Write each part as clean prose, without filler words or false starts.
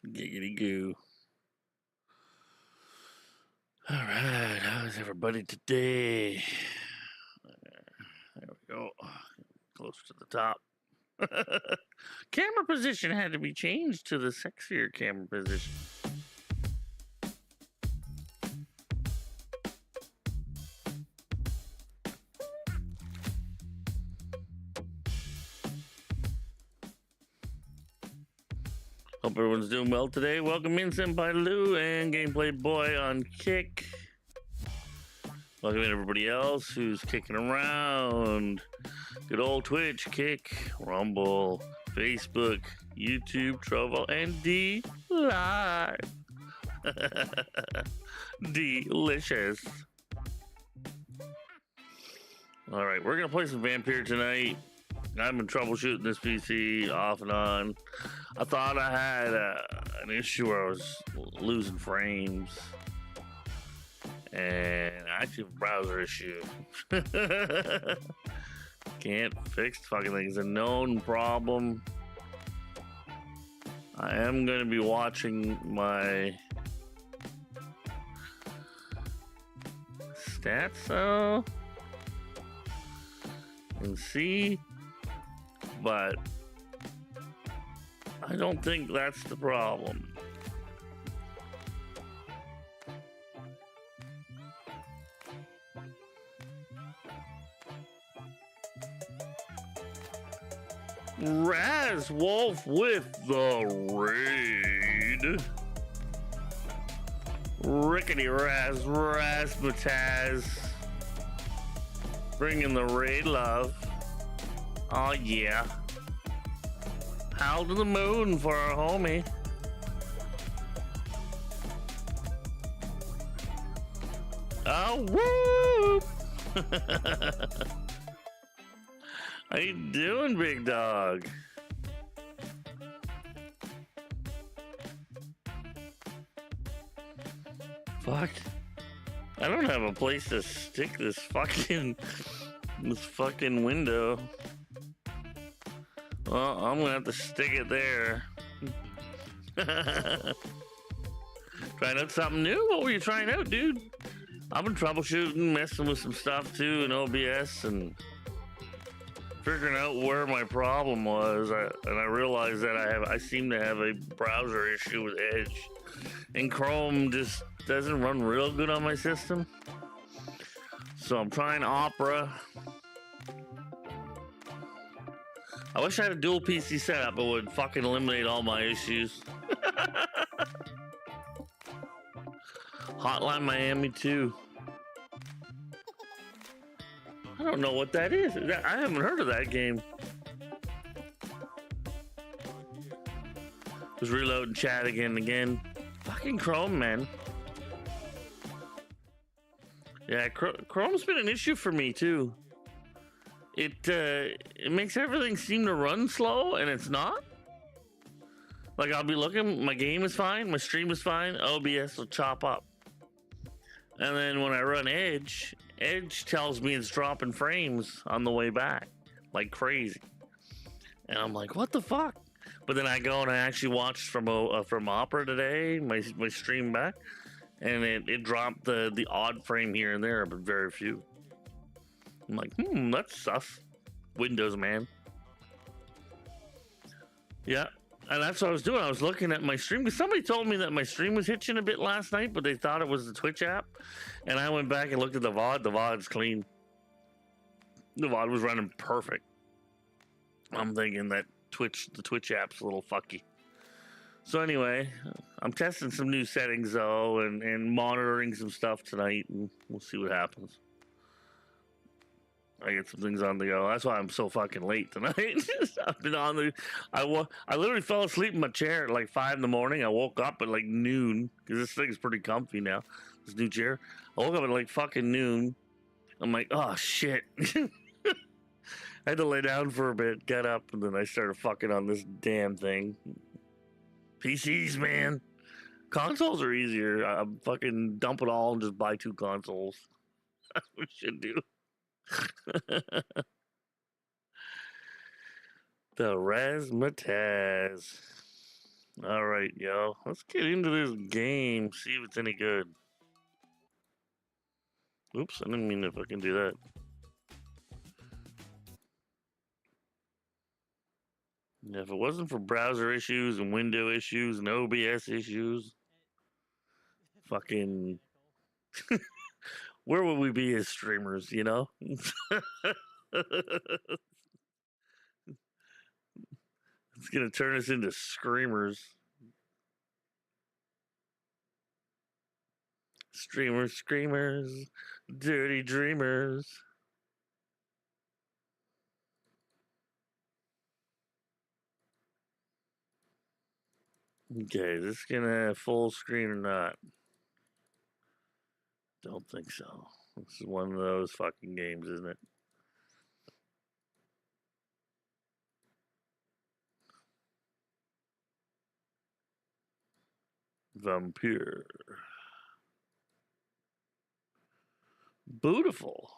Giggity goo. All right, how's everybody today? There we go. Closer to the top. Camera position had to be changed to the sexier camera position. Hope everyone's doing well today. Welcome in, Senpai Lou and Gameplay Boy on Kick. Welcome in everybody else who's kicking around. Good old Twitch, Kick, Rumble, Facebook, YouTube, Trovo, and D Live. Delicious. All right, we're gonna play some Vampyr tonight. I've been troubleshooting this PC off and on. I thought I had an issue where I was losing frames, and I actually have a browser issue. Can't fix the fucking thing. It's a known problem. I am going to be watching my stats though and see, but I don't think that's the problem. Raz Wolf with the raid. Rickety Raz Razzmatazz. Bringing the raid love. Oh yeah. Howl to the moon for our homie. Oh whoop! How you doing, big dog? Fuck. I don't have a place to stick this fucking window. Well, I'm gonna have to stick it there. Trying out something new? What were you trying out, dude? I've been troubleshooting, messing with some stuff too in OBS and figuring out where my problem was. And I realized that I seem to have a browser issue with Edge, and Chrome just doesn't run real good on my system. So I'm trying Opera. I wish I had a dual PC setup. It would fucking eliminate all my issues. Hotline Miami 2. I don't know what that is. I haven't heard of that game. Was reloading chat again. Fucking Chrome, man. Yeah, Chrome's been an issue for me too. It makes everything seem to run slow, and it's not. Like, I'll be looking, my game is fine, my stream is fine, OBS will chop up. And then when I run Edge tells me it's dropping frames on the way back, like crazy. And I'm like, what the fuck? But then I go and I actually watched from Opera today, my stream back, and it dropped the odd frame here and there, but very few. I'm like, that's sus. Windows, man. Yeah, and that's what I was doing. I was looking at my stream because somebody told me that my stream was hitching a bit last night, but they thought it was the Twitch app. And I went back and looked at the VOD. The VOD's clean. The VOD was running perfect. I'm thinking that the Twitch app's a little fucky. So anyway, I'm testing some new settings though, and monitoring some stuff tonight, and we'll see what happens. I get some things on the go. That's why I'm so fucking late tonight. I've been on the. I literally fell asleep in my chair at like 5 in the morning. I woke up at like noon because this thing's pretty comfy now. This new chair. I woke up at like fucking noon. I'm like, oh shit. I had to lay down for a bit, get up, and then I started fucking on this damn thing. PCs, man. Consoles are easier. I'm fucking dump it all and just buy 2 consoles. That's what we should do. The Razzmatazz. All right, yo. Let's get into this game. See if it's any good. Oops, I didn't mean to fucking do that. If it wasn't for browser issues and window issues and OBS issues, fucking, where would we be as streamers, you know? It's gonna turn us into screamers. Streamers, screamers, dirty dreamers. Okay, is this gonna have full screen or not? Don't think so. This is one of those fucking games, isn't it? Vampyr. Beautiful.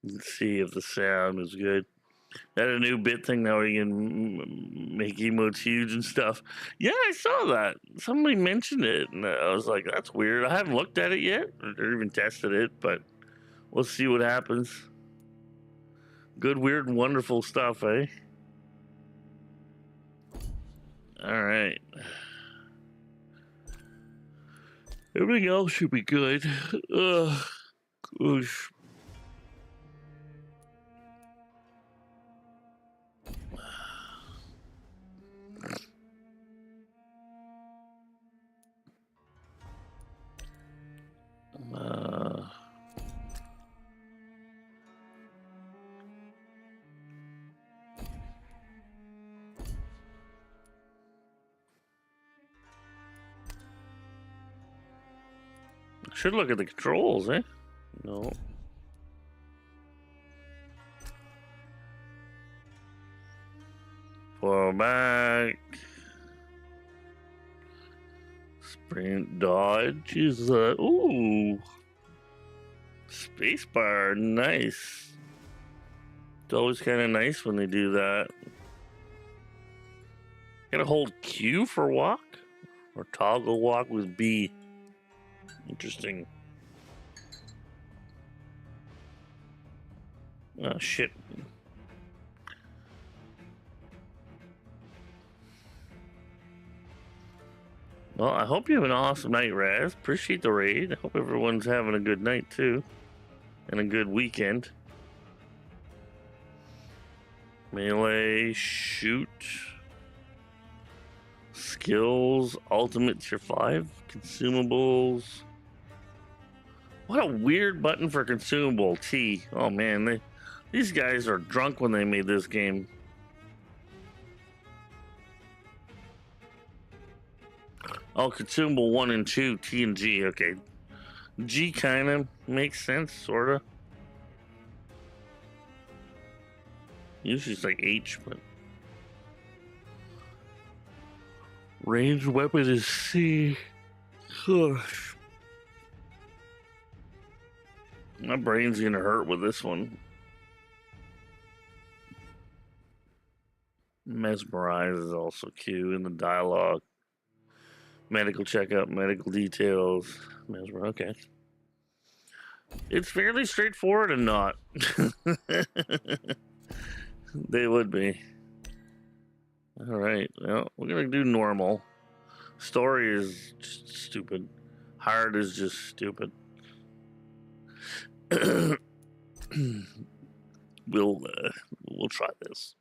Let's see if the sound is good. That a new bit thing now where you can make emotes huge and stuff. Yeah, I saw that. Somebody mentioned it, and I was like, "That's weird." I haven't looked at it yet, or even tested it, but we'll see what happens. Good, weird, and wonderful stuff, eh? All right. Everything else should be good. Oosh. Should look at the controls, eh? No. Fall back. Sprint dodge is ooh. Spacebar, nice. It's always kind of nice when they do that. Gotta hold Q for walk? Or toggle walk with B. Interesting. Oh, shit. Well, I hope you have an awesome night, Raz. Appreciate the raid. I hope everyone's having a good night, too. And a good weekend. Melee, shoot. Skills, ultimate tier 5. Consumables. What a weird button for consumable. T. Oh, man. These guys are drunk when they made this game. Oh, consumable 1 and 2, T and G. Okay. G kind of makes sense, sort of. Usually it's like H, but. Ranged weapon is C. Gosh. My brain's gonna hurt with this one. Mesmerize is also Q in the dialogue. Medical checkup, medical details. Mesmer, okay. It's fairly straightforward and not. They would be. All right. Well, we're gonna do normal. Story is just stupid. Hard is just stupid. We'll try this.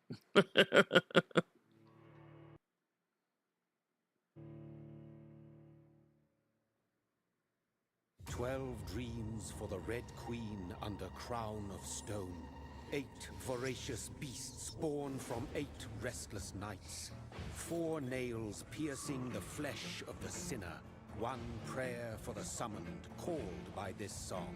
12 dreams for the Red Queen under crown of stone. 8 voracious beasts born from 8 restless nights. 4 nails piercing the flesh of the sinner. one prayer for the summoned, called by this song.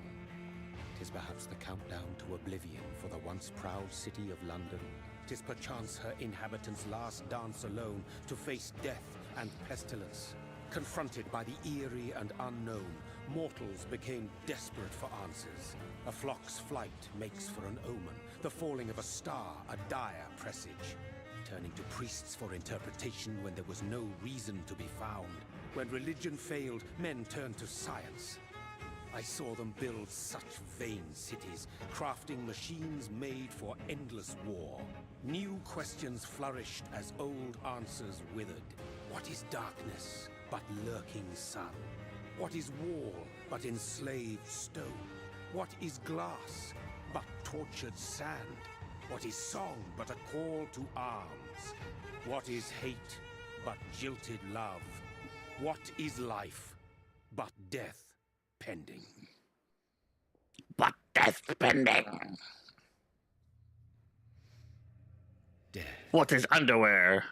'Tis perhaps the countdown to oblivion for the once proud city of London. 'Tis perchance her inhabitants' last dance alone to face death and pestilence. Confronted by the eerie and unknown, mortals became desperate for answers. A flock's flight makes for an omen, the falling of a star a dire presage. Turning to priests for interpretation when there was no reason to be found. When religion failed, men turned to science. I saw them build such vain cities, crafting machines made for endless war. New questions flourished as old answers withered. What is darkness but lurking sun? What is wall but enslaved stone? What is glass but tortured sand? What is song but a call to arms? What is hate but jilted love? What is life but death pending? But death pending. Death. What is underwear?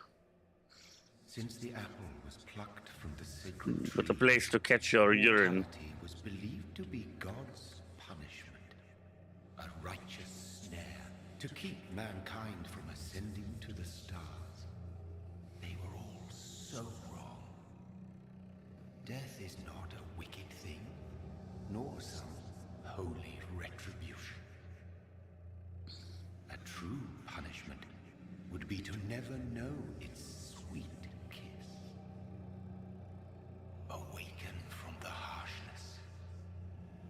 Since the apple was plucked from the sacred tree, With a place to catch your urine. mortality was believed to be God's punishment, a righteous snare to keep mankind from ascending to the stars. They were all so wrong. Death is not a wicked thing, nor some holy retribution. A true punishment would be to never know its sweet kiss. Awaken from the harshness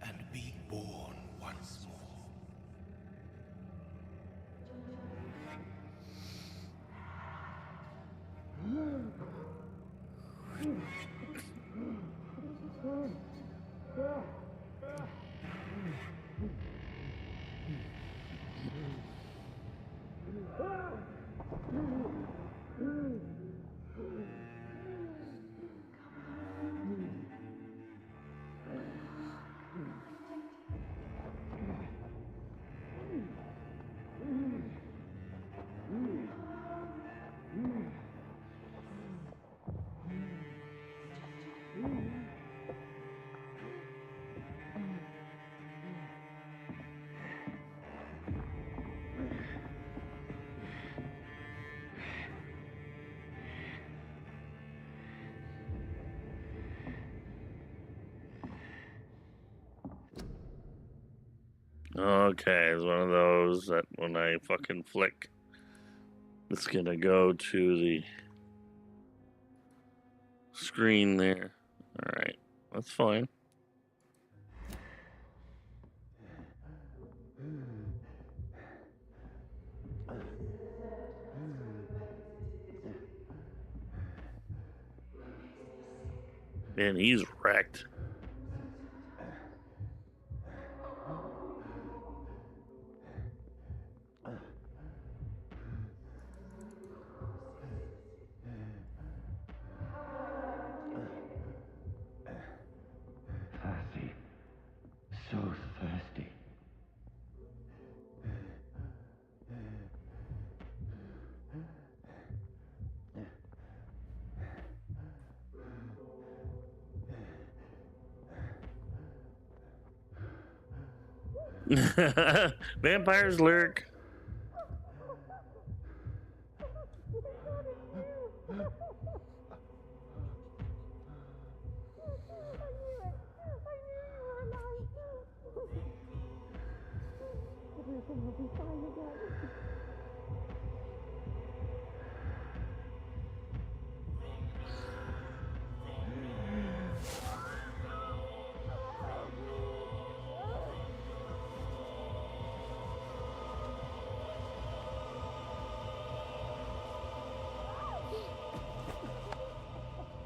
and be born once more. Okay, it's one of those that when I fucking flick, it's gonna go to the screen there. Alright, that's fine. Man, he's wrecked. Thirsty. So thirsty. Vampires lurk.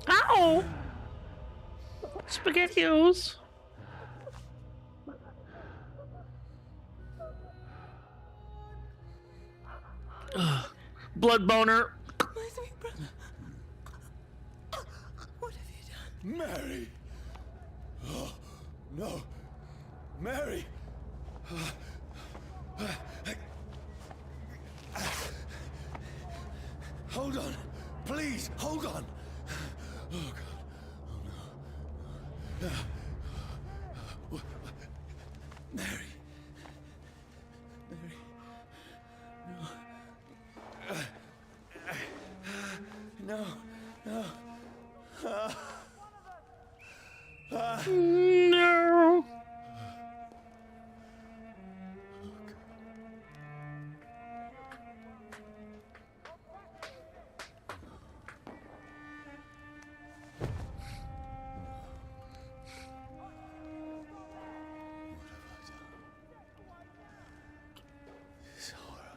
Ow! SpaghettiOs. Blood boner. My sweet brother. What have you done? Mary! Oh, no. Mary! Hold on. Please, hold on. Oh, God. Oh, Mary. Mary. No. No. No. This horror.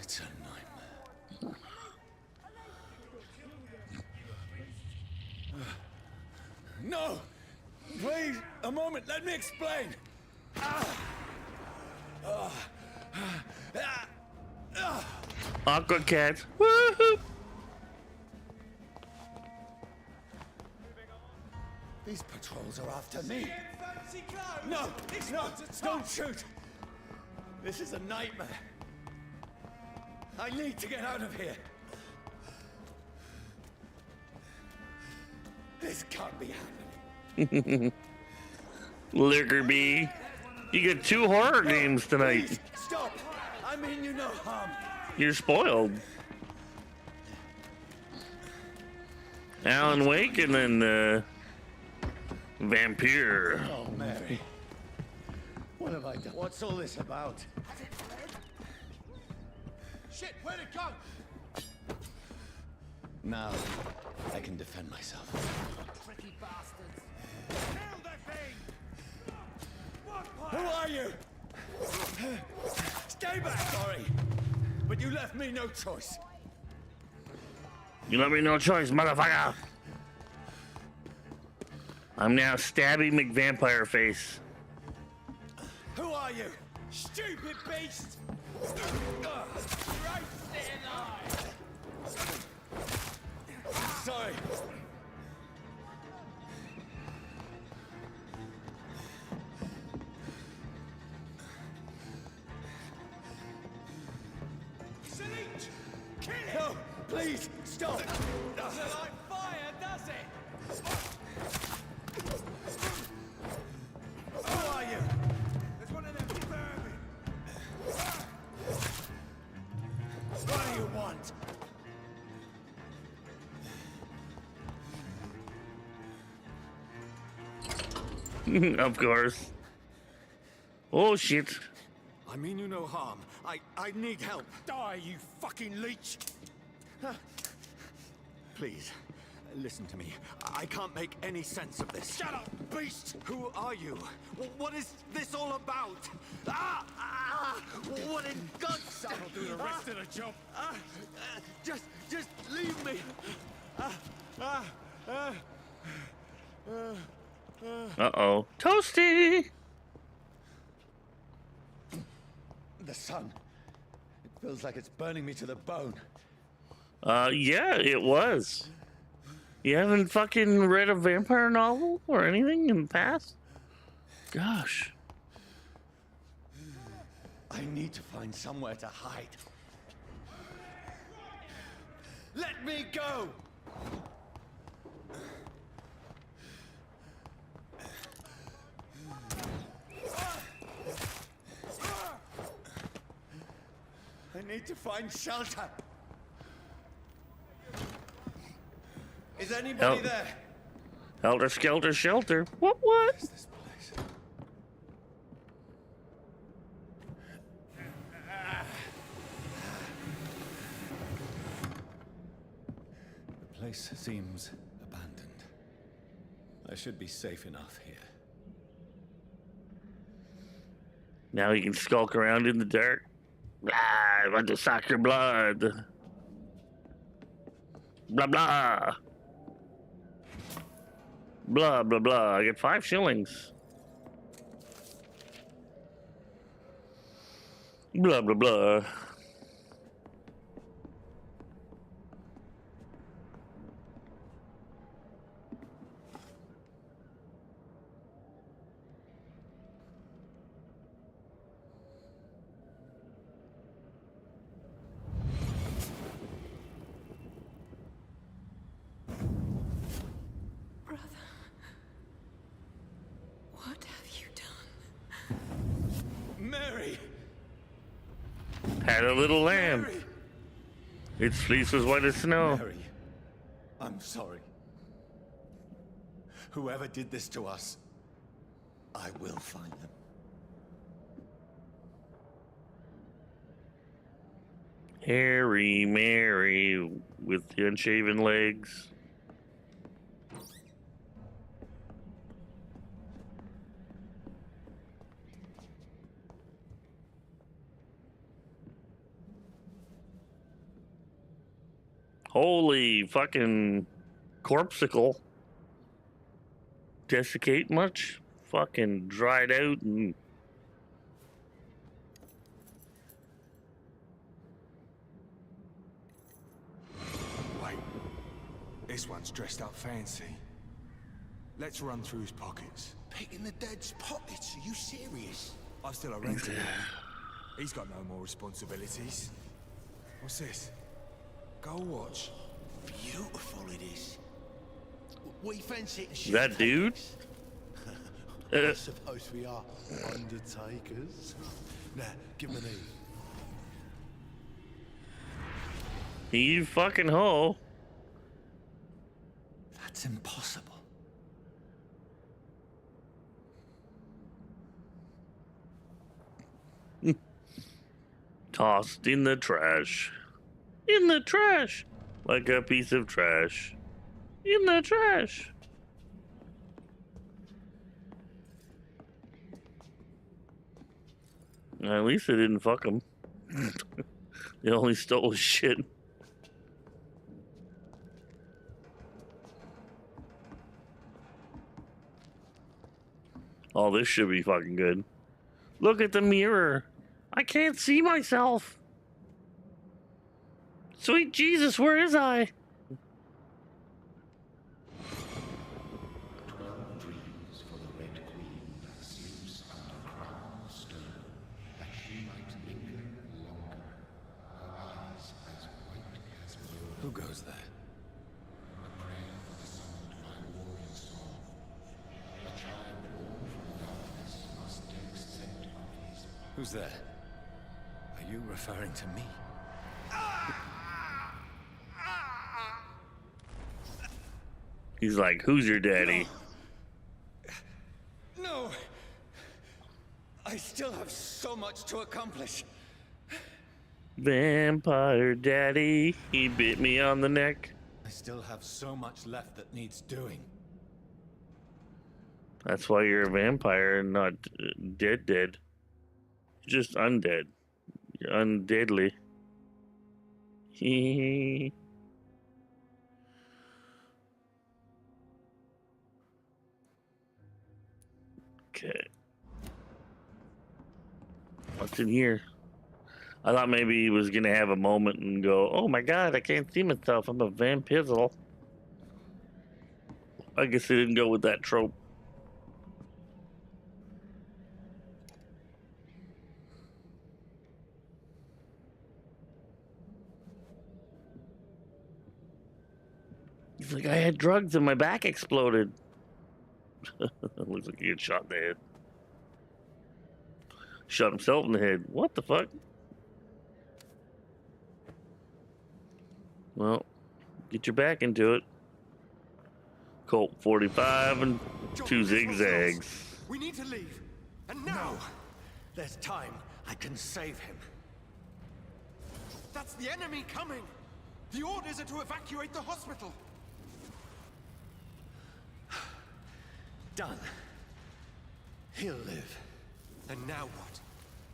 It's a nightmare. No! Please, a moment, let me explain! Aqua cat. Woohoo! These patrols are after me! No! No! Don't shoot! This is a nightmare! I need to get out of here! This can't be happening! Liquor bee. You get 2 horror games tonight. Please, stop! I mean you no harm! You're spoiled. Alan Wake and then Vampyr. Oh, Mary. What have I done? What's all this about? Shit, where'd it go? Now, I can defend myself. Tricky bastards. Kill that thing! Who are you? Stay back! Sorry, but you left me no choice. You let me no choice, motherfucker. I'm now Stabby McVampire face. Who are you? Stupid beast! Sorry. No, please, stop! Doesn't like fire, does it? Who are you? There's one of them vermin. What do you want? Of course. Oh shit. I mean you no harm. I need help. Die, you fucking leech! Please, listen to me. I can't make any sense of this. Shut up, beast! Who are you? What is this all about? What in God's name? I'll do the rest of the job. Just leave me. Uh-oh. Toasty! The sun. It feels like it's burning me to the bone. Yeah, it was. You haven't fucking read a vampire novel or anything in the past? Gosh. I need to find somewhere to hide. Let me go! I need to find shelter. Is anybody Help. there? Helter Skelter Shelter. What? What's this place? The place seems abandoned. I should be safe enough here. Now you can skulk around in the dirt. Ah, I want to suck your blood. Blah, blah. Blah, blah, blah. I get 5 shillings. Blah, blah, blah. Had a little lamb. Mary! Its fleece was white as snow. Mary, I'm sorry. Whoever did this to us, I will find them. Harry, Mary, with the unshaven legs. Holy fucking corpsicle. Desiccate much? Fucking dried out and... Wait. This one's dressed up fancy. Let's run through his pockets. Picking the dead's pockets? Are you serious? I've still a rent to pay. He's got no more responsibilities. What's this? Gold watch. Beautiful it is. We fancy it. That dude? I suppose we are undertakers. Now, give me these. You fucking hoe. That's impossible. Tossed in the trash. In the trash. Like a piece of trash. In the trash. At least they didn't fuck him. They only stole his shit. Oh, this should be fucking good. Look at the mirror. I can't see myself. Sweet Jesus, where is I? 12 dreams for the Red Queen that sleeps under crown stone, that she might linger longer, her eyes as white as snow. Who goes there? A prayer for the summoned by warrior song. A child born from darkness must take scent of his. Who's there? Are you referring to me? He's like, who's your daddy? No! I still have so much to accomplish. Vampire daddy, he bit me on the neck. I still have so much left that needs doing. That's why you're a vampire and not dead. You're just undead. You're undeadly. Hee. Okay. What's in here? I thought maybe he was gonna have a moment and go, oh my god, I can't see myself. I'm a vampizzle. I guess they didn't go with that trope. He's like, I had drugs and my back exploded. Looks like he get shot in the head. Shot himself in the head. What the fuck? Well, get your back into it. Colt 45 and two zigzags. We need to leave. And now! No. There's time. I can save him. That's the enemy coming! The orders are to evacuate the hospital! Done. He'll live. And now what?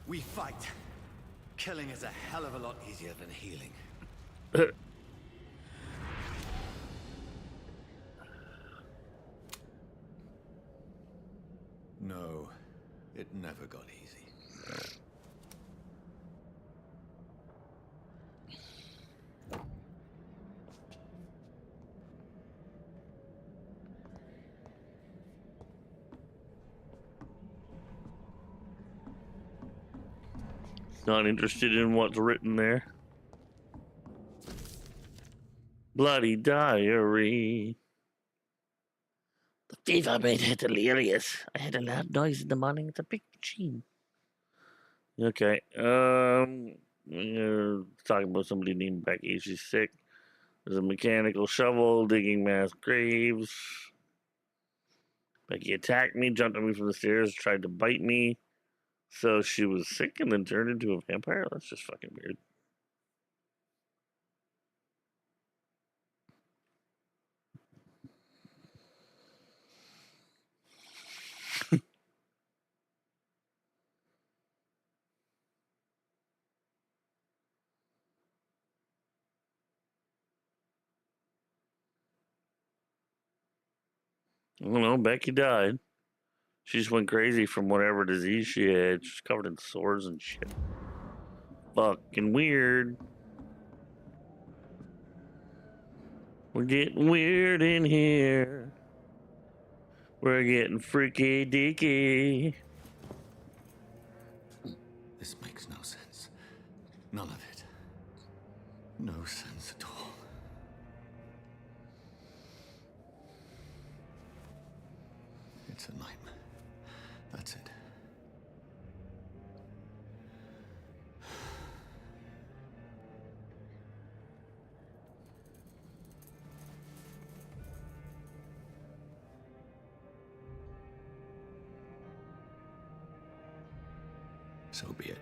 We fight. Killing is a hell of a lot easier than healing. No, it never got easy. Not interested in what's written there. Bloody diary. The fever made her delirious. I had a loud noise in the morning. It's a big machine. Okay. talking about somebody named Becky. She's sick. There's a mechanical shovel digging mass graves. Becky attacked me, jumped on me from the stairs, tried to bite me. So she was sick and then turned into a vampire? That's just fucking weird. I don't know. Becky died. She just went crazy from whatever disease she had. She's covered in sores and shit. Fucking weird. We're getting weird in here. We're getting freaky deaky. This makes no sense. None of it. No sense at all. It's a nightmare. That's it. So be it.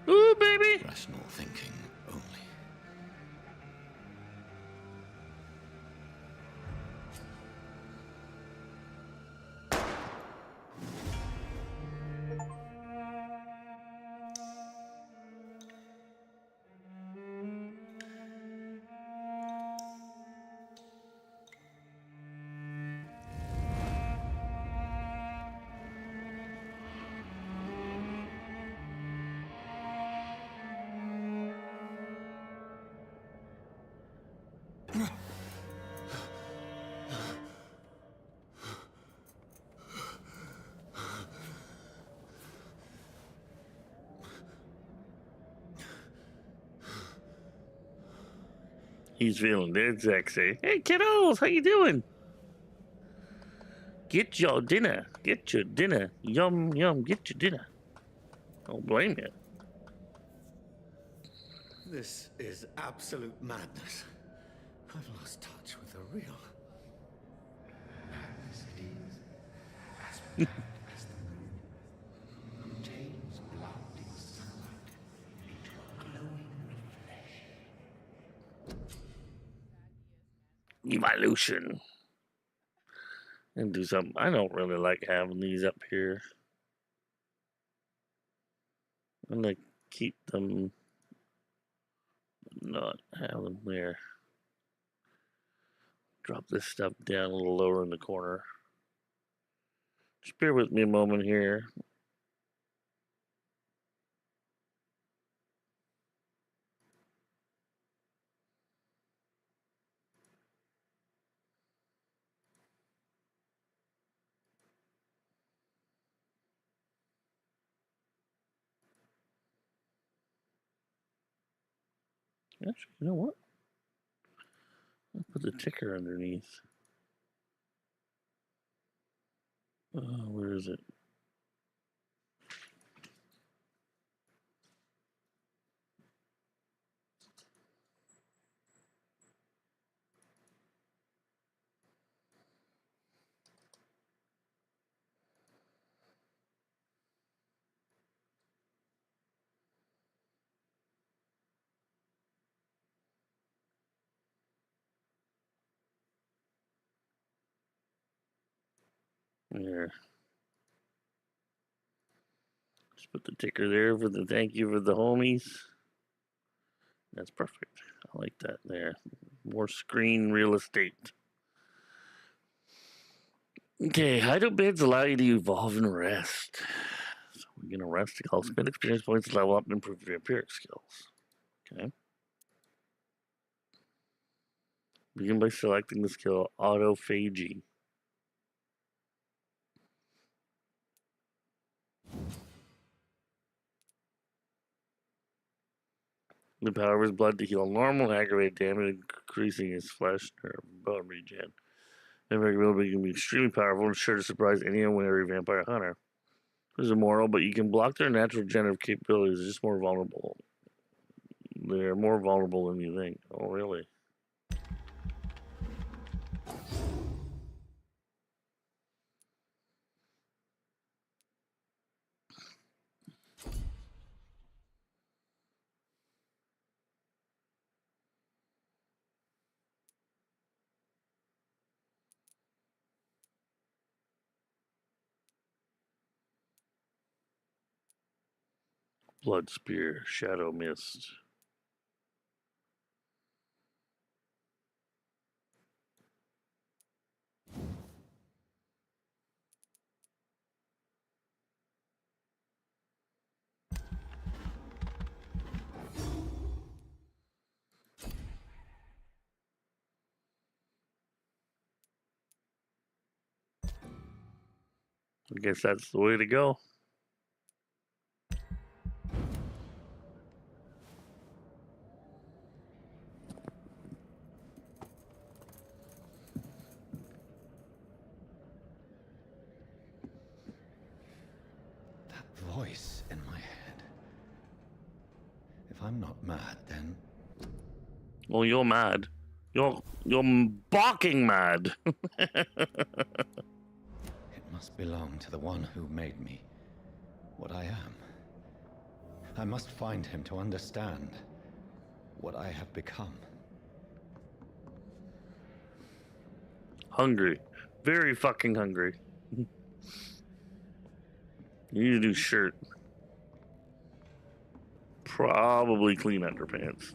Ooh, baby. Rational thinking only. He's feeling dead sexy. Hey, kiddos, how you doing? Get your dinner. Get your dinner. Yum, yum, get your dinner. Don't blame you. This is absolute madness. I've lost touch with the real. Madness it is, as mad as the moon, who changes blinding sunlight into a glowing reflection. Evolution. And do something. I don't really like having these up here. I'm gonna keep them, not have them there. Drop this stuff down a little lower in the corner. Just bear with me a moment here. Actually, you know what? I'll put the ticker underneath. Where is it? There. Just put the ticker there for the thank you for the homies. That's perfect. I like that there. More screen real estate. Okay, hideout beds allow you to evolve and rest. So we're gonna rest to call spend experience points to level up and improve your vampiric skills. Okay. Begin by selecting the skill autophagy. The power of his blood to heal normal and aggravate damage, increasing his flesh or bone regen. Vampire ability can be extremely powerful and sure to surprise any unwary vampire hunter. Is immortal, but you can block their natural regenerative capabilities. They're just more vulnerable. They're more vulnerable than you think. Oh, really? Blood Spear, Shadow Mist. I guess that's the way to go. That voice in my head. If I'm not mad, then Well, you're mad. You're barking mad. it must belong to the one who made me what I am. I must find him to understand what I have become. Hungry. Very fucking hungry. You need a new shirt. Probably clean underpants.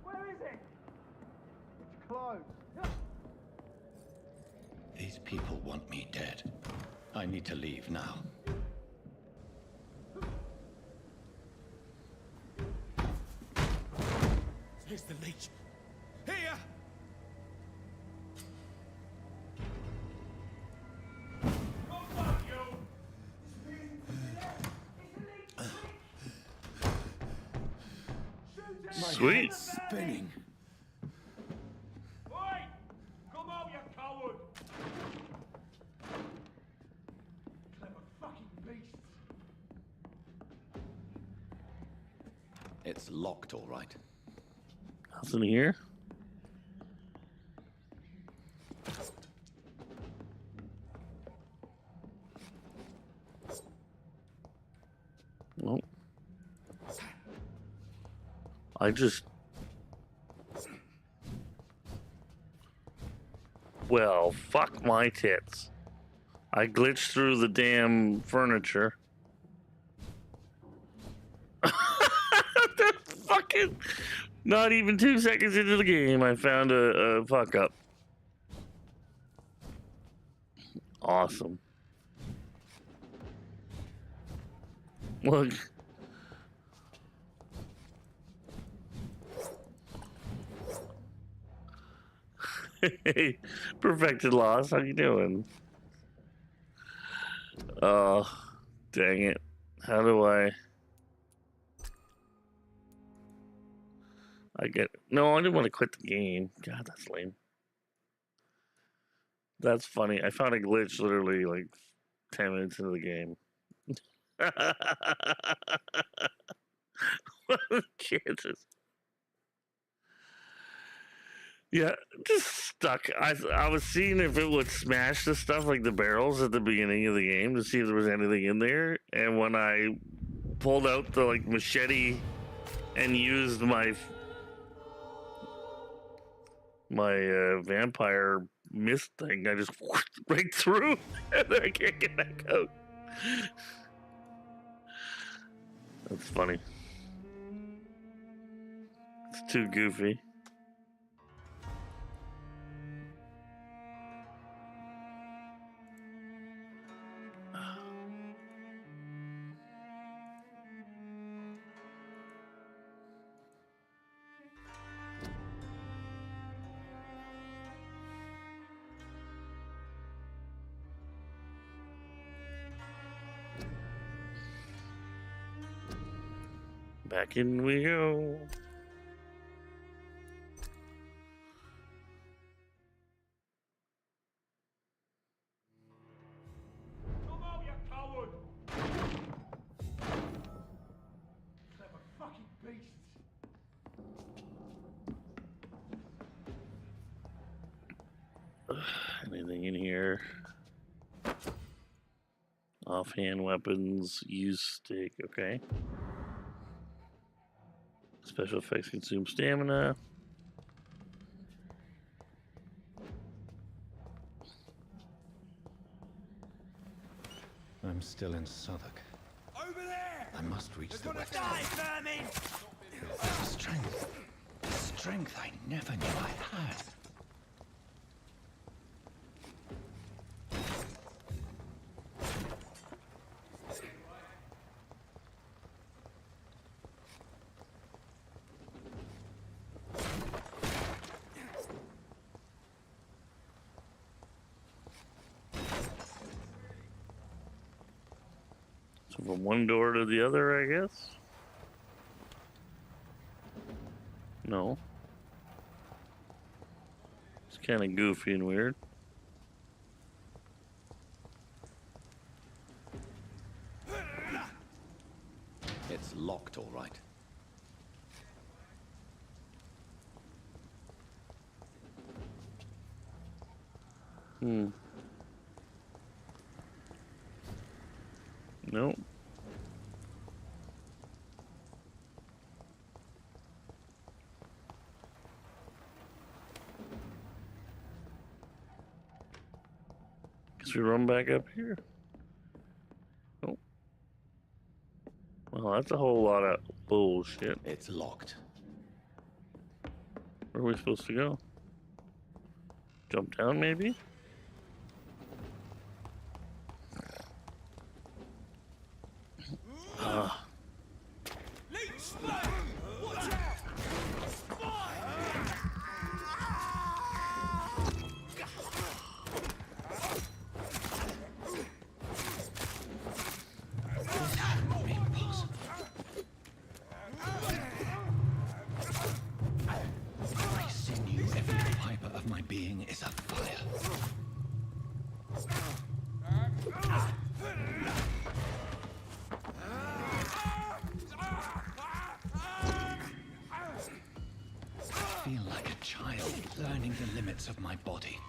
Where is it? It's closed. These people want me dead. I need to leave now. Here's the leech. Here! Sweet. Spinning. Oi! Come out, you coward! Clever fucking beast. It's locked, all right. Nothing here. Nope. I just... Well, fuck my tits. I glitched through the damn furniture. Fucking... Not even 2 seconds into the game, I found a fuck up. Awesome. Look. Hey, Perfected Loss, how you doing? Oh, dang it. How do I get... No, I didn't want to quit the game. God, that's lame. That's funny. I found a glitch literally like 10 minutes into the game. What are the chances? Yeah, just stuck. I was seeing if it would smash the stuff like the barrels at the beginning of the game to see if there was anything in there. And when I pulled out the like machete and used my vampire mist thing, I just right through, and then I can't get back out. That's funny. It's too goofy. Back in we go. Come out, you coward! Clever fucking beasts! Anything in here? Offhand weapons, use stick, okay. Special effects consume stamina. I'm still in Southwark. Over there! I must reach the west. Die, vermin! Strength. Strength I never knew I had. So from one door to the other, I guess? No. It's kind of goofy and weird. It's locked, all right. Nope. Guess we run back up here. Oh. Well, that's a whole lot of bullshit. It's locked. Where are we supposed to go? Jump down, maybe? I sinew every fiber of my being is afire. I feel like a child learning the limits of my body.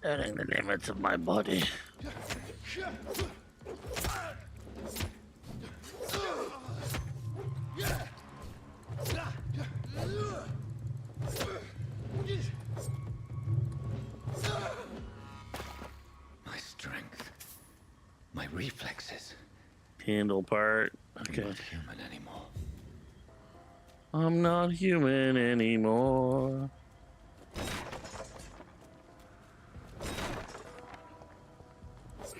Learning the limits of my body. My strength. My reflexes. Handle part. I'm Okay. not human anymore. I'm not human anymore.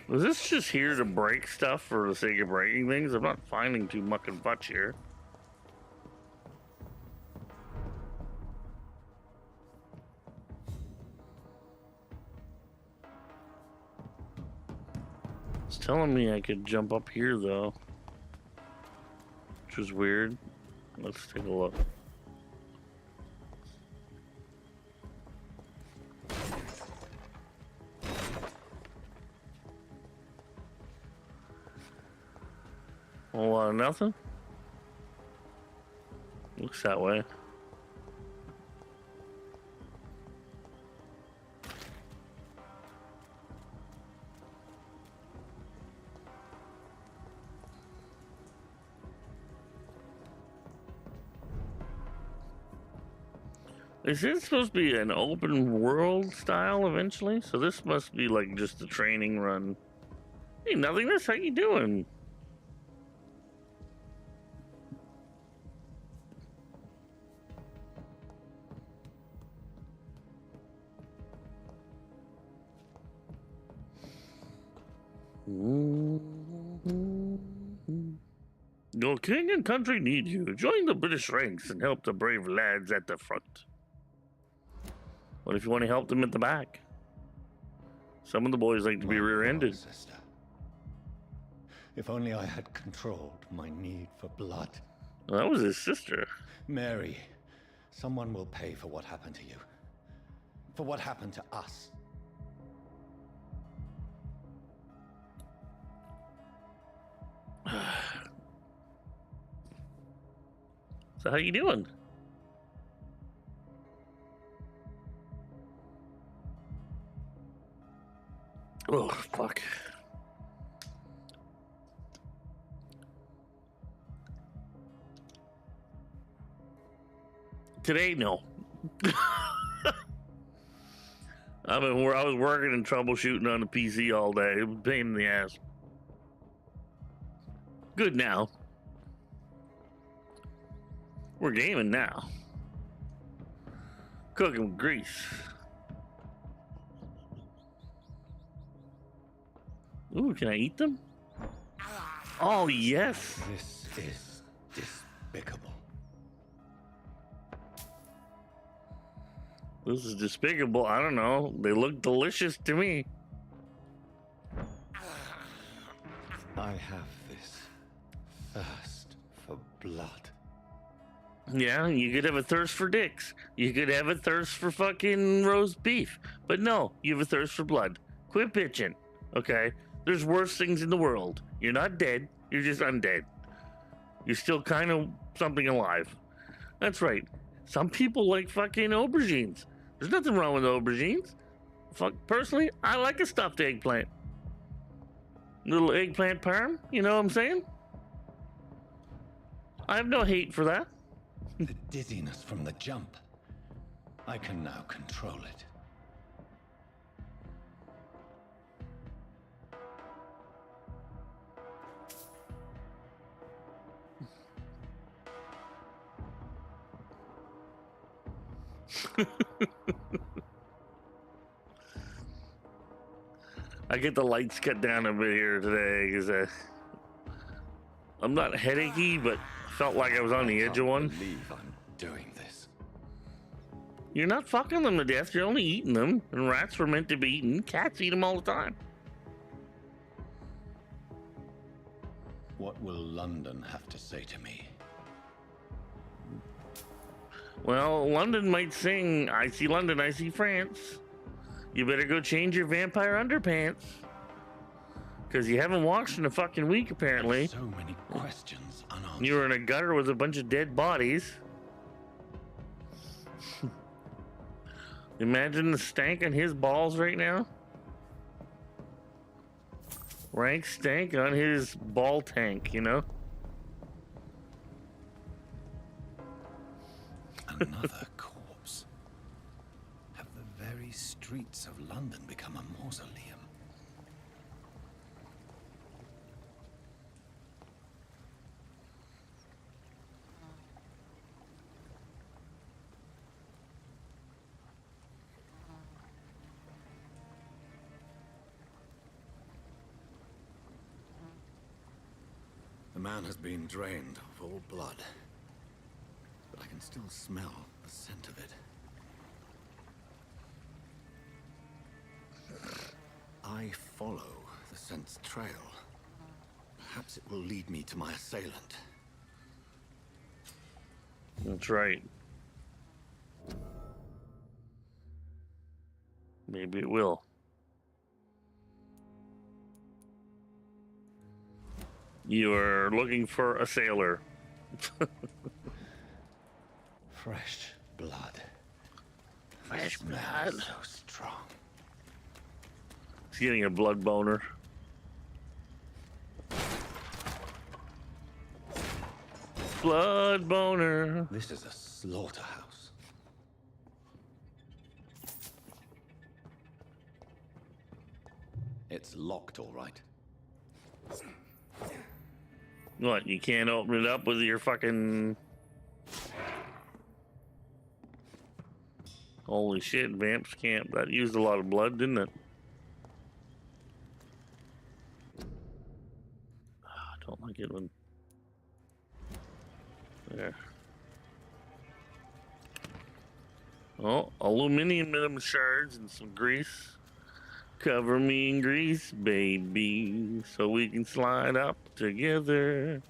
Was this just here to break stuff for the sake of breaking things? I'm not finding too much and much here. It's telling me I could jump up here though, which was weird. Let's take a look. A whole lot of nothing. Looks that way. Is it supposed to be an open world style eventually? So this must be like just a training run. Hey, nothingness, how you doing? Your king and country need you. Join the British ranks and help the brave lads at the front. What if you want to help them at the back? Some of the boys like to be rear-ended. Sister. If only I had controlled my need for blood. Well, that was his sister. Mary, someone will pay for what happened to you. For what happened to us. So how you doing? Oh, fuck. Today, no. I was working and troubleshooting on the PC all day. It was a pain in the ass. Good now. We're gaming now. Cooking with grease. Ooh, can I eat them? Oh, yes. This is despicable. This is despicable. I don't know. They look delicious to me. I have this thirst for blood. Yeah, you could have a thirst for dicks. You could have a thirst for fucking roast beef. But no, you have a thirst for blood. Quit bitching, okay? There's worse things in the world. You're not dead. You're just undead. You're still kind of something alive. That's right. Some people like fucking aubergines. There's nothing wrong with aubergines. Fuck, personally, I like a stuffed eggplant. Little eggplant parm, you know what I'm saying? I have no hate for that. The dizziness from the jump. I can now control it. I get the lights cut down a bit here today because I'm not headachy, but felt like I was on the edge of one. I believe I'm doing this. You're not fucking them to death. You're only eating them. And rats were meant to be eaten. Cats eat them all the time. What will London have to say to me? Well, London might sing, I see London, I see France. You better go change your vampire underpants. Because you haven't washed in a fucking week, apparently. So many questions unanswered. You were in a gutter with a bunch of dead bodies. Imagine the stank on his balls right now. Rank stank on his ball tank, you know? Another corpse. Have the very streets of London become a mausoleum? The man has been drained of all blood, but I can still smell the scent of it. I follow the scent's trail. Perhaps it will lead me to my assailant. That's right. Maybe it will. You are looking for a sailor. Fresh blood. Fresh The smell blood. is so strong. He's getting a blood boner. Blood boner. This is a slaughterhouse. It's locked, all right. What, you can't open it up with your fucking... Holy shit, Vamps Camp. That used a lot of blood, didn't it? I don't like it when... There. Oh, aluminum shards and some grease. Cover me in grease, baby, so we can slide up together.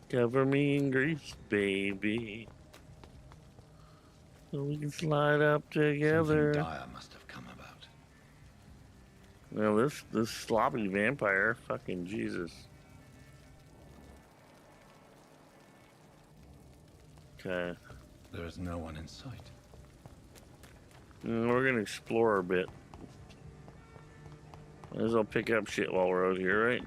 Cover me in grease, baby, so we can slide up Something together. dire must have come about. Now this sloppy vampire, fucking Jesus. Okay, There is no one in sight. we're gonna explore a bit. Might as well pick up shit while we're out here, right?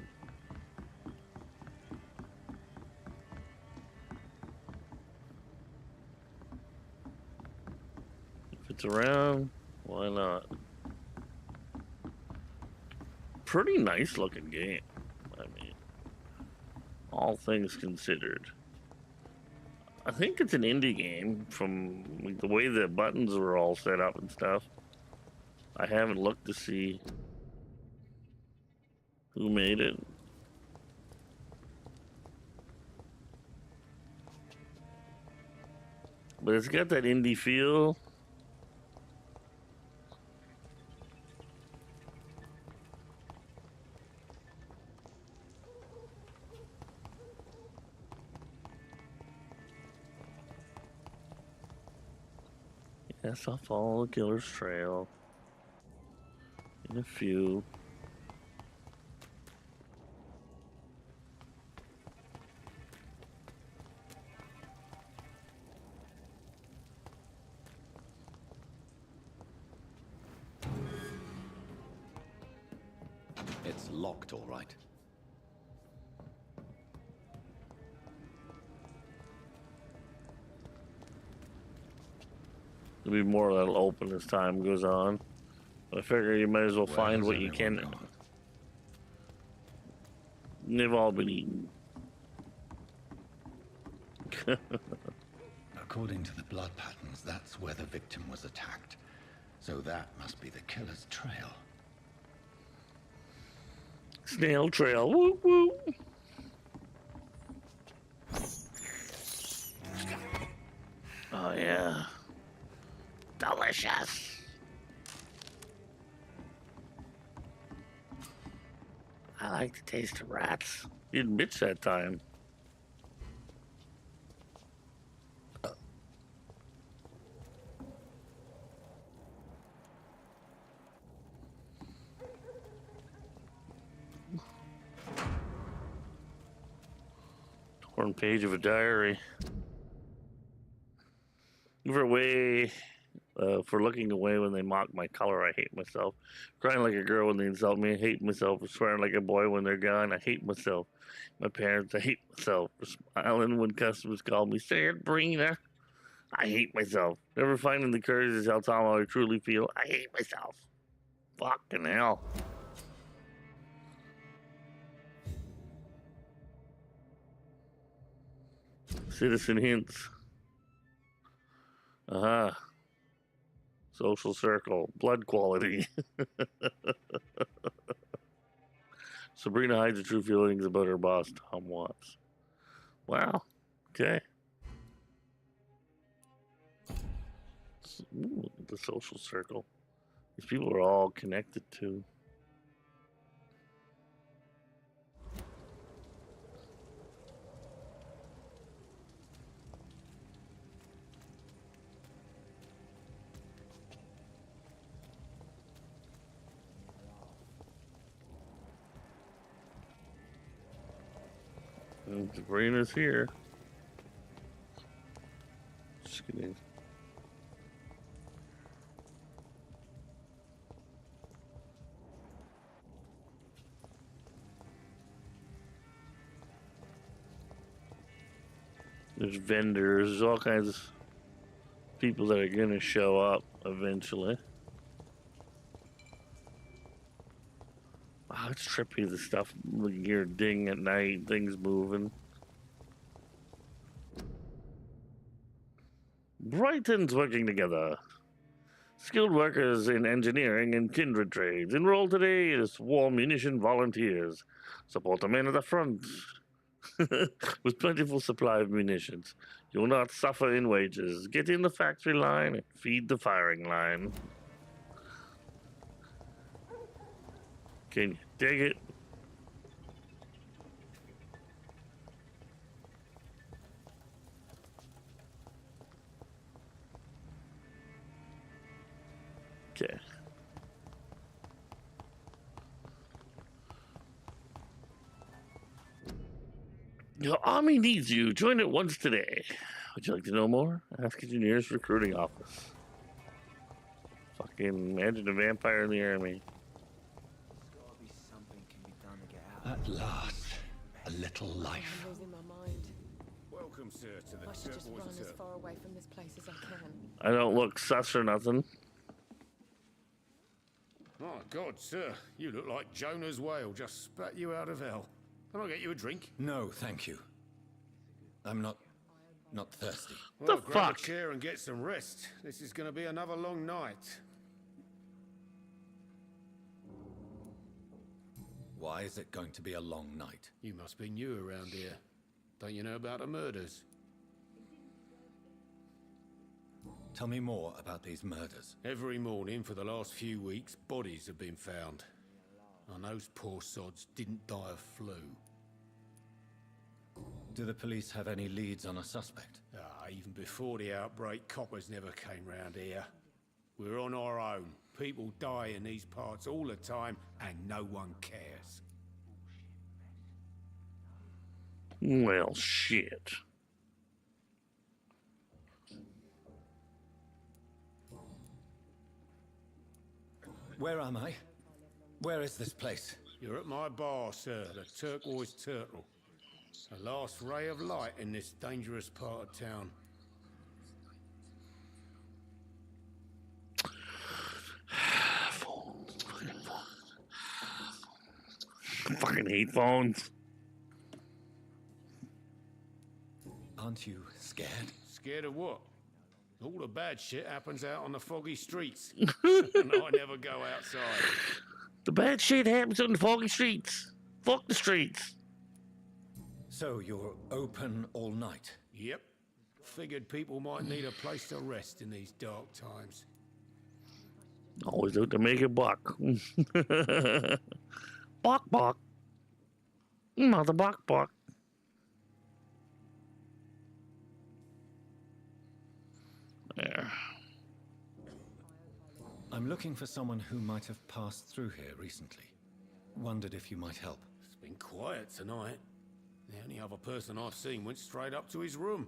If it's around, why not? Pretty nice looking game. I mean, all things considered. I think it's an indie game from like, the way the buttons were all set up and stuff. I haven't looked to see who made it. But it's got that indie feel. Yes, I'll follow the killer's trail. In a few. It's locked, all right. There'll be more that'll open as time goes on. I figure you might as well Where find has what you everyone can. gone? They've all been eaten. According to the blood patterns, that's where the victim was attacked. So that must be the killer's trail. Snail trail. Woo woo. Oh yeah. Delicious. I like the taste of rats. You didn't bitch that time. Torn page of a diary. For looking away when they mock my color, I hate myself. Crying like a girl when they insult me, I hate myself. For swearing like a boy when they're gone, I hate myself. My parents, I hate myself. For smiling when customers call me Sabrina, I hate myself. Never finding the courage to tell Tom how I truly feel, I hate myself. Fucking hell. Citizen hints. Aha. Social circle. Blood quality. Sabrina hides her true feelings about her boss, Tom Watts. Wow. Okay. Ooh, look at the social circle. These people are all connected to. And Sabrina's here. Just kidding. There's vendors, there's all kinds of people that are gonna show up eventually. Wow, it's trippy, the stuff you're ding at night, things moving. Brighton's working together. Skilled workers in engineering and kindred trades. Enroll today as war munition volunteers. Support the men at the front with plentiful supply of munitions. You will not suffer in wages. Get in the factory line and feed the firing line. Can you dig it? Okay. Your army needs you. Join it once today. Would you like to know more? Ask at your nearest recruiting office. Fucking imagine a vampire in the army. At last, a little life. I'm losing my mind. Welcome, sir, to the I should just run Turquoise as Turtle. far away from this place as I can. I don't look sus or nothing. Oh, God, sir, you look like Jonah's whale just spat you out of hell. Can I get you a drink? No, thank you. I'm not thirsty. Well, The grab fuck? a chair and get some rest. This is going to be another long night. Why is it going to be a long night? You must be new around here. Don't you know about the murders? Tell me more about these murders. Every morning for the last few weeks, bodies have been found. And those poor sods didn't die of flu. Do the police have any leads on a suspect? Even before the outbreak, coppers never came round here. We're on our own. People die in these parts all the time, and no one cares. Well, shit. Where am I? Where is this place? You're at my bar, sir, the Turquoise Turtle. The last ray of light in this dangerous part of town. Phones. I fucking hate phones. Aren't you scared? Scared of what? All the bad shit happens out on the foggy streets. And I never go outside. The bad shit happens on the foggy streets. Fuck the streets. So you're open all night? Yep. Figured people might need a place to rest in these dark times. Always out to make a buck. Buck, buck. Mother buck, buck. There. I'm looking for someone who might have passed through here recently. Wondered if you might help. It's been quiet tonight. The only other person I've seen went straight up to his room.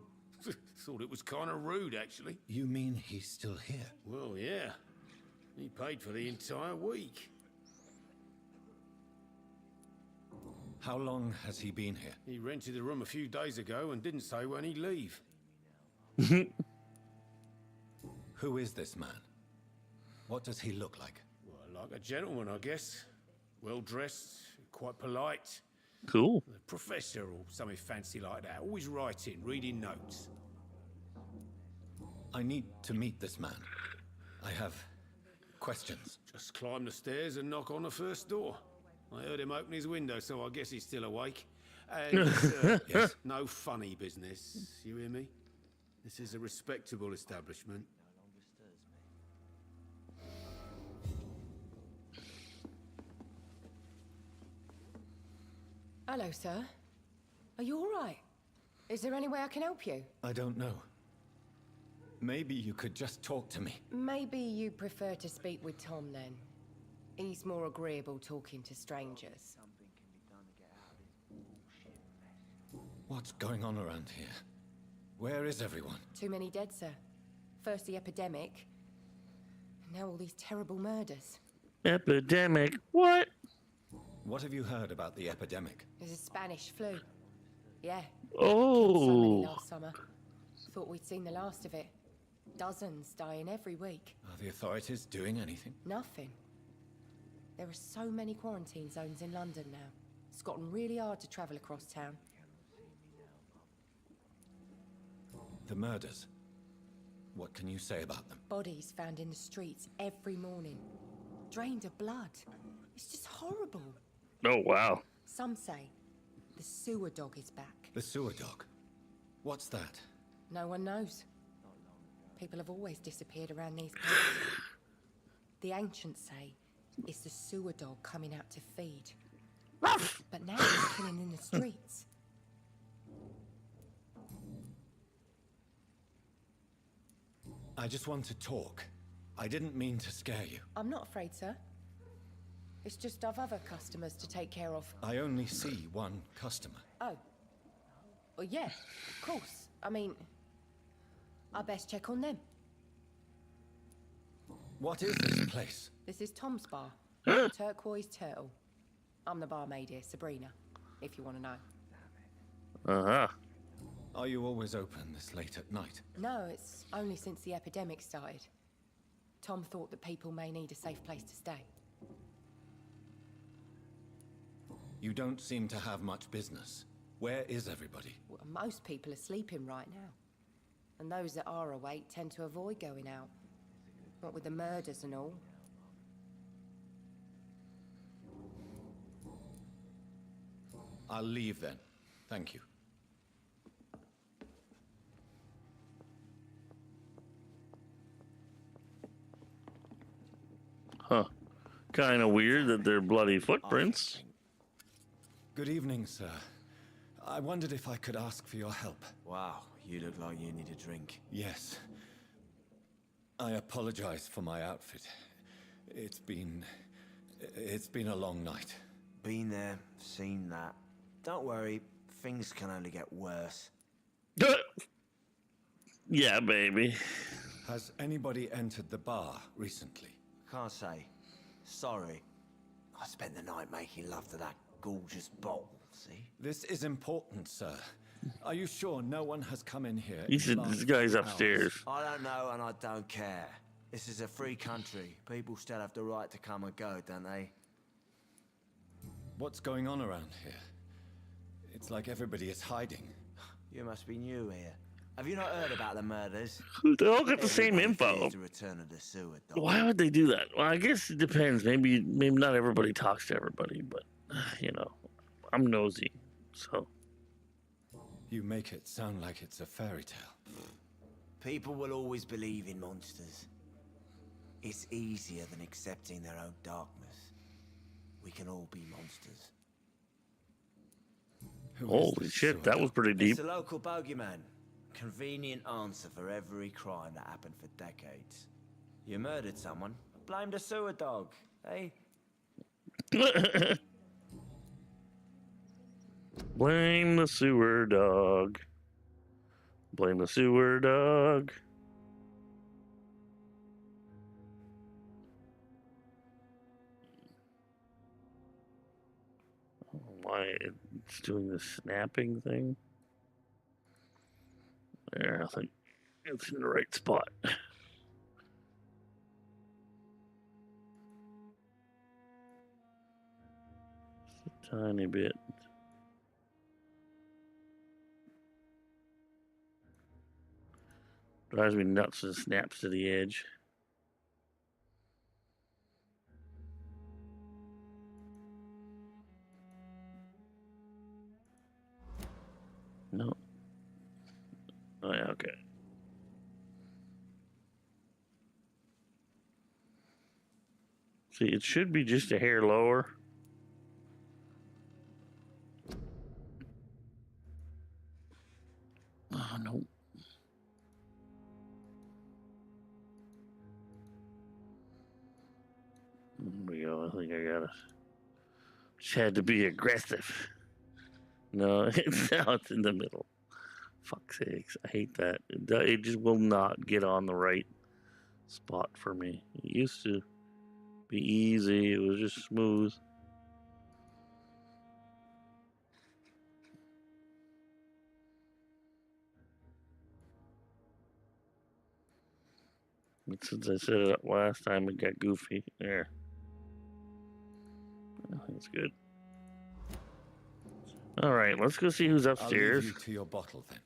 Thought it was kind of rude, actually. You mean he's still here? Well, yeah. He paid for the entire week. How long has he been here? He rented the room a few days ago and didn't say when he'd leave. Who is this man? What does he look like? Well, like a gentleman, I guess. Well-dressed, quite polite. Cool. A professor or something fancy like that. Always writing, reading notes. I need to meet this man. I have questions. Just climb the stairs and knock on the first door. I heard him open his window, so I guess he's still awake. And, Yes. no funny business. You hear me? This is a respectable establishment. Hello, sir. Are you all right? Is there any way I can help you? I don't know. Maybe you could just talk to me. Maybe you prefer to speak with Tom, then. He's more agreeable talking to strangers. What's going on around here? Where is everyone? Too many dead, sir. First the epidemic, and now all these terrible murders. Epidemic. What? What have you heard about the epidemic? There's a Spanish flu. Yeah. Oh. Killed so many last summer. Thought we'd seen the last of it. Dozens dying every week. Are the authorities doing anything? Nothing. There are so many quarantine zones in London now. It's gotten really hard to travel across town. The murders. What can you say about them? Bodies found in the streets every morning. Drained of blood. It's just horrible. Oh, wow. Some say the sewer dog is back. The sewer dog? What's that? No one knows. People have always disappeared around these parts. The ancients say it's the sewer dog coming out to feed. But now it's killing in the streets. I just want to talk. I didn't mean to scare you. I'm not afraid, sir. It's just I've other customers to take care of. I only see one customer. Oh. Well, yeah, of course. I mean, I best check on them. What is this place? This is Tom's bar. Turquoise Turtle. I'm the barmaid here, Sabrina, if you want to know. Uh-huh. Are you always open this late at night? No, it's only since the epidemic started. Tom thought that people may need a safe place to stay. You don't seem to have much business. Where is everybody? Well, most people are sleeping right now. And those that are awake tend to avoid going out. What with the murders and all. I'll leave then. Thank you. Huh. Kind of weird that they're bloody footprints. Good evening, sir. I wondered if I could ask for your help. Wow, you look like you need a drink. Yes. I apologize for my outfit. It's been a long night. Been there, seen that. Don't worry, things can only get worse. Yeah, baby. Has anybody entered the bar recently? Can't say. Sorry. I spent the night making love to that gorgeous bottle, see? This is important, sir. Are you sure no one has come in here? He said this guy's upstairs. I don't know and I don't care. This is a free country. People still have the right to come and go, don't they? What's going on around here? It's like everybody is hiding. You must be new here. Have you not heard about the murders? They all got the same Everybody info. fears the return of the sewer dog. Why would they do that? Well, I guess it depends. Maybe not everybody talks to everybody, but you know, I'm nosy, so. You make it sound like it's a fairy tale. People will always believe in monsters. It's easier than accepting their own darkness. We can all be monsters. Who is Holy this shit, sewer that was dog? pretty deep. It's a local bogeyman. Convenient answer for every crime that happened for decades. You murdered someone, blame the sewer dog, eh? Blame the sewer dog. Blame the sewer dog. Why it's doing the snapping thing? There, I think it's in the right spot. Just a tiny bit. Drives me nuts when it snaps to the edge. No. Oh yeah, okay. See, it should be just a hair lower. Oh no. There we go. I think I got it. Just had to be aggressive. No, it's in the middle. Fuck's sakes, I hate that. It just will not get on the right spot for me. It used to be easy. It was just smooth. But since I set it up last time, it got goofy. There. That's good. All right, let's go see who's I'll upstairs. leave you to your bottle then.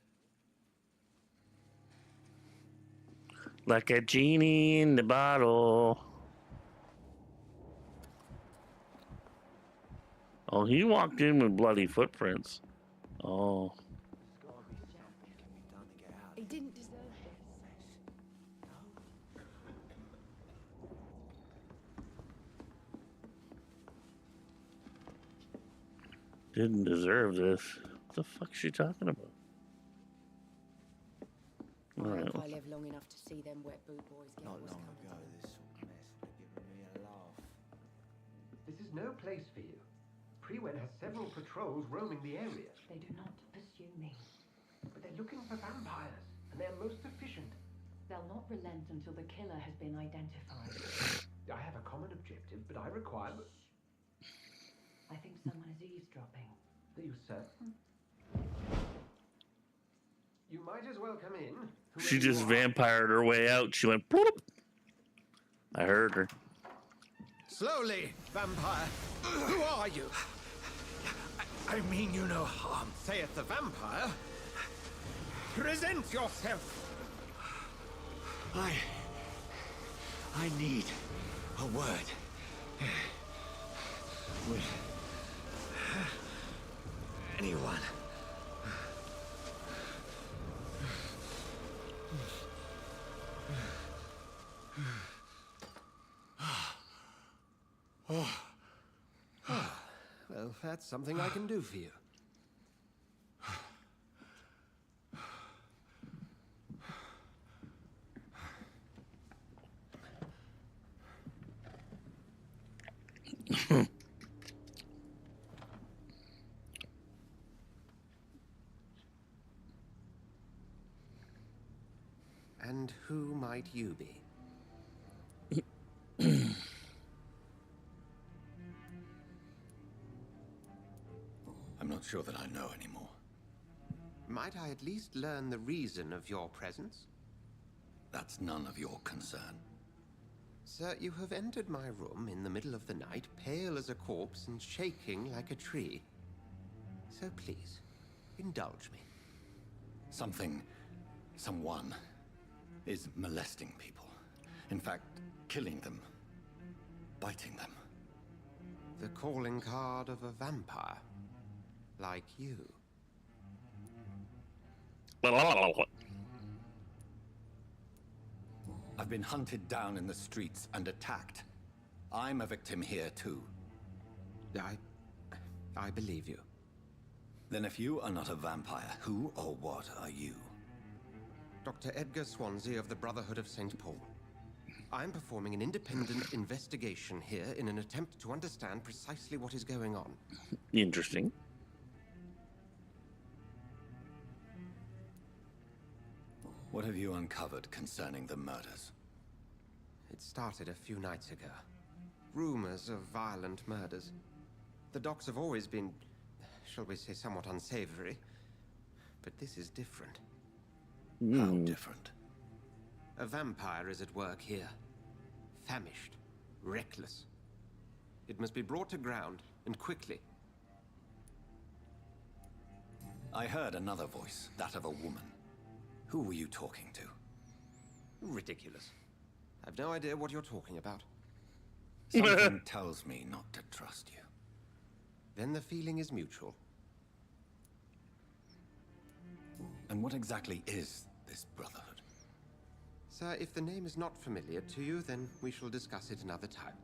Like a genie in the bottle. Oh, he walked in with bloody footprints. Oh. He didn't deserve this. Didn't deserve this. What the fuck's she talking about? I All right. hope I live long enough to see them wet boot boys get Not what's long coming ago, to them. this sort of mess would have given me a laugh. This is no place for you. Priwen has several patrols roaming the area, They do not pursue me. but they're looking for vampires, and they're most efficient. They'll not relent until the killer has been identified. I have a common objective, but I require... I think someone is eavesdropping. Are you certain? You might as well come in. She whoever just you are. vampired her way out. She went, bloop. I heard her. Slowly, vampire. Who are you? I mean you no harm. Saith the vampire. Present yourself. I need a word. With anyone. Well, that's something I can do for you. And who might you be? I'm not sure that I know anymore. Might I at least learn the reason of your presence? That's none of your concern. Sir, you have entered my room in the middle of the night, pale as a corpse and shaking like a tree. So please, indulge me. Someone is molesting people. In fact, killing them. Biting them. The calling card of a vampire. Like you. I've been hunted down in the streets and attacked. I'm a victim here too. I believe you. Then if you are not a vampire, who or what are you? Dr. Edgar Swansea of the Brotherhood of St. Paul. I'm performing an independent investigation here in an attempt to understand precisely what is going on. Interesting. What have you uncovered concerning the murders? It started a few nights ago. Rumors of violent murders. The docks have always been, shall we say, somewhat unsavory. But this is different. How different? A vampire is at work here. Famished. Reckless. It must be brought to ground, and quickly. I heard another voice, that of a woman. Who were you talking to? Ridiculous. I've no idea what you're talking about. Something tells me not to trust you. Then the feeling is mutual. And what exactly is this brotherhood? Sir, if the name is not familiar to you, then we shall discuss it another time.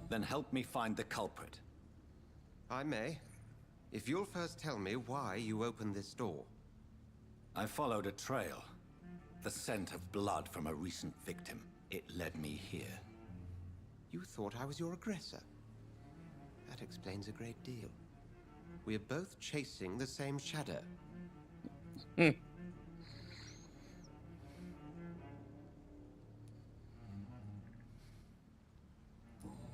Then help me find the culprit. I may. If you'll first tell me why you opened this door. I followed a trail. The scent of blood from a recent victim. It led me here. You thought I was your aggressor. That explains a great deal. We are both chasing the same shadow.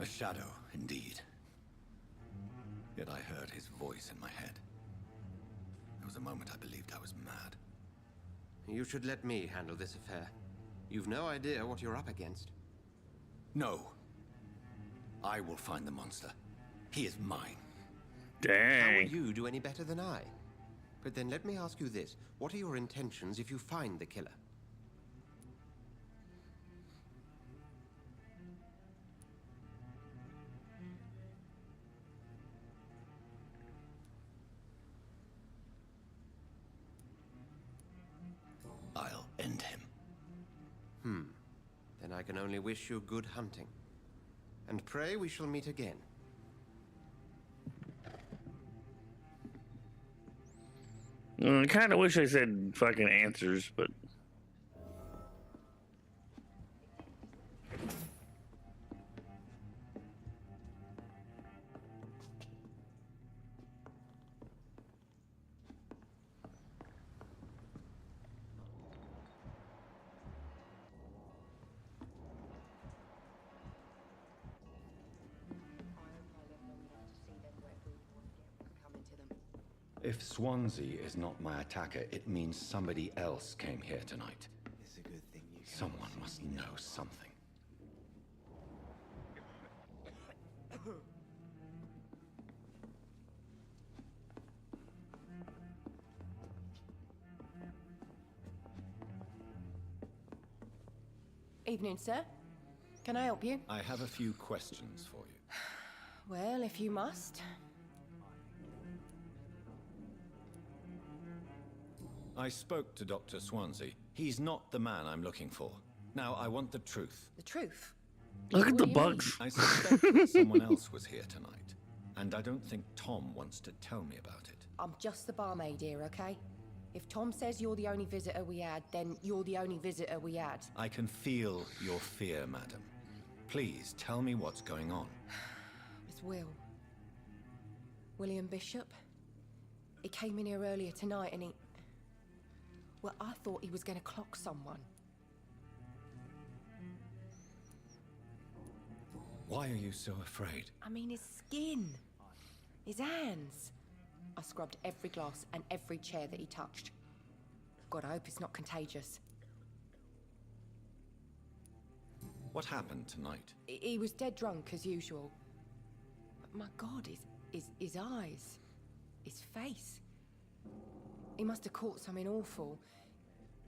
A shadow, indeed. Yet I heard his voice in my head. There was a moment I believed I was mad. You should let me handle this affair. You've no idea what you're up against. No. I will find the monster. He is mine. How will Dang. you do any better than I? But then let me ask you this. What are your intentions if you find the killer? I'll end him. Then I can only wish you good hunting. And pray we shall meet again. I kind of wish I said fucking answers, but If Swansea is not my attacker, it means somebody else came here tonight. It's a good thing you came Someone to see must me know now. something. Evening, sir. Can I help you? I have a few questions for you. Well, if you must. I spoke to Dr. Swansea. He's not the man I'm looking for. Now, I want the truth. The truth. look at What the do you mean? bugs. I suspect that someone else was here tonight. And I don't think Tom wants to tell me about it. I'm just the barmaid here, okay? If Tom says you're the only visitor we had, then you're the only visitor we had. I can feel your fear, madam. Please, tell me what's going on. It's Will. William Bishop. He came in here earlier tonight and he... Well, I thought he was going to clock someone. Why are you so afraid? I mean, his skin. His hands. I scrubbed every glass and every chair that he touched. God, I hope it's not contagious. What happened tonight? He was dead drunk, as usual. But my God, his eyes. His face. He must have caught something awful.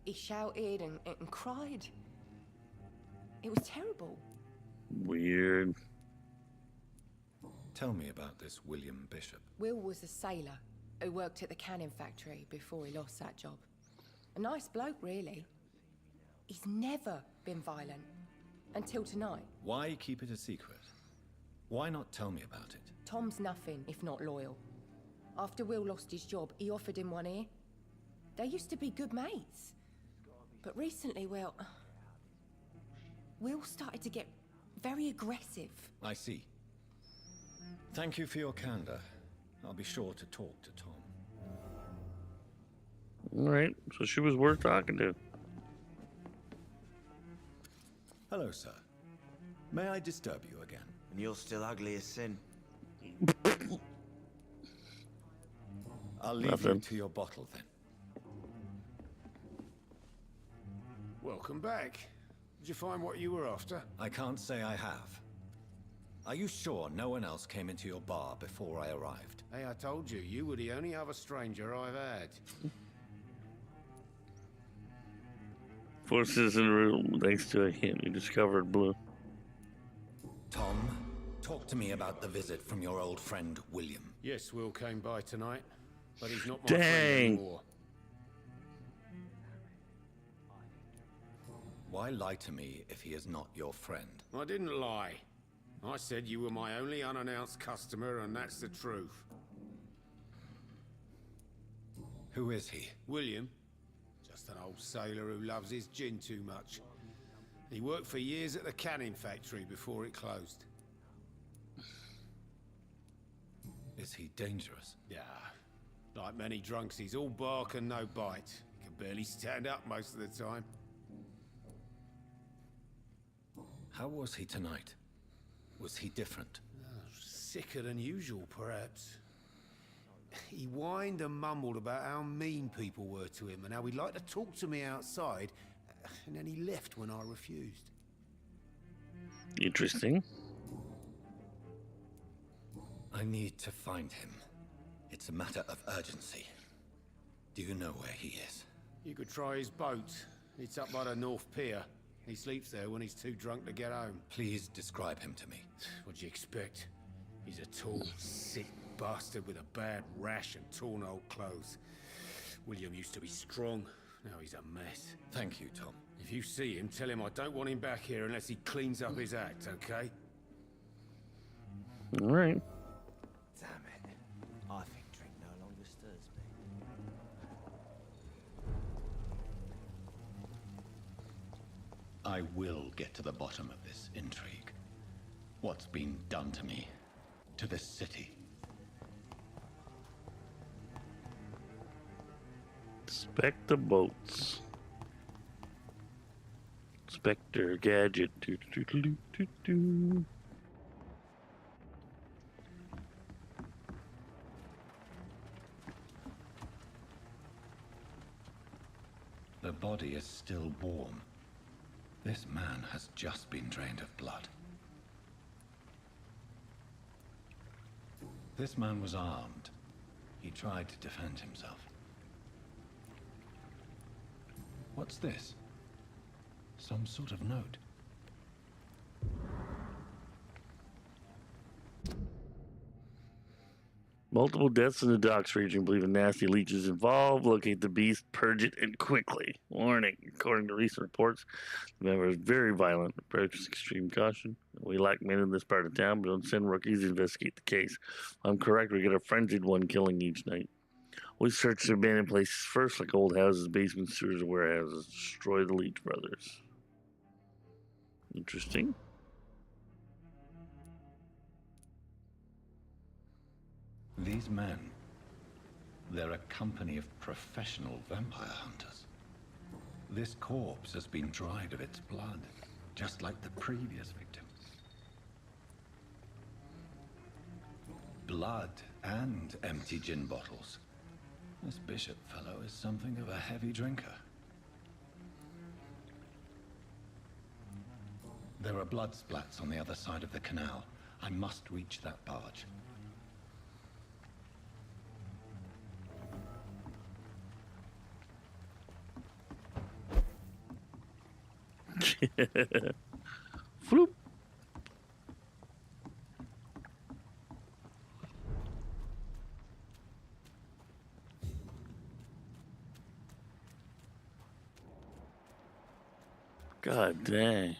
He shouted and cried. It was terrible. Weird. Tell me about this William Bishop. Will was a sailor who worked at the cannon factory before he lost that job. A nice bloke, really. He's never been violent. Until tonight. Why keep it a secret? Why not tell me about it? Tom's nothing if not loyal. After Will lost his job, he offered him one ear. They used to be good mates. But recently, well... Will started to get very aggressive. I see. Thank you for your candor. I'll be sure to talk to Tom. All right, so she was worth talking to. Hello, sir. May I disturb you again? And you're still ugly as sin. I'll leave you Nothing. to your bottle then. Welcome back. Did you find what you were after? I can't say I have. Are you sure no one else came into your bar before I arrived? Hey, I told you, you were the only other stranger I've had. Forces in the room thanks to a hint you discovered blue. Tom, talk to me about the visit from your old friend, William. Yes, Will came by tonight, but he's not my Dang. friend anymore. Why lie to me if he is not your friend? I didn't lie. I said you were my only unannounced customer, and that's the truth. Who is he? William, just an old sailor who loves his gin too much. He worked for years at the cannon factory before it closed. Is he dangerous? Yeah, like many drunks, he's all bark and no bite. He can barely stand up most of the time. How was he tonight? Was he different? Sicker than usual, perhaps. He whined and mumbled about how mean people were to him and how he'd like to talk to me outside, and then he left when I refused. Interesting. I need to find him. It's a matter of urgency. Do you know where he is? You could try his boat. It's up by the North Pier. He sleeps there when he's too drunk to get home. Please describe him to me. What'd you expect? He's a tall, sick bastard with a bad rash and torn old clothes. William used to be strong. Now he's a mess. Thank you, Tom. If you see him, tell him I don't want him back here unless he cleans up his act, okay? All right. Damn it. I think drink no longer stirs me. I will get to the bottom of this intrigue. What's been done to me, to this city. Inspect the boats. Spectre gadget. Doo, doo, doo, doo, doo, doo. The body is still warm. This man has just been drained of blood. This man was armed. He tried to defend himself. What's this? Some sort of note. Multiple deaths in the docks region. Believe a nasty leech is involved. Locate the beast, purge it, and quickly. Warning. According to recent reports, the member is very violent. Practice extreme caution. We lack men in this part of town, but don't send rookies to investigate the case. If I'm correct, we get a frenzied one killing each night. We search the abandoned places first, like old houses, basements, sewers, or warehouses. Destroy the Leech brothers. Interesting. These men, they're a company of professional vampire hunters. This corpse has been dried of its blood, just like the previous victims. Blood and empty gin bottles. This bishop fellow is something of a heavy drinker. There are blood splats on the other side of the canal. I must reach that barge. Floop. God dang.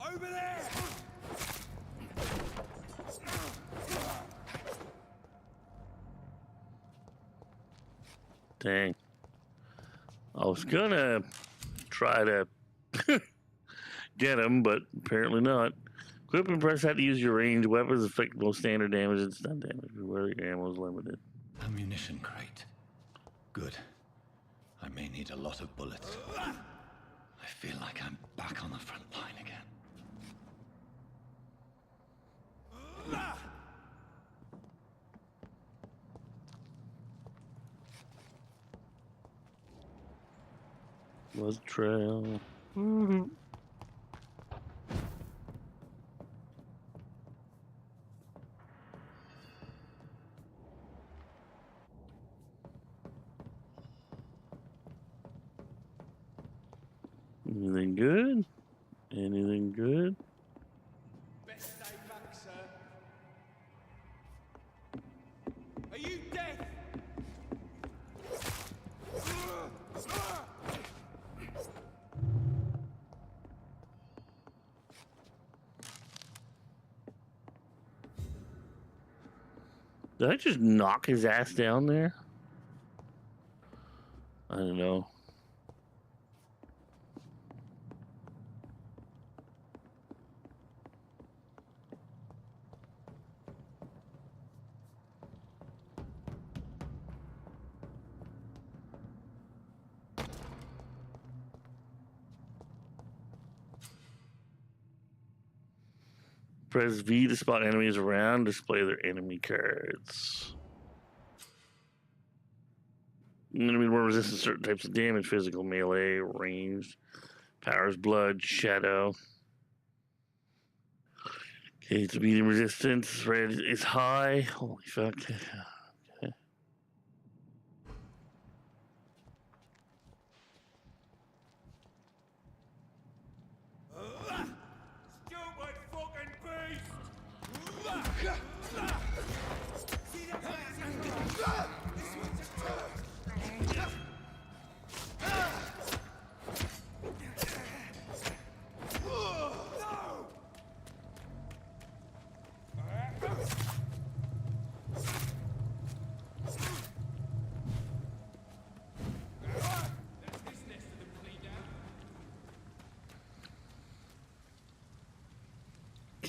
Over there! Dang. I was gonna try to get him, but apparently not. Equip and press how to use your ranged weapons, affect both standard damage and stun damage, where your ammo is limited. Ammunition crate. Good. I may need a lot of bullets. I feel like I'm back on the front line again. Was trail. Anything good? Anything good? Best day back, sir. Are you dead? Did I just knock his ass down there? I don't know. Press V to spot enemies around, display their enemy cards. Enemy more resistant to certain types of damage: physical, melee, ranged, powers, blood, shadow. Okay, it's medium resistance. Red is high. Holy fuck. Okay.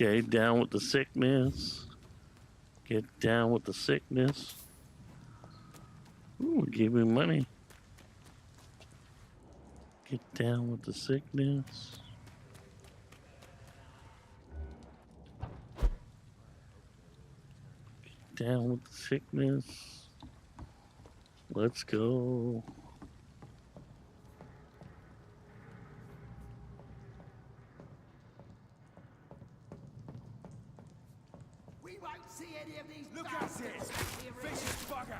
Okay, down with the sickness. Get down with the sickness. Ooh, gave me money. Get down with the sickness. Get down with the sickness. Let's go. We won't see any of these. Look at it! Vicious bugger!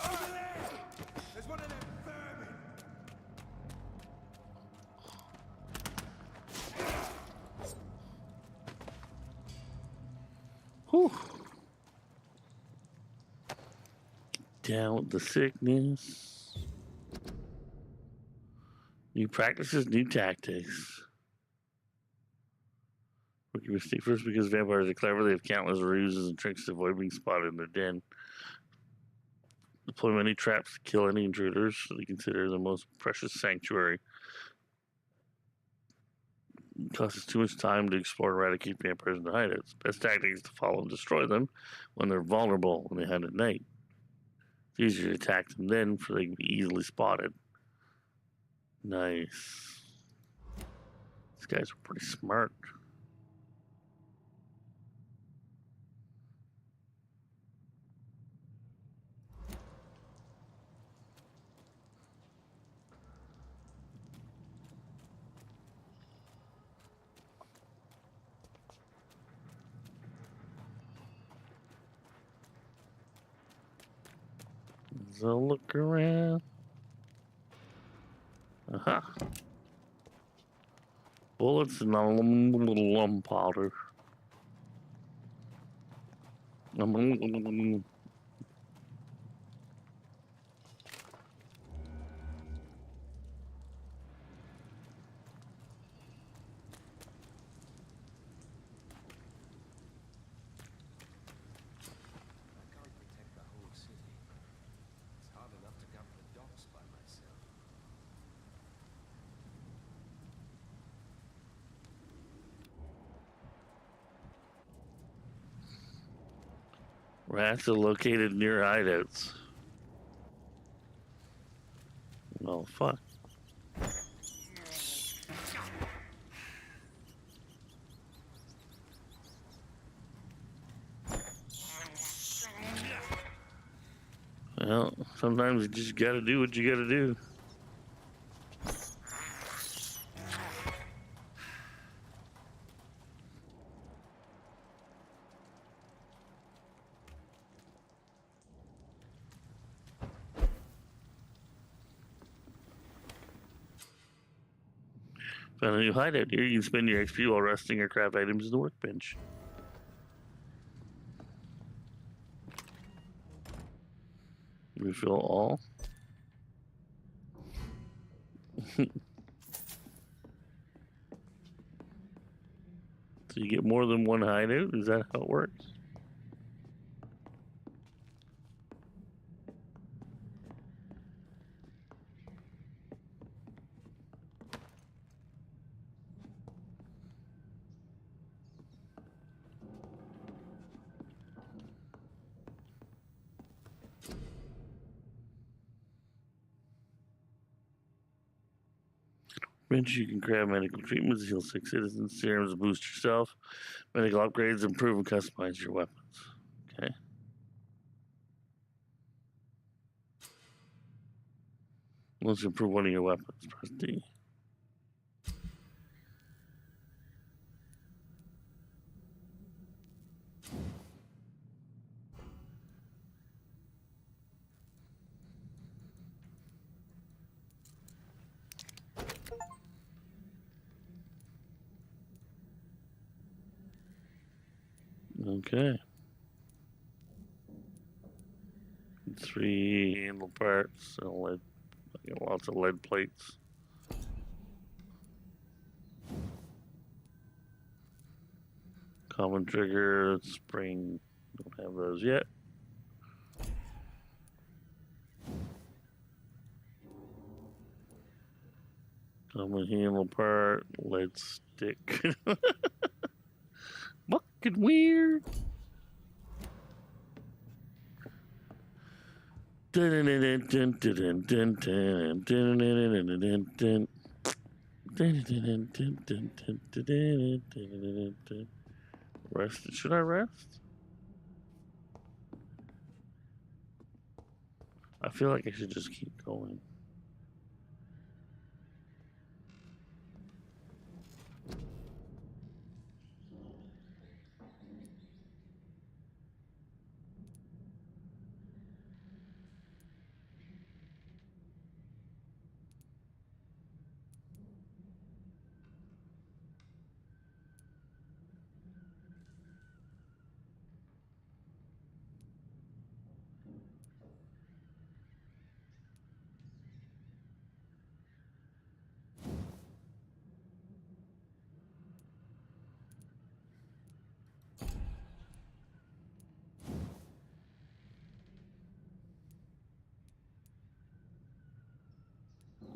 Over there! There's one of them vermin! Whew. Down with the sickness. New practices, new tactics. Rookie mistake first because vampires are clever. They have countless ruses and tricks to avoid being spotted in their den. Deploy many traps to kill any intruders they consider the most precious sanctuary. It costs us too much time to explore and eradicate vampires in their hideouts. Best tactic is to follow and destroy them when they're vulnerable, when they hide at night. It's easier to attack them then, for they can be easily spotted. Nice. These guys are pretty smart. So look around. Aha. Bullets and a little lump powder. Rats are located near hideouts. Oh, fuck. Well, sometimes you just gotta do what you gotta do. Found a new hideout here. You can spend your XP while resting or craft items in the workbench. Refill all. So you get more than one hideout? Is that how it works? You can grab medical treatments, heal 6 citizens, serums to boost yourself, medical upgrades, improve and customize your weapons. Okay. Let's improve one of your weapons. Press D. Okay. 3 handle parts and lead. I got lots of lead plates. Common trigger, spring. Don't have those yet. Common handle part, lead stick. Fucking weird. Rest. Should I rest? I feel like I should just keep going.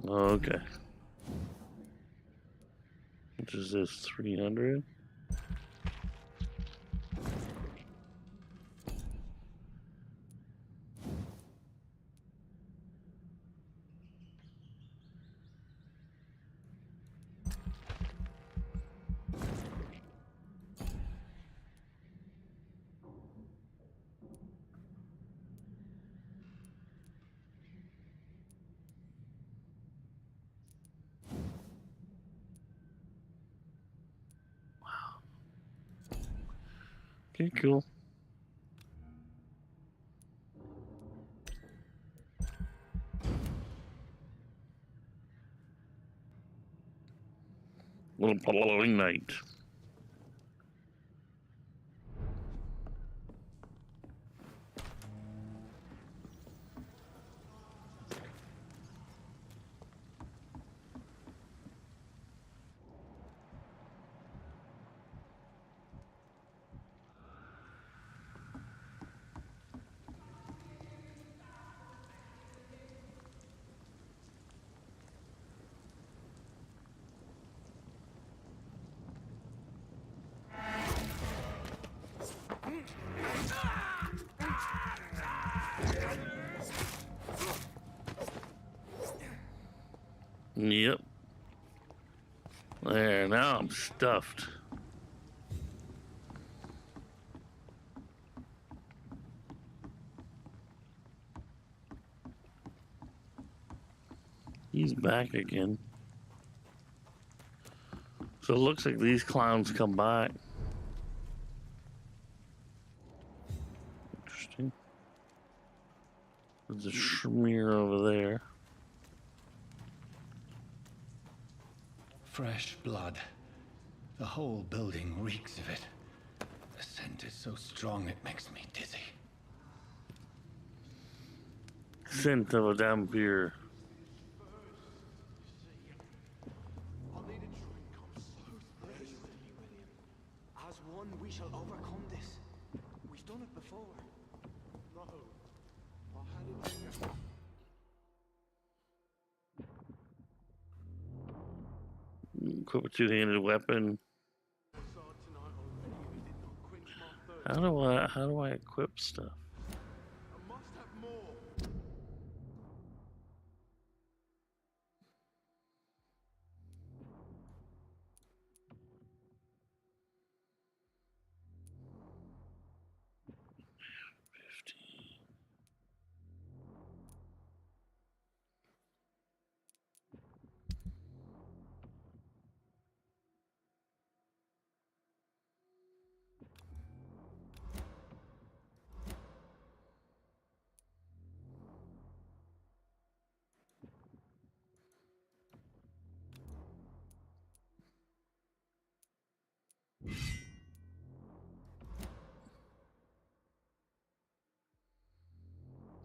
Okay. Which is this, 300? Okay, cool. Little following night. Yep. There, now I'm stuffed. He's back again. So it looks like these clowns come back. Interesting. There's a smear over there. Fresh blood. The whole building reeks of it. The scent is so strong it makes me dizzy. Scent of a vampyr. As one, we shall overcome this. We've done it before. No. I had it. Equip a two-handed weapon. How do I equip stuff? I must have more.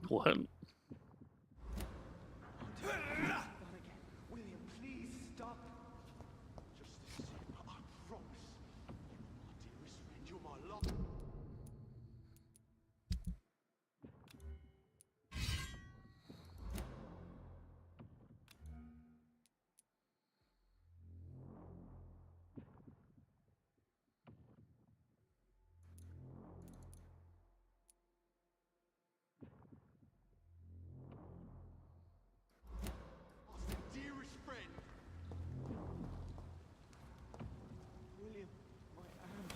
What? William, please stop. Just this, I promise. My dearest friend, you're my love. Dearest friend. William, my arm.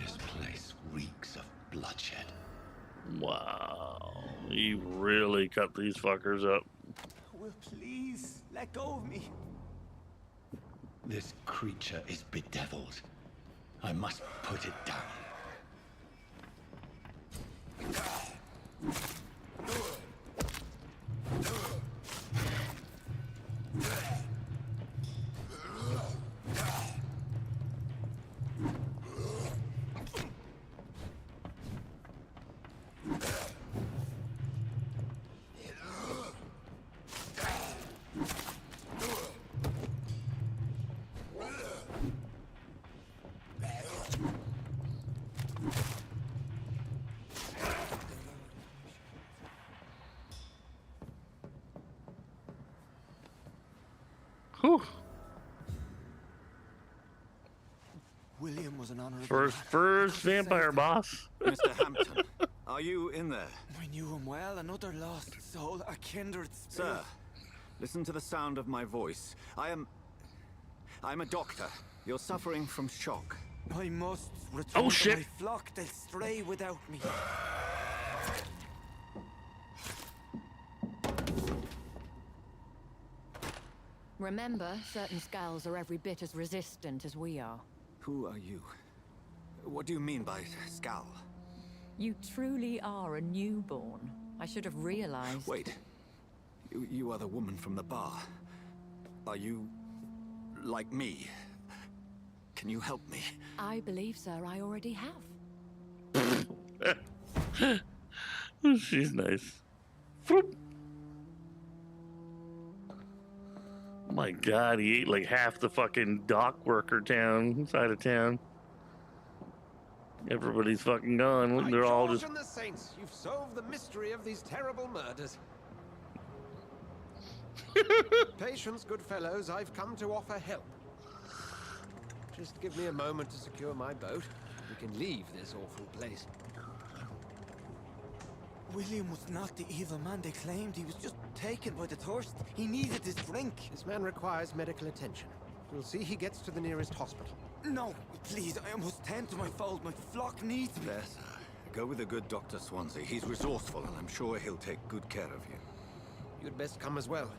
This place reeks of bloodshed. Wow. You really cut these fuckers up. Will, please let go of me. This creature is bedeviled. I must put it down. Whew. William was an honorable First vampire boss. Mr. Hampton, are you in there? I knew him well, another lost soul, a kindred spirit. Sir, listen to the sound of my voice. I'm a doctor. You're suffering from shock. I must return Oh, to shit. my flock. They'll stray without me. Remember, certain skulls are every bit as resistant as we are. Who are you? What do you mean by scowl? You truly are a newborn. I should have realized. Wait. You are the woman from the bar. Are you like me? Can you help me? I believe, sir, I already have. She's nice. Vroom. My God, he ate like half the fucking dock worker town side of town. Everybody's fucking gone. Look, they're all just. And the saints, you've solved the mystery of these terrible murders. Patience, good fellows. I've come to offer help. Just give me a moment to secure my boat. We can leave this awful place. William was not the evil man they claimed. He was just taken by the thirst. He needed his drink. This man requires medical attention. We'll see he gets to the nearest hospital. No, please, I must tend to my fold. My flock needs me. There, sir. Go with the good Dr. Swansea. He's resourceful, and I'm sure he'll take good care of you. You'd best come as well.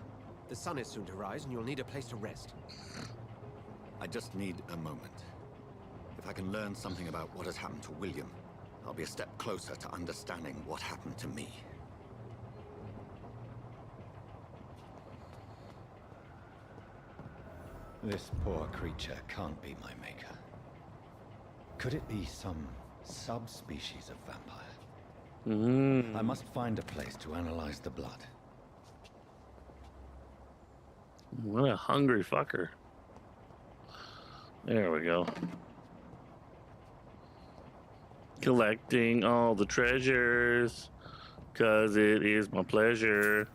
The sun is soon to rise, and you'll need a place to rest. I just need a moment. If I can learn something about what has happened to William, I'll be a step closer to understanding what happened to me. This poor creature can't be my maker. Could it be some subspecies of vampire? I must find a place to analyze the blood. What a hungry fucker. There we go. Collecting all the treasures, 'cause it is my pleasure.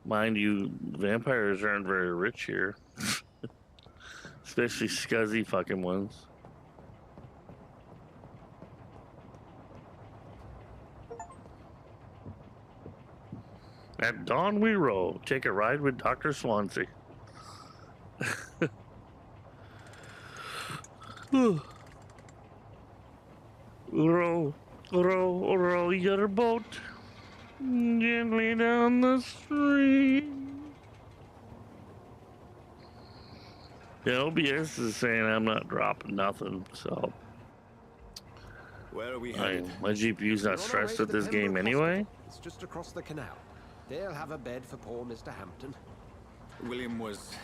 Mind you, vampires aren't very rich here. Especially scuzzy fucking ones. At dawn we row. Take a ride with Dr. Swansea. Row, row, row your boat gently down the stream. The OBS is saying I'm not dropping nothing, so Where are we headed? my GPU's not stressed with this game anyway. It's just across the canal. They'll have a bed for poor Mr. Hampton. William was...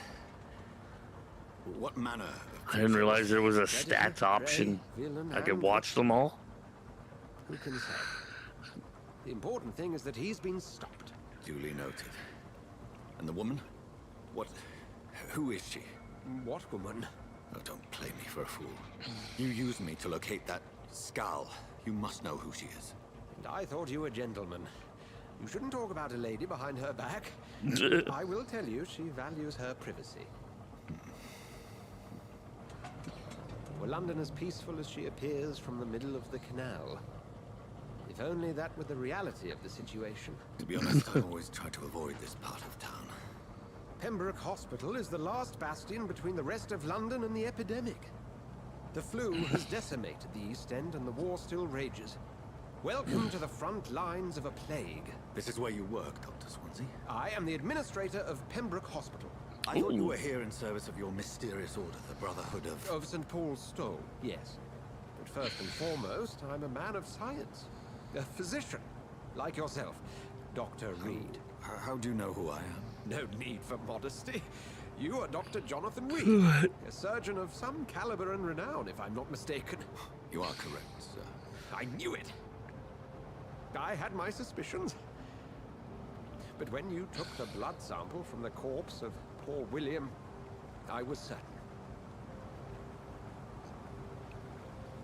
What manner of I didn't realize there was a stats option. I could watch them all. Who can say? The important thing is that he's been stopped. Duly noted. And the woman? What... who is she? What woman? Oh, don't play me for a fool. You used me to locate that skull. You must know who she is. And I thought you a gentleman. You shouldn't talk about a lady behind her back. I will tell you, she values her privacy. Were London as peaceful as she appears from the middle of the canal? If only that were the reality of the situation. To be honest, I always try to avoid this part of town. Pembroke Hospital is the last bastion between the rest of London and the epidemic. The flu has decimated the East End and the war still rages. Welcome to the front lines of a plague. This is where you work, Dr. Swansea? I am the administrator of Pembroke Hospital. I thought you were here in service of your mysterious order, the Brotherhood of... Of St. Paul's Stole, yes. But first and foremost, I'm a man of science. A physician, like yourself, Dr. Reed. How do you know who I am? No need for modesty. You are Dr. Jonathan Reed, a surgeon of some caliber and renown, if I'm not mistaken. You are correct, sir. I knew it. I had my suspicions. But when you took the blood sample from the corpse of poor William, I was certain.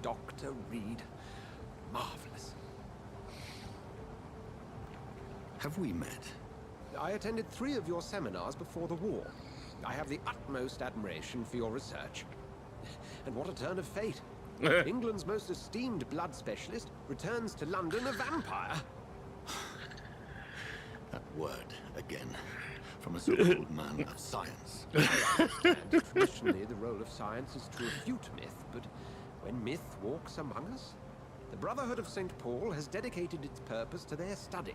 Dr. Reed. Marvelous. Have we met? I attended 3 of your seminars before the war. I have the utmost admiration for your research. And what a turn of fate. England's most esteemed blood specialist returns to London a vampire. That word, again, from a so-called man of science. I understand. Traditionally, the role of science is to refute myth, but when myth walks among us, the Brotherhood of St. Paul has dedicated its purpose to their study.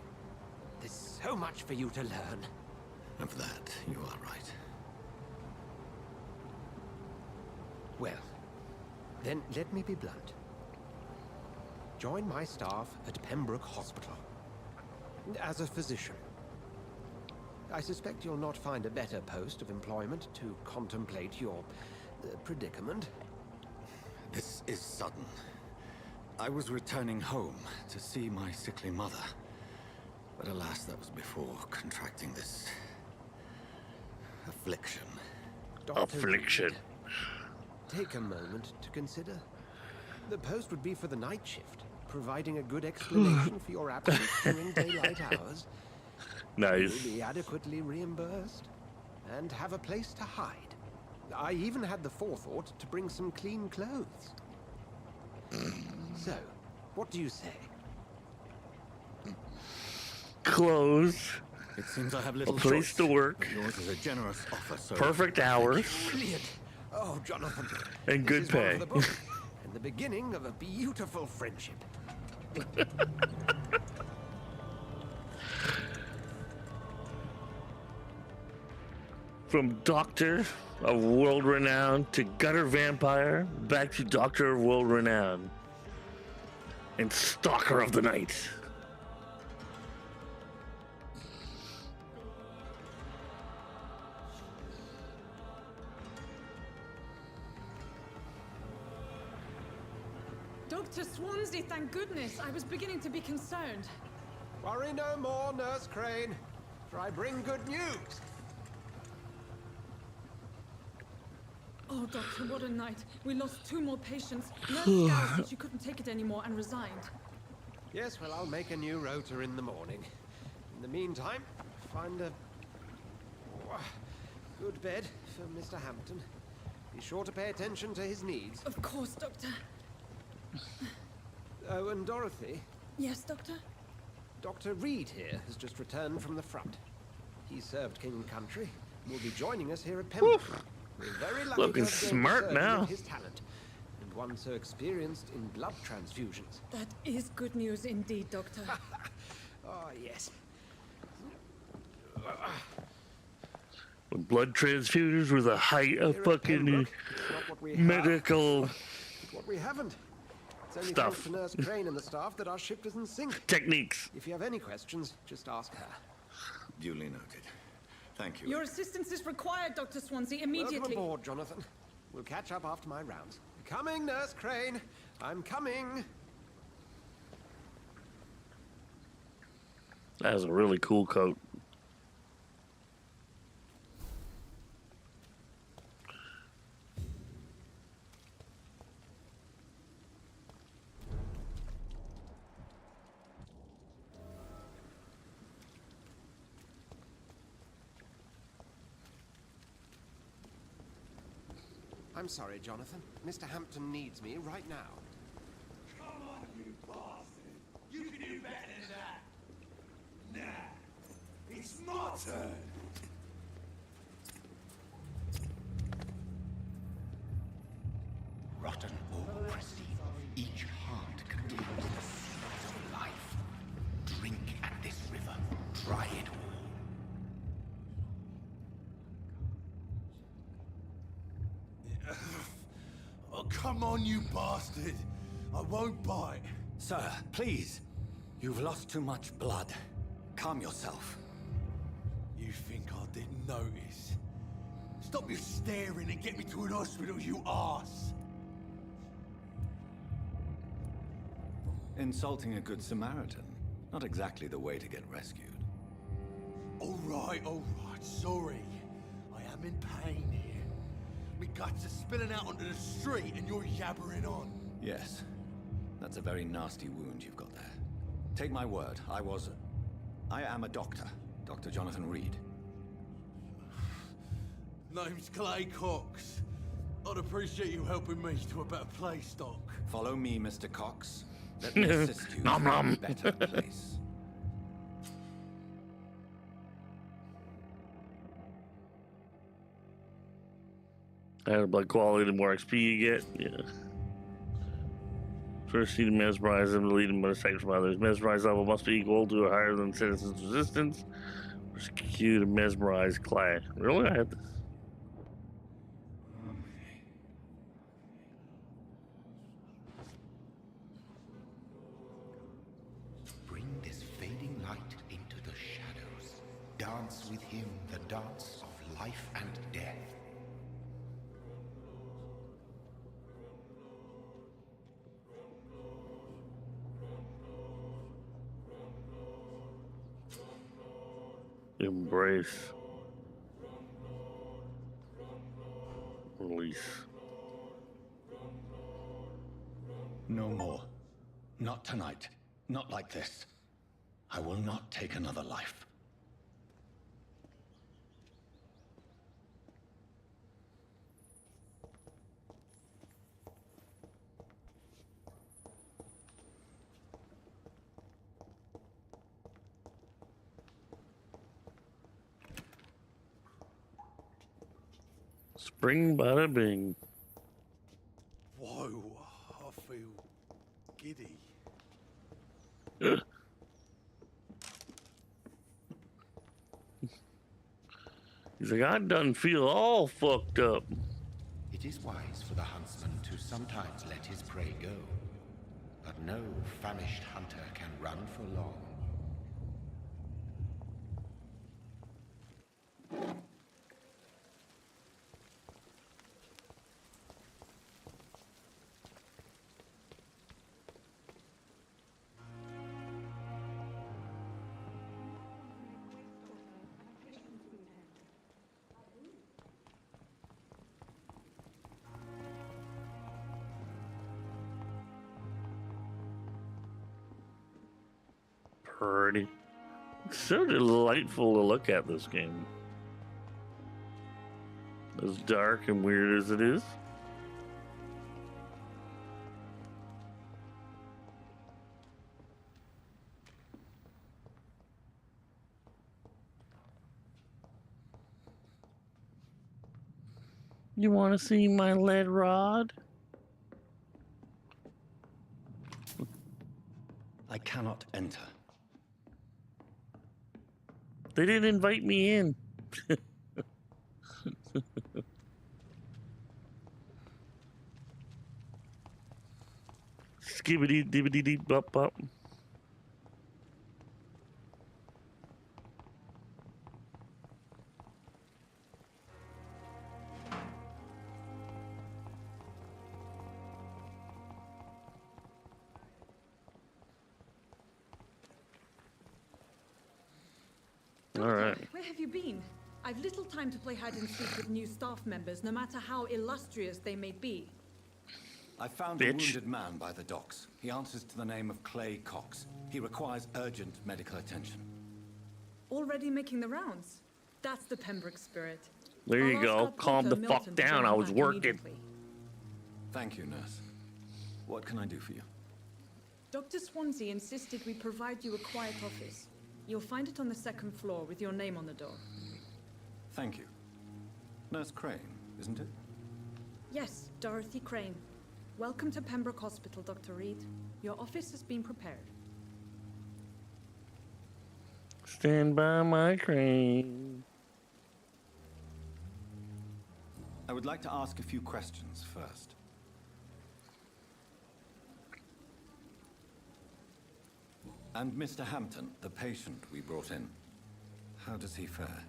There's so much for you to learn. Of that, you are right. Well, then let me be blunt. Join my staff at Pembroke Hospital. As a physician. I suspect you'll not find a better post of employment to contemplate your predicament. This is sudden. I was returning home to see my sickly mother. But alas, that was before contracting this... affliction. Affliction. Take a moment to consider. The post would be for the night shift, providing a good explanation for your absence during daylight hours. Nice. You'll be adequately reimbursed and have a place to hide. I even had the forethought to bring some clean clothes. So, what do you say? Clothes. It seems I have little A place choice. to work. Yours is a generous offer, so... Perfect hours. Brilliant. Oh, Jonathan. And good This is one pay. for the book, and the beginning of a beautiful friendship. From Doctor of World Renown to Gutter Vampire, back to Doctor of World Renown. And Stalker of the Night. Dr. Swansea, thank goodness. I was beginning to be concerned. Worry no more, Nurse Crane, for I bring good news. Oh, Doctor, what a night. We lost 2 more patients. Nurse Scout said she couldn't take it anymore and resigned. Yes, well, I'll make a new rota in the morning. In the meantime, find a good bed for Mr. Hampton. Be sure to pay attention to his needs. Of course, Doctor. Oh, and Dorothy. Yes, Doctor? Dr. Reed here has just returned from the front. He served King and Country and will be joining us here at Pembroke. We're very lucky Looking to have gained smart a surgeon now. of his talent, and one so experienced in blood transfusions. That is good news indeed, Doctor. Oh, yes. Blood transfusions were the height of Here at fucking Pembroke, it's not what we have, medical it's what we haven't. It's only stuff. thanks to Nurse Crane and the staff that our ship doesn't sink. Techniques. If you have any questions, just ask her. Duly noted. Thank you. Your assistance is required, Dr. Swansea, Welcome immediately. aboard, Jonathan. We'll catch up after my rounds. Coming, Nurse Crane. I'm coming. That was a really cool coat. I'm sorry, Jonathan. Mr. Hampton needs me right now. Come on, you bastard! You can do better than that! Nah, it's my turn! Rotten or pristine, each heart contains the seeds of life. Drink at this river, try it all. Oh, come on, you bastard! I won't bite. Sir, please. You've lost too much blood. Calm yourself. You think I didn't notice? Stop your staring and get me to an hospital, you arse! Insulting a good Samaritan. Not exactly the way to get rescued. All right, sorry. I am in pain here. Me guts are spilling out onto the street and you're yabbering on. Yes. That's a very nasty wound you've got there. Take my word, I am a doctor. Dr. Jonathan Reed. Name's Clay Cox. I'd appreciate you helping me to a better place, Doc. Follow me, Mr. Cox. Let me assist you to a better place. Higher blood quality, the more XP you get. Yeah. First, need to mesmerize them to lead them to sight from others. Mesmerize level must be equal to or higher than citizens' resistance. Q to mesmerize Clay. Really? I had this. Bring this fading light into the shadows. Dance with him the dance of life and death. Embrace. Release. No more. Not tonight. Not like this. I will not take another life. Spring bada bing. Whoa, I feel giddy. He's like, I done feel all fucked up. It is wise for the huntsman to sometimes let his prey go, but no famished hunter can run for long. Pretty. It's so delightful to look at this game. As dark and weird as it is. You want to see my lead rod? I cannot enter. They didn't invite me in. Skibbity dibbity dee bop bop. All right. Where have you been? I've little time to play hide and seek with new staff members, no matter how illustrious they may be. I found a wounded man by the docks. He answers to the name of Clay Cox. He requires urgent medical attention. Already making the rounds. That's the Pembroke spirit. There you I'll go. ask our Calm the porter, fuck Milton, to down. join I you was back working. immediately. Thank you, nurse. What can I do for you? Dr. Swansea insisted we provide you a quiet office. You'll find it on the second floor with your name on the door. Thank you. Nurse Crane, isn't it? Yes, Dorothy Crane. Welcome to Pembroke Hospital, Dr. Reed. Your office has been prepared. Stand by my crane. I would like to ask a few questions first. And Mr. Hampton, the patient we brought in, how does he fare?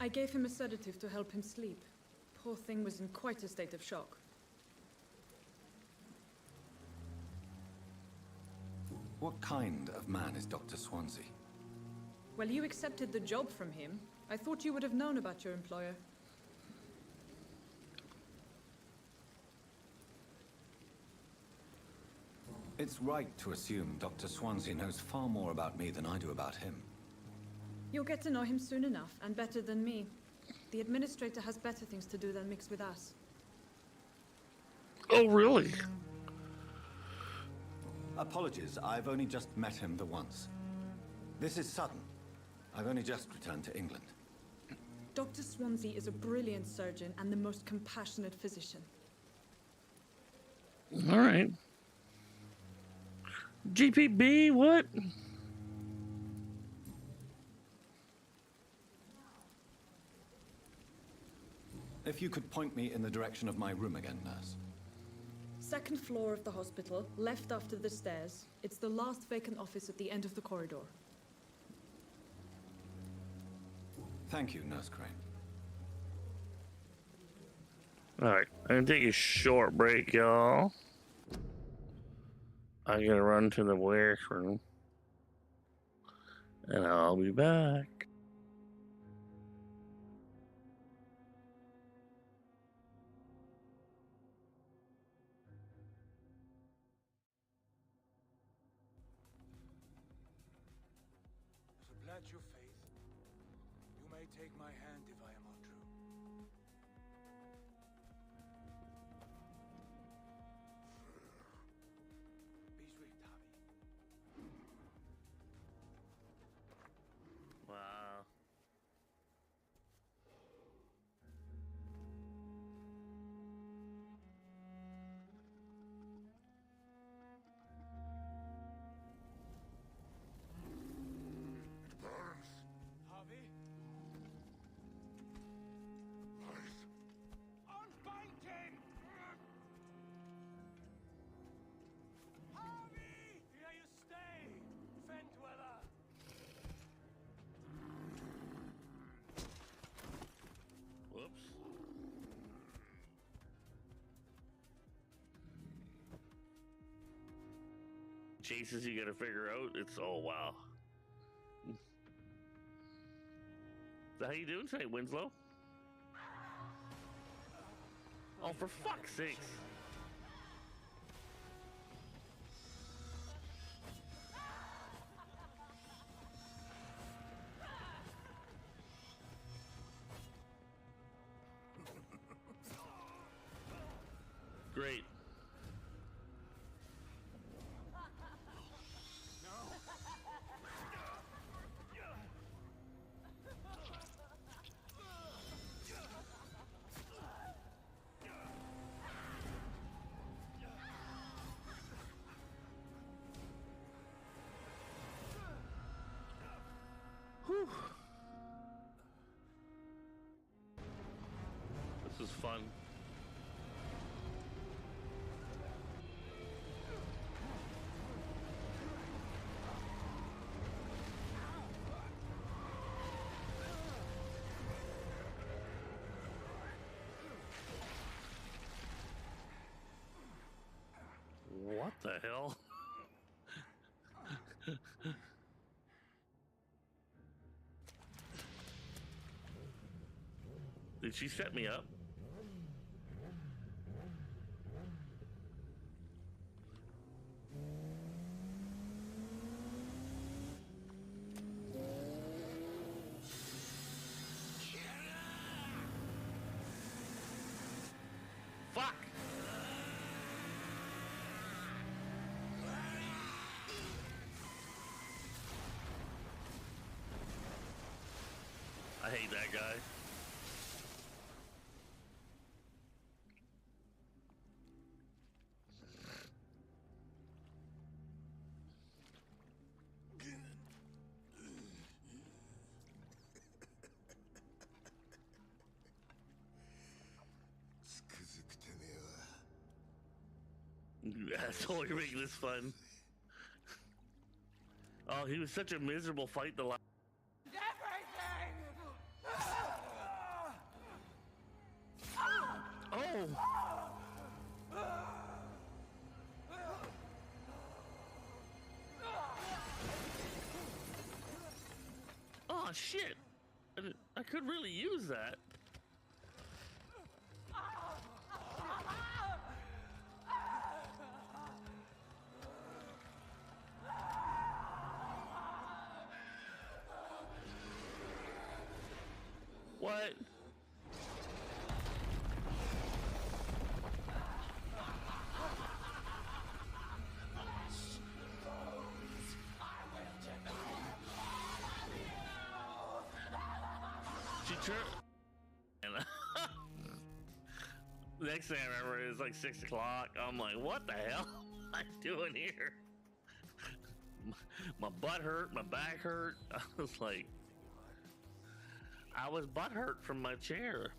I gave him a sedative to help him sleep. Poor thing was in quite a state of shock. What kind of man is Dr. Swansea? Well, you accepted the job from him. I thought you would have known about your employer. It's right to assume Dr. Swansea knows far more about me than I do about him. You'll get to know him soon enough, and better than me. The administrator has better things to do than mix with us. Oh, really? Apologies, I've only just met him the once. This is sudden. I've only just returned to England. Dr. Swansea is a brilliant surgeon and the most compassionate physician. All right. GPB, what? If you could point me in the direction of my room again, nurse. Second floor of the hospital, left after the stairs. It's the last vacant office at the end of the corridor. Thank you, Nurse Crane. Alright, I'm gonna take a short break, y'all. I'm gonna run to the washroom. And I'll be back. So pledge your faith. You may take my hand if I am untrue. Be swift, Harvey. Wow. Harvey? Unbind him! Harvey! Here you stay, Fen Dweller! Whoops. Chases you gotta figure out. It's oh wow. So how you doing tonight, Winslow? Oh, for fuck's sakes. Great. Whew. This is fun. What the hell? Did she set me up? Fuck! I hate that guy. You asshole, you're making this fun. Oh, he was such a miserable fight the last. Oh! Oh shit! I could really use that. What? She turned. And next thing I remember is like 6 o'clock. I'm like, what the hell am I doing here? My butt hurt, my back hurt. I was like, I was butt hurt from my chair.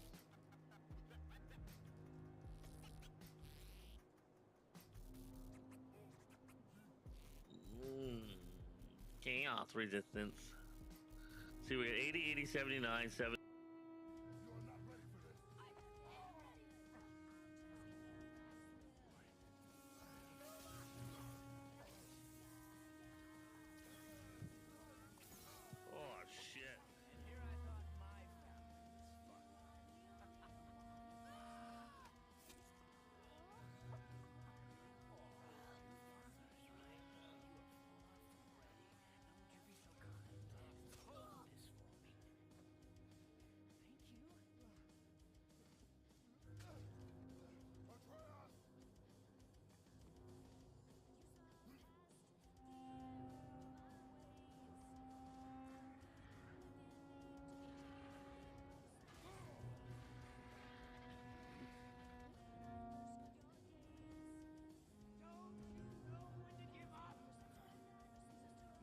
Chaos resistance. See, we got 80, 80, 79, 7. Oh, shit.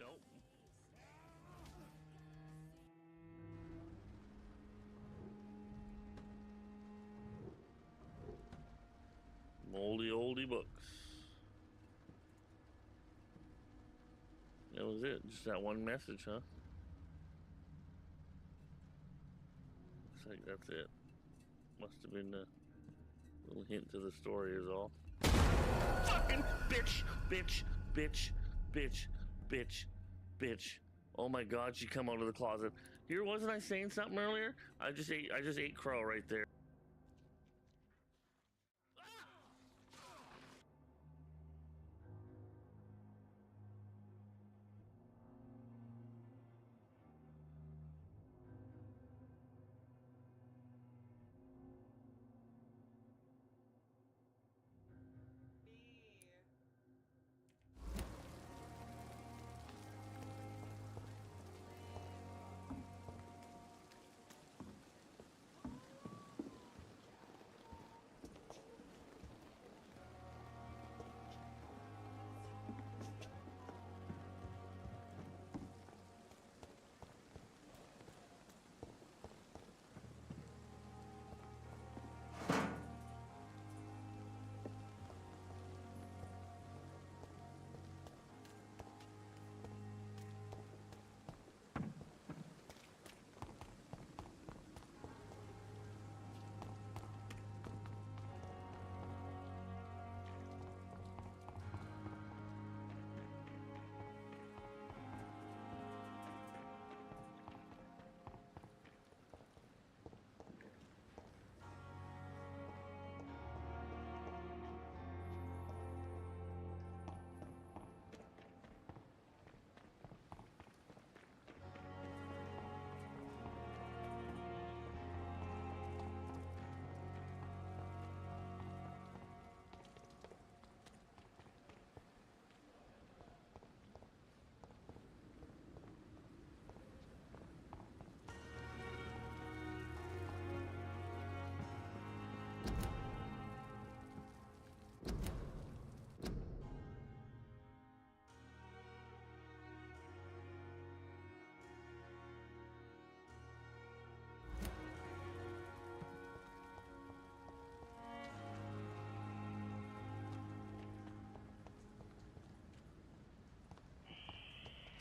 Nope. Moldy oldie books. That was it. Just that one message, huh? Looks like that's it. Must have been a little hint to the story is all. Fucking bitch, bitch, bitch, bitch, bitch, bitch. Oh my god, she come out of the closet. Here, wasn't I saying something earlier? I just ate crow right there.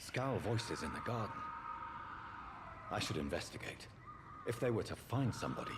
Scowl voices in the garden. I should investigate. If they were to find somebody.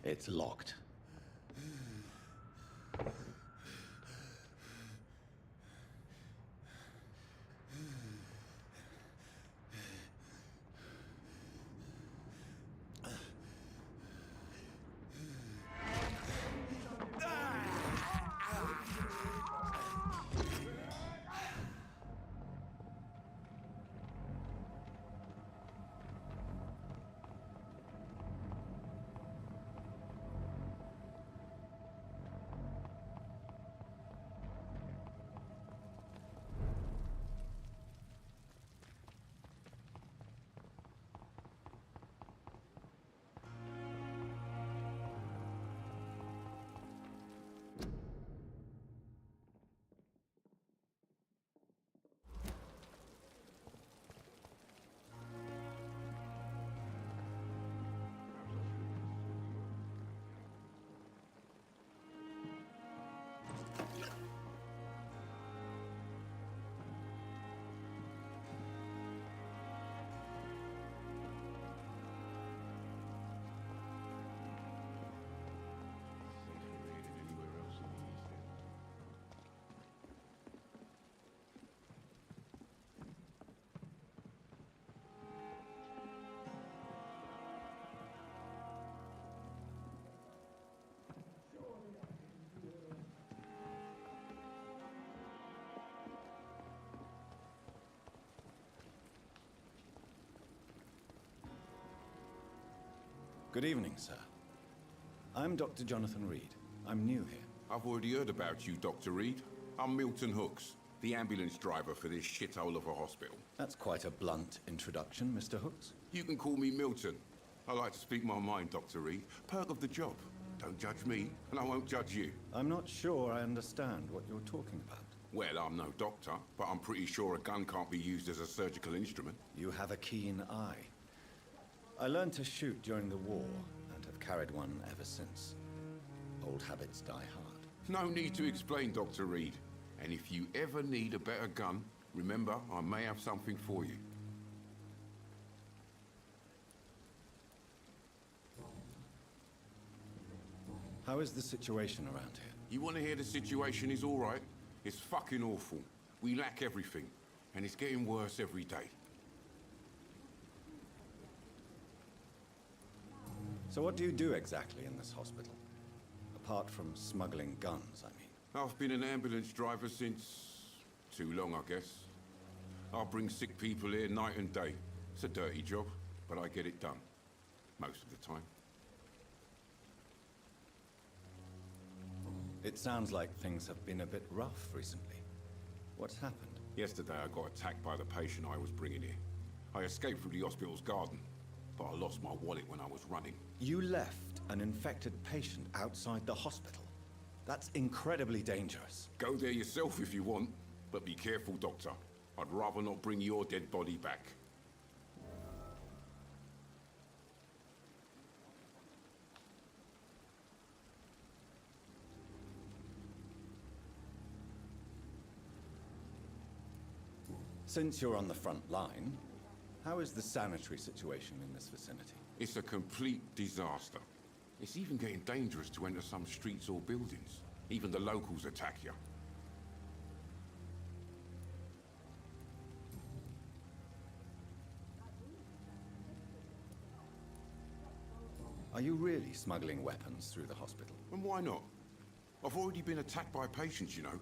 It's locked. Good evening, sir. I'm Dr. Jonathan Reed. I'm new here. I've already heard about you, Dr. Reed. I'm Milton Hooks, the ambulance driver for this shithole of a hospital. That's quite a blunt introduction, Mr. Hooks. You can call me Milton. I like to speak my mind, Dr. Reed. Perk of the job. Don't judge me, and I won't judge you. I'm not sure I understand what you're talking about. Well, I'm no doctor, but I'm pretty sure a gun can't be used as a surgical instrument. You have a keen eye. I learned to shoot during the war and have carried one ever since. Old habits die hard. No need to explain, Dr. Reed. And if you ever need a better gun, remember, I may have something for you. How is the situation around here? You want to hear the situation is all right? It's fucking awful. We lack everything, and it's getting worse every day. So what do you do exactly in this hospital? Apart from smuggling guns, I mean. I've been an ambulance driver since... too long, I guess. I bring sick people here night and day. It's a dirty job, but I get it done. Most of the time. It sounds like things have been a bit rough recently. What's happened? Yesterday I got attacked by the patient I was bringing here. I escaped through the hospital's garden, but I lost my wallet when I was running. You left an infected patient outside the hospital? That's incredibly dangerous. Go there yourself if you want, but be careful, Doctor. I'd rather not bring your dead body back. Since you're on the front line, how is the sanitary situation in this vicinity? It's a complete disaster. It's even getting dangerous to enter some streets or buildings. Even the locals attack you. Are you really smuggling weapons through the hospital? And why not? I've already been attacked by patients, you know.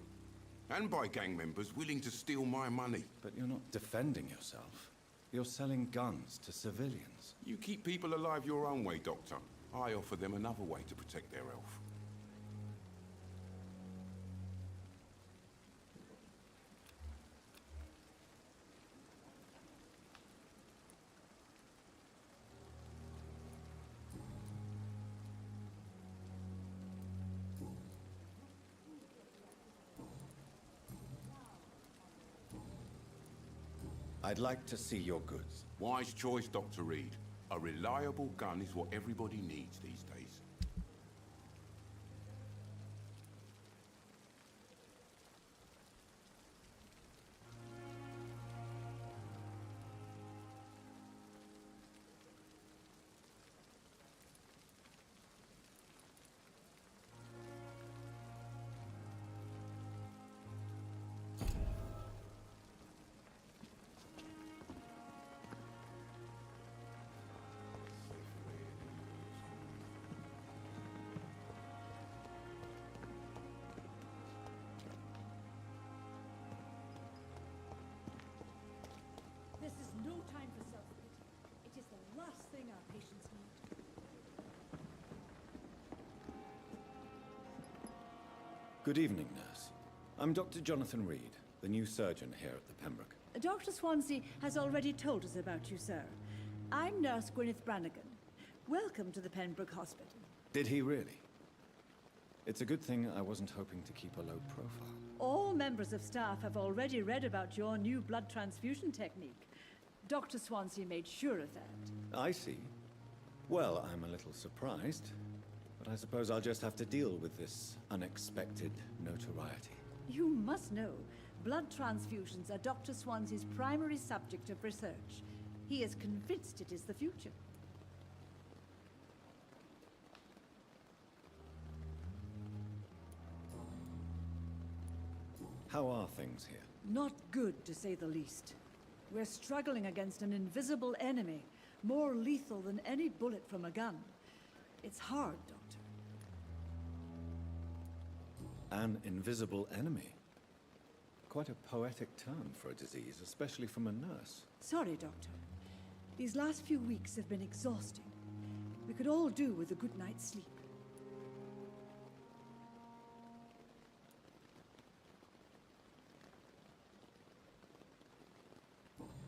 And by gang members willing to steal my money. But you're not defending yourself. You're selling guns to civilians. You keep people alive your own way, Doctor. I offer them another way to protect their health. I'd like to see your goods. Wise choice, Dr. Reed. A reliable gun is what everybody needs these days. This is no time for self-pity. It is the last thing our patients need. Good evening, nurse. I'm Dr. Jonathan Reed, the new surgeon here at the Pembroke. Dr. Swansea has already told us about you, sir. I'm Nurse Gwyneth Brannigan. Welcome to the Pembroke Hospital. Did he really? It's a good thing I wasn't hoping to keep a low profile. All members of staff have already read about your new blood transfusion technique. Dr. Swansea made sure of that. I see. Well, I'm a little surprised, but I suppose I'll just have to deal with this unexpected notoriety. You must know, blood transfusions are Dr. Swansea's primary subject of research. He is convinced it is the future. How are things here? Not good, to say the least. We're struggling against an invisible enemy, more lethal than any bullet from a gun. It's hard, Doctor. An invisible enemy? Quite a poetic term for a disease, especially from a nurse. Sorry, Doctor. These last few weeks have been exhausting. We could all do with a good night's sleep.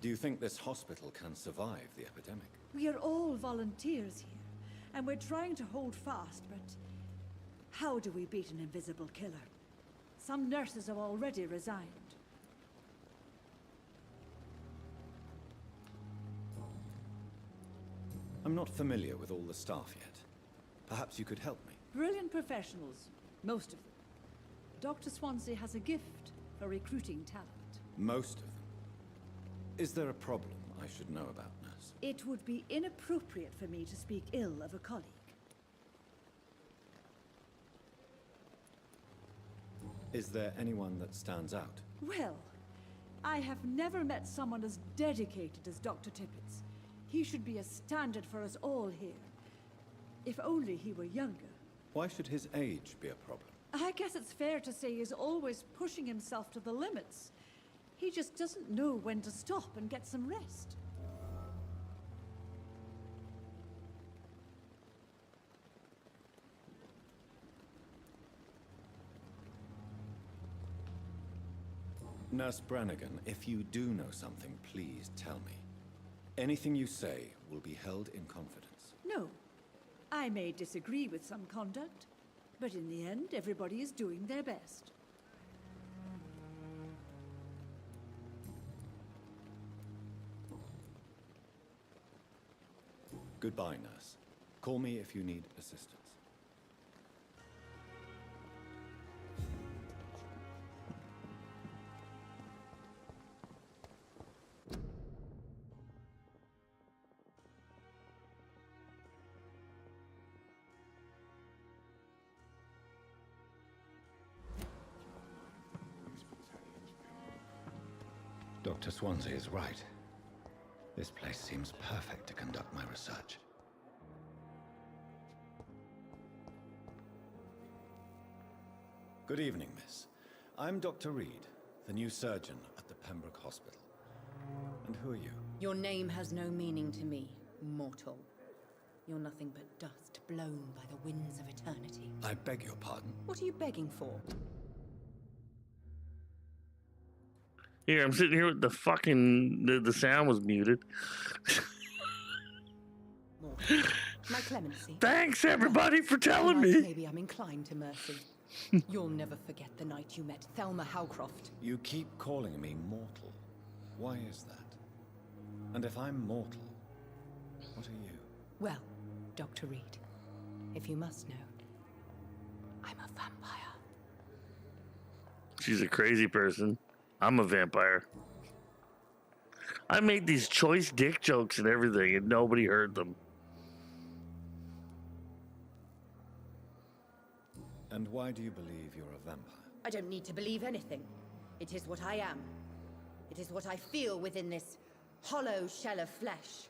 Do you think this hospital can survive the epidemic? We are all volunteers here, and we're trying to hold fast, but how do we beat an invisible killer? Some nurses have already resigned. I'm not familiar with all the staff yet. Perhaps you could help me. Brilliant professionals, most of them. Dr. Swansea has a gift for recruiting talent. Most of them. Is there a problem I should know about, nurse? It would be inappropriate for me to speak ill of a colleague. Is there anyone that stands out? Well, I have never met someone as dedicated as Dr. Tippett. He should be a standard for us all here. If only he were younger. Why should his age be a problem? I guess it's fair to say he's always pushing himself to the limits. He just doesn't know when to stop and get some rest. Nurse Brannigan, if you do know something, please tell me. Anything you say will be held in confidence. No. I may disagree with some conduct, but in the end, everybody is doing their best. Goodbye, nurse. Call me if you need assistance. Dr. Swansea is right. This place seems perfect to conduct my research. Good evening, miss. I'm Dr. Reed, the new surgeon at the Pembroke Hospital. And who are you? Your name has no meaning to me, mortal. You're nothing but dust blown by the winds of eternity. I beg your pardon. What are you begging for? Here, I'm sitting here with the fucking... The sound was muted. My clemency. Thanks, everybody, for telling me. Maybe I'm inclined to mercy. You'll never forget the night you met Thelma Howcroft. You keep calling me mortal. Why is that? And if I'm mortal, what are you? Well, Dr. Reed, if you must know, I'm a vampire. She's a crazy person. I'm a vampire. I made these choice dick jokes and everything, and nobody heard them. And why do you believe you're a vampire? I don't need to believe anything. It is what I am. It is what I feel within this hollow shell of flesh.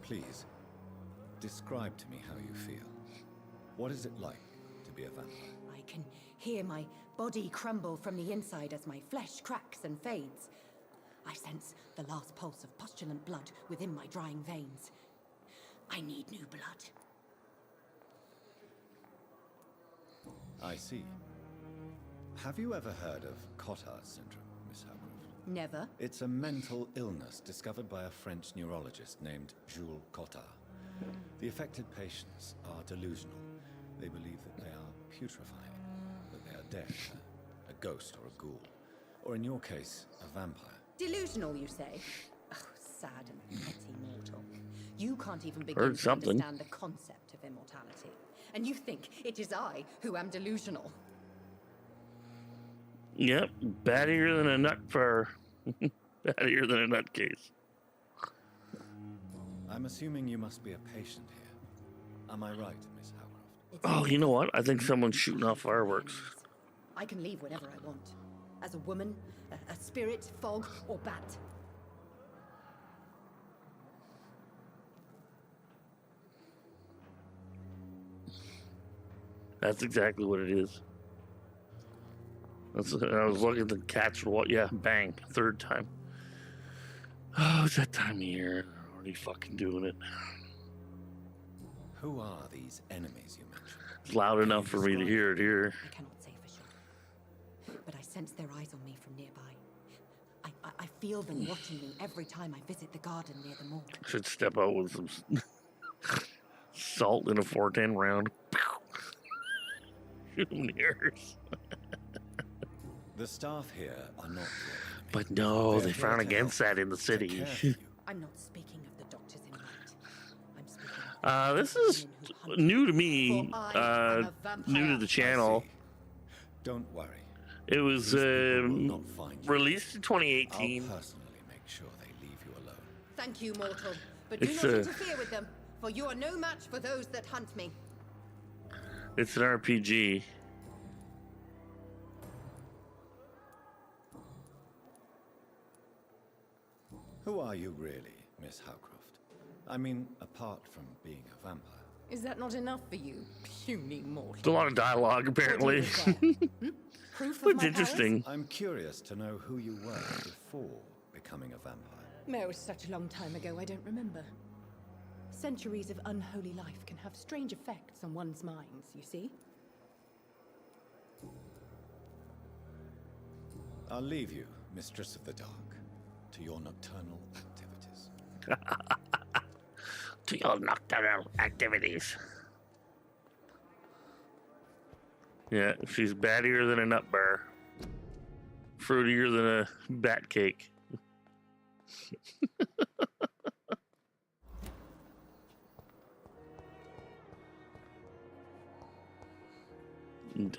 Please, describe to me how you feel. What is it like to be a vampire? I can hear my body crumble from the inside as my flesh cracks and fades. I sense the last pulse of postulant blood within my drying veins. I need new blood. I see. Have you ever heard of Cotard's syndrome, Miss Howcroft? Never. It's a mental illness discovered by a French neurologist named Jules Cotard. The affected patients are delusional. They believe that they are putrefying, that they are dead, a ghost or a ghoul, or in your case, a vampire. Delusional, you say? Oh, sad and petty mortal. You can't even begin to understand the concept of immortality. And you think it is I who am delusional. Yep, battier than a nut fur. Battier than a nutcase. I'm assuming you must be a patient here. Am I right, Miss Howcroft? Oh, you know what? I think someone's shooting off fireworks. I can leave whenever I want. As a woman, a spirit, fog, or bat. That's exactly what it is. I was looking at the cats. What? Yeah, bang, third time. Oh, it's that time of year. I'm already fucking doing it. Who are these enemies you mentioned? It's loud enough for me to hear it here. I cannot say for sure, but I sense their eyes on me from nearby. I feel them watching me every time I visit the garden near the morgue. I should step out with some salt in a 410 round. Shoot them in the ears. The staff here are not your enemy. But no, they frown against that in the city. I'm not speaking of the doctors in my This is new to me, new to the channel. Don't worry. It was released in 2018. I'll personally make sure they leave you alone. Thank you, mortal. But do not interfere with them, for you are no match for those that hunt me. It's an RPG. Who are you really, Miss Howcroft? I mean, apart from being a vampire. Is that not enough for you, puny mortal? There's a lot of dialogue, apparently. Proof of It's my interesting. I'm curious to know who you were before becoming a vampire. It was such a long time ago, I don't remember. Centuries of unholy life can have strange effects on one's minds, you see? I'll leave you, Mistress of the Dark, to your nocturnal activities. To your nocturnal activities. Yeah, she's battier than a nut bar. Fruitier than a bat cake.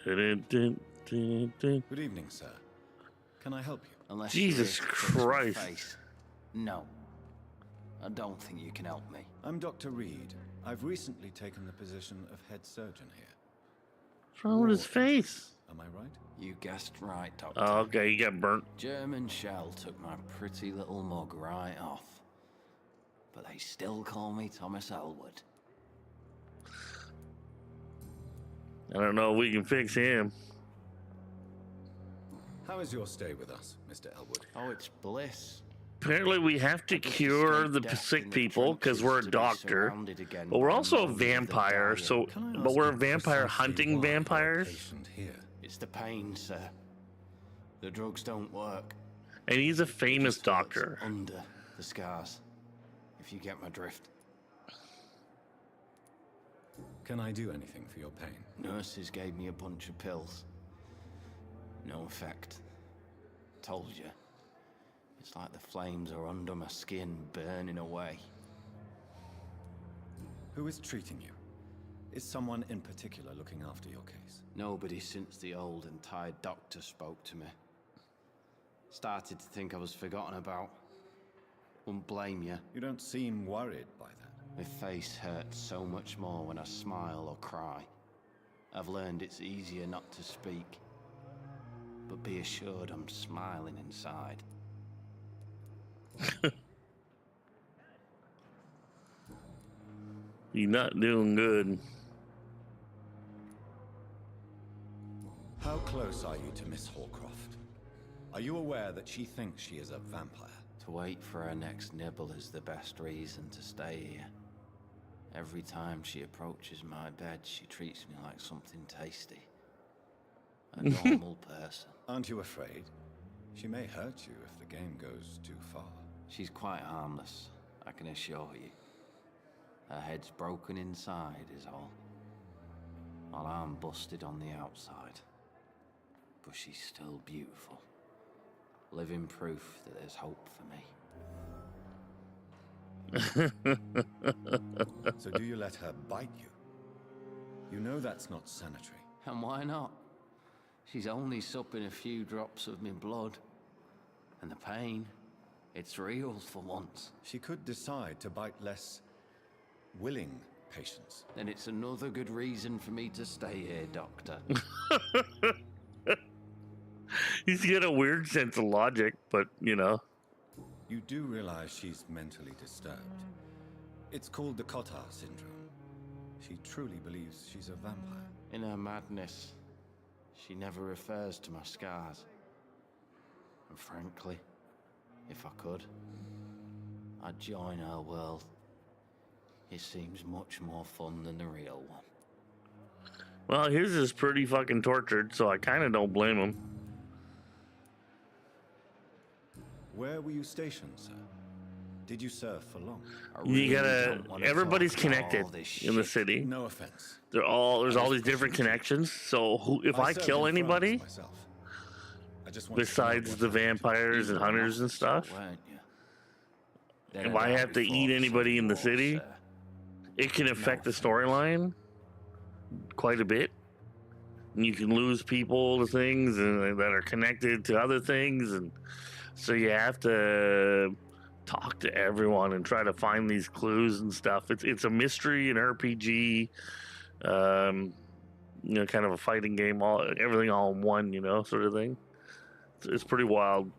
Good evening, sir. Can I help you? Unless Jesus you wish to fix my Christ. face. No. I don't think you can help me. I'm Dr. Reed. I've recently taken the position of head surgeon here. What's wrong with his face? Am I right? You guessed right, Doctor. Oh, okay, you got burnt. German shell took my pretty little mug right off. But they still call me Thomas Elwood. I don't know if we can fix him. How is your stay with us, Mr. Elwood? Oh, it's bliss. Apparently we have to cure the sick people because we're a doctor, but we're also a vampire, so, but we're a vampire hunting vampires. It's the pain, sir. The drugs don't work. And he's a famous doctor. Under the scars, if you get my drift. Can I do anything for your pain? Nurses gave me a bunch of pills. No effect. Told you. It's like the flames are under my skin, burning away. Who is treating you? Is someone in particular looking after your case? Nobody since the old and tired doctor spoke to me. Started to think I was forgotten about. Wouldn't blame you. You don't seem worried by that. My face hurts so much more when I smile or cry. I've learned it's easier not to speak. But be assured I'm smiling inside. You're not doing good. How close are you to Miss Hawcroft? Are you aware that she thinks she is a vampire? To wait for her next nibble is the best reason to stay here. Every time she approaches my bed, she treats me like something tasty. A normal person. Aren't you afraid? She may hurt you if the game goes too far. She's quite harmless, I can assure you. Her head's broken inside is all. While I'm busted on the outside. But she's still beautiful. Living proof that there's hope for me. So do you let her bite you? You know that's not sanitary. And why not? She's only supping a few drops of my blood. And the pain, it's real for once. She could decide to bite less willing patients. Then it's another good reason for me to stay here, Doctor. He's got a weird sense of logic, but, you know. You do realize she's mentally disturbed. It's called the Cotard syndrome. She truly believes she's a vampire. In her madness, she never refers to my scars. And frankly, if I could, I'd join her world. It seems much more fun than the real one. Well, his is pretty fucking tortured, so I kind of don't blame him. Where were you stationed, sir? Did you serve for long? You gotta. Everybody's connected in the city. No offense. There's all these different connections. So if I kill anybody, besides the vampires and hunters and stuff, if I have to eat anybody in the city, it can affect the storyline quite a bit. And you can lose people to things and that are connected to other things, and so you have to talk to everyone and try to find these clues and stuff. It's a mystery and RPG, you know, kind of a fighting game, everything all in one, you know, sort of thing. It's pretty wild.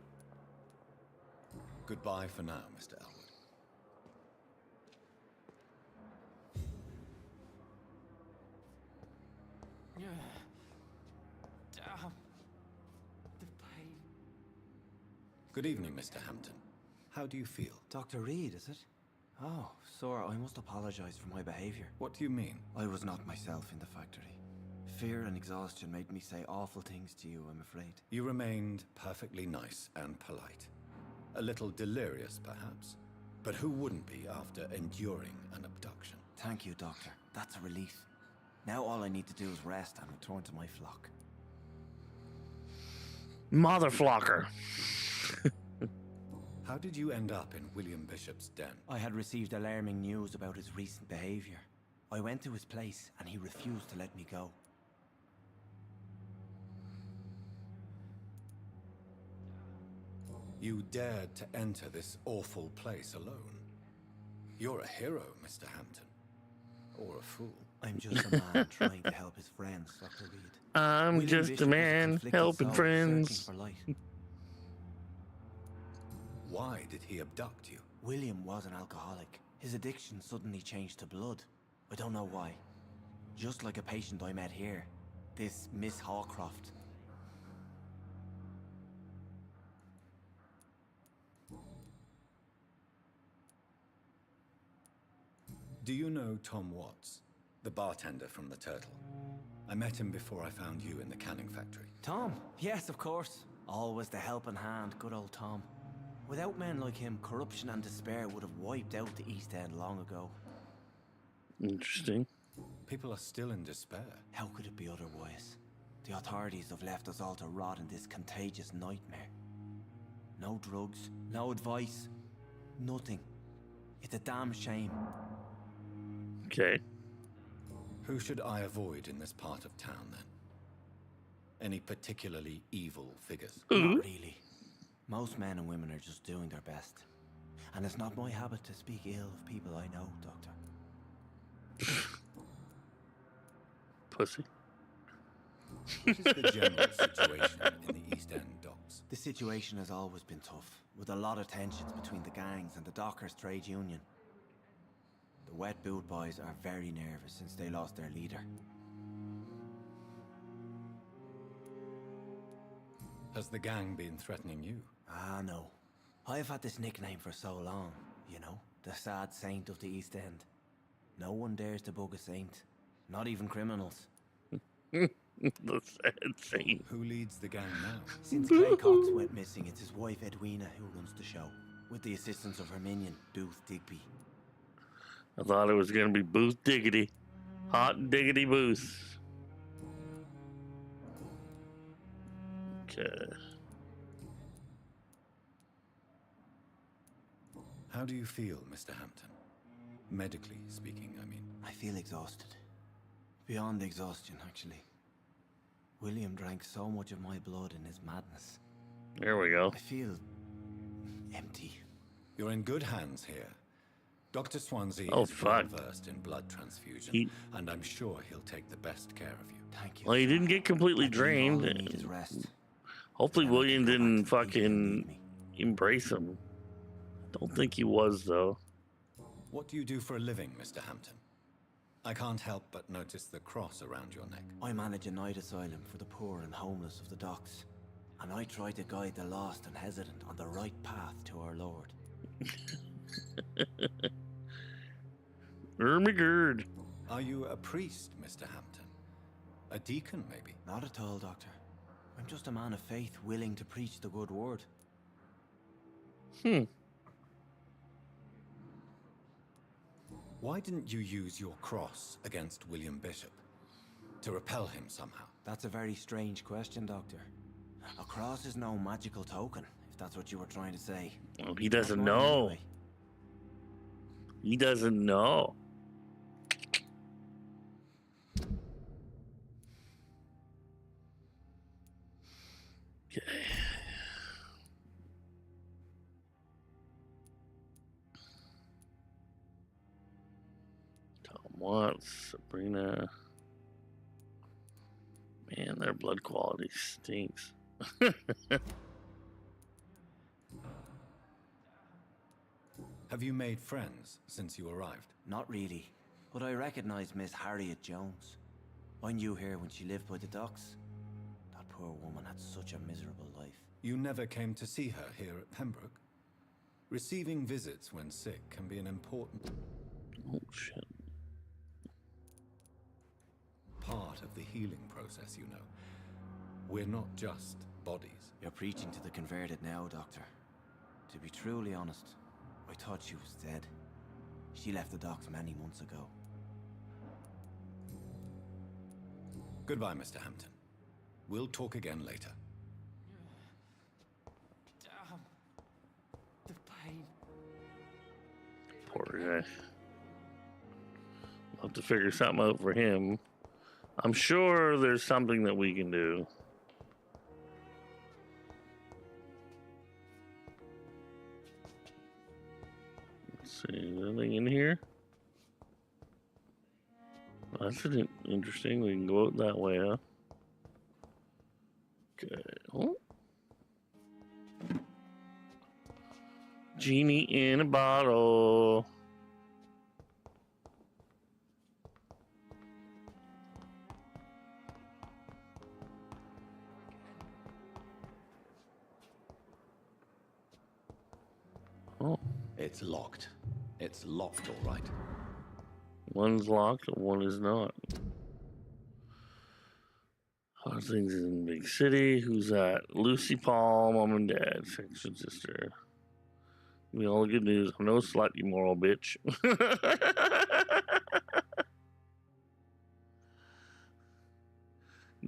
Goodbye for now, Mr. Elwood. The pain. Good evening, Mr. Hampton. How do you feel? Dr. Reed, is it? Oh, sir, I must apologize for my behavior. What do you mean? I was not myself in the factory. Fear and exhaustion made me say awful things to you, I'm afraid. You remained perfectly nice and polite. A little delirious, perhaps. But who wouldn't be after enduring an abduction? Thank you, Doctor. That's a relief. Now all I need to do is rest and return to my flock. Mother flocker. How did you end up in William Bishop's den? I had received alarming news about his recent behavior. I went to his place and he refused to let me go. You dared to enter this awful place alone. You're a hero, Mr. Hampton. Or a fool. I'm just a man trying to help his friends, Dr. Reed. I'm William just Bishop a was man conflicted helping soul friends. searching for light. Why did he abduct you? William was an alcoholic. His addiction suddenly changed to blood. I don't know why. Just like a patient I met here. This Miss Hawcroft. Do you know Tom Watts, the bartender from the Turtle? I met him before I found you in the canning factory. Tom? Yes, of course. Always the helping hand, good old Tom. Without men like him, corruption and despair would have wiped out the East End long ago. Interesting. People are still in despair. How could it be otherwise? The authorities have left us all to rot in this contagious nightmare. No drugs, no advice, nothing. It's a damn shame. Okay. Who should I avoid in this part of town, then? Any particularly evil figures? Not really. Most men and women are just doing their best. And it's not my habit to speak ill of people I know, Doctor. Pussy. What is the general situation in the East End docks? The situation has always been tough, with a lot of tensions between the gangs and the dockers' trade union. The wet boot boys are very nervous since they lost their leader. Has the gang been threatening you? Ah, no. I've had this nickname for so long, you know, the sad saint of the East End. No one dares to bug a saint, not even criminals. The sad saint. Who leads the gang now? Since Clay Cox went missing, it's his wife Edwina who runs the show, with the assistance of her minion, Booth Digby. I thought it was going to be Booth Diggity. Hot Diggity Booth. Okay. How do you feel, Mr. Hampton? Medically speaking, I mean. I feel exhausted. Beyond exhaustion, actually. William drank so much of my blood in his madness. There we go. I feel empty. You're in good hands here. Dr. Swansea Oh, is fuck. well versed in blood transfusion, and I'm sure he'll take the best care of you. Thank you. Well, he didn't get completely All drained. I need is rest. Hopefully And I William can go back didn't to the people who fucking need me. embrace him. Don't think he was, though. What do you do for a living, Mr. Hampton? I can't help but notice the cross around your neck. I manage a night asylum for the poor and homeless of the docks. And I try to guide the lost and hesitant on the right path to our Lord. Ermigerd. Are you a priest, Mr. Hampton? A deacon, maybe? Not at all, Doctor. I'm just a man of faith willing to preach the good word. Why didn't you use your cross against William Bishop? To repel him somehow? That's a very strange question, Doctor. A cross is no magical token, if that's what you were trying to say. Well, he doesn't Not mine, know. anyway. He doesn't know. Okay. Tom Watts, Sabrina. Man, their blood quality stinks. Have you made friends since you arrived? Not really, but I recognize Miss Harriet Jones. I knew her when she lived by the docks. That poor woman had such a miserable life. You never came to see her here at Pembroke? Receiving visits when sick can be an important shit. part of the healing process, you know. We're not just bodies. You're preaching to the converted now, Doctor. To be truly honest, I thought she was dead. She left the docks many months ago. Goodbye, Mr. Hampton. We'll talk again later. Damn. The pain. Poor guy. We'll have to figure something out for him. I'm sure there's something that we can do. Let's see, is there anything in here? Well, that's interesting. We can go out that way, huh? Okay. Oh. Genie in a bottle. Oh. It's locked. It's locked, all right. One's locked and one is not. Other things in big city. Who's that? Lucy, Paul, mom and dad, section sister. Give me all the good news. I'm no slut, you moral bitch.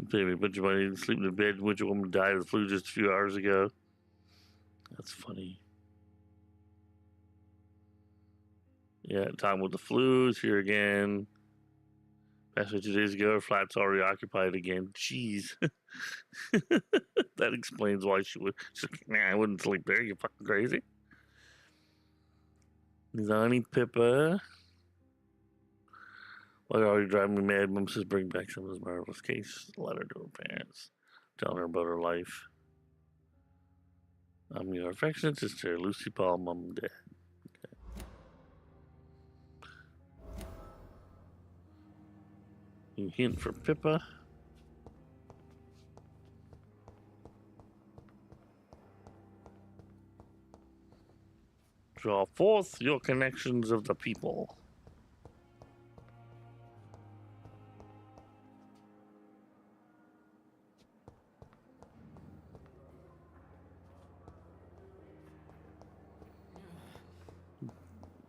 Baby, put your money to sleep in the bed. Which woman died of the flu just a few hours ago? That's funny. Yeah, time with the flu is here again. That's what 2 days ago. Her flat's already occupied again. Jeez. That explains why she would. She's like, nah, I wouldn't sleep there. You fucking crazy. Zonnie Pippa. Why already driving me mad? Mom says bring back some of this marvelous case. Letter to her parents. Telling her about her life. I'm your affectionate sister, Lucy, Paul, mom, and dad. A hint for Pippa. Draw forth your connections of the people.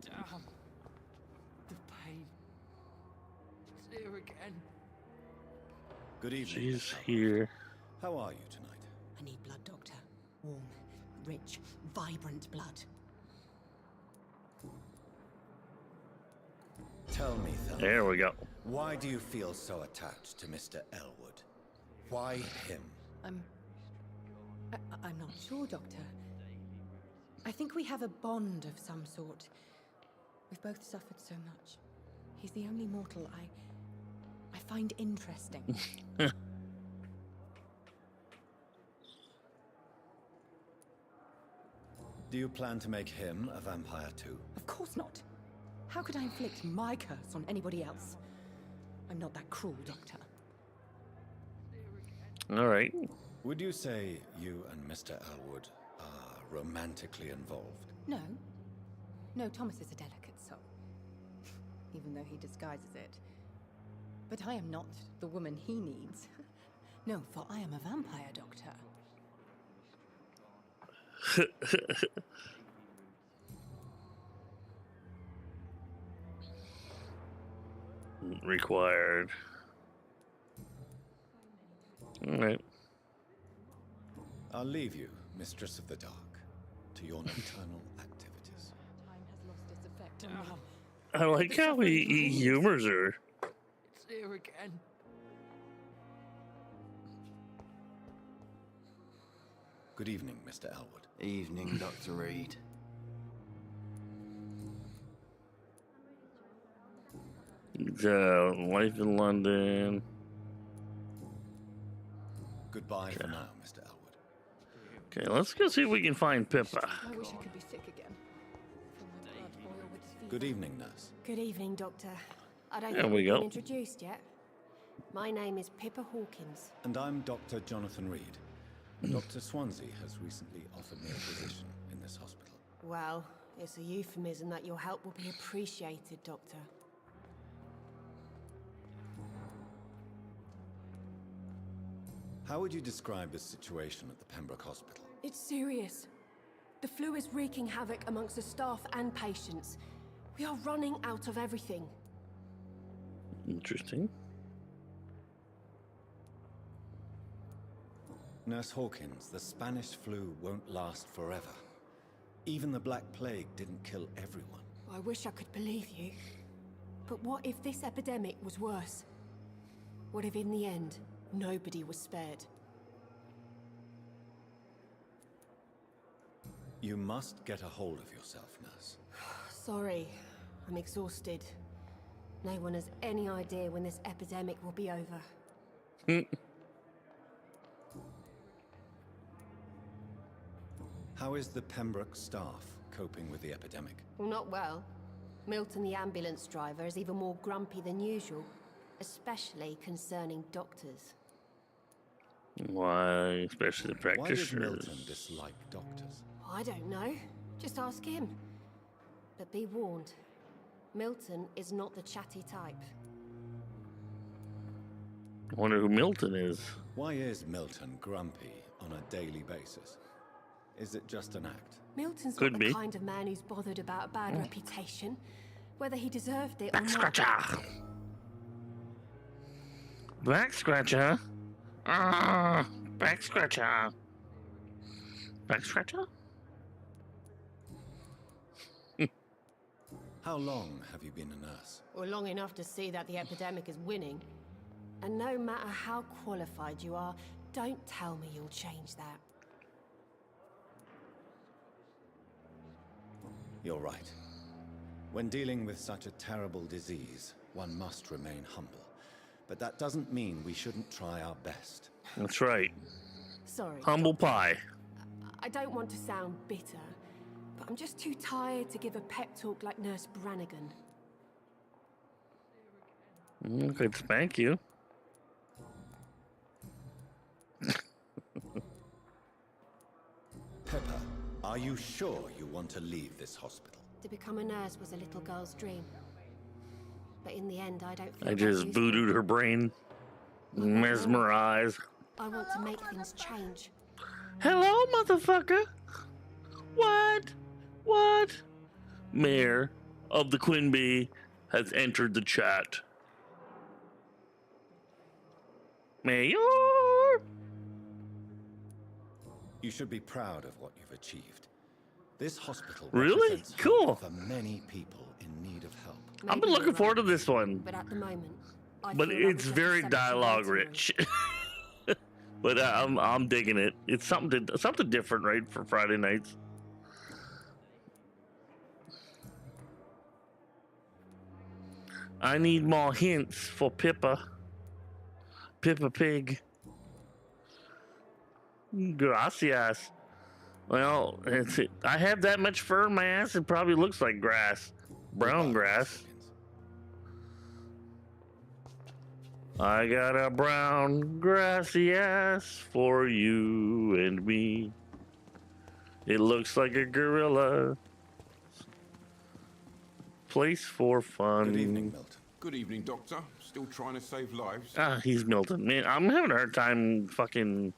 Damn. The pain. It's here again. Good evening. She's here. How are you tonight? I need blood, Doctor. Warm, rich, vibrant blood. Tell me, Thelma. There we go. Why do you feel so attached to Mr. Elwood? Why him? I'm not sure, Doctor. I think we have a bond of some sort. We've both suffered so much. He's the only mortal I find interesting. Do you plan to make him a vampire too? Of course not. How could I inflict my curse on anybody else? I'm not that cruel, Doctor. All right. Would you say you and Mr. Elwood are romantically involved? No. No, Thomas is a delicate soul. Even though he disguises it. But I am not the woman he needs. No, for I am a vampire, Doctor. Required. All right. I'll leave you, Mistress of the Dark, to your nocturnal activities. Time has lost its effect on me. I like how he humors her. It's here again. Good evening, Mr. Elwood. Evening, Dr. Reed. Life in London. Goodbye for now, Mr. Elwood. Okay, let's go see if we can find Pippa. I wish I could be sick again. Feel my blood boil with fever. Good evening, nurse. Good evening, Doctor. I don't There think we we've go. been introduced yet. My name is Pippa Hawkins. And I'm Dr. Jonathan Reed. Dr. Swansea has recently offered me a position in this hospital. Well, it's a euphemism that your help will be appreciated, Doctor. How would you describe the situation at the Pembroke Hospital? It's serious. The flu is wreaking havoc amongst the staff and patients. We are running out of everything. Interesting. Nurse Hawkins, the Spanish flu won't last forever. Even the Black Plague didn't kill everyone. I wish I could believe you. But what if this epidemic was worse? What if in the end, nobody was spared? You must get a hold of yourself, nurse. Sorry, I'm exhausted. No one has any idea when this epidemic will be over. How is the Pembroke staff coping with the epidemic? Well, not well. Milton, the ambulance driver, is even more grumpy than usual, especially concerning doctors. Why, especially the Why does practitioners? Milton dislike doctors? I don't know. Just ask him. But be warned, Milton is not the chatty type. I wonder who Milton is. Why is Milton grumpy on a daily basis? Is it just an act? Milton's Could not be. the kind of man who's bothered about a bad reputation, whether he deserved it or Back not. scratcher. Back scratcher. Ah, back scratcher. Back scratcher. How long have you been a nurse? Or long enough to see that the epidemic is winning. And no matter how qualified you are, don't tell me you'll change that. You're right. When dealing with such a terrible disease, one must remain humble. But that doesn't mean we shouldn't try our best. That's right. Sorry. Humble pie. I don't want to sound bitter, but I'm just too tired to give a pep talk like Nurse Brannigan. Okay, spank you. Pepper, are you sure you want to leave this hospital? To become a nurse was a little girl's dream. But in the end, I don't feel I that just useful. voodooed her brain. Mesmerize. I want to make things change. Hello, motherfucker. What? What? Mayor of the Quinby has entered the chat. Mayor. You should be proud of what you've achieved. This hospital Really? represents Cool. hope for many people in need of help. I've been looking forward to this one. But at the moment, I But feel like it's we're just very a cemetery dialogue waiting room. rich. But I'm digging it. It's something different, right, for Friday nights. I need more hints for Pippa. Pippa Pig. Gracias. Well, I have that much fur in my ass. It probably looks like grass, brown grass. I got a brown grassy ass for you and me. It looks like a gorilla. Place for fun. Good evening, Milton. Good evening, Doctor. Still trying to save lives? Ah, he's Milton. Man, I'm having a hard time fucking...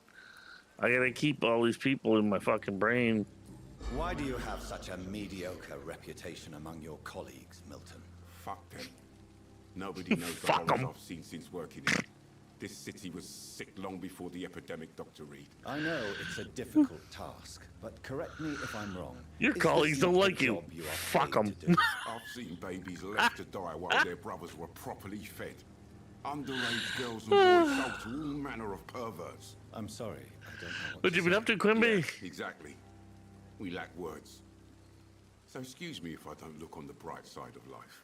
I gotta keep all these people in my fucking brain. Why do you have such a mediocre reputation among your colleagues, Milton? Fuck them. Nobody knows the Fuck horrors 'em. I've seen since working here. This city was sick long before the epidemic, Dr. Reed. I know it's a difficult task, but correct me if I'm wrong. Your Is this colleagues don't not a like you. job are Fuck paid 'em. to do? I've seen babies left to die while their brothers were properly fed. Underage girls and boys sold to all manner of perverts. I'm sorry, I don't know What you been up to, Quimby? Yeah, exactly. We lack words. So excuse me if I don't look on the bright side of life.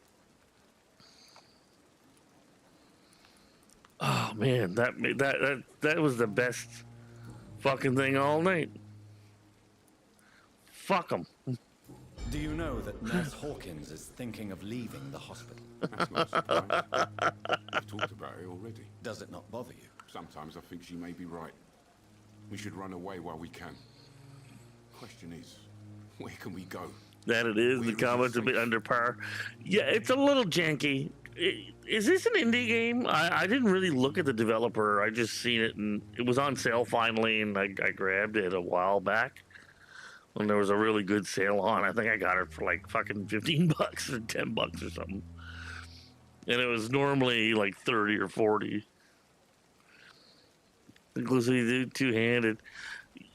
Oh man, that was the best fucking thing all night. Fuck them. Do you know that Nurse Hawkins is thinking of leaving the hospital? That's not surprising. We've talked about it already. Does it not bother you? Sometimes I think she may be right. We should run away while we can. Question is, where can we go? That it is. The combat's a bit under par. Yeah, it's a little janky. Is this an indie game? I didn't really look at the developer. I just seen it, and it was on sale finally, and I grabbed it a while back when there was a really good sale on. I think I got it for like fucking $15 or $10 or something. And it was normally like 30 or 40. Inclusive two-handed.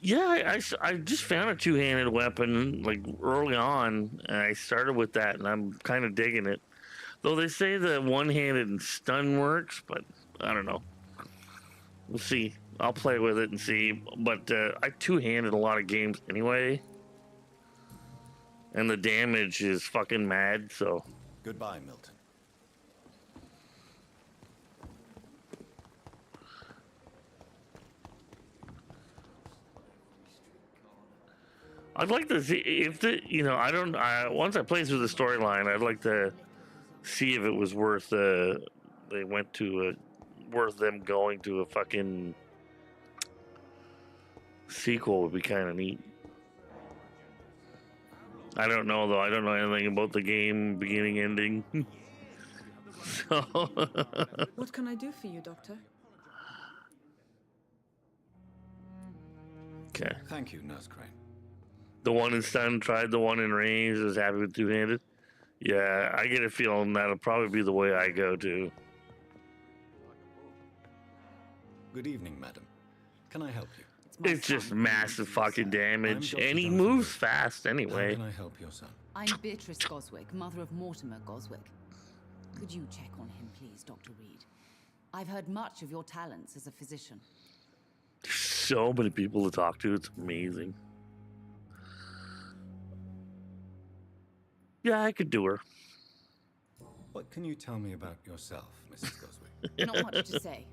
Yeah, I just found a two-handed weapon like early on, and I started with that, and I'm kind of digging it. Though they say the one-handed and stun works, but I don't know. We'll see. I'll play with it and see. But I two-handed a lot of games anyway, and the damage is fucking mad. So goodbye, Milton. I'd like to see if once I play through the storyline, I'd like to see if it was worth worth them going to a fucking sequel. Would be kind of neat. I don't know though. I don't know anything about the game beginning, ending. So What can I do for you, Doctor? Okay. Thank you, Nurse Crane. The one in stun tried the one in range, was happy with two-handed. Yeah, I get a feeling that'll probably be the way I go too. Good evening, madam. Can I help you? It's just massive fucking damage, and he moves fast anyway. How can I help your son? I'm Beatrice Goswick, mother of Mortimer Goswick. Could you check on him, please, Dr. Reed? I've heard much of your talents as a physician. So many people to talk to, it's amazing. Yeah, I could do her. What can you tell me about yourself, Mrs. Goswick? Not much to say.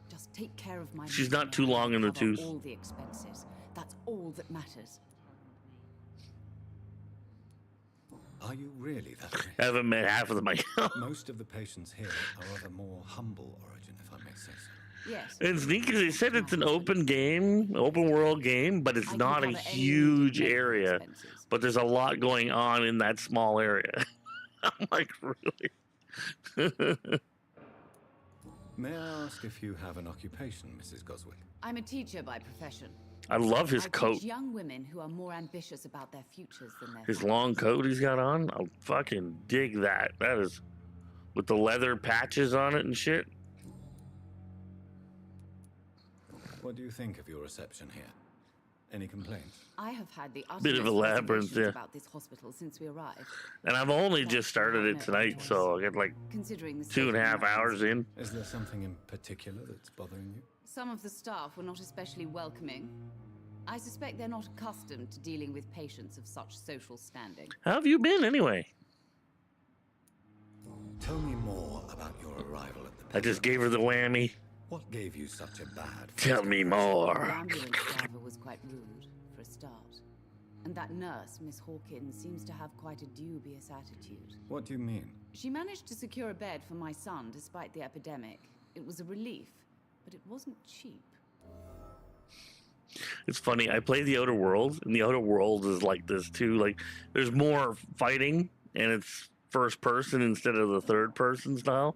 Just take care of my. She's not too long in the tooth. All the expenses. That's all that matters. Are you really that rich? I haven't met half of them. Most of the patients here are of a more humble origin, if I may say so. Yes. It's neat because they said it's an open world game, but it's not a huge area. But there's a lot going on in that small area. I'm like, really? May I ask if you have an occupation, Mrs. Goswick? I'm a teacher by profession. I love his I coat. teach young women who are more ambitious about their futures than their His long coat he's got on. I fucking dig that. That is with the leather patches on it and shit. What do you think of your reception here? Any complaints? I have had the Bit of a labyrinth, yeah. about this hospital since we arrived. And I've only just started it tonight, so I get like Considering the 2.5 hours in. Is there something in particular that's bothering you? Some of the staff were not especially welcoming. I suspect they're not accustomed to dealing with patients of such social standing. How have you been anyway? Tell me more about your arrival at the I just gave her the whammy. What gave you such a bad... Tell me The more. ambulance driver was quite rude, for a start. And that nurse, Miss Hawkins, seems to have quite a dubious attitude. What do you mean? She managed to secure a bed for my son despite the epidemic. It was a relief, but it wasn't cheap. It's funny, I play the Outer Worlds, and the Outer Worlds is like this too. Like, there's more fighting, and it's first person instead of the third person style.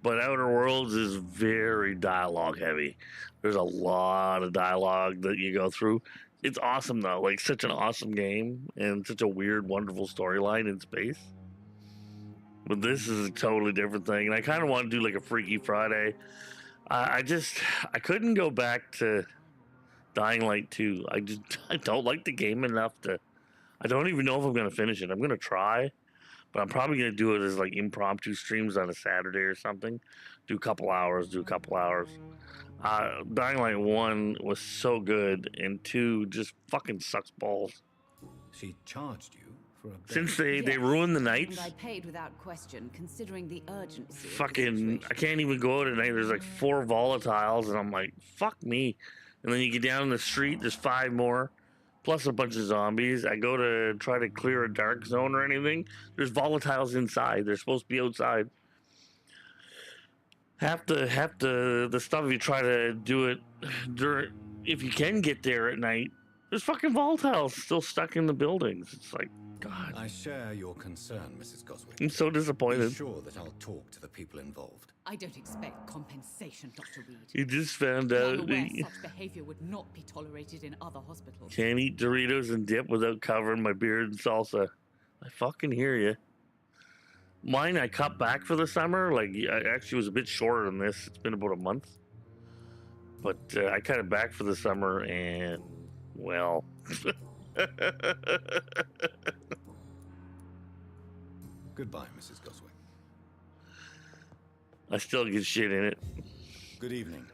But Outer Worlds is very dialogue heavy. There's a lot of dialogue that you go through. It's awesome though, like such an awesome game and such a weird, wonderful storyline in space. But this is a totally different thing, and I kind of want to do like a Freaky Friday. I couldn't go back to Dying Light 2. I don't like the game enough to. I don't even know if I'm gonna finish it. I'm gonna try, but I'm probably gonna do it as like impromptu streams on a Saturday or something. Do a couple hours. Dying Light 1 was so good, and 2 just fucking sucks balls. She charged you for a Since they ruined the nights. And I paid without question, considering the urgency. Fucking, I can't even go out at night. There's like 4 volatiles, and I'm like, fuck me. And then you get down the street, there's 5 more, plus a bunch of zombies. I go to try to clear a dark zone or anything. There's volatiles inside. They're supposed to be outside. Half the stuff, if you try to do it during, if you can get there at night, there's fucking volatiles still stuck in the buildings. It's like, God. I share your concern, Mrs. Goswick. I'm so disappointed. Be sure that I'll talk to the people involved. I don't expect compensation, Dr. Reed. You just found I'm out aware that such behavior would not be tolerated in other hospitals. can't eat Doritos and dip without covering my beard in salsa. I fucking hear you. Mine, I cut back for the summer. Like, I actually was a bit shorter than this. It's been about a month. But I cut it back for the summer, and, well... Goodbye, Mrs. Goswick. I still get shit in it. Good evening.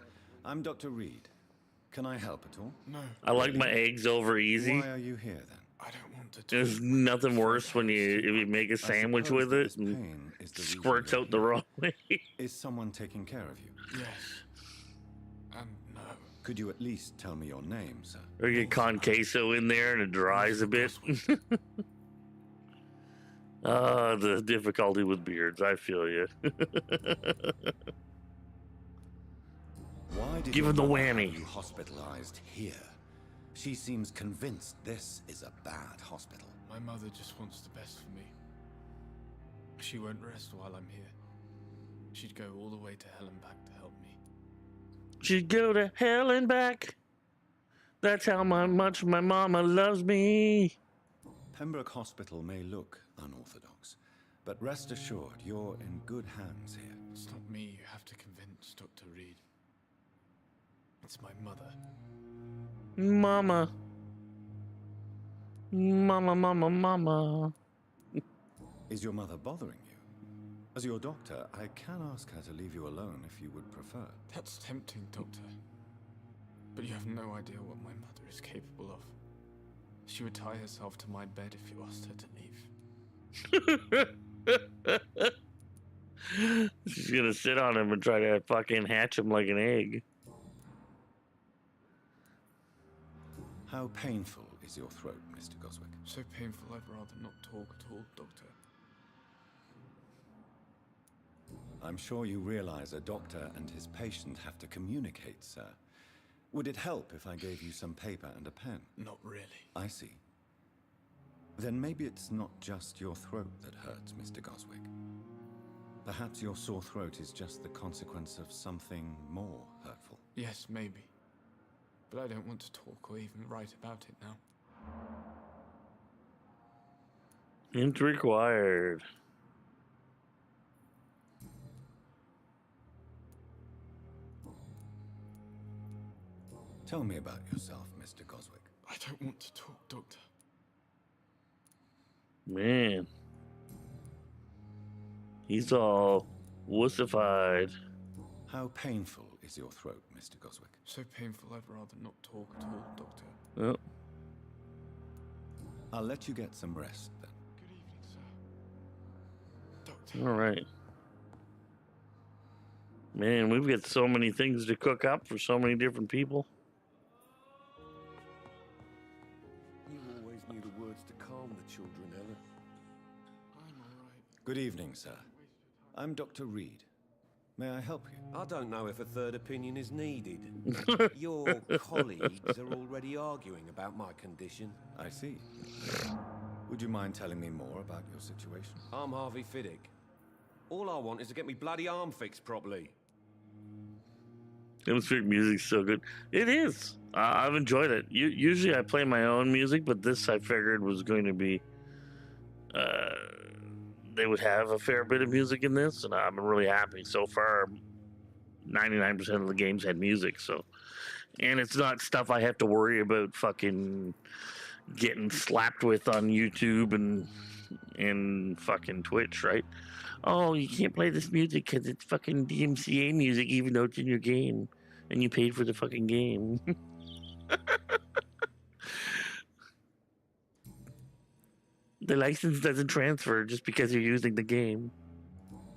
I'm Dr. Reed. Can I help at all? No. I like my eggs over easy. Why are you here, then? I don't want to. There's nothing worse when if you make a sandwich with it and squirts out the wrong way. Is someone taking care of you? Yes. And no. Could you at least tell me your name, sir? Or you get con queso in there and it dries a bit. The difficulty with beards. I feel you. Why did Give him the your mother whammy. have you hospitalized here? She seems convinced this is a bad hospital. My mother just wants the best for me. She won't rest while I'm here. She'd go all the way to hell and back to help me. She'd go to hell and back. That's how much my mama loves me. Pembroke Hospital may look unorthodox, but rest assured you're in good hands here. It's not me you have to convince, Dr. Reed. It's my mother. Mama. Mama. Is your mother bothering you? As your doctor, I can ask her to leave you alone if you would prefer. That's tempting, Doctor. But you have no idea what my mother is capable of. She would tie herself to my bed if you asked her to leave. She's gonna sit on him and try to fucking hatch him like an egg. How painful is your throat, Mr. Goswick? So painful I'd rather not talk at all, Doctor. I'm sure you realize a doctor and his patient have to communicate, sir. Would it help if I gave you some paper and a pen? Not really. I see. Then maybe it's not just your throat that hurts, Mr. Goswick. Perhaps your sore throat is just the consequence of something more hurtful. Yes, maybe. But I don't want to talk or even write about it now. Hint required. Tell me about yourself, Mr. Goswick. I don't want to talk, Doctor. Man. He's all wussified. How painful is your throat, Mr. Goswick? So painful I'd rather not talk at all, Doctor. Oh. I'll let you get some rest, then. Good evening, sir. Doctor. All right. Man, we've got so many things to cook up for so many different people. You always knew the words to calm the children, Ella. I'm all right. Good evening, sir. I'm Dr. Reed. May I help you? I don't know if a third opinion is needed. Your colleagues are already arguing about my condition. I see. Would you mind telling me more about your situation? I'm Harvey Fiddick. All I want is to get me bloody arm fixed properly. Atmospheric music's so good. It is. I've enjoyed it. Usually I play my own music, but this I figured was going to be... they would have a fair bit of music in this, and I'm really happy. So far, 99% of the games had music, so... And it's not stuff I have to worry about fucking getting slapped with on YouTube and fucking Twitch, right? Oh, you can't play this music because it's fucking DMCA music even though it's in your game. And you paid for the fucking game. The license doesn't transfer just because you're using the game.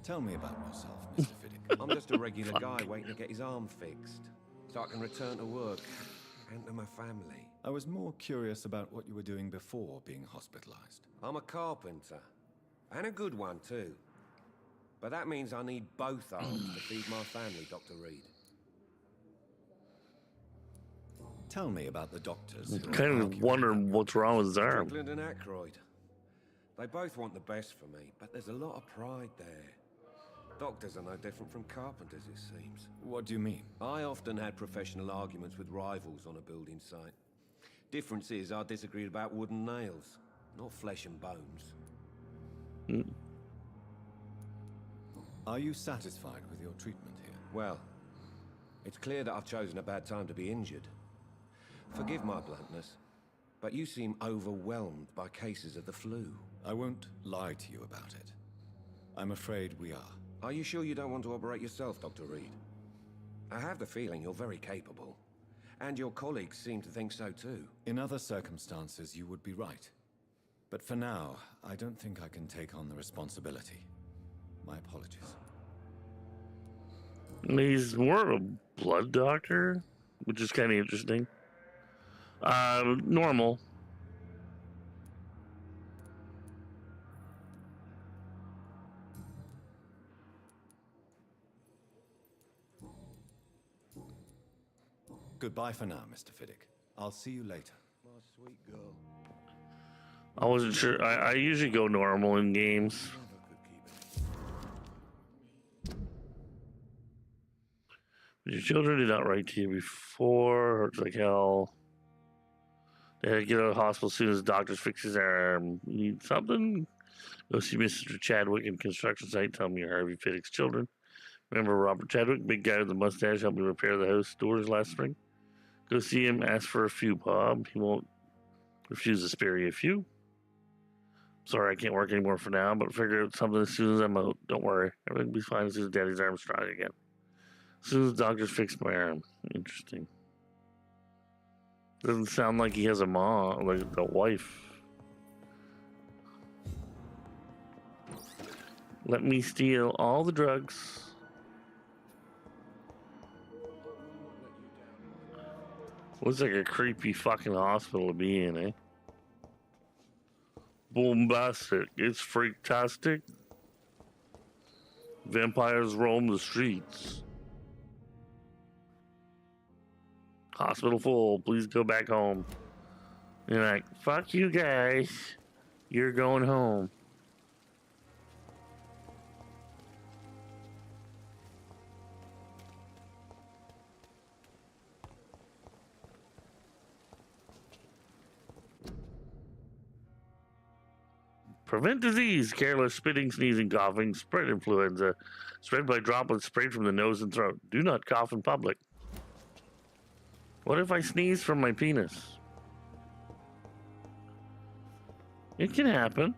Tell me about yourself, Mr. Fiddick. I'm just a regular guy waiting to get his arm fixed, so I can return to work and to my family. I was more curious about what you were doing before being hospitalized. I'm a carpenter, and a good one too. But that means I need both arms to feed my family, Dr. Reed. Tell me about the doctors. I'm kind of wondering what's wrong with his arm. Strickland and Aykroyd. They both want the best for me, but there's a lot of pride there. Doctors are no different from carpenters, it seems. What do you mean? I often had professional arguments with rivals on a building site. Difference is, I disagreed about wooden nails, not flesh and bones. Are you satisfied with your treatment here? Well, it's clear that I've chosen a bad time to be injured. Forgive my bluntness, but you seem overwhelmed by cases of the flu. I won't lie to you about it. I'm afraid we are. Are you sure you don't want to operate yourself, Dr. Reed? I have the feeling you're very capable, and your colleagues seem to think so too. In other circumstances, you would be right. But for now, I don't think I can take on the responsibility. My apologies. He's more of a blood doctor, which is kind of interesting. Normal. Goodbye for now, Mr. Fiddick. I'll see you later. My sweet girl. I wasn't sure. I usually go normal in games. But your children did not write to you before. Hurts like hell. They had to get out of the hospital as soon as the doctors fix his arm. You need something? Go see Mr. Chadwick in construction site. Tell me you're Harvey Fiddick's children. Remember Robert Chadwick, big guy with the mustache, helped me repair the house doors last spring? Go see him, ask for a few, Bob. He won't refuse to spare you a few. Sorry, I can't work anymore for now, but figure out something as soon as I'm out. Don't worry. Everything will be fine as soon as Daddy's arm's strong again. As soon as the doctors fix my arm. Interesting. Doesn't sound like he has a mom, like a wife. Let me steal all the drugs. Looks like a creepy fucking hospital to be in, eh? Bombastic. It's freaktastic. Vampires roam the streets. Hospital full. Please go back home. You're like, fuck you guys. You're going home. Prevent disease, careless spitting, sneezing, coughing, spread influenza, spread by droplets sprayed from the nose and throat. Do not cough in public. What if I sneeze from my penis? It can happen.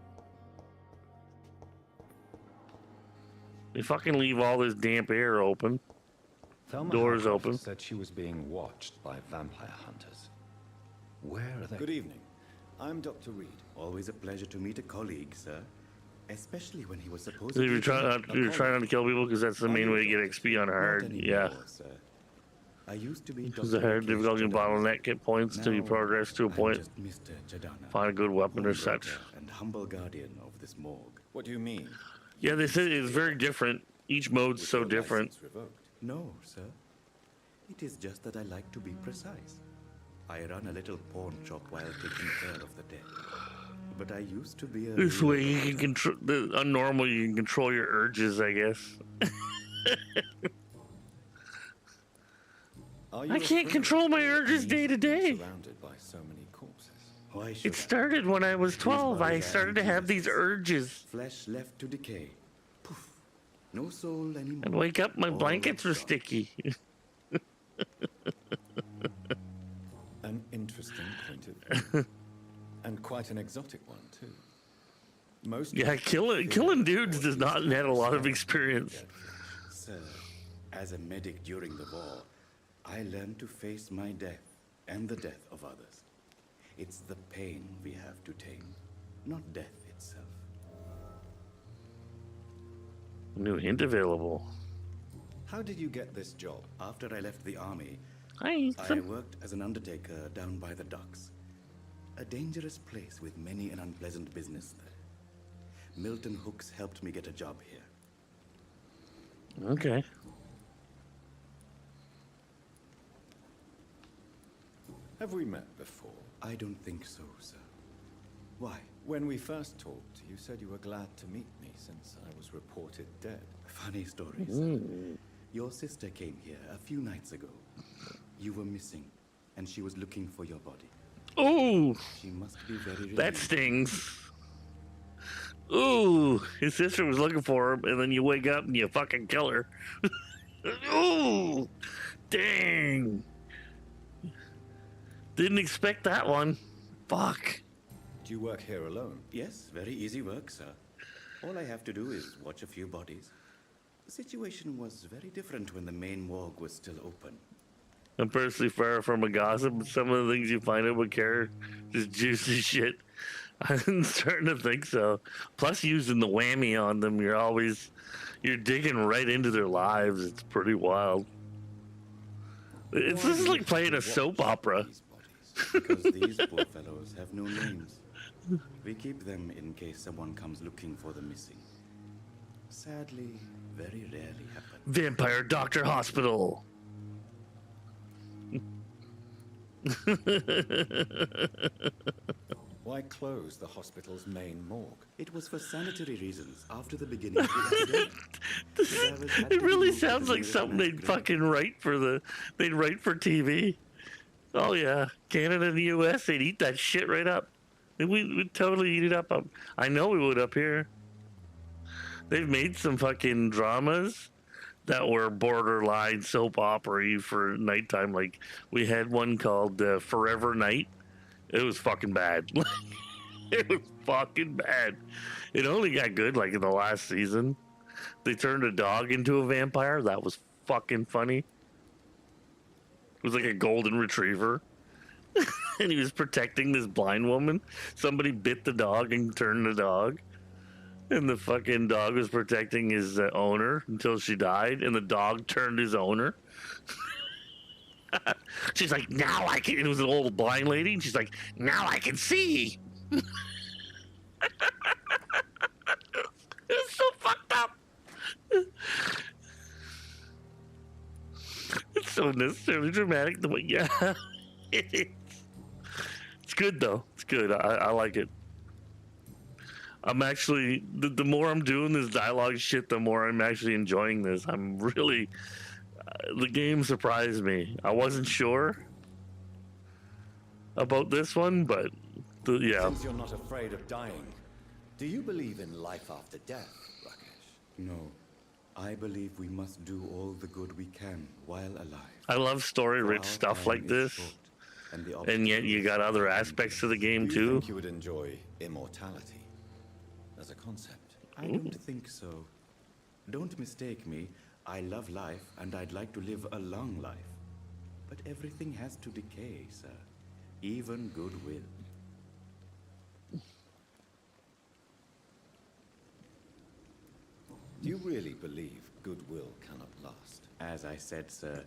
They fucking leave all this damp air open. Thelma Doors Harcroft open. said she was being watched by vampire hunters. Where are they? Good evening. I'm Dr. Reed. Always a pleasure to meet a colleague, sir. Especially when he was supposed So to you're be trying not to kill people because that's the main way to get XP on hard. Yeah. sir. I used to be Because the hard difficulty bottleneck get points till you progress to a point. just Mr. Jadana, Find a good weapon or such. and humble guardian of this morgue. What do you mean? Yeah, they said it's very different. Each mode's so different. No, sir. It is just that I like to be precise. I run a little pawn shop while taking care of the dead. But I used to be a... This way you can control the normal. You can control your urges, I guess. I can't control my urges day to day. Surrounded by so many corpses. Why should It started when I was 12. I bodies started to have these urges. Flesh left to decay. Poof. No soul anymore. I'd wake up, my All blankets were sticky. An interesting point of view. And quite an exotic one, too. Most Yeah, killing dudes does not have a lot of experience. Sir, as a medic during the war, I learned to face my death and the death of others. It's the pain we have to tame, not death itself. New hint available. How did you get this job? After I left the army, I worked as an undertaker down by the docks. A dangerous place with many an unpleasant business there. Milton Hooks helped me get a job here. Okay. Have we met before? I don't think so, sir. Why? When we first talked, you said you were glad to meet me since I was reported dead. Funny story, sir. Your sister came here a few nights ago. You were missing, and she was looking for your body. Oh! She must be very relieved. That stings. Ooh, his sister was looking for him, and then you wake up and you fucking kill her. Ooh, dang. Didn't expect that one. Fuck. Do you work here alone? Yes, very easy work, sir. All I have to do is watch a few bodies. The situation was very different when the main morgue was still open. I'm personally far from a gossip, but some of the things you find out with Care is juicy shit. I'm starting to think so. Plus, using the whammy on them, you're digging right into their lives. It's pretty wild. This is like playing a soap opera. Because these poor fellows have no names. We keep them in case someone comes looking for the missing. Sadly, very rarely happen. Vampire Doctor Hospital. Why close the hospital's main morgue? It was for sanitary reasons after the beginning of the accident. It really sounds like something they'd fucking write for TV. Oh yeah, Canada and the US, they'd eat that shit right up. We'd totally eat it up. I know we would up here. They've made some fucking dramas that were borderline soap opera-y for nighttime. Like, we had one called Forever Night. It was fucking bad. It was fucking bad. It only got good, like, in the last season. They turned a dog into a vampire. That was fucking funny. It was like a golden retriever. And he was protecting this blind woman. Somebody bit the dog and turned the dog. And the fucking dog was protecting his owner until she died. And the dog turned his owner. She's like, now I can. It was an old blind lady. And she's like, now I can see. It's so fucked up. It's so necessarily dramatic. The way, yeah. It's good, though. It's good. I like it. I'm actually, the more I'm doing this dialogue shit, the more I'm actually enjoying this. I'm really, the game surprised me. I wasn't sure about this one, but yeah. Since you're not afraid of dying, do you believe in life after death, Rakesh? No. I believe we must do all the good we can while alive. I love story-rich stuff like this, and yet you got other aspects to the game Do you too. think you would enjoy immortality as a concept? I don't think so. Don't mistake me. I love life and I'd like to live a long life. But everything has to decay, sir. Even goodwill. Do you really believe goodwill cannot last? As I said, sir,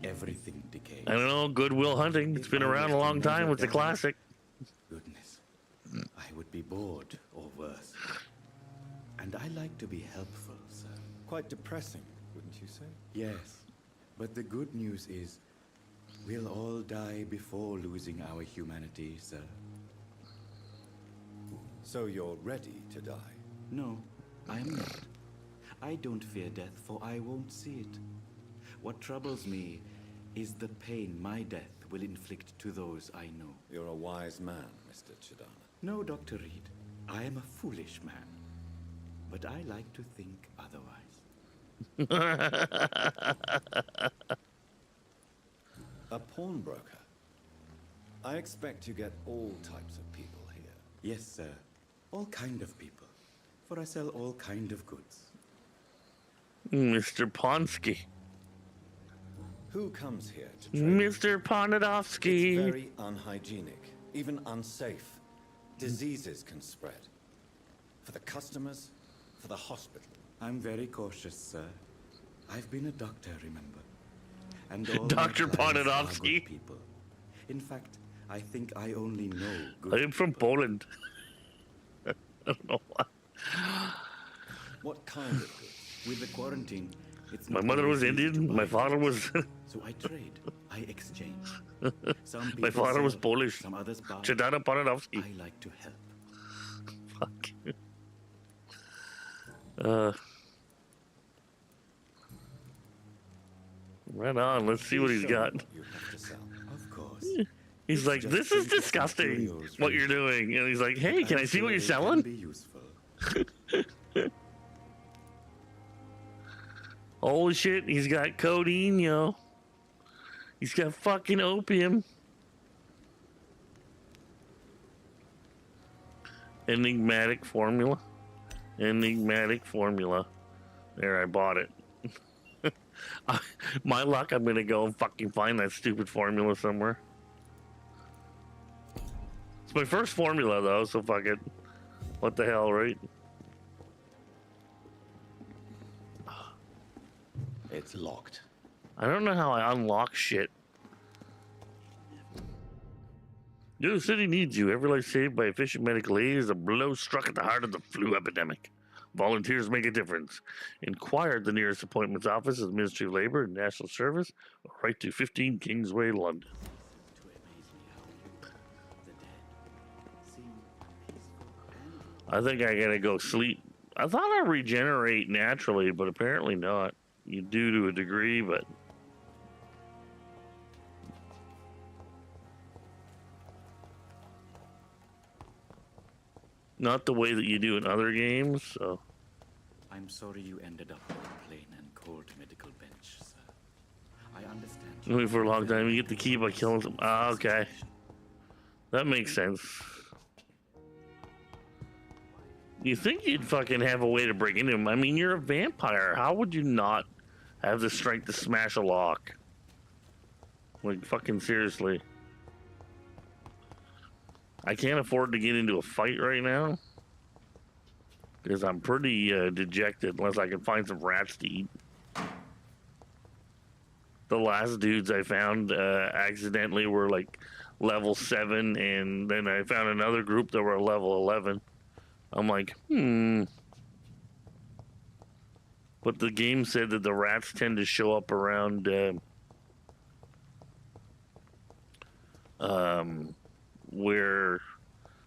everything decays. I don't know, Goodwill Hunting. It's been around a long time. It's a classic. Goodness. I would be bored or worse. And I like to be helpful, sir. Quite depressing, wouldn't you say? Yes. But the good news is, we'll all die before losing our humanity, sir. So you're ready to die? No, I am not. I don't fear death, for I won't see it. What troubles me is the pain my death will inflict to those I know. You're a wise man, Mr. Chidana. No, Dr. Reed. I am a foolish man. But I like to think otherwise. A pawnbroker? I expect you get all types of people here. Yes, sir. All kind of people. For I sell all kind of goods. Mr. Ponsky. Who comes here to trade? Mr. Ponadovsky. It's very unhygienic, even unsafe. Diseases can spread. For the customers, for the hospital. I'm very cautious, sir. I've been a doctor, remember? And all Dr. my clients are Ponadovsky. good people. In fact, I think I only know good I am from Poland. I don't know why. What kind of good? With the quarantine, it's My not mother was always easy to Indian. buy My father was. So I trade. I exchange. Some My people father was sell, Polish. Some others buy. Chadana Ponadovsky. I like to help. Fuck. Right on. Let's see what he's got. Of course. He's like, this is disgusting what you're doing. And he's like, hey, can I see what you're selling? Be useful. Holy shit, he's got codeine, yo. He's got fucking opium. Enigmatic formula. Enigmatic formula. There, I bought it. My luck, I'm gonna go and fucking find that stupid formula somewhere. It's my first formula, though, so fuck it. What the hell, right? It's locked. I don't know how I unlock shit. New city needs you. Every life saved by efficient medical aid is a blow struck at the heart of the flu epidemic. Volunteers make a difference. Inquire at the nearest appointments office of the Ministry of Labor and National Service or write to 15 Kingsway, London. I think I gotta go sleep. I thought I regenerate naturally, but apparently not. You do to a degree, but... not the way that you do in other games, so... I'm sorry you ended up on a plain and cold medical bench, sir. I understand. Wait for a long time. You get the key by killing some... ah, okay. That makes sense. You think you'd fucking have a way to break into him. I mean, you're a vampire. How would you not have the strength to smash a lock? Like, fucking seriously. I can't afford to get into a fight right now. Because I'm pretty dejected unless I can find some rats to eat. The last dudes I found accidentally were like level 7, and then I found another group that were level 11. I'm like, But the game said that the rats tend to show up around where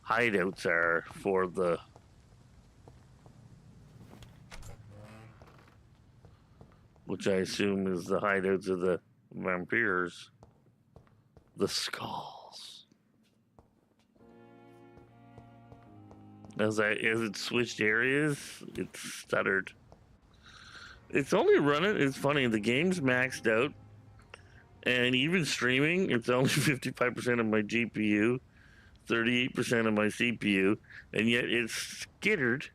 hideouts are for the... which I assume is the hideouts of the vampires. The skulls. As it switched areas, it stuttered. It's only running, it's funny, the game's maxed out. And even streaming, it's only 55% of my GPU, 38% of my CPU, and yet it's skittered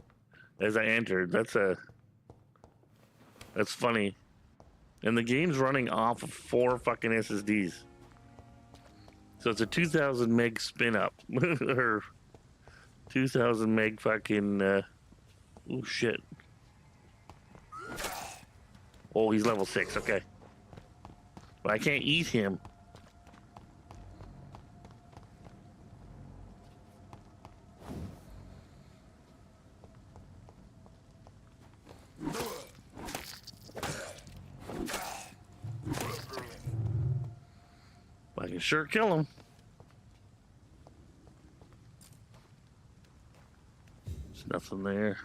as I entered. That's funny. And the game's running off of 4 fucking SSDs. So it's a 2000 meg spin up. Or 2000 meg fucking, oh shit. Oh, he's level 6, okay. But I can't eat him. I can sure kill him. There's nothing there.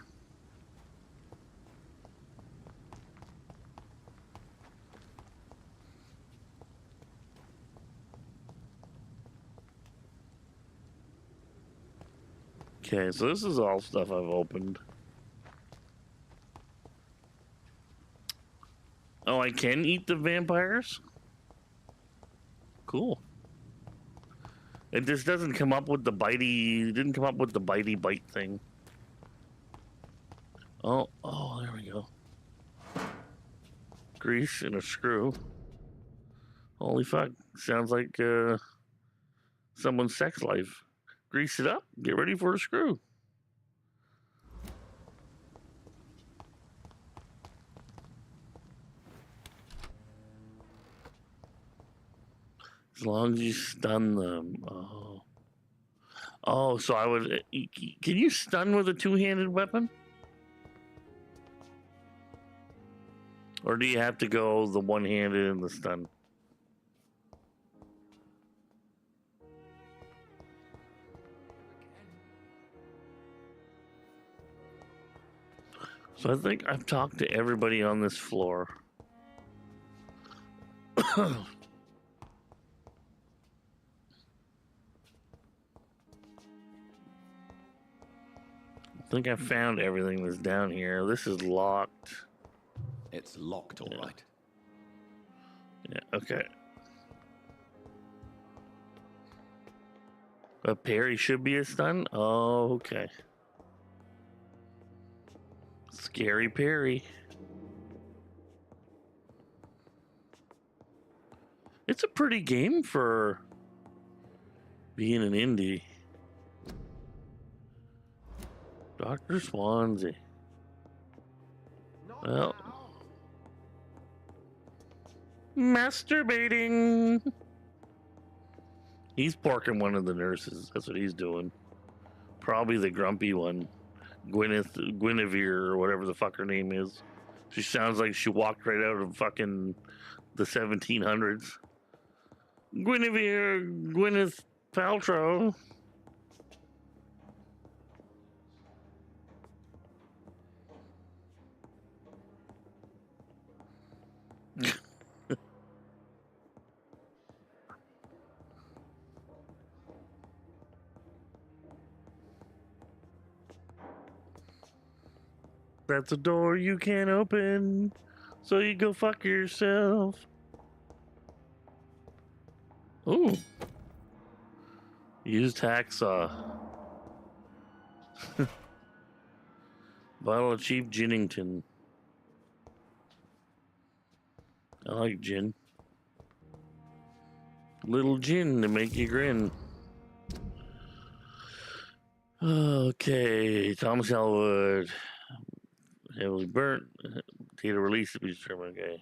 Okay, so this is all stuff I've opened. Oh, I can eat the vampires? Cool. It just doesn't come up with the bitey... It didn't come up with the bitey bite thing. Oh, there we go. Grease and a screw. Holy fuck. Sounds like someone's sex life. Grease it up. Get ready for a screw. As long as you stun them. Oh. Oh, so I would... Can you stun with a two-handed weapon? Or do you have to go the one-handed and the stun? So I think I've talked to everybody on this floor. I think I found everything that's down here. This is locked. It's locked, all right. Yeah, okay. A parry should be a stun? Oh, okay. Scary parry. It's a pretty game for being an indie. Dr. Swansea. Well. Masturbating. He's porking one of the nurses. That's what he's doing. Probably the grumpy one. Guinevere, or whatever the fuck her name is. She sounds like she walked right out of fucking the 1700s. Guinevere, Gwyneth Paltrow. That's a door you can't open, so you go fuck yourself. Ooh. Used hacksaw. Bottle of cheap Ginnington. I like gin. Little gin to make you grin. Okay, Thomas Elwood. Heavily burnt. Data release to be determined. Okay.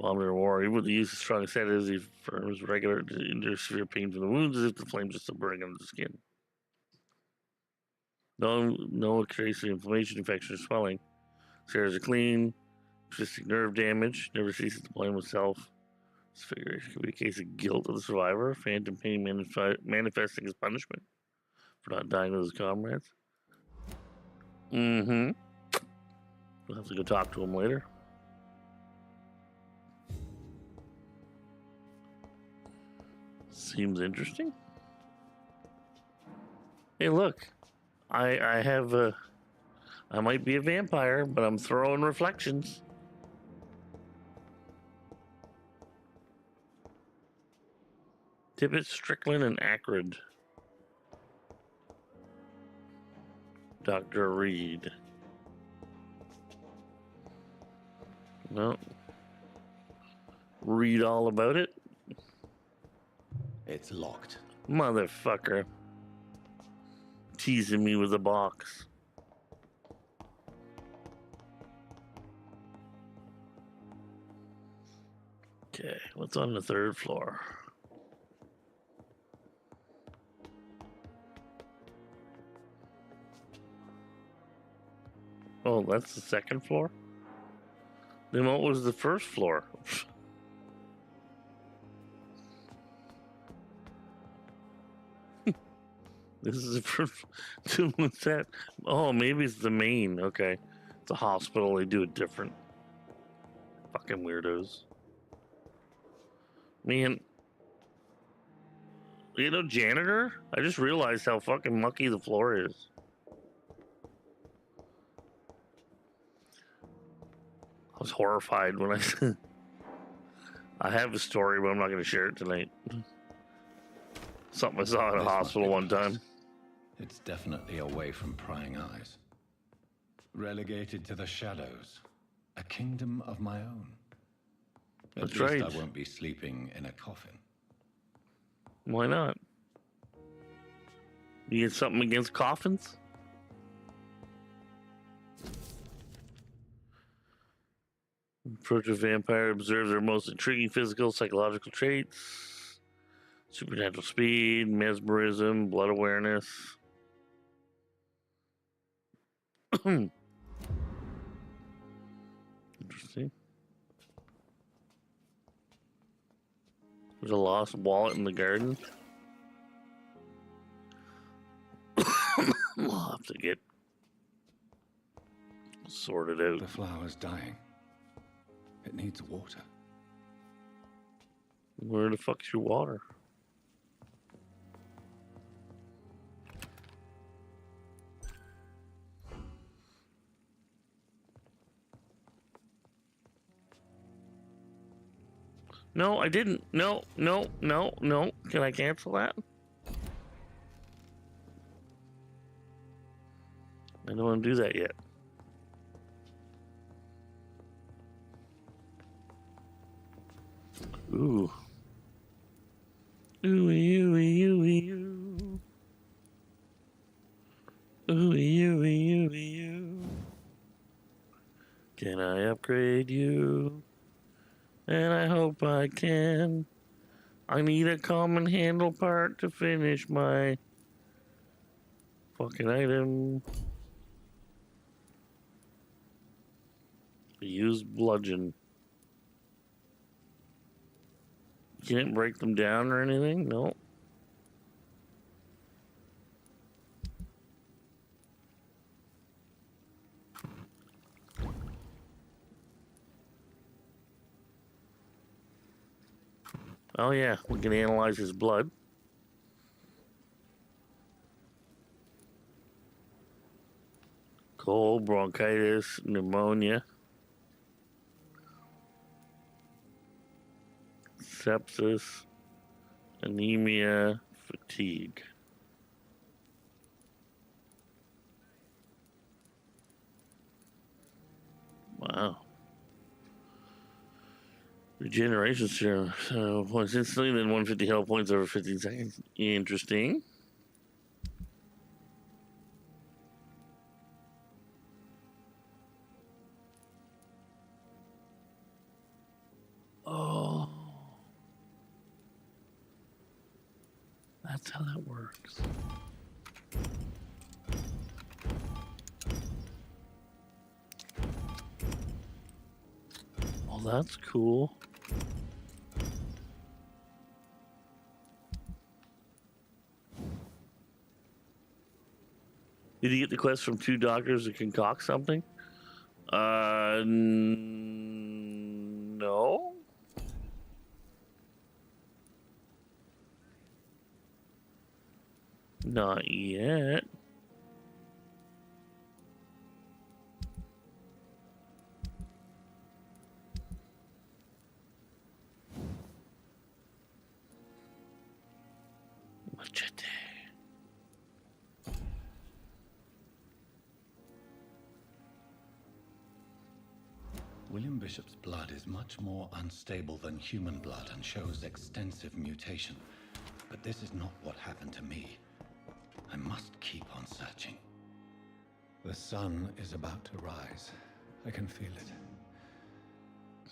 Vomit or war. Even with the use of strong sedatives, he firms regular to endure severe pain from the wounds as if the flames are still burning under the skin. No trace of inflammation, infection, or swelling. Stairs are clean. Persistent nerve damage. Never ceases to blame himself. This figure could be a case of guilt of the survivor. Phantom pain manifesting as punishment for not dying with his comrades. Mm-hmm. We'll have to go talk to him later. Seems interesting. Hey, look. I have I might be a vampire, but I'm throwing reflections. Tippett, Strickland, and Ackred. Dr. Reed. No. Read all about it. It's locked. Motherfucker. Teasing me with a box. Okay, what's on the third floor? Oh, that's the second floor? Then what was the first floor? This is the first. What's that? Oh, maybe it's the main. Okay. It's a hospital. They do it different. Fucking weirdos. Man. You know, janitor? I just realized how fucking mucky the floor is. I was horrified when I have a story, but I'm not going to share it tonight. Something I saw at a hospital one time. It's definitely away from prying eyes. Relegated to the shadows. A kingdom of my own. At That's least right. I won't be sleeping in a coffin. Why not? You get something against coffins? Approach a vampire, observe their most intriguing physical, psychological traits. Supernatural speed, mesmerism, blood awareness. Interesting. There's a lost wallet in the garden. We'll have to get sorted out. The flower's dying. It needs water. Where the fuck's your water? No, I didn't. No. Can I cancel that? I don't want to do that yet. Ooh. Ooey, ooey, ooey, ooh. Ooey, ooey, ooey, ooh. Can I upgrade you? And I hope I can. I need a common handle part to finish my fucking item. Use bludgeon. Can't break them down or anything? No. Oh yeah, we can analyze his blood. Cold, bronchitis, pneumonia, sepsis, anemia, fatigue. Wow. Regeneration serum. So points instantly, then 150 health points over 15 seconds. Interesting. Oh. That's how that works. Oh, that's cool. Did you get the quest from 2 doctors to concoct something? No. Not yet. Machete. William Bishop's blood is much more unstable than human blood and shows extensive mutation. But this is not what happened to me. I must keep on searching. The sun is about to rise. I can feel it.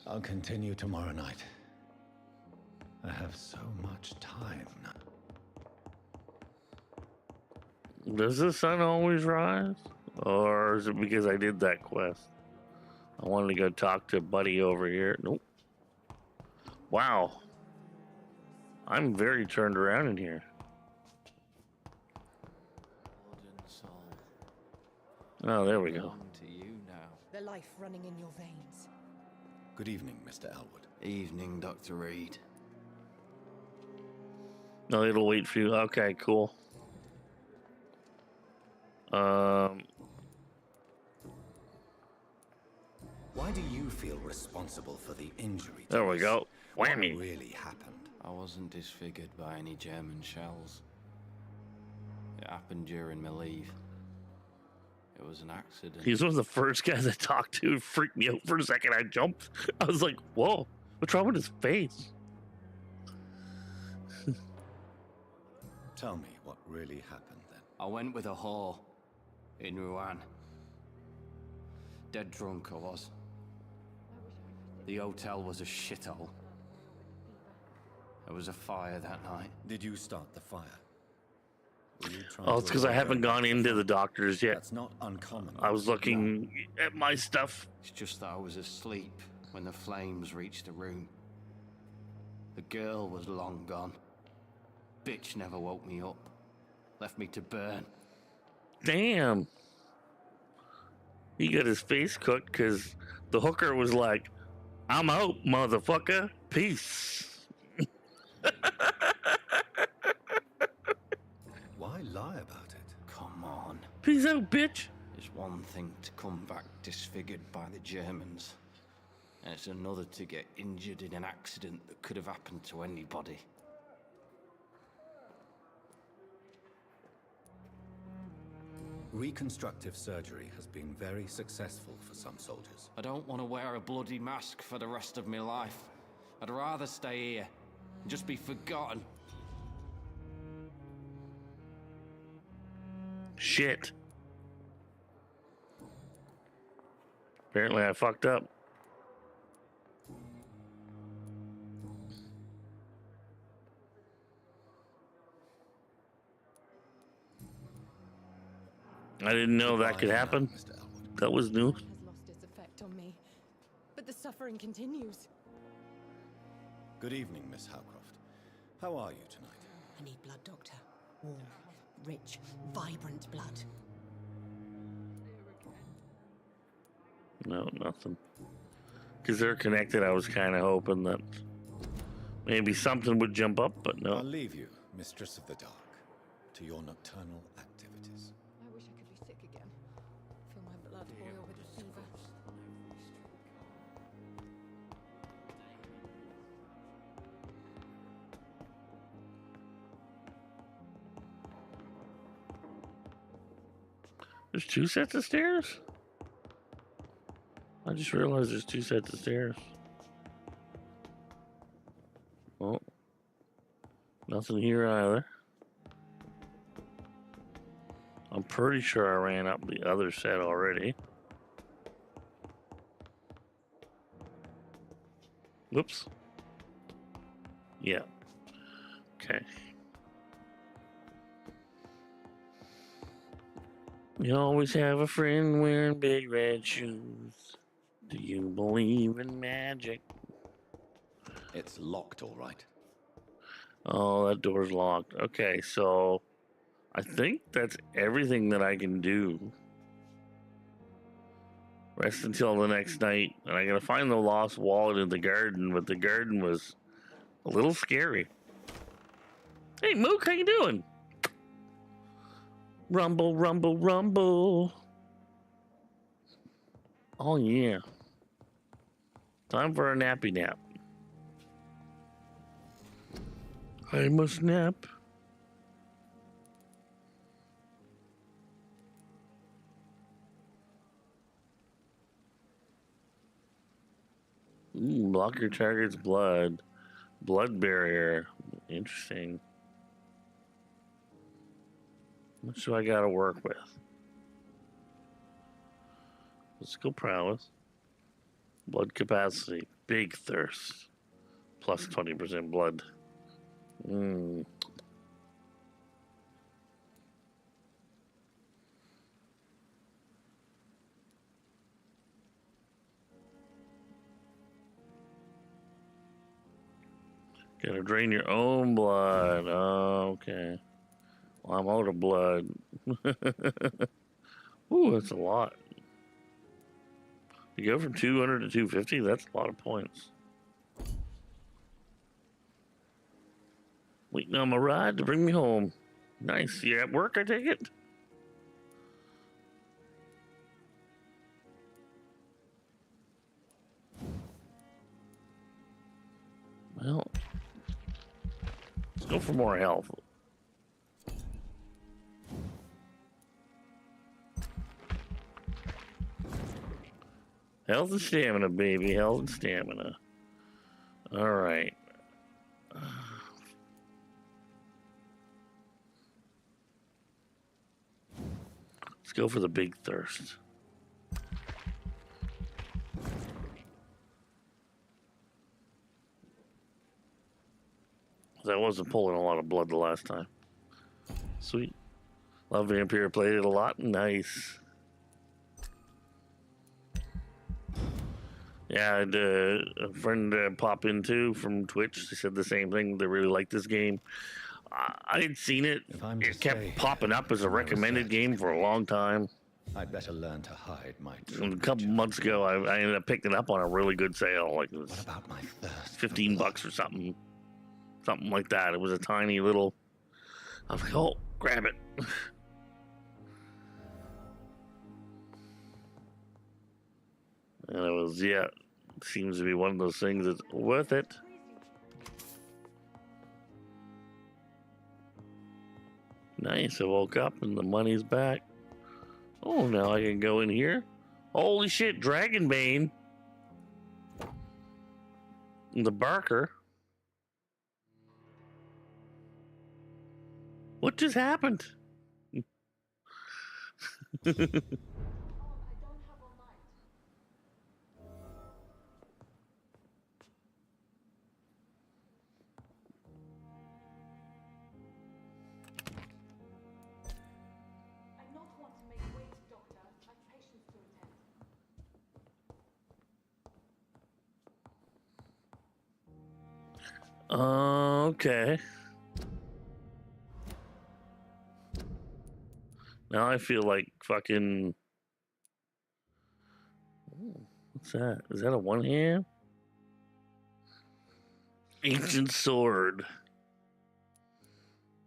I'll continue tomorrow night. I have so much time now. Does the sun always rise? Or is it because I did that quest? I wanted to go talk to Buddy over here. Nope. Wow. I'm very turned around in here. Oh, there we go. To you now. The life running in your veins. Good evening, Mr. Elwood. Evening, Dr. Reed. No, it'll wait for you. Okay, cool. Why do you feel responsible for the injury? There we go. Whammy. What really happened? I wasn't disfigured by any German shells. It happened during my leave. It was an accident. He's one of the first guys I talked to. It freaked me out for a second. I jumped. I was like, whoa. What's wrong with his face? Tell me what really happened then. I went with a whore in Rouen. Dead drunk I was. The hotel was a shithole. There was a fire that night. Did you start the fire? Oh, it's because I haven't gone into the doctors yet. That's not uncommon. I was looking at my stuff. It's just that I was asleep when the flames reached the room. The girl was long gone. Bitch never woke me up. Left me to burn. Damn. He got his face cooked because the hooker was like, I'm out, motherfucker. Peace. Why lie about it? Come on. Peace out, bitch. It's one thing to come back disfigured by the Germans, and it's another to get injured in an accident that could have happened to anybody. Reconstructive surgery has been very successful for some soldiers. I don't want to wear a bloody mask for the rest of my life. I'd rather stay here and just be forgotten. Shit. Apparently I fucked up. I didn't know that could happen. That was new. Has lost its effect on me, but the suffering continues. Good evening, Miss Howcroft. How are you tonight? I need blood, Doctor. Warm, rich, vibrant blood. No, nothing. Because they're connected, I was kind of hoping that maybe something would jump up, but no. I'll leave you, Mistress of the Dark, to your nocturnal activities. I wish I could be sick again. Feel my blood boil with the fever. There's two sets of stairs? I just realized there's two sets of stairs. Oh. Nothing here either. I'm pretty sure I ran up the other set already. Whoops. Yeah. Okay. You always have a friend wearing big red shoes. Do you believe in magic? It's locked, all right. Oh, that door's locked. Okay, so I think that's everything that I can do. Rest until the next night. And I gotta find the lost wallet in the garden, but the garden was a little scary. Hey, Mook, how you doing? Rumble, rumble, rumble. Oh, yeah. Time for a nappy nap. I must nap. Block your target's blood. Blood barrier. Interesting. What do I gotta work with? Physical prowess. Blood capacity. Big thirst. Plus 20% blood. Gotta drain your own blood. Oh, okay. Well, I'm out of blood. Ooh, that's a lot. You go from 200 to 250, that's a lot of points. Waiting on my ride to bring me home. Nice. You at work, I take it? Well, let's go for more health. Health and stamina, baby. Health and stamina. All right. Let's go for the big thirst. I wasn't pulling a lot of blood the last time. Sweet. Love Vampyr, played it a lot. Nice. Yeah, I had a friend pop in too from Twitch. They said the same thing. They really liked this game. I had seen it. It kept popping up as a recommended game for a long time. I'd better learn to hide my A couple months ago, I ended up picking it up on a really good sale. Like it was What about my thirst? $15 or something. Something like that. It was a tiny little... I was like, oh, grab it. And it was, yeah, seems to be one of those things that's worth it. Nice, I woke up and the money's back. Oh, now I can go in here. Holy shit, Dragonbane. And the Barker. What just happened? Okay. Now I feel like fucking... Ooh, what's that? Is that a one hand? Ancient sword.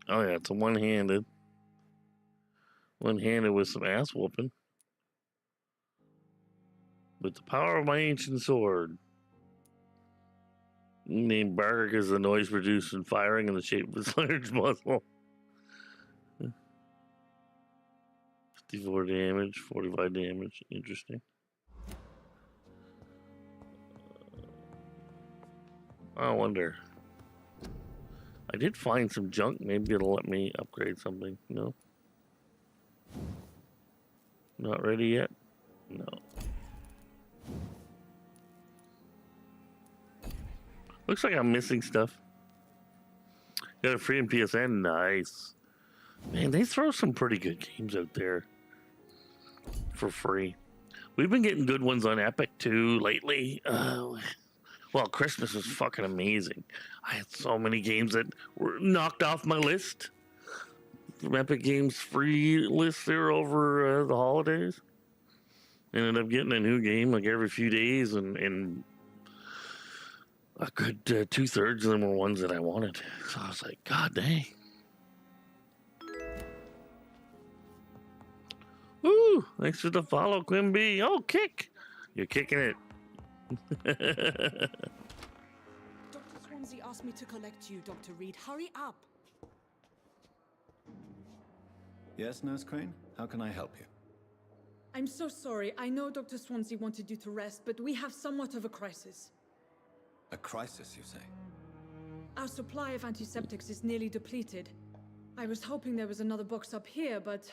Oh yeah, it's a one-handed. One-handed with some ass whooping. With the power of my ancient sword. Named Barker because the noise produced when firing in the shape of his large muzzle. 54 damage, 45 damage. Interesting. I wonder. I did find some junk. Maybe it'll let me upgrade something. No. Not ready yet? No. Looks like I'm missing stuff. Got a free in PSN. Nice. Man, they throw some pretty good games out there for free. We've been getting good ones on Epic too lately. Well, Christmas was fucking amazing. I had so many games that were knocked off my list. From Epic Games free list there over the holidays. Ended up getting a new game like every few days, and a good 2/3 of them were ones that I wanted. So I was like, God dang. Woo! Thanks for the follow, Quimby. Oh, kick! You're kicking it. Dr. Swansea asked me to collect you, Dr. Reed. Hurry up! Yes, Nurse Crane? How can I help you? I'm so sorry. I know Dr. Swansea wanted you to rest, but we have somewhat of a crisis. A crisis, you say? Our supply of antiseptics is nearly depleted. I was hoping there was another box up here, but...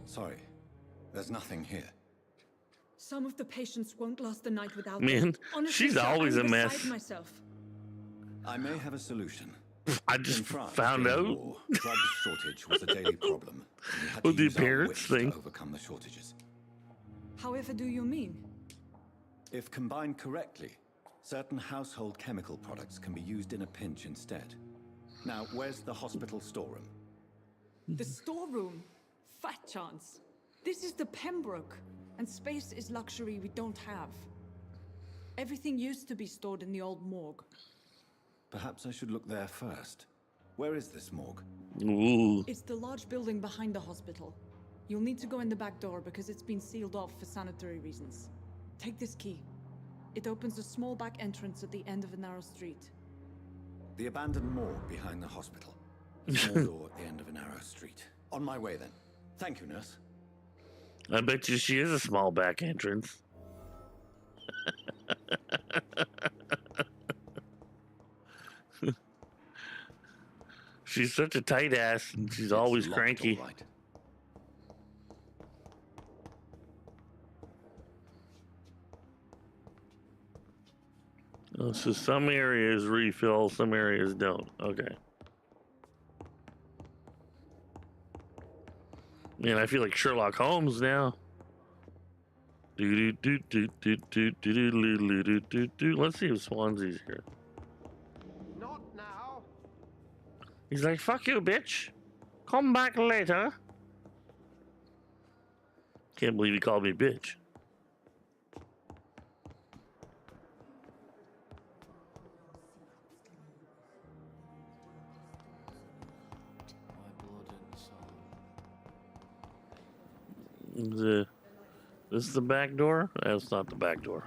Sorry, there's nothing here. Some of the patients won't last the night without Man, them. Honestly, she's sir, always I'm a mess. beside myself. I may have a solution. I just In France, found during the out. war, drug shortage was a daily problem. We had With to the use our appearance wit thing. to overcome the shortages. However do you mean? If combined correctly, certain household chemical products can be used in a pinch instead. Now, where's the hospital storeroom? The storeroom? Fat chance. This is the Pembroke, and space is luxury we don't have. Everything used to be stored in the old morgue. Perhaps I should look there first. Where is this morgue? Ooh. It's the large building behind the hospital. You'll need to go in the back door because it's been sealed off for sanitary reasons. Take this key. It opens a small back entrance at the end of a narrow street. The abandoned morgue behind the hospital. A small door at the end of a narrow street. On my way then. Thank you, nurse. I bet you she is a small back entrance. She's such a tight ass, and she's always locked, cranky. all right. Oh, so some areas refill, some areas don't. Okay. Man, I feel like Sherlock Holmes now. Let's see if Swansea's here. Not now. He's like, fuck you, bitch. Come back later. Can't believe he called me bitch. This is the back door? That's not the back door.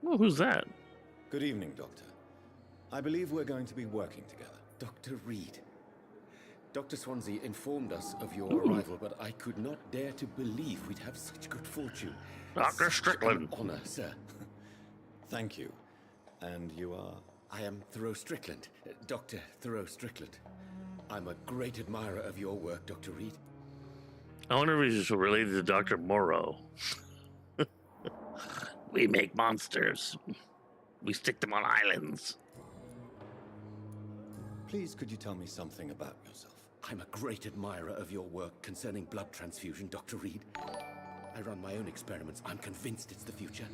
Well, who's that? Good evening, Doctor. I believe we're going to be working together. Dr. Reed. Dr. Swansea informed us of your arrival, but I could not dare to believe we'd have such good fortune. Dr. Strickland. Such an honor, sir. Thank you. And you are? I am Thoreau Strickland, Dr. Thoreau Strickland. I'm a great admirer of your work, Dr. Reed. I wonder if he's related to Dr. Moreau. We make monsters. We stick them on islands. Please, could you tell me something about yourself? I'm a great admirer of your work concerning blood transfusion, Dr. Reed. I run my own experiments. I'm convinced it's the future.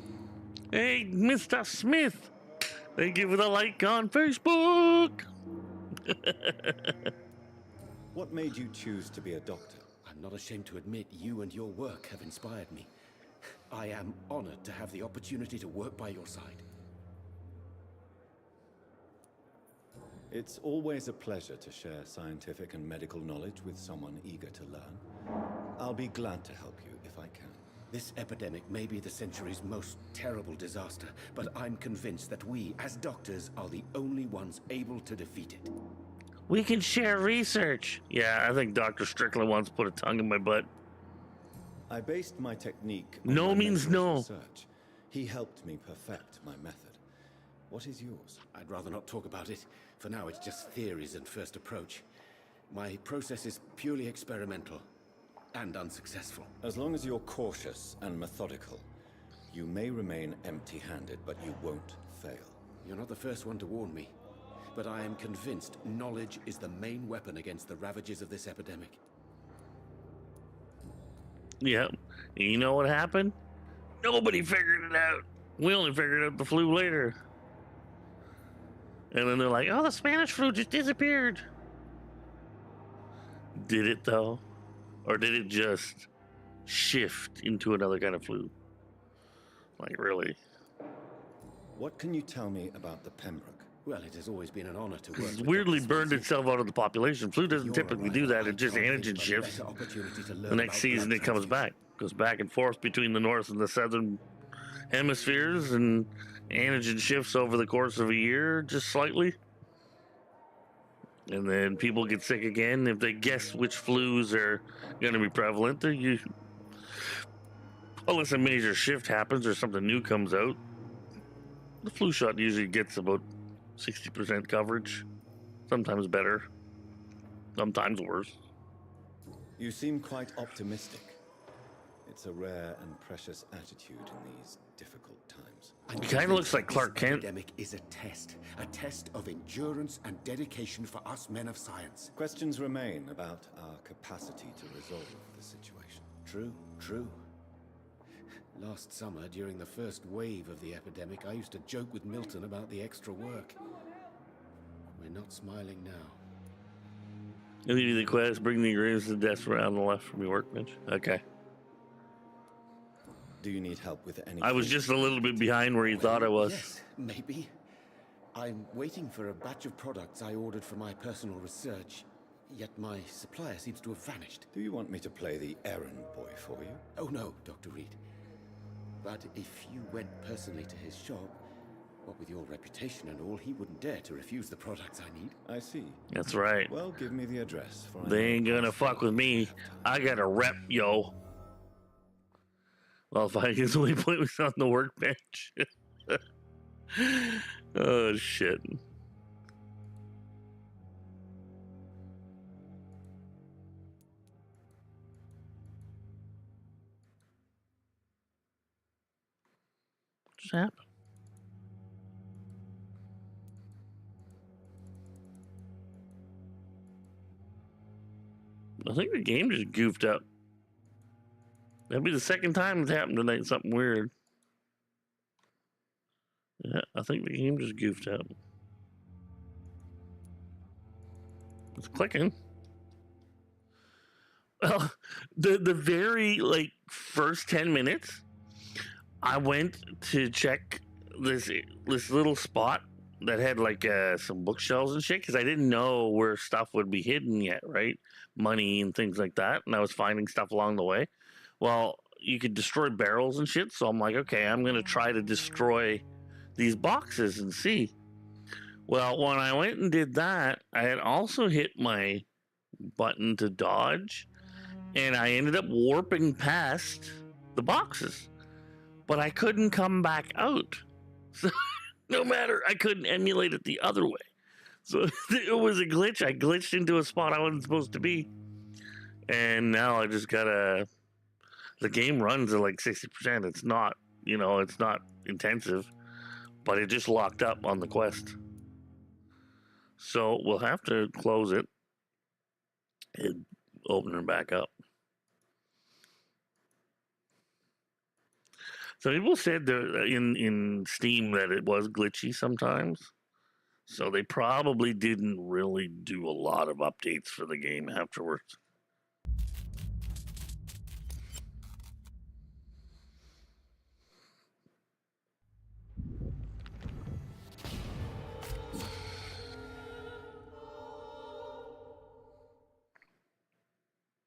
Hey, Mr. Smith. Thank you for the like on Facebook. What made you choose to be a doctor? I'm not ashamed to admit you and your work have inspired me. I am honored to have the opportunity to work by your side. It's always a pleasure to share scientific and medical knowledge with someone eager to learn. I'll be glad to help you if I can. This epidemic may be the century's most terrible disaster, but I'm convinced that we, as doctors, are the only ones able to defeat it. We can share research. Yeah, I think Dr. Strickland wants to put a tongue in my butt. I based my technique on no my means mentor's no. research. He helped me perfect my method. What is yours? I'd rather not talk about it. For now, it's just theories and first approach. My process is purely experimental and unsuccessful. As long as you're cautious and methodical, you may remain empty-handed, but you won't fail. You're not the first one to warn me, but I am convinced knowledge is the main weapon against the ravages of this epidemic. Yeah. You know what happened? Nobody figured it out. We only figured out the flu later. And then they're like, oh, the Spanish flu just disappeared. Did it, though? Or did it just shift into another kind of flu? Like, really? What can you tell me about the Pembroke? Well, it has always been an honor to work It's with weirdly Dr. burned Swansea. itself out of the population. Flu doesn't typically do that. It just antigen shifts. The next season it comes back. Goes back and forth between the north and the southern hemispheres, and antigen shifts over the course of a year, just slightly. And then people get sick again. If they guess which flus are going to be prevalent, unless a major shift happens or something new comes out, the flu shot usually gets about 60% coverage. Sometimes better, sometimes worse. You seem quite optimistic. It's a rare and precious attitude in these difficult times. He kind of looks like Clark Kent. This epidemic is a test of endurance and dedication for us men of science. Questions remain about our capacity to resolve the situation. True. Last summer, during the first wave of the epidemic, I used to joke with Milton about the extra work. We're not smiling now. I'll give you the quest, bring the ingredients to the desk around the left from your workbench. Okay. Do you need help with anything? I was just a little bit behind where you thought I was. Yes, maybe. I'm waiting for a batch of products I ordered for my personal research, yet my supplier seems to have vanished. Do you want me to play the errand boy for you? Oh no, Dr. Reed. But if you went personally to his shop, What with your reputation and all, he wouldn't dare to refuse the products I need. I see. That's right. Well, give me the address. For I They know ain't gonna fuck with me. I got a rep, yo. Well, if I guess the only point was on the workbench. Oh, shit. What just happened? I think the game just goofed up. That'd be the second time it's happened tonight. Something weird. Yeah, I think the game just goofed up. It's clicking. Well, the very first 10 minutes, I went to check this little spot that had some bookshelves and shit because I didn't know where stuff would be hidden yet, right? Money and things like that, and I was finding stuff along the way. Well, you could destroy barrels and shit, so I'm like, okay, I'm gonna try to destroy these boxes and see. Well, when I went and did that, I had also hit my button to dodge, and I ended up warping past the boxes, but I couldn't come back out. So no matter, I couldn't emulate it the other way. So it was a glitch. I glitched into a spot I wasn't supposed to be, and now I just gotta. The game runs at 60%. It's not, it's not intensive, but it just locked up on the quest. So we'll have to close it and open it back up. So people said in Steam that it was glitchy sometimes. So they probably didn't really do a lot of updates for the game afterwards.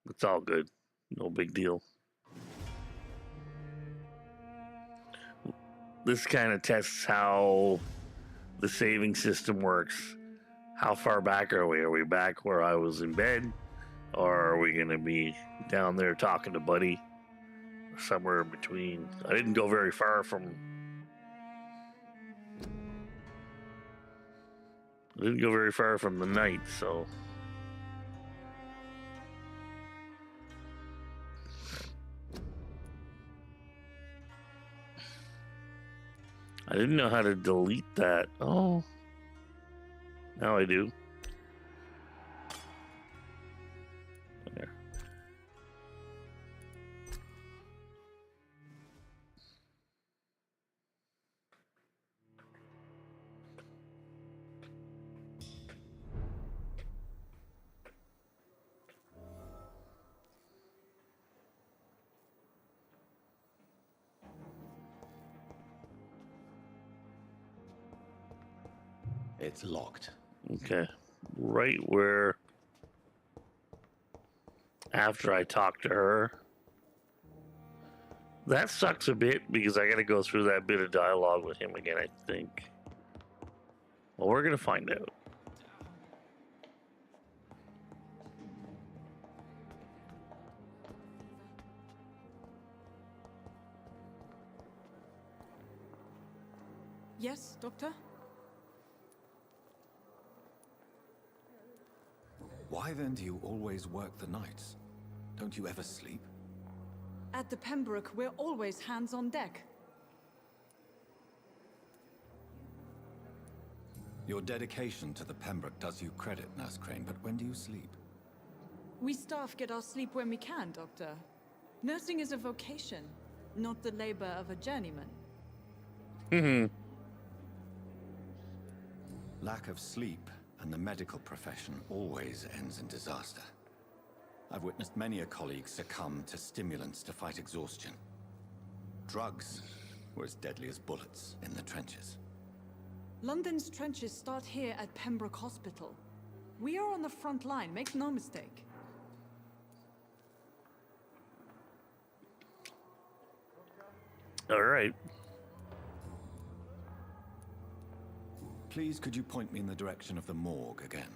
It's all good. No big deal. This kind of tests how the saving system works. How far back are we? Are we back where I was in bed? Or are we going to be down there talking to Buddy? Or somewhere in between. I didn't go very far from... the night, so... I didn't know how to delete that. Oh. Now I do. There. It's locked. Okay. Right where... after I talk to her. That sucks a bit because I got to go through that bit of dialogue with him again, I think. Well, we're going to find out. Yes, Doctor? Why then do you always work the nights? Don't you ever sleep? At the Pembroke, we're always hands on deck. Your dedication to the Pembroke does you credit, Nurse Crane, but when do you sleep? We staff get our sleep when we can, Doctor. Nursing is a vocation, not the labor of a journeyman. Lack of sleep and the medical profession always ends in disaster. I've witnessed many a colleague succumb to stimulants to fight exhaustion. Drugs were as deadly as bullets in the trenches. London's trenches start here at Pembroke Hospital. We are on the front line, make no mistake. All right. Please, could you point me in the direction of the morgue again?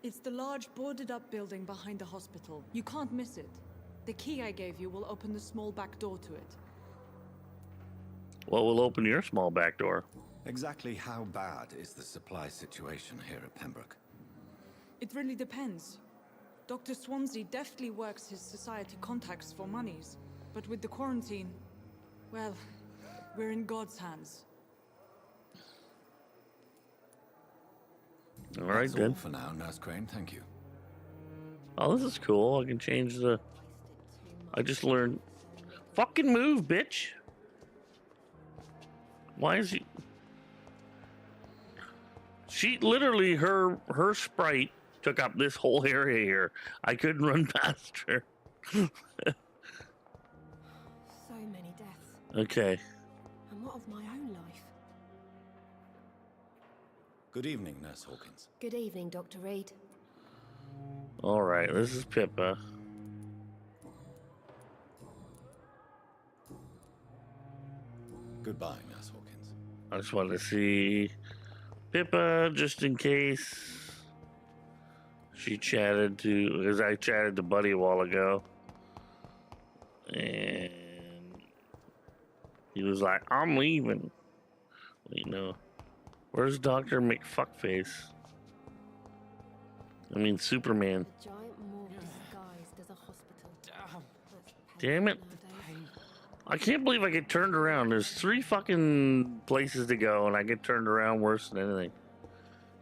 It's the large boarded-up building behind the hospital. You can't miss it. The key I gave you will open the small back door to it. What will open your small back door? Exactly how bad is the supply situation here at Pembroke? It really depends. Dr. Swansea deftly works his society contacts for monies. But with the quarantine, well, we're in God's hands. All right, That's then. all for now, Nurse Crane. Thank you. Oh, this is cool. I can change the... I just learned... Fucking move, bitch! Why is he... She literally, her sprite took up this whole area here. I couldn't run past her. So many deaths. Okay. And what of my own life? Good evening, Nurse Hawkins. Good evening, Dr. Reed. All right, this is Pippa. Goodbye, Nurse Hawkins. I just wanted to see Pippa just in case she chatted to, because I chatted to Buddy a while ago. And he was like, I'm leaving. Wait, no. Where's Dr. McFuckface? I mean, Superman. Giant morgue disguised as a hospital. Damn it. I can't believe I get turned around. There's 3 fucking places to go, and I get turned around worse than anything.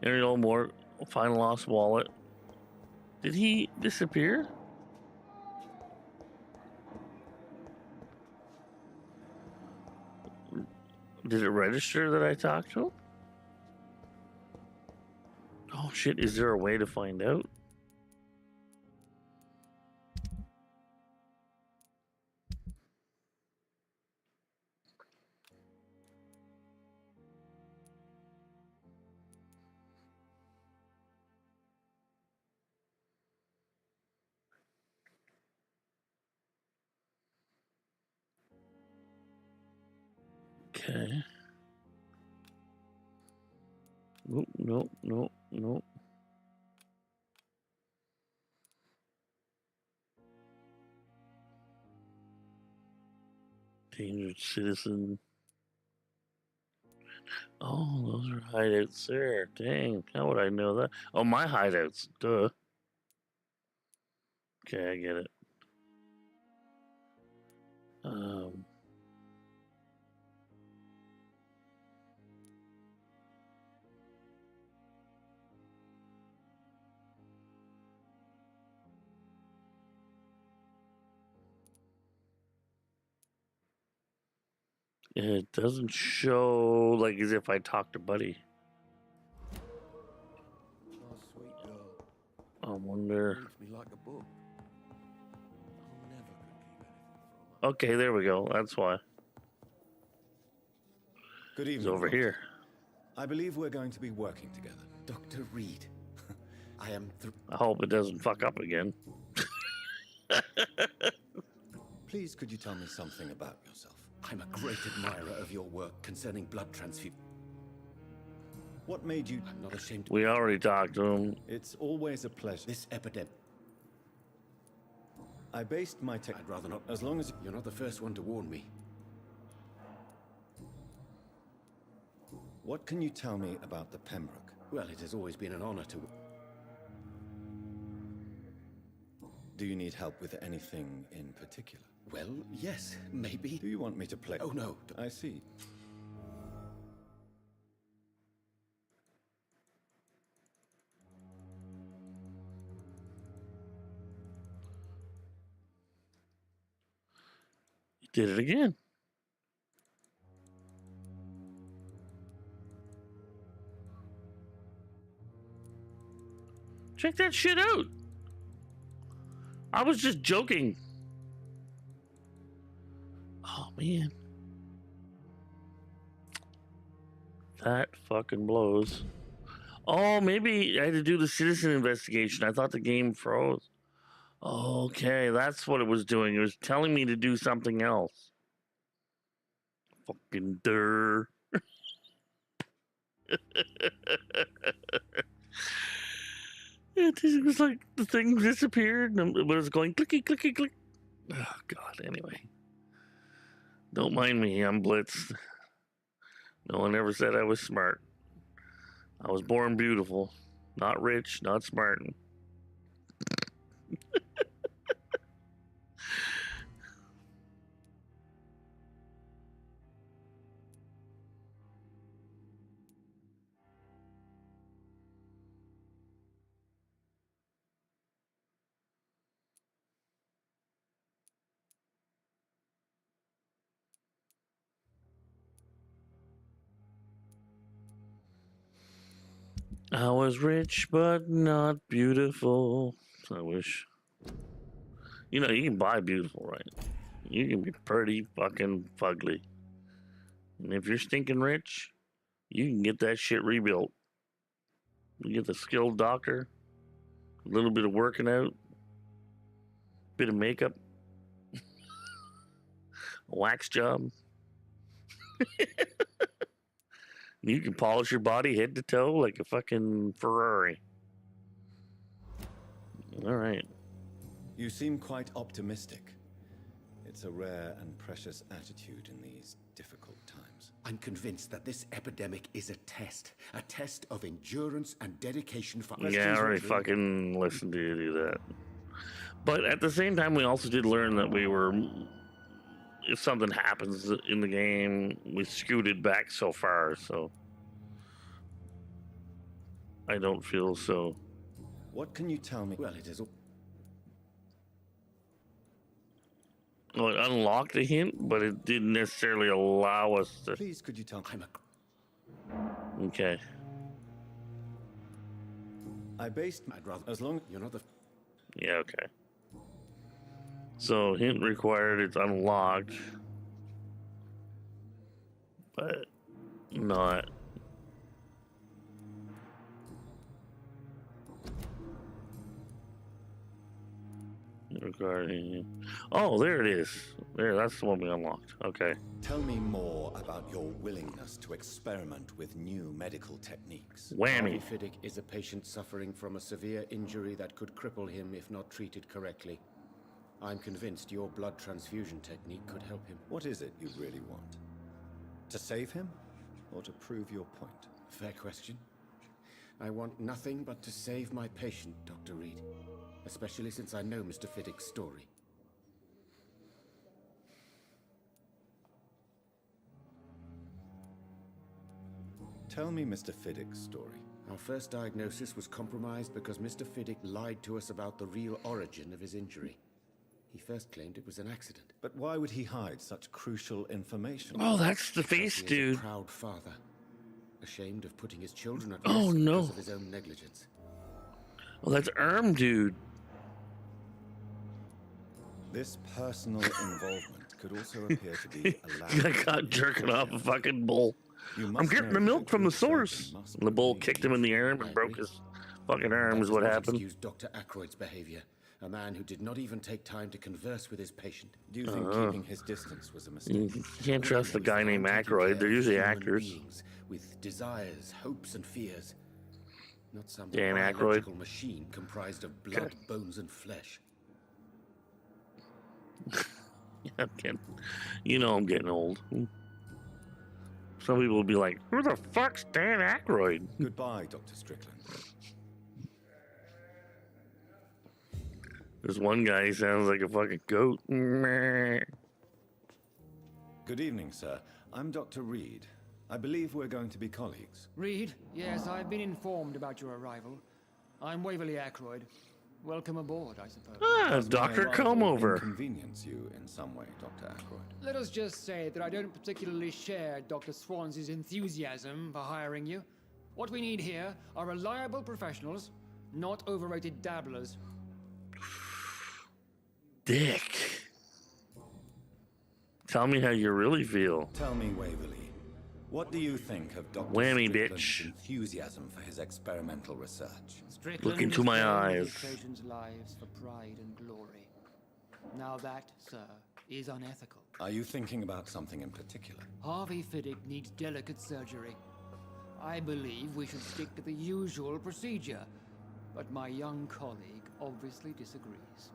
There you go, more. Find lost wallet. Did he disappear? Did it register that I talked to him? Oh shit, is there a way to find out? Okay. Nope, nope, nope, nope. Dangerous citizen. Oh, those are hideouts there. Dang, how would I know that? Oh, my hideouts. Duh. Okay, I get it. It doesn't show like as if I talked to Buddy. Oh, sweet girl. I wonder. Reads me like a book. I'll never could keep anything from her. Okay, there we go. That's why. Good evening. He's over Doctor. here. I believe we're going to be working together. Dr. Reed. I am I hope it doesn't fuck up again. Please, could you tell me something about yourself? I'm a great admirer of your work concerning blood transfusion. What made you... I'm not ashamed to... We already talked to him. It's always a pleasure. This epidemic... I based my tech... I'd rather not... As long as... You're not the first one to warn me. What can you tell me about the Pembroke? Well, it has always been an honor to... Do you need help with anything in particular? Well, yes, maybe. Do you want me to play? Oh, no. I see. You did it again. Check that shit out. I was just joking. Oh, man. That fucking blows. Oh, maybe I had to do the citizen investigation. I thought the game froze. Okay, that's what it was doing. It was telling me to do something else. Fucking durr. It was like the thing disappeared, and it was going clicky, clicky, click. Oh, God, anyway. Don't mind me, I'm blitzed. No one ever said I was smart. I was born beautiful, not rich, not smart. I was rich, but not beautiful. I wish. You know, you can buy beautiful, right? You can be pretty fucking fugly. And if you're stinking rich, you can get that shit rebuilt. You get the skilled doctor, a little bit of working out, bit of makeup, a wax job. You can polish your body head to toe like a fucking Ferrari. All right. You seem quite optimistic. It's a rare and precious attitude in these difficult times. I'm convinced that this epidemic is a test of endurance and dedication for us. Yeah, I already fucking listened to you do that. But at the same time, we also did learn that we were, if something happens in the game, we scooted back so far, so I don't feel so. What can you tell me? Well, it is. Well, it unlocked a hint, but it didn't necessarily allow us to. Please, could you tell me? Okay. I'd rather, as long as you're not the. Yeah, okay. So, hint required, it's unlocked. But not. Regarding. Oh, there it is. There, that's the one we unlocked. Okay. Tell me more about your willingness to experiment with new medical techniques. Whammy. Fiddick is a patient suffering from a severe injury that could cripple him if not treated correctly. I'm convinced your blood transfusion technique could help him. What is it you really want? To save him? Or to prove your point? Fair question. I want nothing but to save my patient, Dr. Reed. Especially since I know Mr. Fiddick's story. Tell me Mr. Fiddick's story. Our first diagnosis was compromised because Mr. Fiddick lied to us about the real origin of his injury. He first claimed it was an accident. But why would he hide such crucial information? Oh, that's the face, He is dude. a proud father, ashamed of putting his children at Oh, risk no. because of his own negligence. Well, that's dude. This personal involvement could also appear to be allowed. I got jerking off a fucking bull. I'm getting the milk from the source. And the bull kicked him in the arm and broke his fucking arm, is what happened. Excuse Dr. Ackroyd's behavior. A man who did not even take time to converse with his patient. Do you think keeping his distance was a mistake? You can't trust a guy named Ackroyd. They're usually Human actors. beings with desires, hopes, and fears. Not some Dan Aykroyd. biological machine comprised of blood, bones, and flesh. I'm kidding. You know I'm getting old. Some people will be like, who the fuck's Dan Aykroyd? Goodbye, Dr. Strickland. There's one guy, he sounds like a fucking goat. Good evening, sir. I'm Dr. Reed. I believe we're going to be colleagues. Reed? Yes, I've been informed about your arrival. I'm Waverly Ackroyd. Welcome aboard, I suppose. Ah, Dr. Comeover. Inconvenience you in some way, Dr. Ackroyd. Let us just say that I don't particularly share Dr. Swans's enthusiasm for hiring you. What we need here are reliable professionals, not overrated dabblers. Dick. Tell me how you really feel. Tell me, Waverly, what do you think of Dr. Whammy, Strickland's bitch. enthusiasm for his experimental research? Look into my eyes. Patients' lives for pride and glory. Now that, sir, is unethical. Are you thinking about something in particular? Harvey Fiddick needs delicate surgery. I believe we should stick to the usual procedure, but my young colleague obviously disagrees.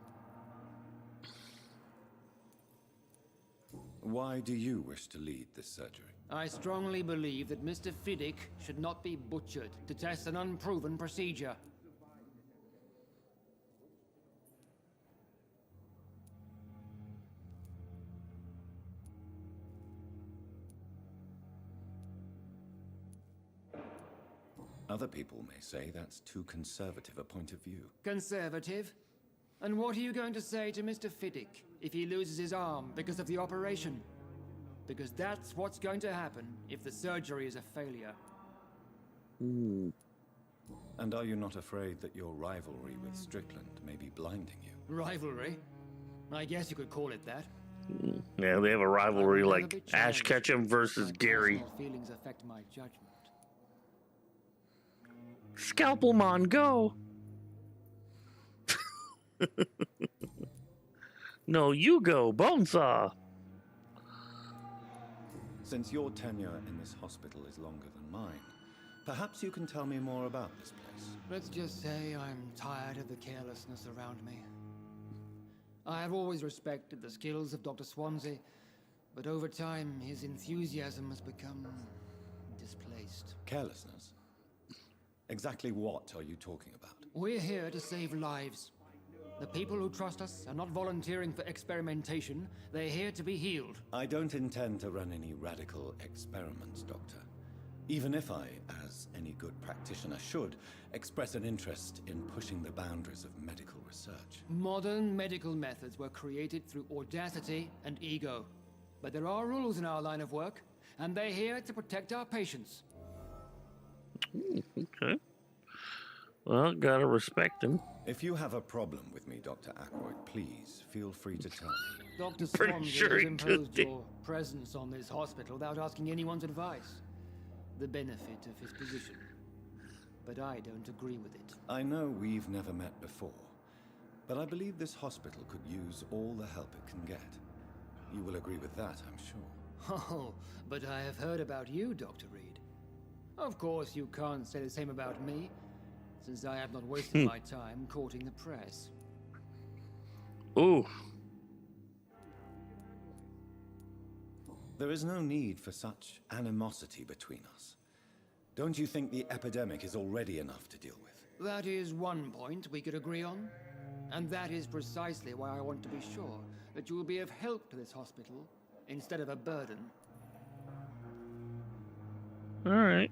Why do you wish to lead this surgery? I strongly believe that Mr. Fiddick should not be butchered to test an unproven procedure. Other people may say that's too conservative a point of view. Conservative? And what are you going to say to Mr. Fiddick if he loses his arm because of the operation? Because that's what's going to happen if the surgery is a failure. And are you not afraid that your rivalry with Strickland may be blinding you? Rivalry? I guess you could call it that. Yeah, they have a rivalry like Ash Ketchum versus Gary. Personal feelings affect my judgment. Scalpelmon, go! No, you go, Bonesaw! Since your tenure in this hospital is longer than mine, perhaps you can tell me more about this place. Let's just say I'm tired of the carelessness around me. I have always respected the skills of Dr. Swansea, but over time his enthusiasm has become displaced. Carelessness? Exactly what are you talking about? We're here to save lives. The people who trust us are not volunteering for experimentation. They're here to be healed. I don't intend to run any radical experiments, Doctor. Even if I, as any good practitioner should, express an interest in pushing the boundaries of medical research. Modern medical methods were created through audacity and ego. But there are rules in our line of work, and they're here to protect our patients. Okay. Well, gotta respect him. If you have a problem with me, Dr. Ackroyd, please feel free to tell me. Dr. Pretty Swansea sure has he imposed did. your presence on this hospital without asking anyone's advice. The benefit of his position. But I don't agree with it. I know we've never met before, but I believe this hospital could use all the help it can get. You will agree with that, I'm sure. Oh, but I have heard about you, Dr. Reed. Of course, you can't say the same about me, since I have not wasted my time courting the press. Ooh. There is no need for such animosity between us. Don't you think the epidemic is already enough to deal with? That is one point we could agree on. And that is precisely why I want to be sure that you will be of help to this hospital instead of a burden. Alright.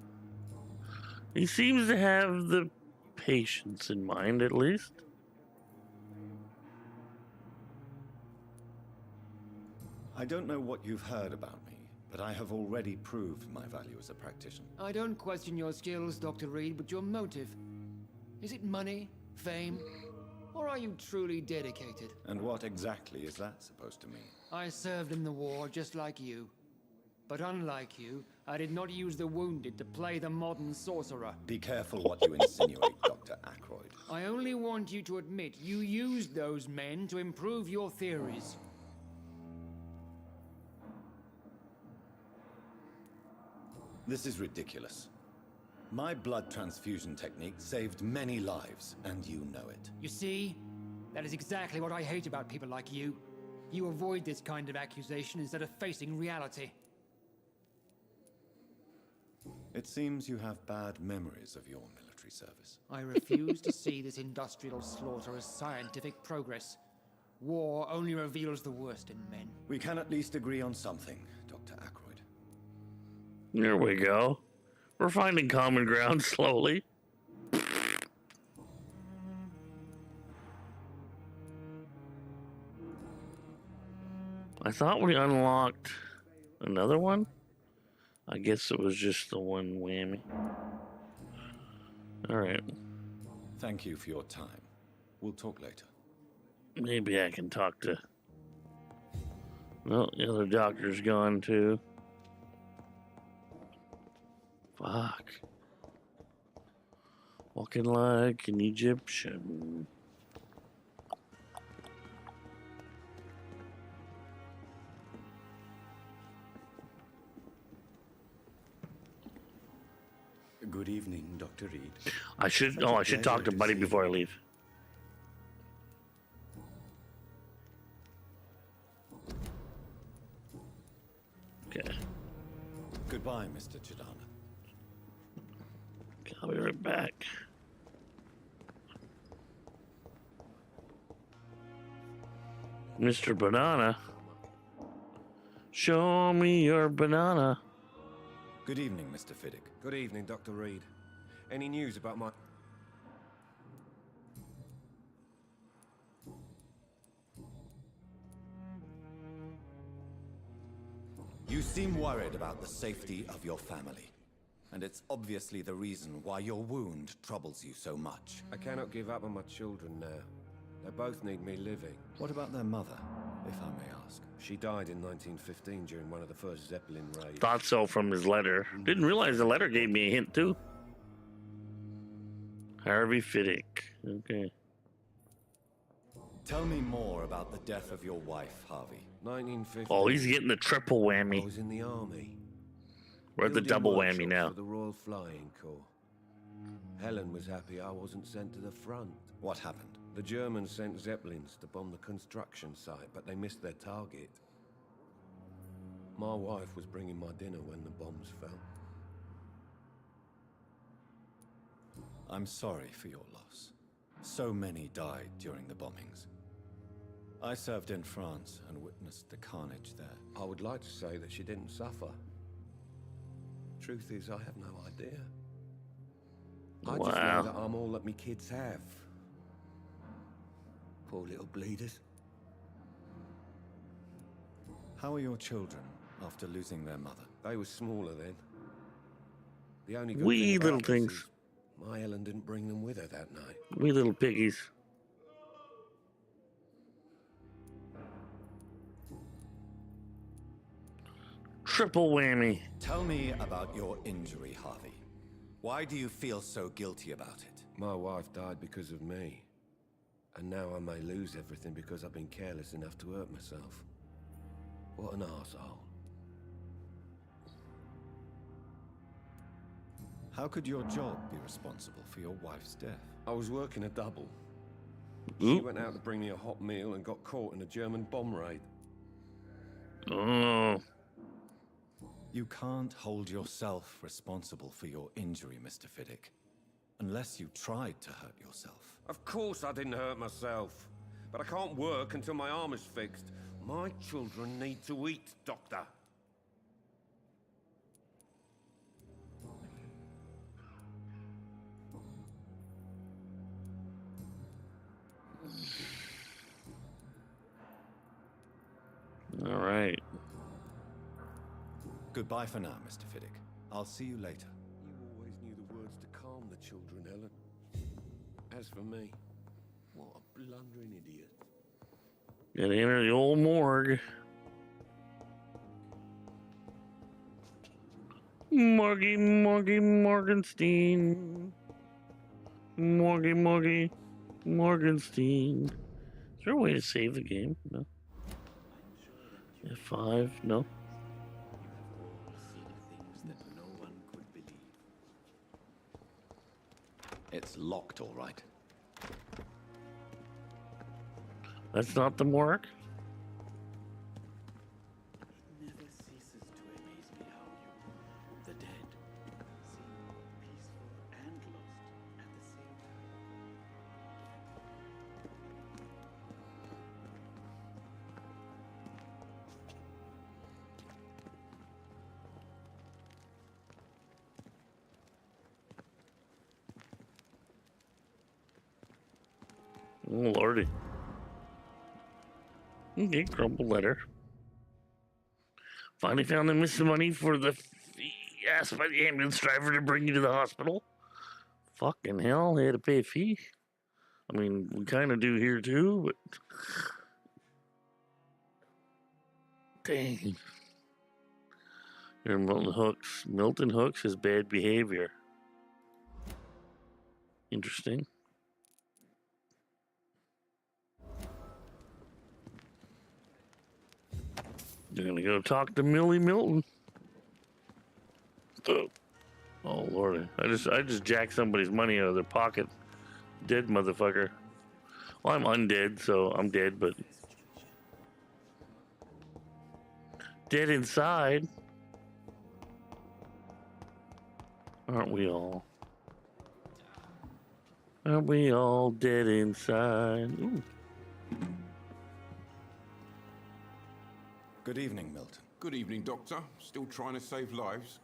He seems to have the patients in mind, at least. I don't know what you've heard about me, but I have already proved my value as a practitioner. I don't question your skills, Dr. Reed, but your motive. Is it money, fame, or are you truly dedicated? And what exactly is that supposed to mean? I served in the war just like you. But unlike you, I did not use the wounded to play the modern sorcerer. Be careful what you insinuate, Dr. Ackroyd. I only want you to admit you used those men to improve your theories. This is ridiculous. My blood transfusion technique saved many lives, and you know it. You see? That is exactly what I hate about people like you. You avoid this kind of accusation instead of facing reality. It seems you have bad memories of your military service. I refuse to see this industrial slaughter as scientific progress. War only reveals the worst in men. We can at least agree on something, Dr. Ackroyd. There we go. We're finding common ground slowly. I thought we unlocked another one. I guess it was just the one whammy. Alright. Thank you for your time. We'll talk later. Maybe I can talk to... Well, the other doctor's gone too. Fuck. Walking like an Egyptian. Good evening, Dr. Reed. I should talk to Buddy before I leave. Okay. Goodbye, Mr. Chidana. I'll be right back. Mr. Banana. Show me your banana. Good evening, Mr. Fiddick. Good evening, Dr. Reed. Any news about my... You seem worried about the safety of your family. And it's obviously the reason why your wound troubles you so much. I cannot give up on my children now. They both need me living. What about their mother, if I may ask? She died in 1915 during one of the first Zeppelin raids. Thought so from his letter. Didn't realize the letter gave me a hint too. Harvey Fiddick. Okay. Tell me more about the death of your wife, Harvey. 1950. Oh, he's getting the triple whammy. I was in the army. We're at the Building double whammy workshops now. For the Royal Flying Corps. Helen was happy I wasn't sent to the front. What happened? The Germans sent Zeppelins to bomb the construction site, but they missed their target. My wife was bringing my dinner when the bombs fell. I'm sorry for your loss. So many died during the bombings. I served in France and witnessed the carnage there. I would like to say that she didn't suffer. Truth is, I have no idea. I just know that I'm all that me kids have. Poor little bleeders. How are your children after losing their mother? They were smaller then. The only good Wee thing about little this things. is my Ellen didn't bring them with her that night. Wee little piggies. Triple whammy. Tell me about your injury, Harvey. Why do you feel so guilty about it? My wife died because of me. And now I may lose everything because I've been careless enough to hurt myself. What an arsehole. How could your job be responsible for your wife's death? I was working a double. She went out to bring me a hot meal and got caught in a German bomb raid. Oh. You can't hold yourself responsible for your injury, Mr. Fiddick. Unless you tried to hurt yourself. Of course I didn't hurt myself. But I can't work until my arm is fixed. My children need to eat, Doctor. All right. Goodbye for now, Mr. Fiddick. I'll see you later. You always knew the words to calm the children, Ellen. As for me, what a blundering idiot. Gotta enter the old morgue. Morgenstein. Morgenstein. Is there a way to save the game? No. F5? No. It's locked, all right. That's not the morgue? It never ceases to amaze me how you, the dead, seem peaceful and lost at the same Oh, lordy. Okay, crumpled letter. Finally found the missing money for the fee asked by the ambulance driver to bring you to the hospital. Fucking hell, they had to pay a fee. I mean, we kind of do here too, but... Dang. Here, Milton Hooks has bad behavior. Interesting. You're gonna go talk to Millie Milton. Oh lordy! I just jacked somebody's money out of their pocket. Dead motherfucker. Well, I'm undead, so I'm dead, but dead inside. Aren't we all? Aren't we all dead inside? Ooh. Good evening, Milton. Good evening, Doctor. Still trying to save lives?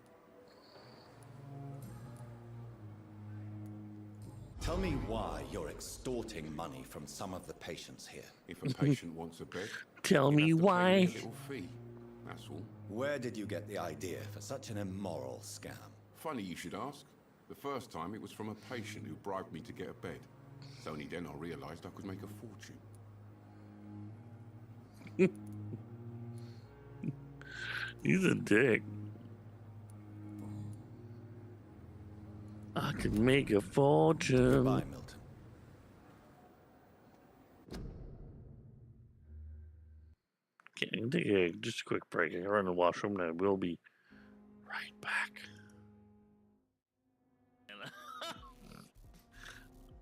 Tell me why you're extorting money from some of the patients here. If a patient wants a bed, tell me why. a little fee. That's all. Where did you get the idea for such an immoral scam? Funny you should ask. The first time it was from a patient who bribed me to get a bed. It's only then I realized I could make a fortune. He's a dick. I could make a fortune. Goodbye, Milton. Okay, I'm gonna take just a quick break. I can run to the washroom and I will be right back.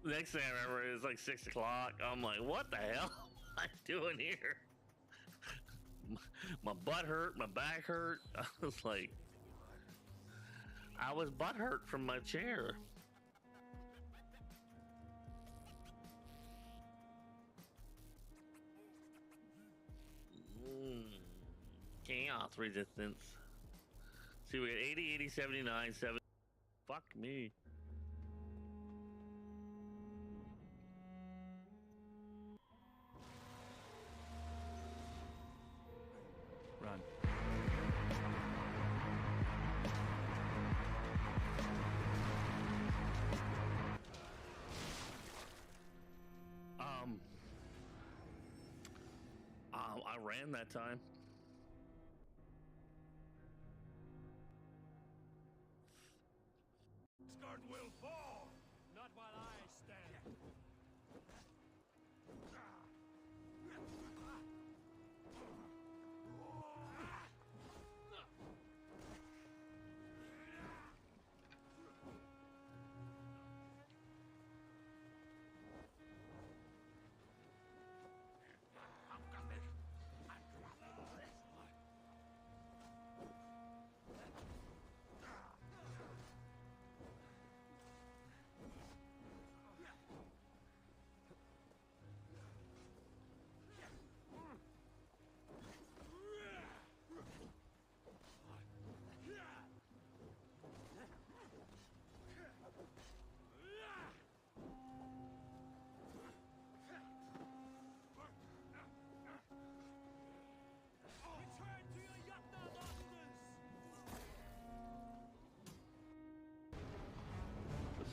The next thing I remember is like 6 o'clock. I'm like, what the hell am I doing here? My butt hurt, my back hurt. I was like, I was butt hurt from my chair. Chaos resistance. See, we got 80, 80, 79, 7. Fuck me. Run. I ran that time. Asgard will fall, not while I stand.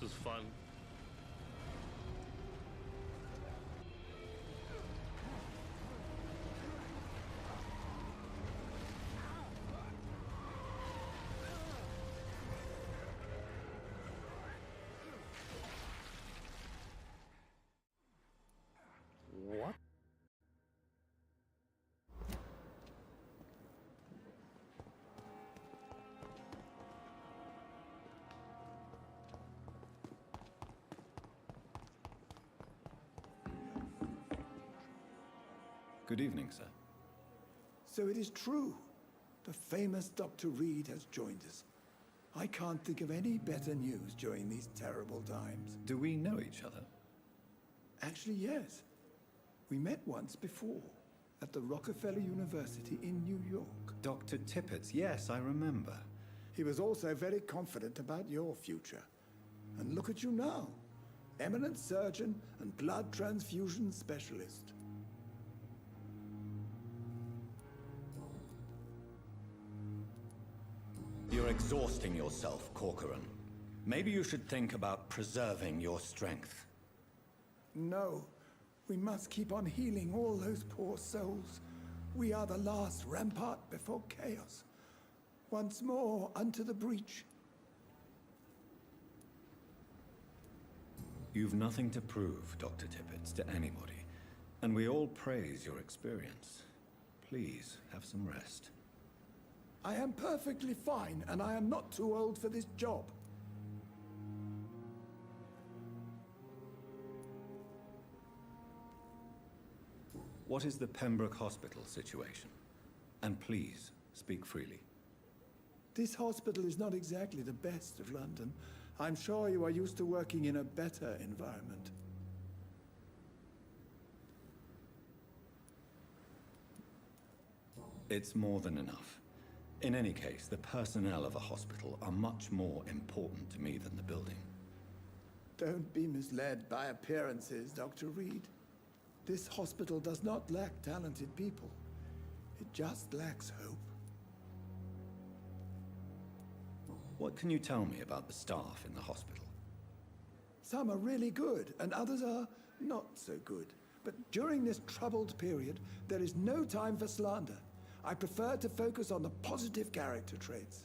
This is fun. What? Good evening, sir. So it is true. The famous Dr. Reed has joined us. I can't think of any better news during these terrible times. Do we know each other? Actually, yes. We met once before, at the Rockefeller University in New York. Dr. Tippett, yes, I remember. He was also very confident about your future. And look at you now. Eminent surgeon and blood transfusion specialist. You're exhausting yourself, Corcoran. Maybe you should think about preserving your strength. No, we must keep on healing all those poor souls. We are the last rampart before chaos. Once more unto the breach. You've nothing to prove, Dr. Tippett, to anybody. And we all praise your experience. Please, have some rest. I am perfectly fine, and I am not too old for this job. What is the Pembroke Hospital situation? And please, speak freely. This hospital is not exactly the best of London. I'm sure you are used to working in a better environment. It's more than enough. In any case, the personnel of a hospital are much more important to me than the building. Don't be misled by appearances, Dr. Reed. This hospital does not lack talented people. It just lacks hope. What can you tell me about the staff in the hospital? Some are really good, and others are not so good. But during this troubled period, there is no time for slander. I prefer to focus on the positive character traits.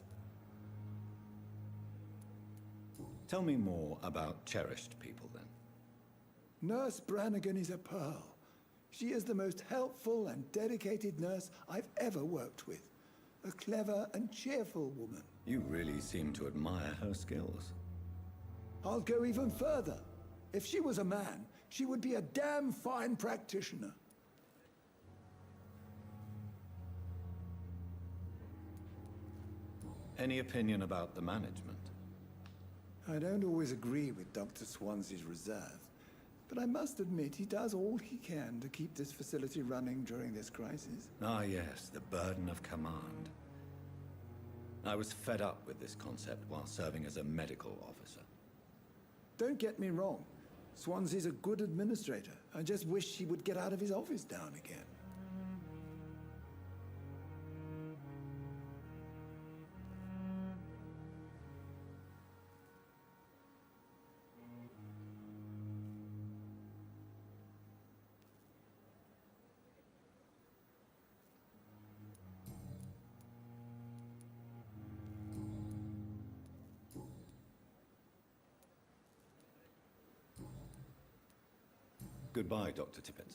Tell me more about cherished people, then. Nurse Brannigan is a pearl. She is the most helpful and dedicated nurse I've ever worked with. A clever and cheerful woman. You really seem to admire her skills. I'll go even further. If she was a man, she would be a damn fine practitioner. Any opinion about the management? I don't always agree with Dr. Swansea's reserve, but I must admit he does all he can to keep this facility running during this crisis. Ah, yes, the burden of command. I was fed up with this concept while serving as a medical officer. Don't get me wrong. Swansea's a good administrator. I just wish he would get out of his office down again. Goodbye, Dr. Tippett.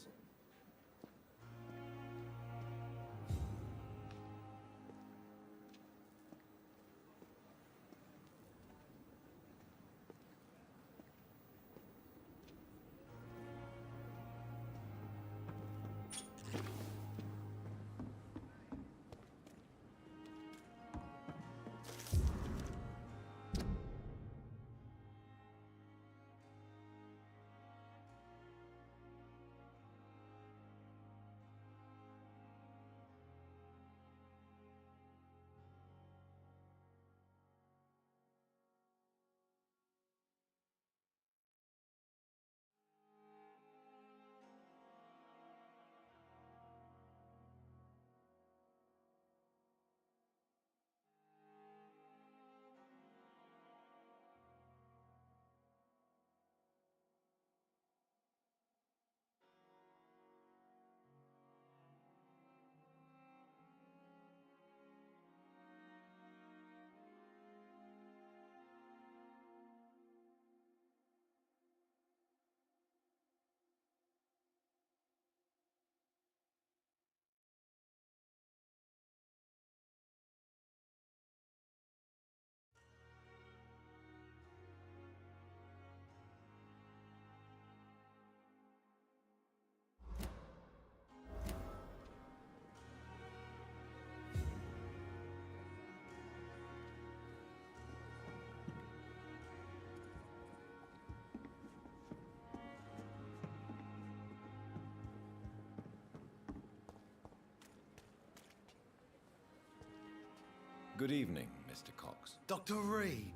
Good evening, Mr. Cox. Dr. Reed.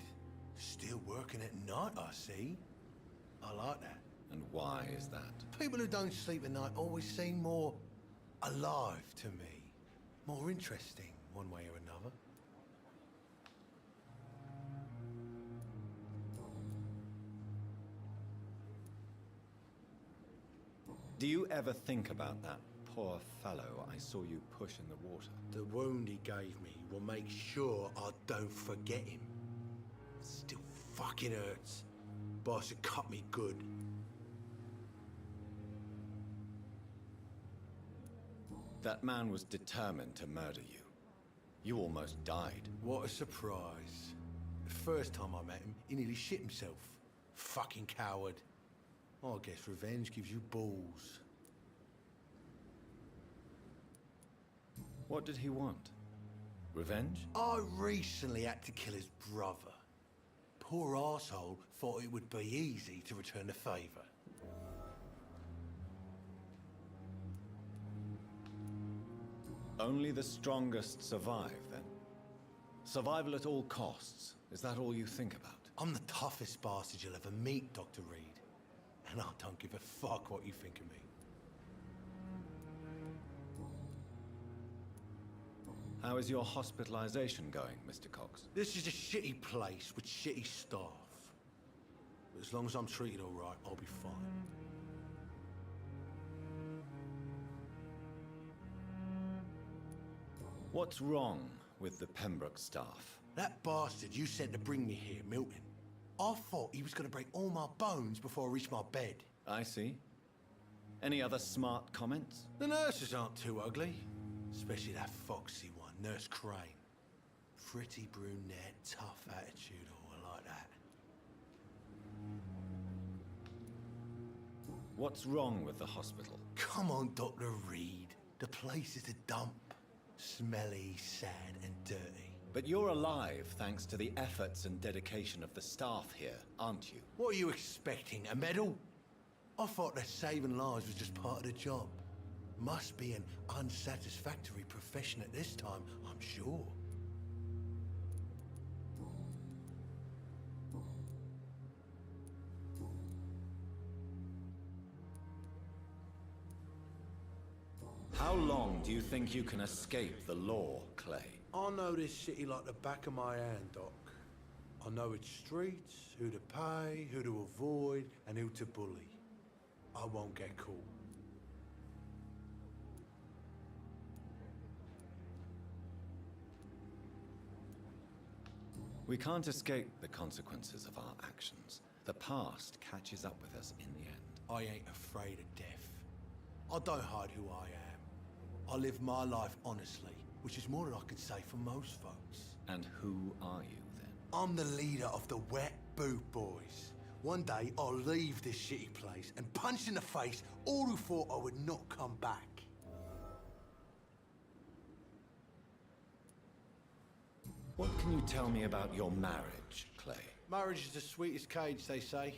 Still working at night, I see. I like that. And why is that? People who don't sleep at night always seem more alive to me. More interesting, one way or another. Do you ever think about that poor fellow I saw you push in the water? The wound he gave me will make sure I don't forget him. Still fucking hurts. Boss had cut me good. That man was determined to murder you. You almost died. What a surprise. The first time I met him, he nearly shit himself. Fucking coward. I guess revenge gives you balls. What did he want? Revenge? I recently had to kill his brother. Poor arsehole thought it would be easy to return the favour. Only the strongest survive, then? Survival at all costs. Is that all you think about? I'm the toughest bastard you'll ever meet, Dr. Reed. And I don't give a fuck what you think of me. How is your hospitalization going, Mr. Cox? This is a shitty place with shitty staff. But as long as I'm treated all right, I'll be fine. What's wrong with the Pembroke staff? That bastard you sent to bring me here, Milton. I thought he was going to break all my bones before I reached my bed. I see. Any other smart comments? The nurses aren't too ugly. Especially that foxy one, Nurse Crane. Pretty brunette, tough attitude, all like that. What's wrong with the hospital? Come on, Dr. Reed. The place is a dump. Smelly, sad, and dirty. But you're alive thanks to the efforts and dedication of the staff here, aren't you? What are you expecting, a medal? I thought that saving lives was just part of the job. Must be an unsatisfactory profession at this time, I'm sure. How long do you think you can escape the law, Clay? I know this city like the back of my hand, Doc. I know its streets, who to pay, who to avoid, and who to bully. I won't get caught. We can't escape the consequences of our actions. The past catches up with us in the end. I ain't afraid of death. I don't hide who I am. I live my life honestly, which is more than I can say for most folks. And who are you, then? I'm the leader of the Wet Boot Boys. One day, I'll leave this shitty place and punch in the face all who thought I would not come back. What can you tell me about your marriage, Clay? Marriage is the sweetest cage, they say.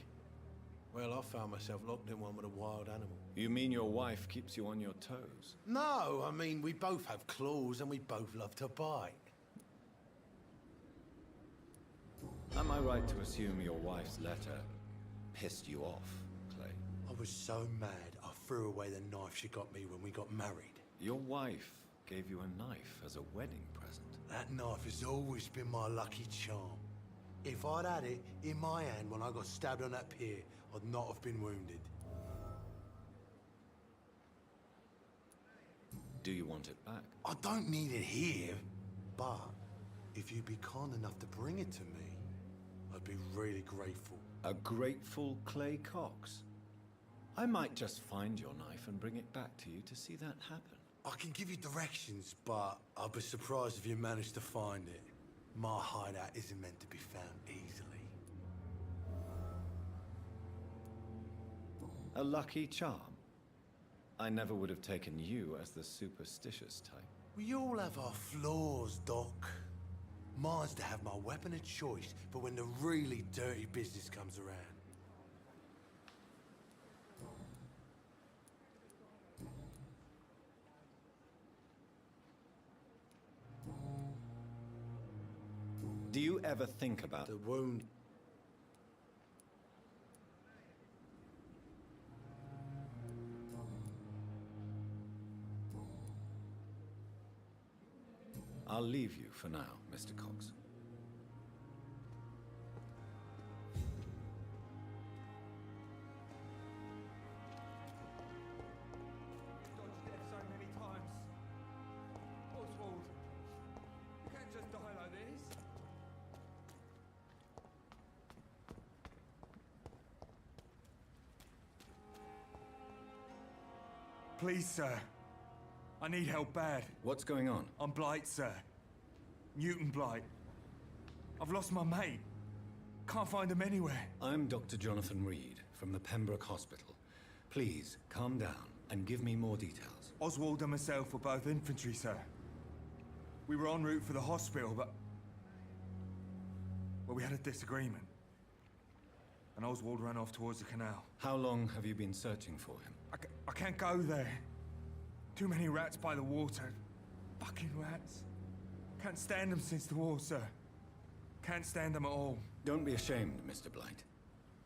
Well, I found myself locked in one with a wild animal. You mean your wife keeps you on your toes? No, I mean, we both have claws and we both love to bite. Am I right to assume your wife's letter pissed you off, Clay? I was so mad, I threw away the knife she got me when we got married. Your wife gave you a knife as a wedding present. That knife has always been my lucky charm. If I'd had it in my hand when I got stabbed on that pier, I'd not have been wounded. Do you want it back? I don't need it here, but if you'd be kind enough to bring it to me, I'd be really grateful. A grateful Clay Cox? I might just find your knife and bring it back to you to see that happen. I can give you directions, but I'll be surprised if you manage to find it. My hideout isn't meant to be found easily. A lucky charm? I never would have taken you as the superstitious type. We all have our flaws, Doc. Mine's to have my weapon of choice for when the really dirty business comes around. Do you ever think about the wound? I'll leave you for now, Mr. Cox. Dodged death so many times. Oswald, you can't just die like this. Please, sir. I need help bad. What's going on? I'm Blight, sir. Newton Blight. I've lost my mate. Can't find him anywhere. I'm Dr. Jonathan Reed from the Pembroke Hospital. Please, calm down and give me more details. Oswald and myself were both infantry, sir. We were en route for the hospital, but... well, we had a disagreement. And Oswald ran off towards the canal. How long have you been searching for him? I can't go there. Too many rats by the water. Fucking rats. Can't stand them since the war, sir. Can't stand them at all. Don't be ashamed, Mr. Blight.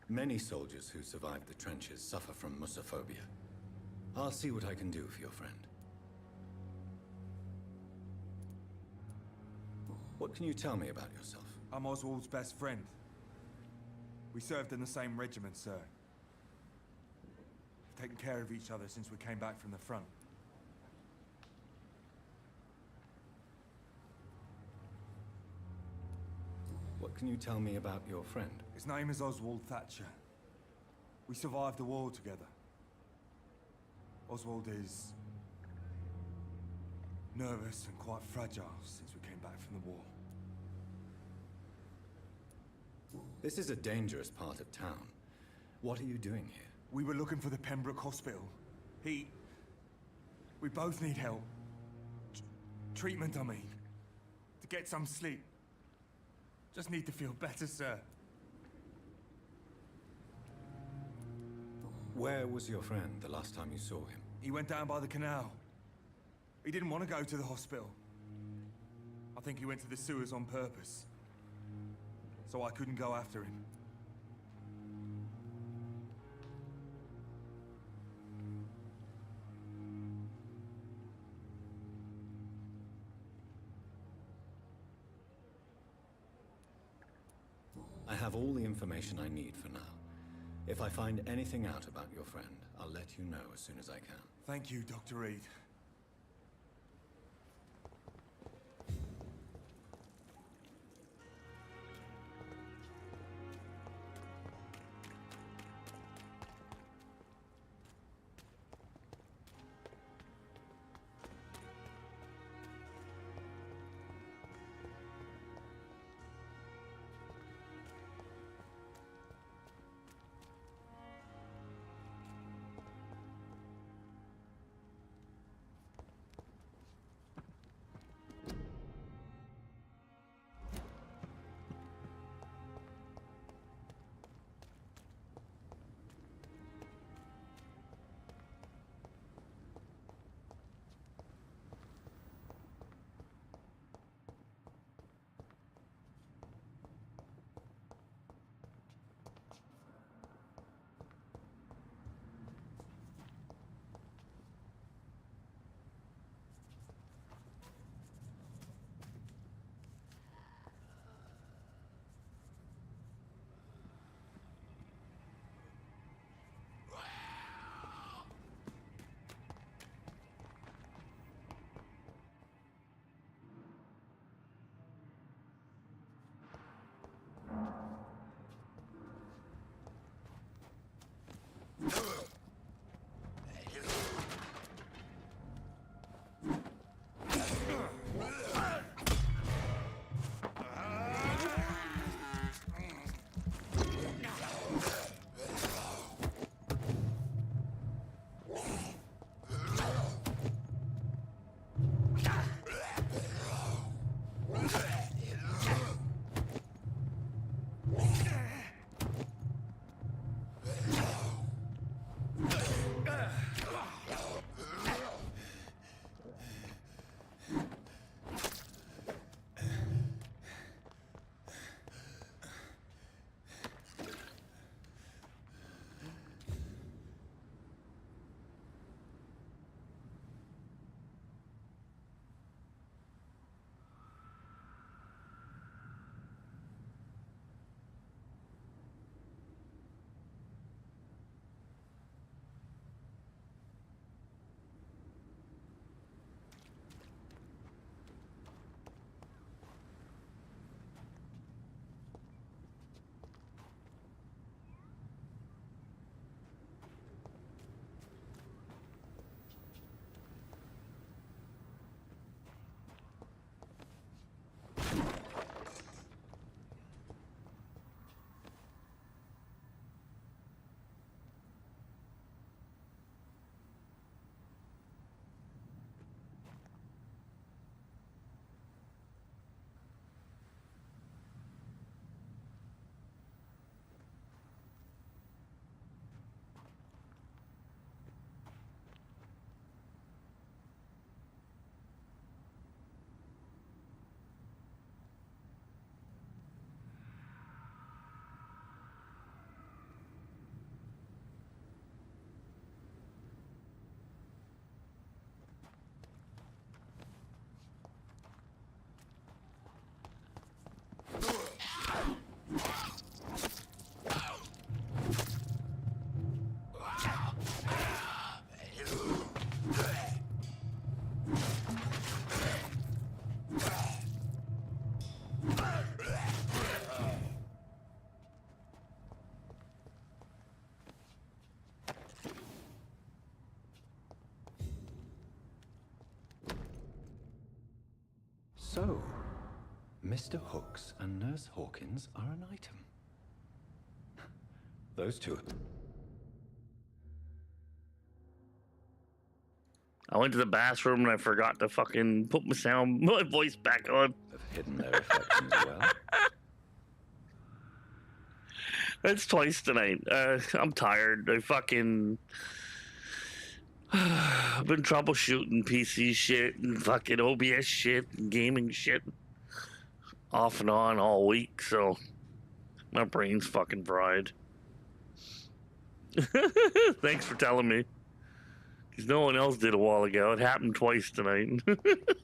Many soldiers who survived the trenches suffer from musophobia. I'll see what I can do for your friend. What can you tell me about yourself? I'm Oswald's best friend. We served in the same regiment, sir. We've taken care of each other since we came back from the front. What can you tell me about your friend? His name is Oswald Thatcher. We survived the war together. Oswald is nervous and quite fragile since we came back from the war. This is a dangerous part of town. What are you doing here? We were looking for the Pembroke Hospital. We both need help. Treatment, I mean. To get some sleep. Just need to feel better, sir. Where was your friend the last time you saw him? He went down by the canal. He didn't want to go to the hospital. I think he went to the sewers on purpose. So I couldn't go after him. I have all the information I need for now. If I find anything out about your friend, I'll let you know as soon as I can. Thank you, Dr. Reed. So, Mr. Hooks and Nurse Hawkins are an item. Those two I went to the bathroom and I forgot to fucking put my voice back on. have hidden their affections well. It's twice tonight. I'm tired. I've been troubleshooting PC shit and fucking OBS shit and gaming shit off and on all week, so my brain's fucking fried. Thanks for telling me. Because no one else did a while ago. It happened twice tonight. It's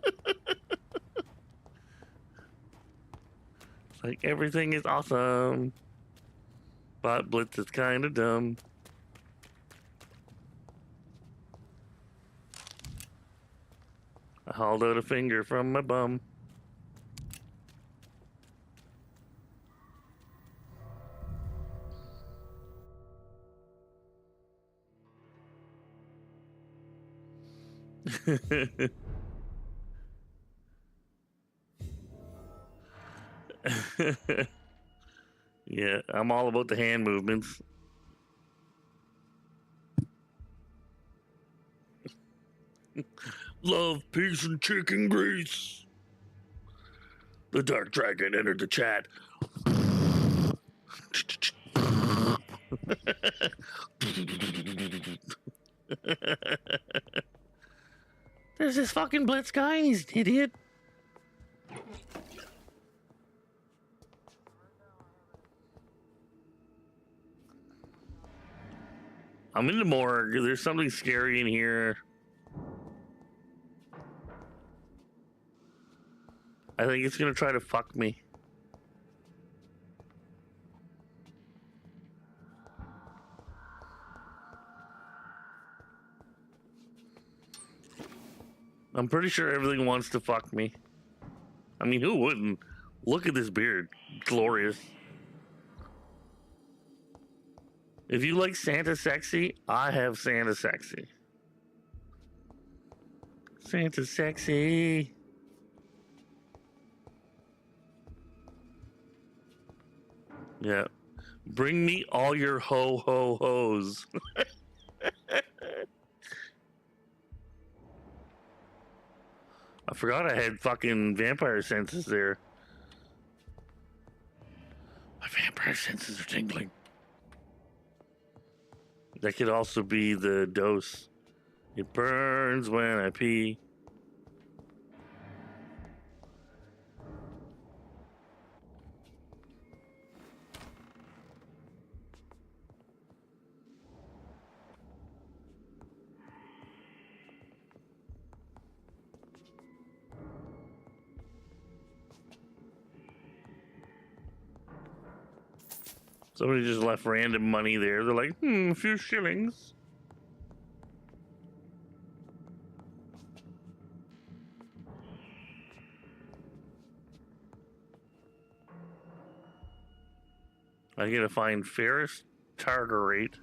like everything is awesome. But Blitz is kind of dumb. I hauled out a finger from my bum. Yeah, I'm all about the hand movements. Love, peace, and chicken grease. The Dark Dragon entered the chat. There's this fucking Blitz guy, and he's an idiot. I'm in the morgue. There's something scary in here. I think it's gonna try to fuck me. I'm pretty sure everything wants to fuck me. I mean, who wouldn't? Look at this beard. Glorious. If you like Santa sexy, I have Santa sexy. Santa sexy. Yeah. Bring me all your ho-ho-hos. I forgot I had fucking vampire senses there. My vampire senses are tingling. That could also be the dose. It burns when I pee. Somebody just left random money there. They're like, a few shillings. I gotta find ferrous tartarate.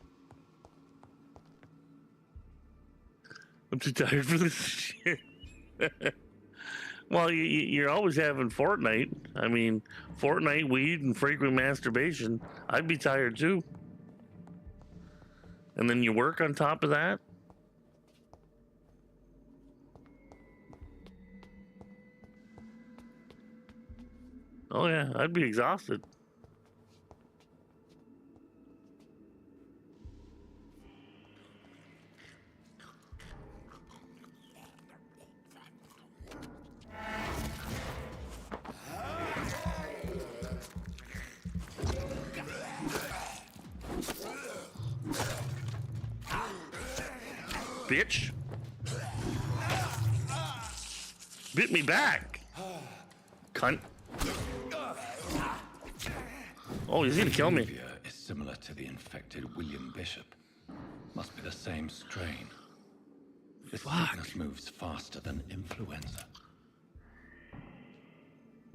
I'm too tired for this shit. Well, you're always having Fortnite. I mean, Fortnite, weed, and frequent masturbation. I'd be tired too. And then you work on top of that. Oh yeah, I'd be exhausted. Bitch. Bit me back. Cunt. Oh, he's gonna kill me. Behavior is similar to the infected William Bishop. Must be the same strain. This sickness moves faster than influenza.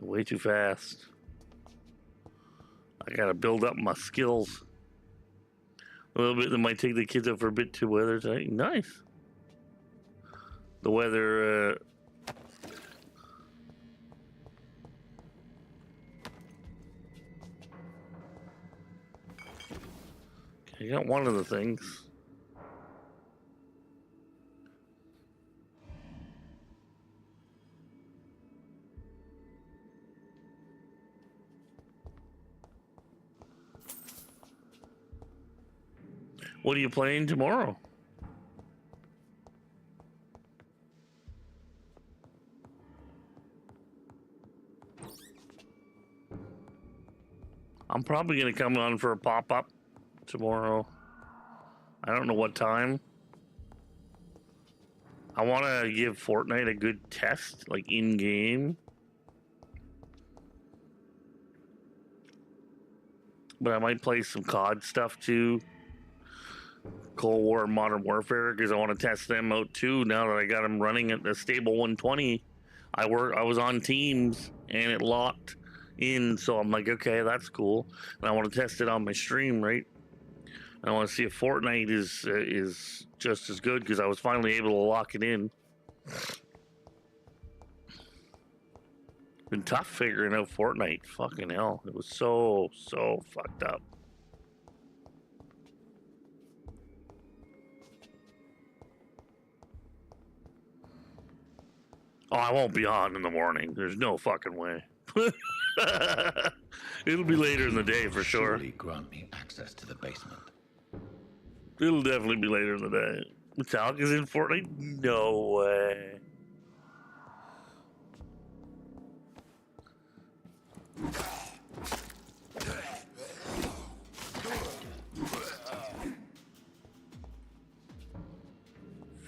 Way too fast. I gotta build up my skills. A little bit that might take the kids out for a bit too weather tonight. Nice. The weather, I got one of the things. What are you playing tomorrow? I'm probably going to come on for a pop-up tomorrow. I don't know what time. I want to give Fortnite a good test, like in-game. But I might play some COD stuff too. Cold War and Modern Warfare, because I want to test them out too. Now that I got them running at the stable 120, I was on Teams and it locked in, so I'm like, okay, that's cool. And I want to test it on my stream, right? And I want to see if Fortnite is just as good, because I was finally able to lock it in. Been tough figuring out Fortnite. Fucking hell, it was so fucked up. Oh, I won't be on in the morning. There's no fucking way. It'll be later in the day for sure. Surely grant me access to the basement. It'll definitely be later in the day. Metallica's in Fortnite? No way.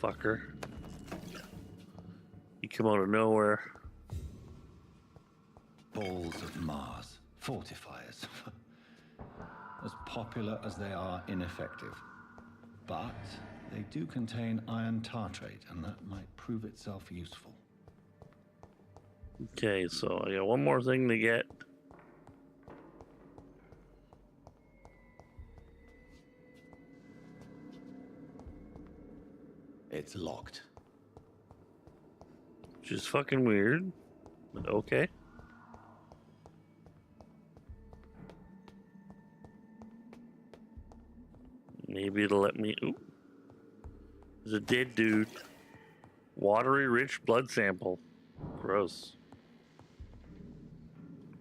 Fucker. You come out of nowhere. Balls of Mars. Fortifiers. As popular as they are ineffective. But they do contain iron tartrate, and that might prove itself useful. Okay, so I got one more thing to get. It's locked. Which is fucking weird, but okay. Maybe it'll let me. Ooh. There's a dead dude. Watery rich blood sample. Gross.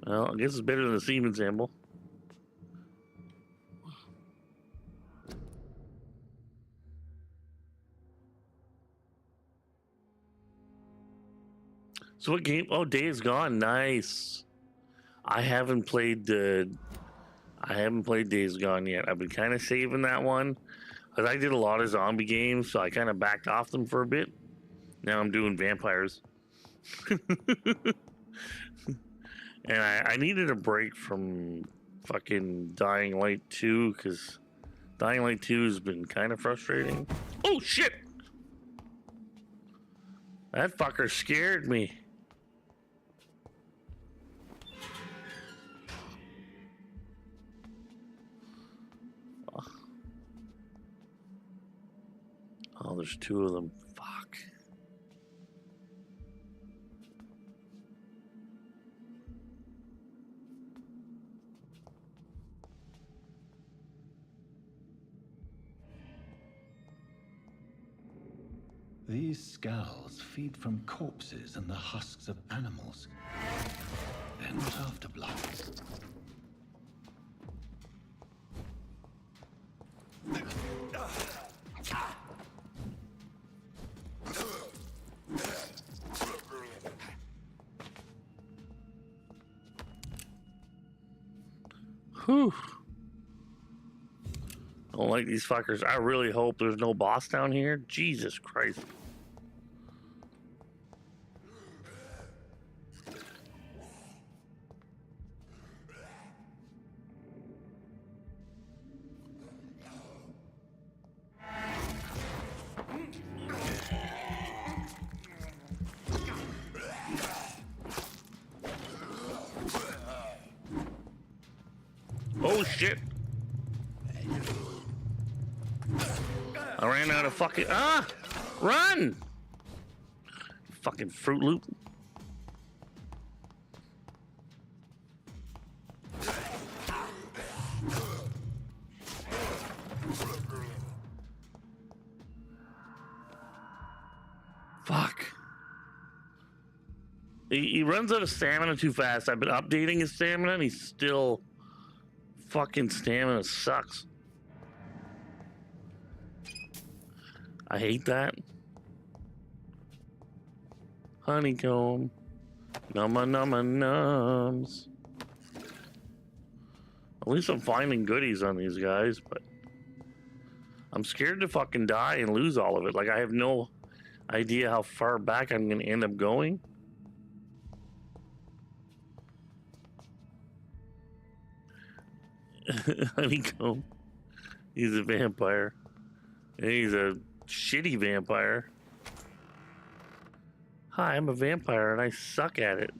Well, I guess it's better than the semen sample. So what game? Oh, Days Gone. Nice. I haven't played Days Gone yet. I've been kind of saving that one because I did a lot of zombie games, so I kind of backed off them for a bit. Now I'm doing vampires. And I needed a break from fucking Dying Light 2, because Dying Light 2 has been kind of frustrating. Oh, shit! That fucker scared me. Oh, there's two of them. Fuck. These skulls feed from corpses and the husks of animals. They're not after blood. Whew. I don't like these fuckers. I really hope there's no boss down here. Jesus Christ. Oh shit. I ran out of fucking run! Fucking Fruit Loop. He runs out of stamina too fast. I've been updating his stamina and he's still fucking stamina sucks. I hate that. Honeycomb. Numma numma nums. At least I'm finding goodies on these guys, but I'm scared to fucking die and lose all of it. Like, I have no idea how far back I'm gonna end up going. Honeycomb. He's a vampire. And he's a shitty vampire. Hi, I'm a vampire and I suck at it.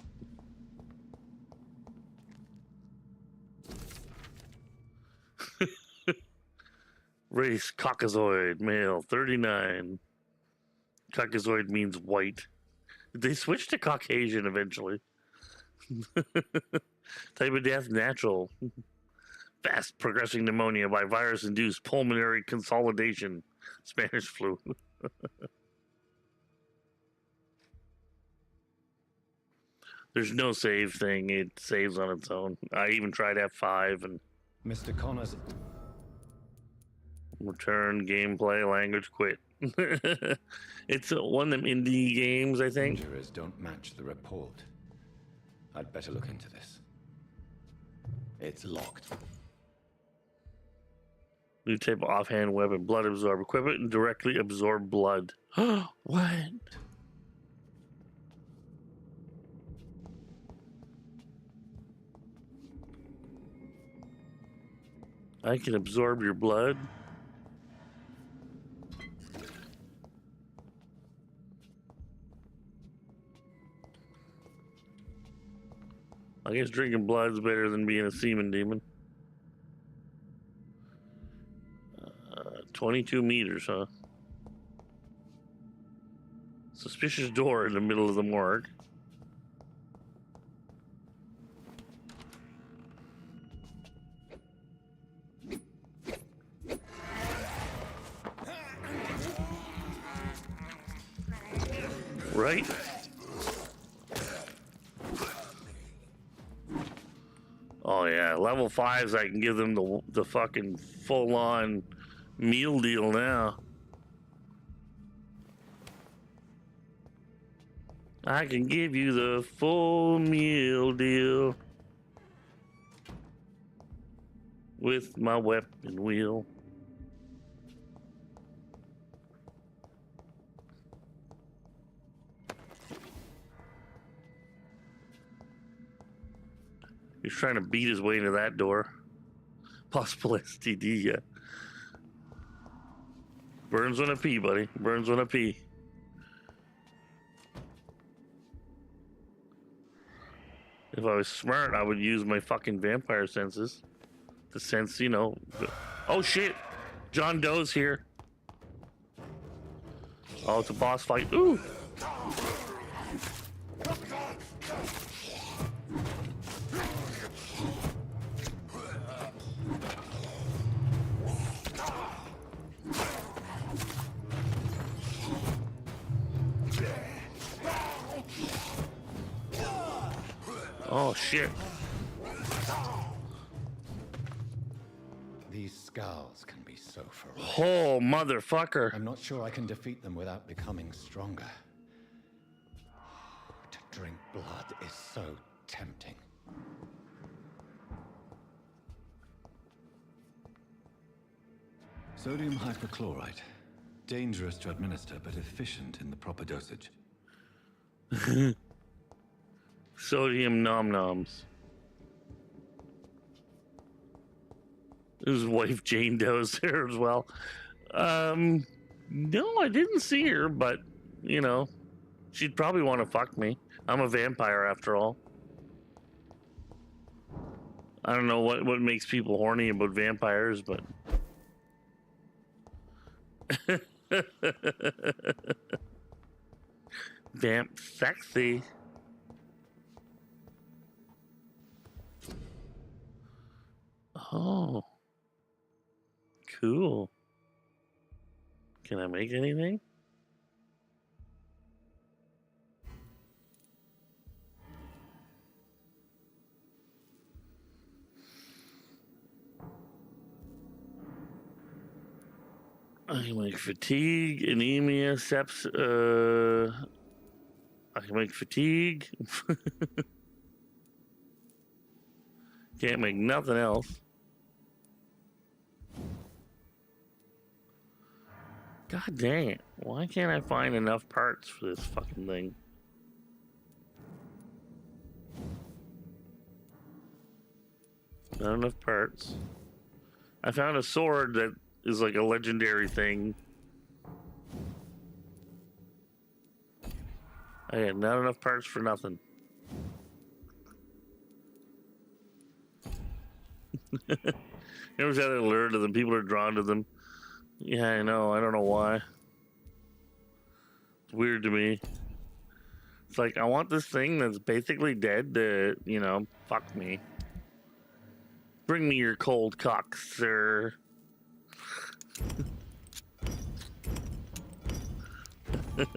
Race Caucasoid, male, 39. Caucasoid means white. They switched to Caucasian eventually. Type of death, natural. Fast progressing pneumonia by virus-induced pulmonary consolidation. Spanish flu. There's no save thing. It saves on its own. I even tried F5 and... Mr. Connors... Return, gameplay, language, quit. It's one of them indie games, I think. Injuries don't match the report. I'd better look into this. It's locked. New type of offhand weapon, blood absorb. Equip it and directly absorb blood. What? I can absorb your blood. I guess drinking blood's better than being a semen demon. 22 meters, huh? Suspicious door in the middle of the morgue. Right? Oh yeah, level 5s, I can give them the fucking full-on meal deal now. I can give you the full meal deal with my weapon wheel. He's trying to beat his way into that door. Possible STD, yeah. Burns on a P, buddy. Burns on a P. If I was smart, I would use my fucking vampire senses. To sense, you know. Oh shit! John Doe's here. Oh, it's a boss fight. Ooh! Oh shit. These scowls can be so ferocious. Oh, motherfucker. I'm not sure I can defeat them without becoming stronger. To drink blood is so tempting. Sodium hypochlorite. Dangerous to administer, but efficient in the proper dosage. Sodium nom-noms. His wife Jane Doe's there as well. No, I didn't see her, but, you know, she'd probably want to fuck me. I'm a vampire after all. I don't know what makes people horny about vampires, but... Vamp sexy. Oh. Cool. Can I make anything? I can make fatigue, anemia, seps. I can make fatigue. Can't make nothing else. God dang it. Why can't I find enough parts for this fucking thing? Not enough parts. I found a sword that is like a legendary thing. I had not enough parts for nothing. There was that allure to them. People are drawn to them. Yeah, I know. I don't know why. It's weird to me. It's like, I want this thing that's basically dead to, you know, fuck me. Bring me your cold cock, sir. Look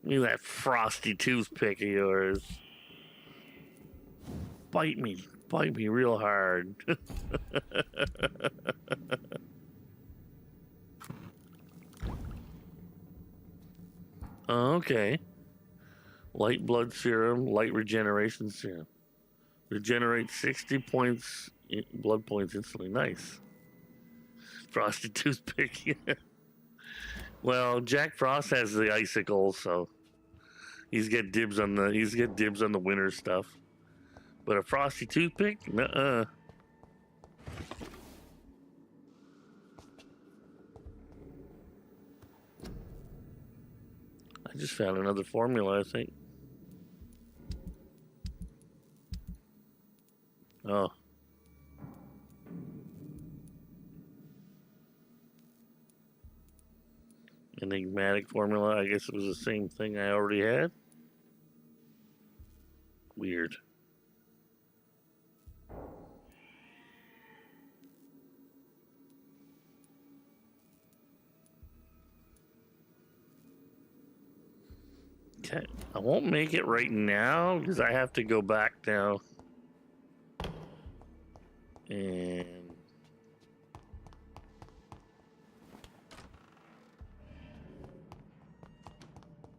at that frosty toothpick of yours. Bite me real hard. Okay. Light blood serum, light regeneration serum. Regenerate 60 points, blood points instantly. Nice. Frosty toothpick. Well, Jack Frost has the icicles, so he's got dibs on the winter stuff. But a frosty toothpick? Nuh-uh. I just found another formula, I think. Oh. Enigmatic formula. I guess it was the same thing I already had. Weird. Okay, I won't make it right now because I have to go back now. And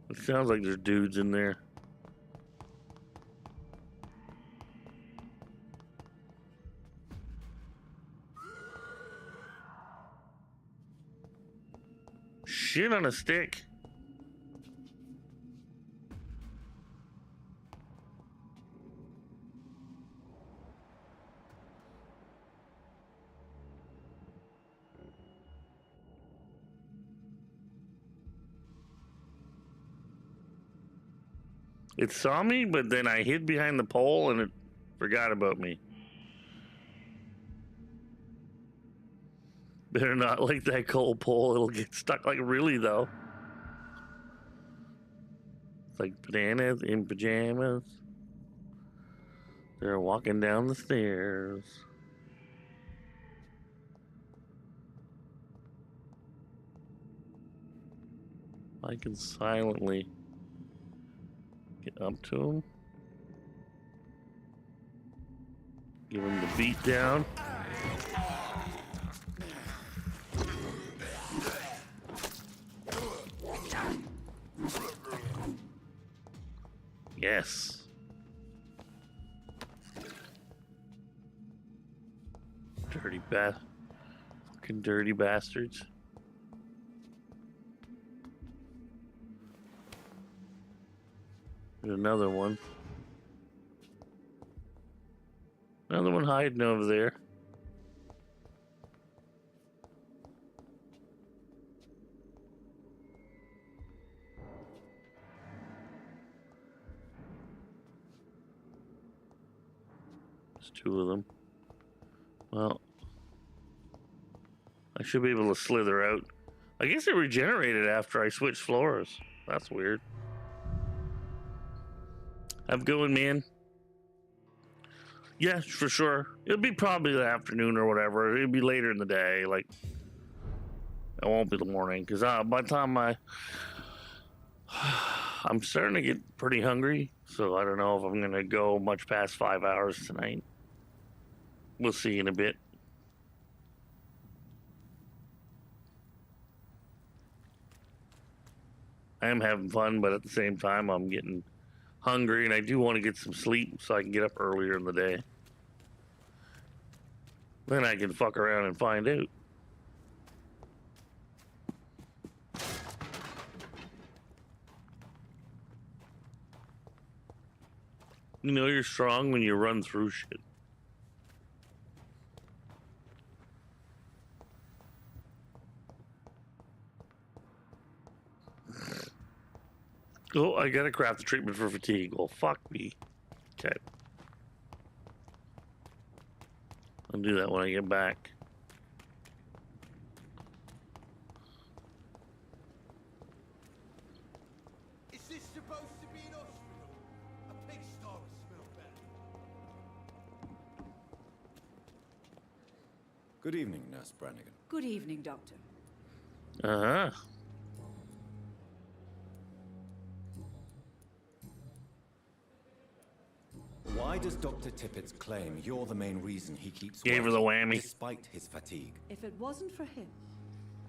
it sounds like there's dudes in there. Shit on a stick. It saw me, but then I hid behind the pole and it forgot about me. Better not like that cold pole. It'll get stuck like really, though. It's like bananas in pajamas. They're walking down the stairs. I can silently get up to him. Give him the beat down. Yes. Fucking dirty bastards. There's another one. Another one hiding over there. There's two of them. Well, I should be able to slither out. I guess it regenerated after I switched floors. That's weird. I'm going, man. Yeah, for sure. It'll be probably the afternoon or whatever. It'll be later in the day. Like, it won't be the morning. Because by the time I'm starting to get pretty hungry. So I don't know if I'm going to go much past 5 hours tonight. We'll see in a bit. I am having fun, but at the same time, I'm getting hungry, and I do want to get some sleep so I can get up earlier in the day. Then I can fuck around and find out. You know you're strong when you run through shit. Oh, I gotta craft the treatment for fatigue. Well, fuck me. Okay. I'll do that when I get back. Is this supposed to be an hospital? A pigsty would smell better. Good evening, Nurse Brannigan. Good evening, Doctor. Uh-huh. Why does Dr. Tippett's claim you're the main reason he keeps Gave her the working, whammy. despite his fatigue? If it wasn't for him,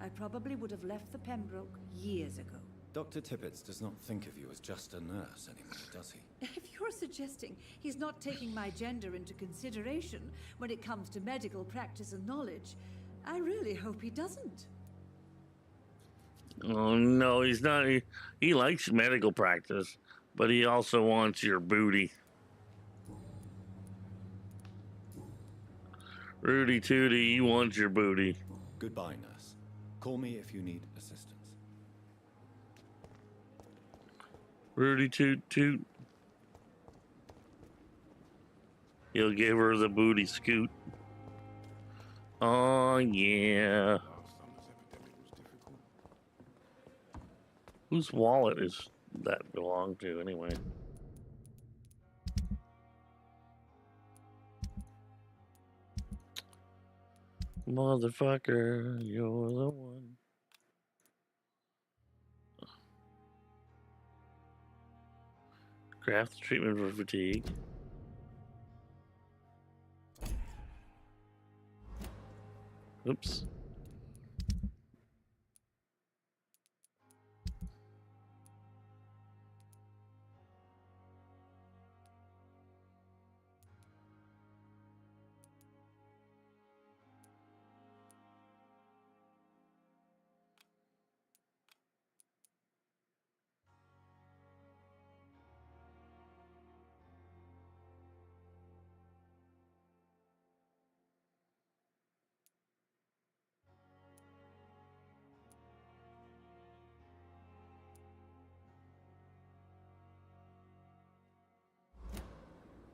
I probably would have left the Pembroke years ago. Dr. Tippett does not think of you as just a nurse anymore, does he? If you're suggesting he's not taking my gender into consideration when it comes to medical practice and knowledge, I really hope he doesn't. Oh, no, he's not. He likes medical practice, but he also wants your booty. Rudy Tooty, he wants your booty. Goodbye, nurse. Call me if you need assistance. Rudy Toot Toot. He'll give her the booty scoot. Oh, yeah. Whose wallet is that belong to, anyway? Motherfucker, you're the one. Craft treatment for fatigue. Oops.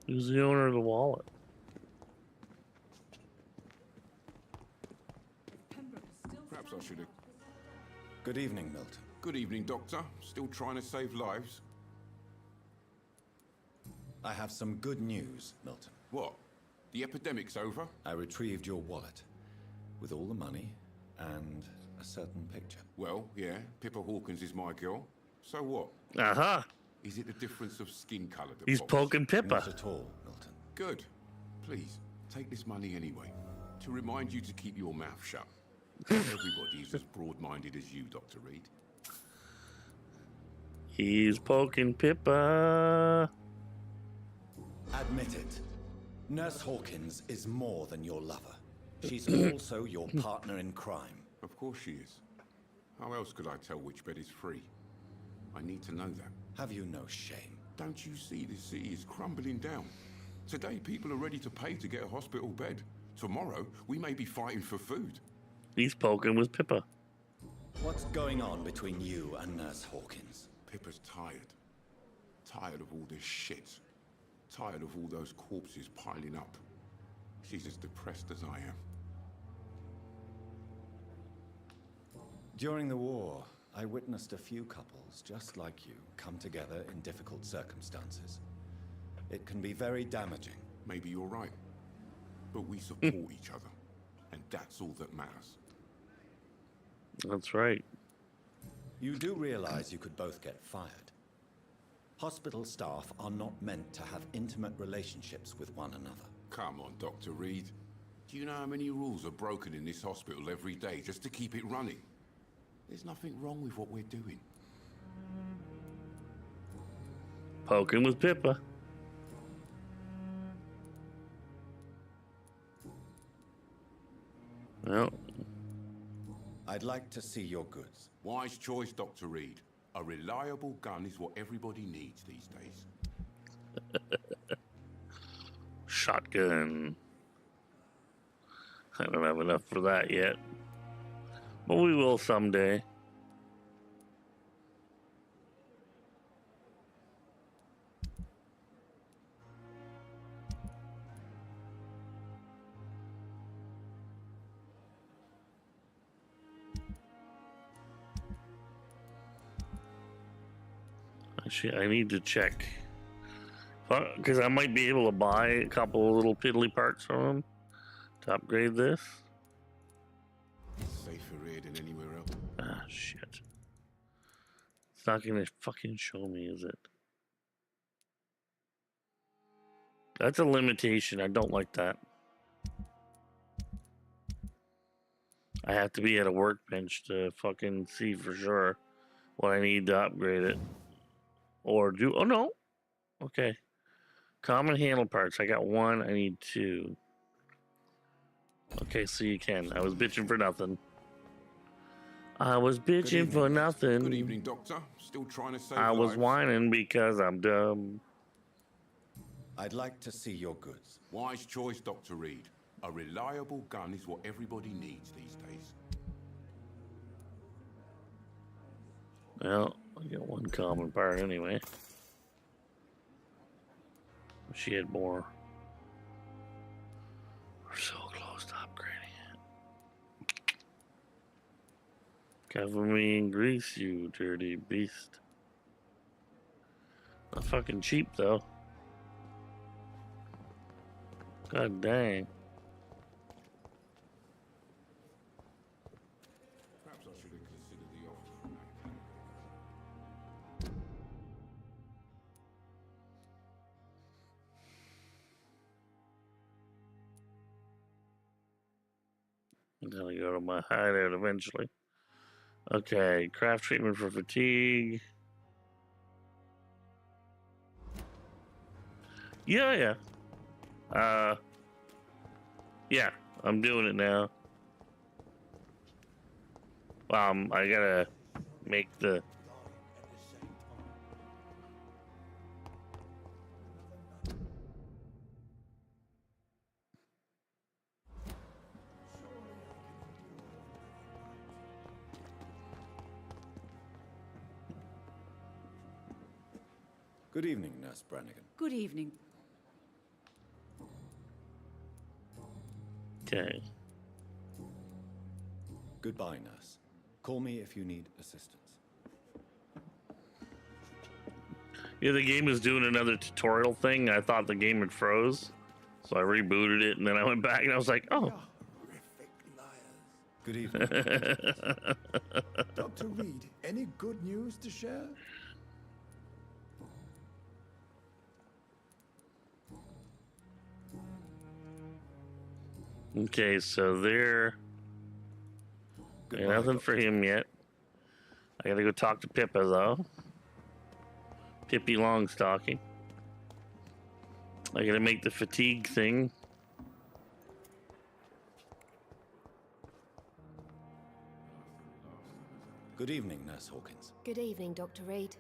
Who's the owner of the wallet? Perhaps I should have... Good evening, Milton. Good evening, Doctor. Still trying to save lives? I have some good news, Milton. What? The epidemic's over? I retrieved your wallet with all the money and a certain picture. Well, yeah, Pippa Hawkins is my girl. So what? Uh-huh. Is it the difference of skin colour that He's bothers? poking Pippa. Not at all, Milton. Good. Please, take this money anyway. To remind you to keep your mouth shut. Everybody is as broad-minded as you, Dr. Reed. He's poking Pippa. Admit it. Nurse Hawkins is more than your lover. She's also your partner in crime. Of course she is. How else could I tell which bed is free? I need to know that. Have you no shame? Don't you see this city is crumbling down? Today, people are ready to pay to get a hospital bed. Tomorrow, we may be fighting for food. He's poking with Pippa. What's going on between you and Nurse Hawkins? Pippa's tired. Tired of all this shit. Tired of all those corpses piling up. She's as depressed as I am. During the war, I witnessed a few couples just like you come together in difficult circumstances. It can be very damaging. Maybe you're right. But we support each other. And that's all that matters. That's right. You do realize you could both get fired. Hospital staff are not meant to have intimate relationships with one another. Come on, Dr. Reed. Do you know how many rules are broken in this hospital every day just to keep it running? There's nothing wrong with what we're doing. Poking with Pippa. Well, I'd like to see your goods. Wise choice, Dr. Reed. A reliable gun is what everybody needs these days. shotgun. I don't have enough for that yet, but we will someday. Actually, I need to check because I might be able to buy a couple of little piddly parts from them to upgrade this. Safer here than anywhere else. Ah, shit. It's not gonna fucking show me, is it? That's a limitation. I don't like that. I have to be at a workbench to fucking see for sure what I need to upgrade it. Or do... Oh, no. Okay. Common handle parts. I got one. I need two. Okay, so you can. I was bitching for nothing. I was bitching for nothing. Good evening, Doctor. Still trying to save I was lives. whining because I'm dumb. I'd like to see your goods. Wise choice, Dr. Reed. A reliable gun is what everybody needs these days. Well, I got one common part anyway. She had more. We're so close to upgrading it. Cover me in grease, you dirty beast. Not fucking cheap though. God dang. Perhaps I should have considered the offer from that. I'm gonna go to my hideout eventually. Okay, craft treatment for fatigue. Yeah. Yeah, I'm doing it now. I gotta make the... Good evening, Nurse Brannigan. Good evening. Okay. Goodbye, Nurse. Call me if you need assistance. Yeah, the game is doing another tutorial thing. I thought the game had froze, so I rebooted it, and then I went back and I was like, oh. Good evening. Dr. Reed, any good news to share? Okay, so there. Nothing for him yet. I gotta go talk to Pippa though. Pippi Longstocking. I gotta make the fatigue thing. Good evening, Nurse Hawkins. Good evening, Dr. Reed.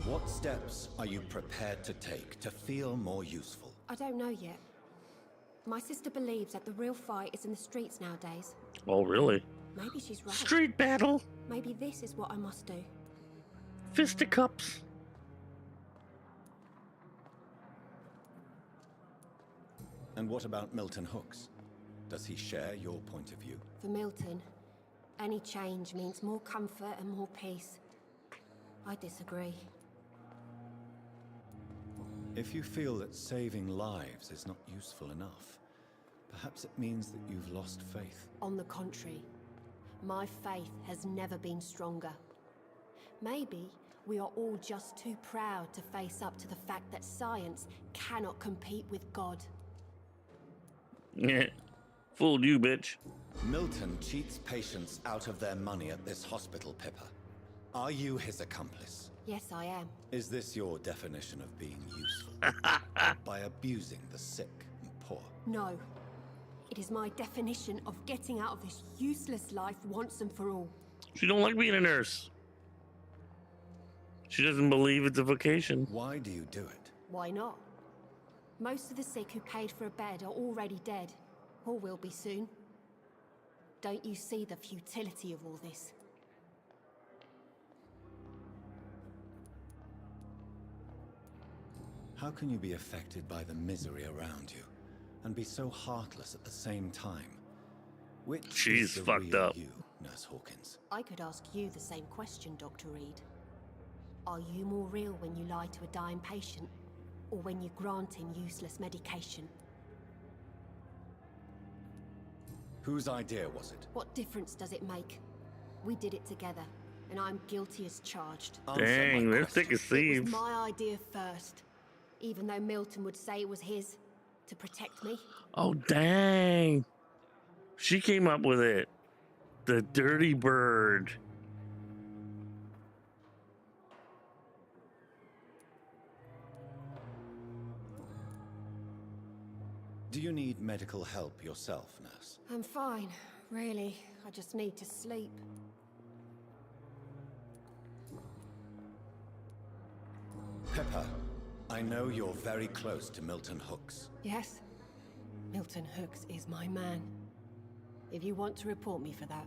What steps are you prepared to take to feel more useful? I don't know yet. My sister believes that the real fight is in the streets nowadays. Oh, really? Maybe she's right. Street battle. Maybe this is what I must do. Fisticuffs. And what about Milton Hooks? Does he share your point of view? For Milton, any change means more comfort and more peace. I disagree. If you feel that saving lives is not useful enough, perhaps it means that you've lost faith. On the contrary, my faith has never been stronger. Maybe we are all just too proud to face up to the fact that science cannot compete with God. Yeah, Fooled you, bitch. Milton cheats patients out of their money at this hospital, Pippa. Are you his accomplice? Yes, I am. Is this your definition of being useful? By abusing the sick and poor? No. It is my definition of getting out of this useless life once and for all. She don't like being a nurse. She doesn't believe it's a vocation. Why do you do it? Why not? Most of the sick who paid for a bed are already dead, or will be soon. Don't you see the futility of all this? How can you be affected by the misery around you, and be so heartless at the same time? Which She's is the fucked real up. you, Nurse Hawkins? I could ask you the same question, Dr. Reed. Are you more real when you lie to a dying patient, or when you grant him useless medication? Whose idea was it? What difference does it make? We did it together, and I'm guilty as charged. Dang, they're thick as It thieves. was my idea first, even though Milton would say it was his, to protect me. Oh, dang. She came up with it. The dirty bird. Do you need medical help yourself, nurse? I'm fine, really. I just need to sleep. Pippa, I know you're very close to Milton Hooks. Yes? Milton Hooks is my man. If you want to report me for that,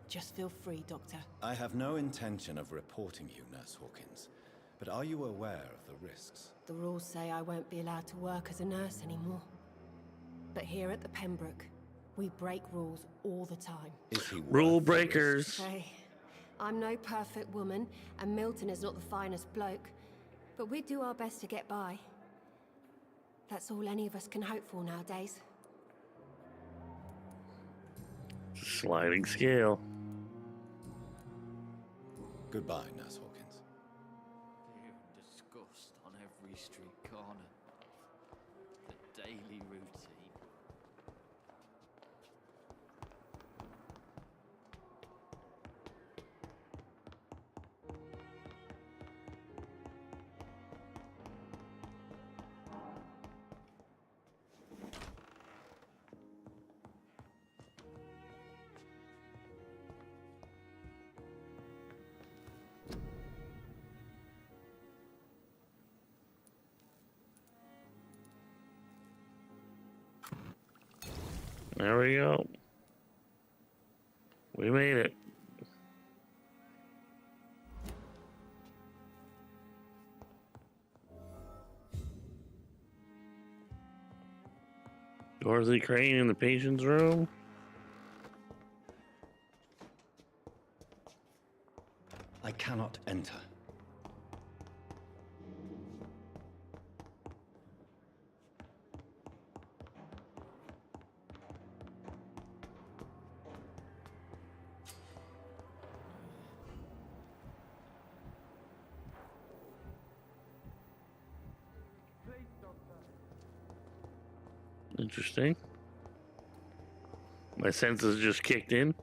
just feel free, Doctor. I have no intention of reporting you, Nurse Hawkins. But are you aware of the risks? The rules say I won't be allowed to work as a nurse anymore. But here at the Pembroke, we break rules all the time. Is he Rule breakers. Hey, I'm no perfect woman, and Milton is not the finest bloke. But we do our best to get by. That's all any of us can hope for nowadays. Sliding scale. Goodbye, Nurse Hawkins. Fear and disgust on every street corner. The daily routine. There we go. We made it. Dorothy Crane in the patient's room. I cannot enter. Interesting. My senses just kicked in.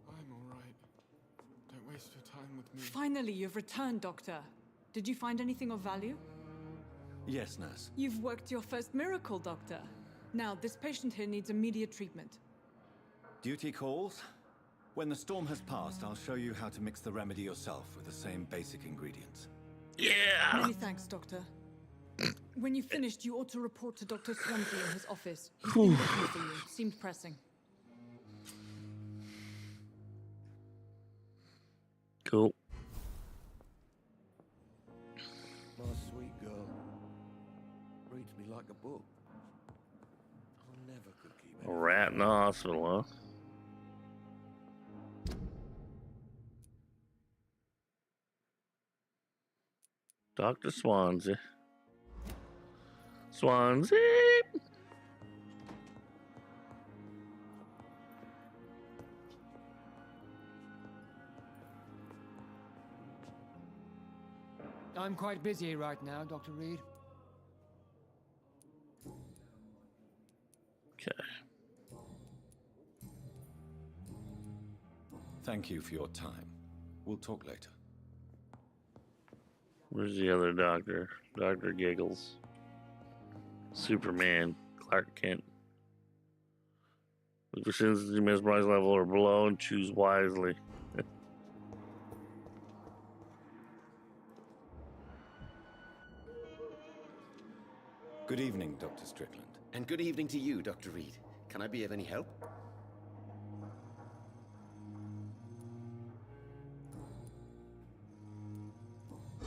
I'm all right. Don't waste your time with me. Finally, you've returned, Doctor. Did you find anything of value? Yes, nurse. You've worked your first miracle, Doctor. Now, this patient here needs immediate treatment. Duty calls? When the storm has passed, I'll show you how to mix the remedy yourself with the same basic ingredients. Yeah! Many thanks, Doctor. When you've finished, you ought to report to Dr. Swansea in his office. He's been looking for you. Seemed pressing. Cool. My sweet girl. Reads me like a book. I never could keep A rat in the hospital, huh? Dr. Swansea. Swansea! I'm quite busy right now, Dr. Reed. Okay. Thank you for your time. We'll talk later. Where's the other doctor? Dr. Giggles. Superman. Clark Kent. Look for sensitivity, mesmerize level or below and choose wisely. Good evening, Dr. Strickland. And good evening to you, Dr. Reed. Can I be of any help?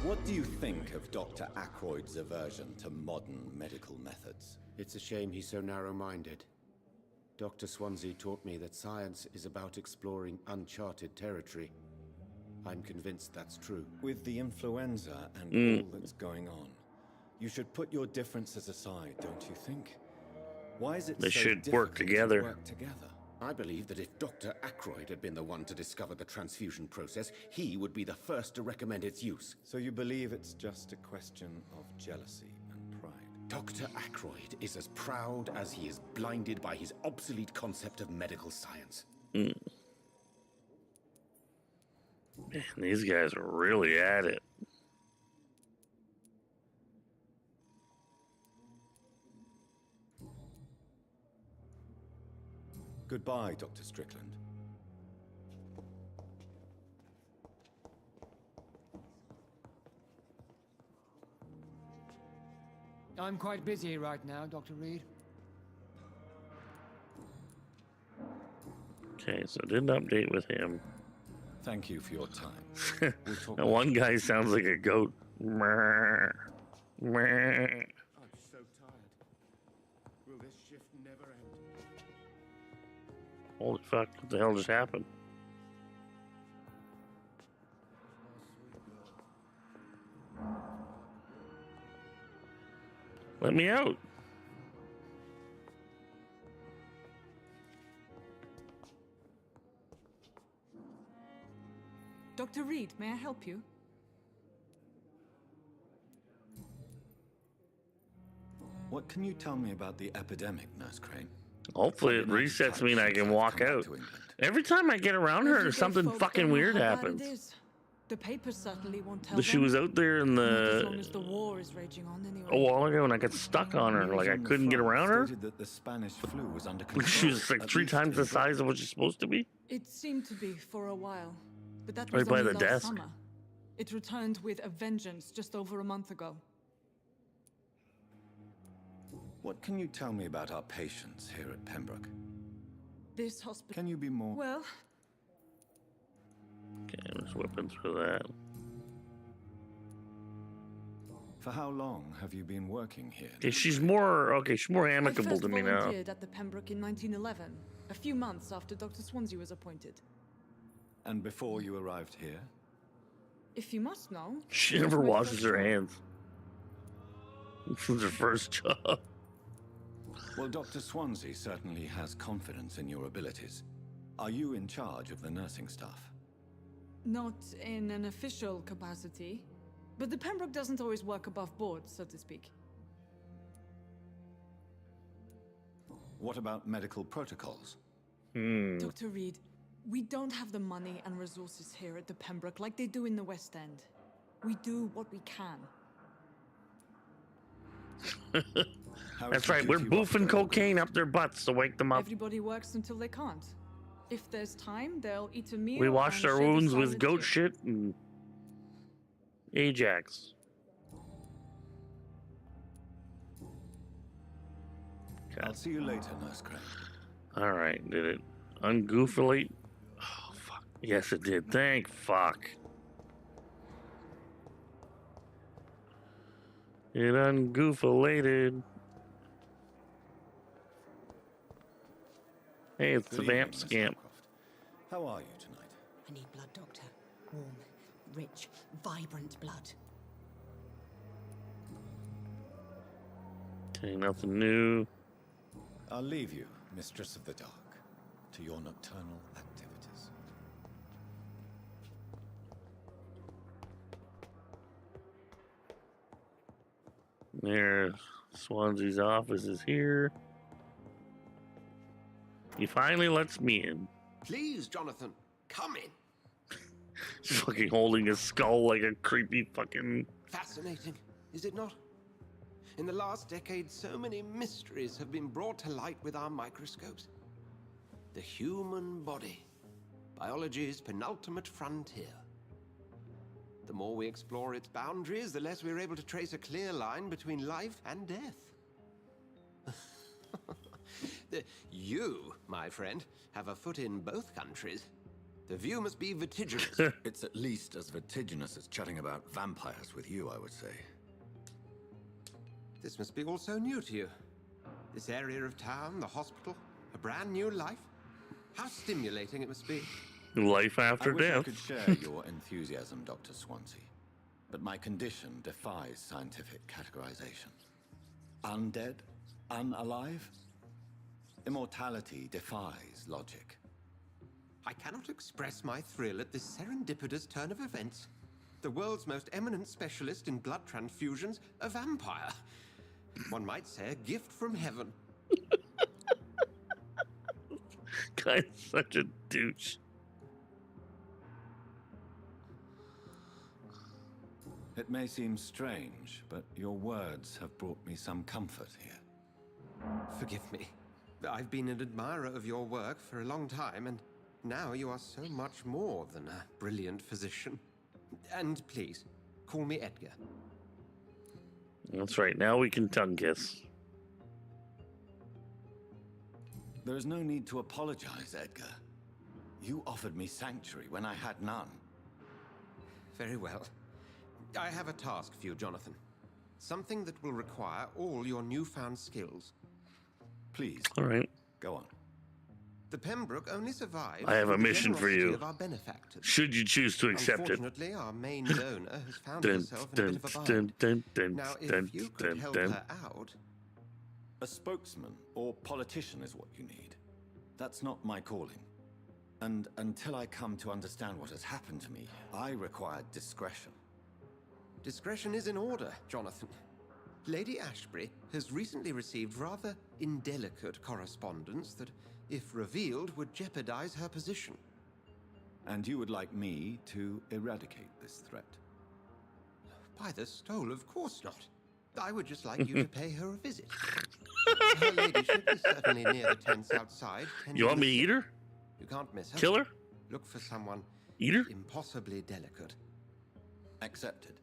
What do you think of Dr. Ackroyd's aversion to modern medical methods? It's a shame he's so narrow-minded. Dr. Swansea taught me that science is about exploring uncharted territory. I'm convinced that's true. With the influenza and all that's going on, you should put your differences aside, don't you think? Why is it They so should difficult work together. to work together? I believe that if Dr. Ackroyd had been the one to discover the transfusion process, he would be the first to recommend its use. So you believe it's just a question of jealousy and pride? Dr. Ackroyd is as proud as he is blinded by his obsolete concept of medical science. Man, these guys are really at it. Goodbye, Dr. Strickland. I'm quite busy right now, Dr. Reed. Okay, so didn't update with him. Thank you for your time. We'll talk And one guy sounds like a goat. Meh. Meh. I'm so tired. Will this shift never end? Holy fuck, what the hell just happened? Let me out. Dr. Reed, may I help you? What can you tell me about the epidemic, Nurse Crane? Hopefully it resets me and I can walk out. Every time I get around her, something fucking weird happens. The papers certainly won't tell She was out there in Not as the long as the war is raging on anyway. a while ago and I got stuck on her. Like I couldn't get around her. Stated that the Spanish flu was under Like she was control, like at 3 least times the in size of what she's supposed to be. It seemed to be for a while, but that Right was by only the last desk. summer. It returned with a vengeance just over a month ago. What can you tell me about our patients here at Pembroke? This hospital. Can you be more? Well, Okay, I'm just whipping through that. For how long have you been working here? Okay, she's more amicable I first to me now. volunteered at the Pembroke in 1911, a few months after Dr. Swansea was appointed. And before you arrived here? If you must know, She it was never my washes first her job. hands. This is her first job. Well, Dr. Swansea certainly has confidence in your abilities. Are you in charge of the nursing staff? Not in an official capacity, but the Pembroke doesn't always work above board, so to speak. What about medical protocols? Dr. Reed, we don't have the money and resources here at the Pembroke like they do in the West End. We do what we can. That's right, we're boofing cocaine up their butts to wake them up. Everybody works until they can't. If there's time, they'll eat a meal. We washed and our share the wounds with silent goat tear. shit and Ajax. I'll see you later, Nurse Crane. Alright, did it ungoofily? Oh, fuck. Yes, it did. Thank fuck. It ungoofilated. Hey, it's the Good vamp evening, Miss scamp. Hopcroft. How are you tonight? I need blood, Doctor. Warm, rich, vibrant blood. Okay, nothing new. I'll leave you, Mistress of the Dark, to your nocturnal activities. There, Swansea's office is here. He finally lets me in. Please, Jonathan, come in. He's fucking holding his skull like a creepy fucking... Fascinating, is it not? In the last decade, so many mysteries have been brought to light with our microscopes. The human body, biology's penultimate frontier. The more we explore its boundaries, the less we're able to trace a clear line between life and death. You, my friend, have a foot in both countries. The view must be vertiginous. It's at least as vertiginous as chatting about vampires with you, I would say. This must be all so new to you. This area of town, the hospital, a brand new life. How stimulating it must be. Life after I wish death. I could share your enthusiasm, Dr. Swansea, but my condition defies scientific categorization. Undead? Unalive? Immortality defies logic. I cannot express my thrill at this serendipitous turn of events. The world's most eminent specialist in blood transfusions, a vampire. One might say a gift from heaven. Guy's such a douche. It may seem strange, but your words have brought me some comfort here. Forgive me. I've been an admirer of your work for a long time, and now you are so much more than a brilliant physician. And please, call me Edgar. That's right. Now we can tongue kiss. There is no need to apologize, Edgar. You offered me sanctuary when I had none. Very well. I have a task for you, Jonathan. Something that will require all your newfound skills. Please. All right. Go on. The Pembroke only survives. I have a through the mission for generosity you. of our benefactors. Should you choose to accept it. Unfortunately, our main donor has found herself in a bit of a bind. Now, if you could help her out... A spokesman or politician is what you need. That's not my calling. And until I come to understand what has happened to me, I require discretion. Discretion is in order, Jonathan. Lady Ashbury has recently received rather indelicate correspondence that, if revealed, would jeopardize her position. And you would like me to eradicate this threat? By the stole, of course not. I would just like you to pay her a visit. Her ladyship is certainly near the tents outside. You want me to eat her? You can't miss her. Kill her? Look for someone Eat her? impossibly delicate. Accepted.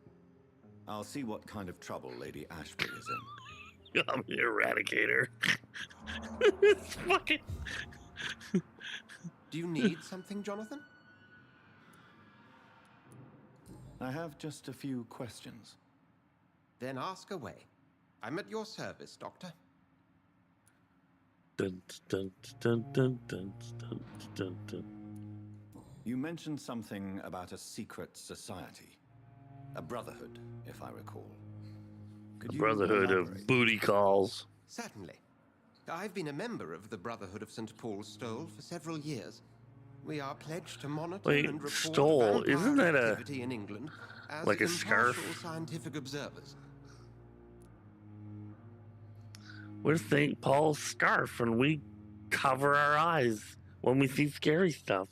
I'll see what kind of trouble Lady Ashbury is in. I'm the eradicator. It's fucking... Do you need something, Jonathan? I have just a few questions. Then ask away. I'm at your service, Doctor. Dun, dun, dun, dun, dun, dun, dun, dun. You mentioned something about a secret society. A brotherhood, if I recall. The Brotherhood of Booty Calls. Certainly. I've been a member of the Brotherhood of St. Paul's Stole for several years. We are pledged to monitor Wait, and report Stole, vampire isn't that a... activity in England as like a impartial scarf? scientific observers. We're St. Paul's scarf and we cover our eyes when we see scary stuff.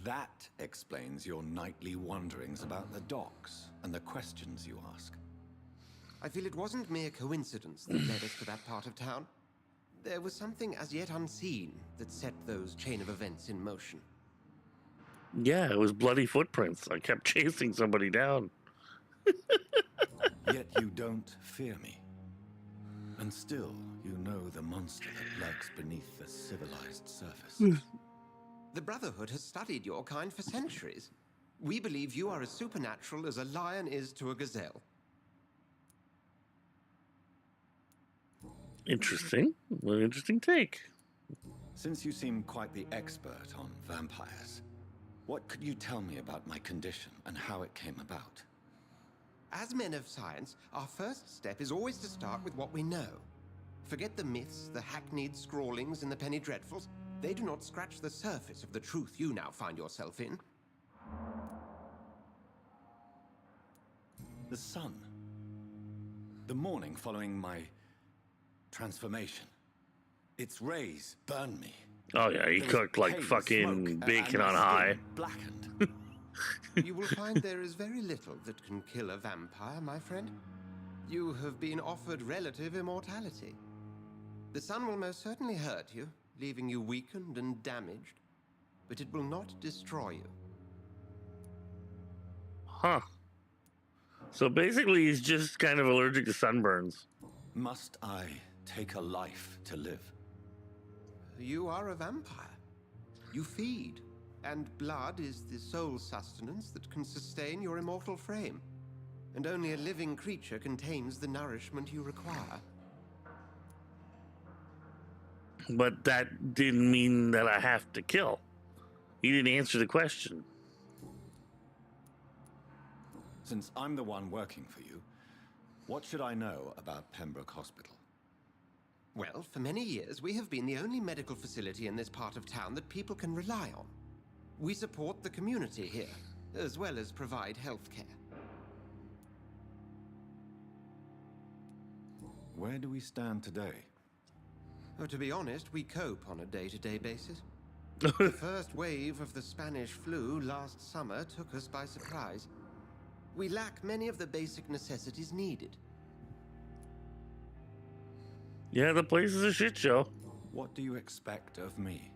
That explains your nightly wanderings about the docks and the questions you ask. I feel it wasn't mere coincidence that led us to that part of town. There was something as yet unseen that set those chain of events in motion. Yeah, it was bloody footprints. I kept chasing somebody down. Yet you don't fear me. And still, you know the monster that lurks beneath the civilized surface. The Brotherhood has studied your kind for centuries. We believe you are as supernatural as a lion is to a gazelle. Interesting. An interesting take. Since you seem quite the expert on vampires, what could you tell me about my condition and how it came about? As men of science, our first step is always to start with what we know. Forget the myths, the hackneyed scrawlings in the penny dreadfuls. They do not scratch the surface of the truth you now find yourself in. The sun. The morning following my transformation. Its rays burn me. Oh yeah, he There is cooked like pale fucking smoke, bacon and on my high. skin blackened. You will find there is very little that can kill a vampire, my friend. You have been offered relative immortality. The sun will most certainly hurt you, leaving you weakened and damaged, but it will not destroy you. Huh. So basically, he's just kind of allergic to sunburns. Must I take a life to live? You are a vampire. You feed, and blood is the sole sustenance that can sustain your immortal frame. And only a living creature contains the nourishment you require. But that didn't mean that I have to kill. He didn't answer the question. Since I'm the one working for you, what should I know about Pembroke Hospital? Well, for many years, we have been the only medical facility in this part of town that people can rely on. We support the community here, as well as provide health care. Where do we stand today? Oh, to be honest, we cope on a day-to-day basis. The first wave of the Spanish flu last summer took us by surprise. We lack many of the basic necessities needed. Yeah, the place is a shit show. What do you expect of me?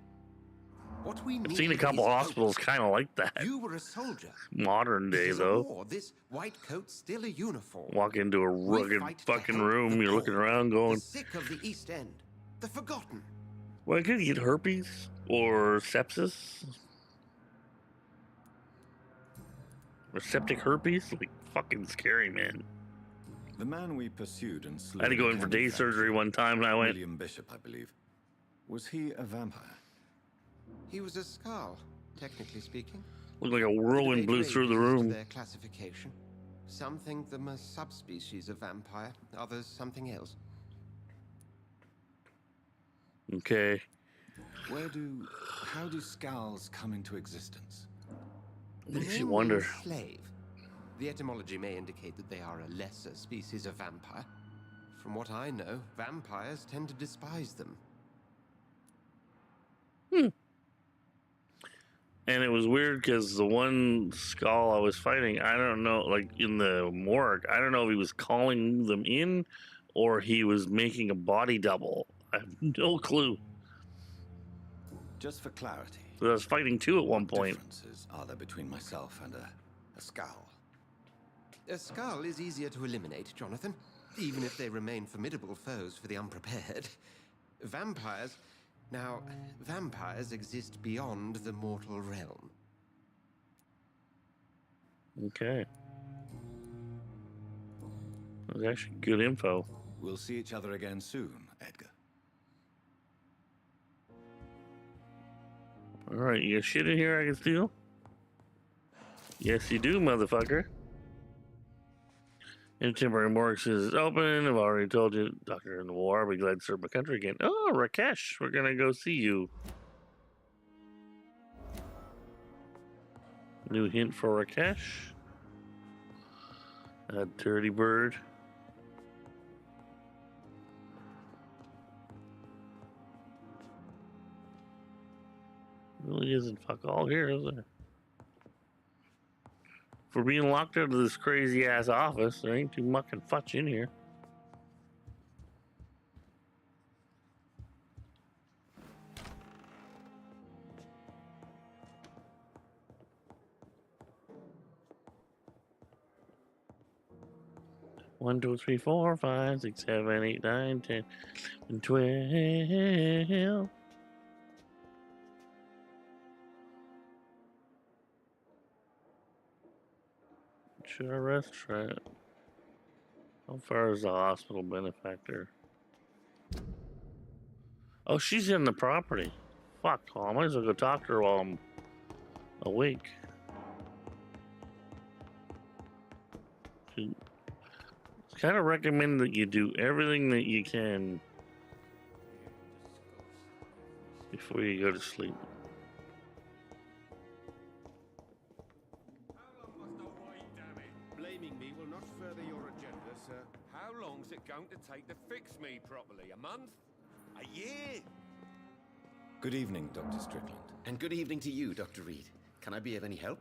What we I've seen a couple hospitals kind of like that. You were a soldier. Modern day, It is a though. war. This white coat's still a uniform. Walk into a rugged fight to fucking help room, the you're looking poor, around The going, sick of the East End. The forgotten. well, I could get herpes or sepsis. Or septic herpes? Like, fucking scary, man. The man we pursued and slew. I had to go in for day surgery one time and I went, William Bishop, I believe. Was he a vampire? He was a Skull, technically speaking. looked like a whirlwind blew through the room. Their classification. Some think them a subspecies of vampire, others something else. Okay. How do Skulls come into existence? Makes you wonder. Slave. The etymology may indicate that they are a lesser species of vampire. From what I know, vampires tend to despise them. And it was weird because the one Skull I was fighting, I don't know, like in the morgue, I don't know if he was calling them in or he was making a body double. I have no clue. Just for clarity. I was fighting two at one point. What differences are there between myself and a Skull? A Skull is easier to eliminate, Jonathan, even if they remain formidable foes for the unprepared. Vampires... Now, vampires exist beyond the mortal realm. Okay. That was actually good info. We'll see each other again soon, Edgar. Alright, you got shit in here I can steal? Yes, you do, motherfucker. And temporary morgue is open. I've already told you, Doctor in the War. I'll be glad to serve my country again. Oh, Rakesh, we're gonna go see you. New hint for Rakesh. A dirty bird. Really isn't fuck all here, is there? For being locked out of this crazy ass office, there ain't too mucking fudge in here. One, 2, 3, 4, 5, 6, 7, 8, 9, 10, and 12. Should I rest? Try it. How far is the hospital benefactor? Oh, she's in the property. Fuck, well, I might as well go talk to her while I'm awake. It's kind of recommend that you do everything that you can before you go to sleep. Blame blaming me will not further your agenda, sir. How long's it going to take to fix me properly? A month? A year? Good evening, Dr. Strickland. And good evening to you, Dr. Reed. Can I be of any help?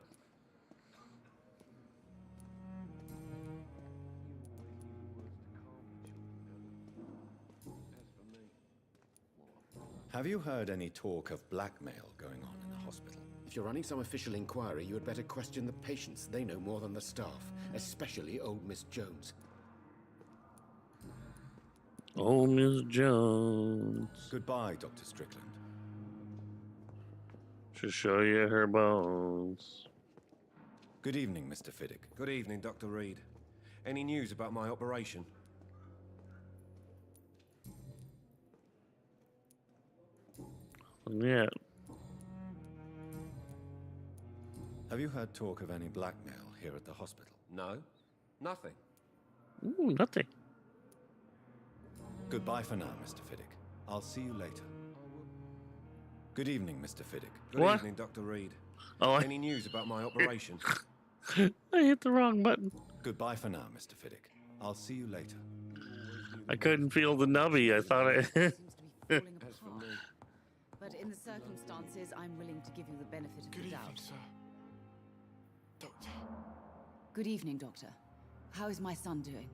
Have you heard any talk of blackmail going on in the hospital? If you're running some official inquiry, you had better question the patients. They know more than the staff, especially old Miss Jones. Oh, Miss Jones. Goodbye, Dr. Strickland. To show you her bones. Good evening, Mr. Fiddick. Good evening, Dr. Reed. Any news about my operation? Yeah. Have you heard talk of any blackmail here at the hospital? No. Nothing. Ooh, nothing. Goodbye for now, Mr. Fiddick. I'll see you later. Good evening, Mr. Fiddick. Good evening, Dr. Reed. Oh, Any news about my operation? I hit the wrong button. Goodbye for now, Mr. Fiddick. I'll see you later. I couldn't feel the nubby. I thought I... But in the circumstances, I'm willing to give you the benefit of the doubt. Good evening, sir. Doctor. Good evening, Doctor. How is my son doing?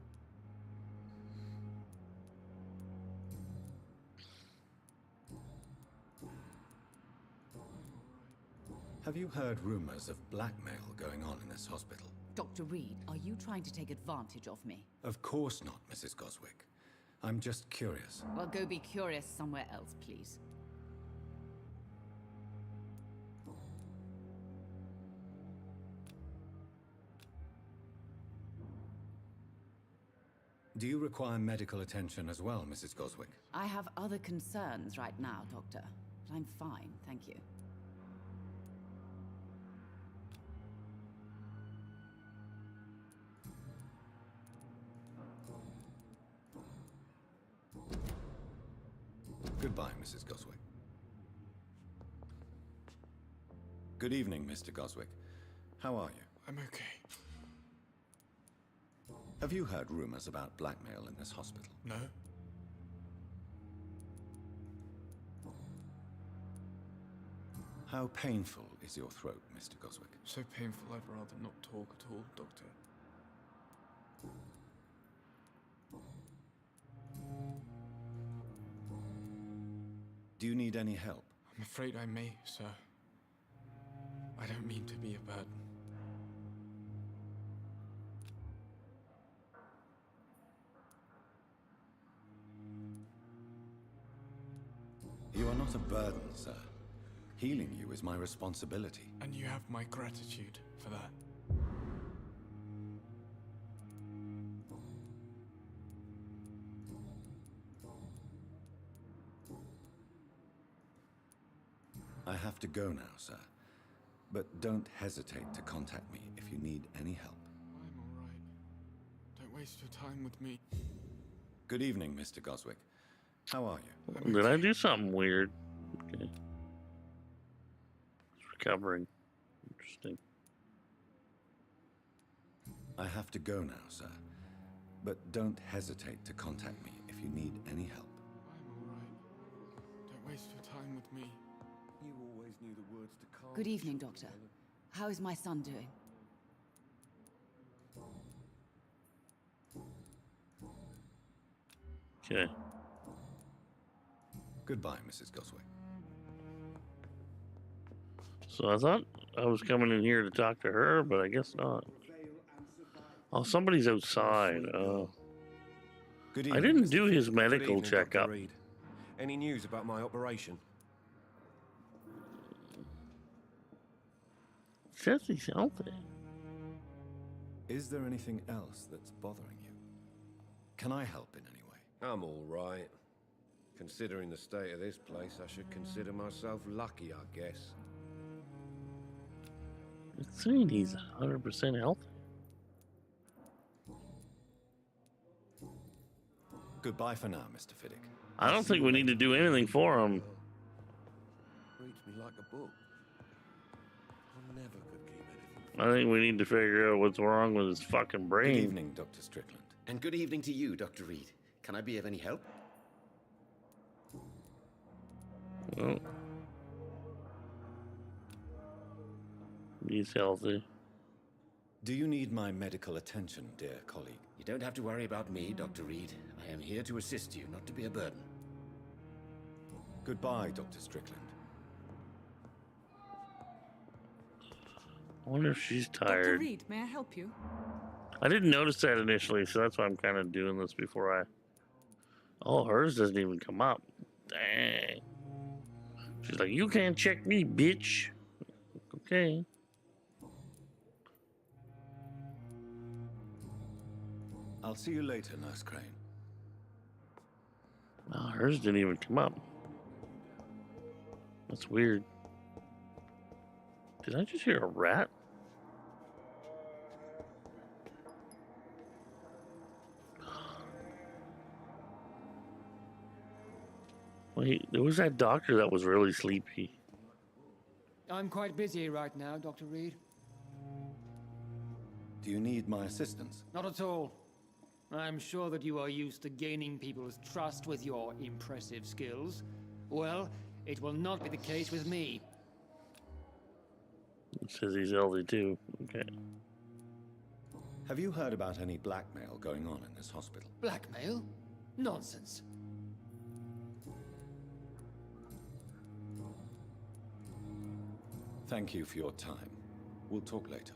Have you heard rumors of blackmail going on in this hospital? Dr. Reed, are you trying to take advantage of me? Of course not, Mrs. Goswick. I'm just curious. Well, go be curious somewhere else, please. Do you require medical attention as well, Mrs. Goswick? I have other concerns right now, Doctor. But I'm fine, thank you. Goodbye, Mrs. Goswick. Good evening, Mr. Goswick. How are you? I'm okay. Have you heard rumors about blackmail in this hospital? No. How painful is your throat, Mr. Goswick? So painful I'd rather not talk at all, Doctor. Do you need any help? I'm afraid I may, sir. I don't mean to be a burden. You are not a burden, sir. Healing you is my responsibility. And you have my gratitude for that. I have to go now, sir. But don't hesitate to contact me if you need any help. I'm all right. Don't waste your time with me. Good evening, Mr. Goswick. How are you? Did I do something weird? Okay. It's recovering. Interesting. I have to go now, sir. But don't hesitate to contact me if you need any help. I'm all right. Don't waste your time with me. You always knew the words to calm. Good evening, Doctor. How is my son doing? Okay. Goodbye, Mrs. Goswick. So I thought I was coming in here to talk to her, but I guess not. Oh, somebody's outside. Oh. Good I evening, didn't Mr. do his Good medical evening, Dr. checkup. Reed. Any news about my operation? Says he's healthy. Is there anything else that's bothering you? Can I help in any way? I'm all right. Considering the state of this place, I should consider myself lucky, I guess. It's saying he's 100% healthy. Goodbye for now, Mr. Fiddick. I don't think we need to do anything for him. Reads me like a book. I never could keep anything I think we need to figure out what's wrong with his fucking brain. Good evening, Dr. Strickland. And good evening to you, Dr. Reed. Can I be of any help? Well, he's healthy. Do you need my medical attention, dear colleague? You don't have to worry about me, Dr. Reed. I am here to assist you, not to be a burden. Goodbye, Dr. Strickland. I wonder if she's Dr. tired. Reed, may I help you? I didn't notice that initially, so that's why I'm kind of doing this before I... Oh, hers doesn't even come up. Dang. She's like, you can't check me, bitch. Okay. I'll see you later, Nurse Crane. Oh, hers didn't even come up. That's weird. Did I just hear a rat? Wait, there was that doctor that was really sleepy. I'm quite busy right now, Dr. Reed. Do you need my assistance? Not at all. I'm sure that you are used to gaining people's trust with your impressive skills. Well, it will not be the case with me. It says he's healthy too. Okay. Have you heard about any blackmail going on in this hospital? Blackmail? Nonsense. Thank you for your time. We'll talk later.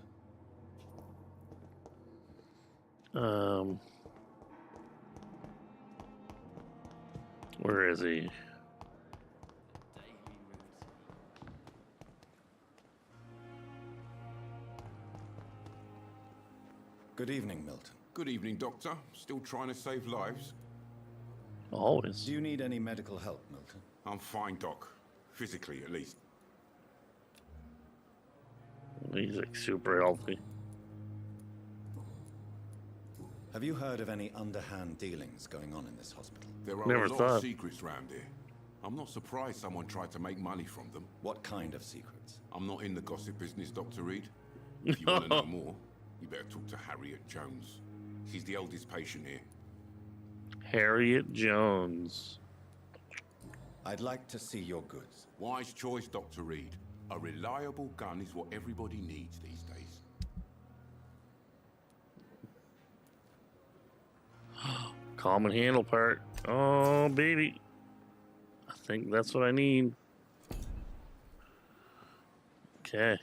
Where is he? Good evening, Milton. Good evening, Doctor. Still trying to save lives? Always. Do you need any medical help, Milton? I'm fine, Doc. Physically, at least. He's like super healthy. Have you heard of any underhand dealings going on in this hospital? There are a lot of secrets round here. I'm not surprised someone tried to make money from them. What kind of secrets? I'm not in the gossip business, Dr. Reed. If you want to know more, you better talk to Harriet Jones. She's the oldest patient here. Harriet Jones. I'd like to see your goods. Wise choice, Dr. Reed. A reliable gun is what everybody needs these days. Calm and handle part. Oh, baby. I think that's what I need. Okay.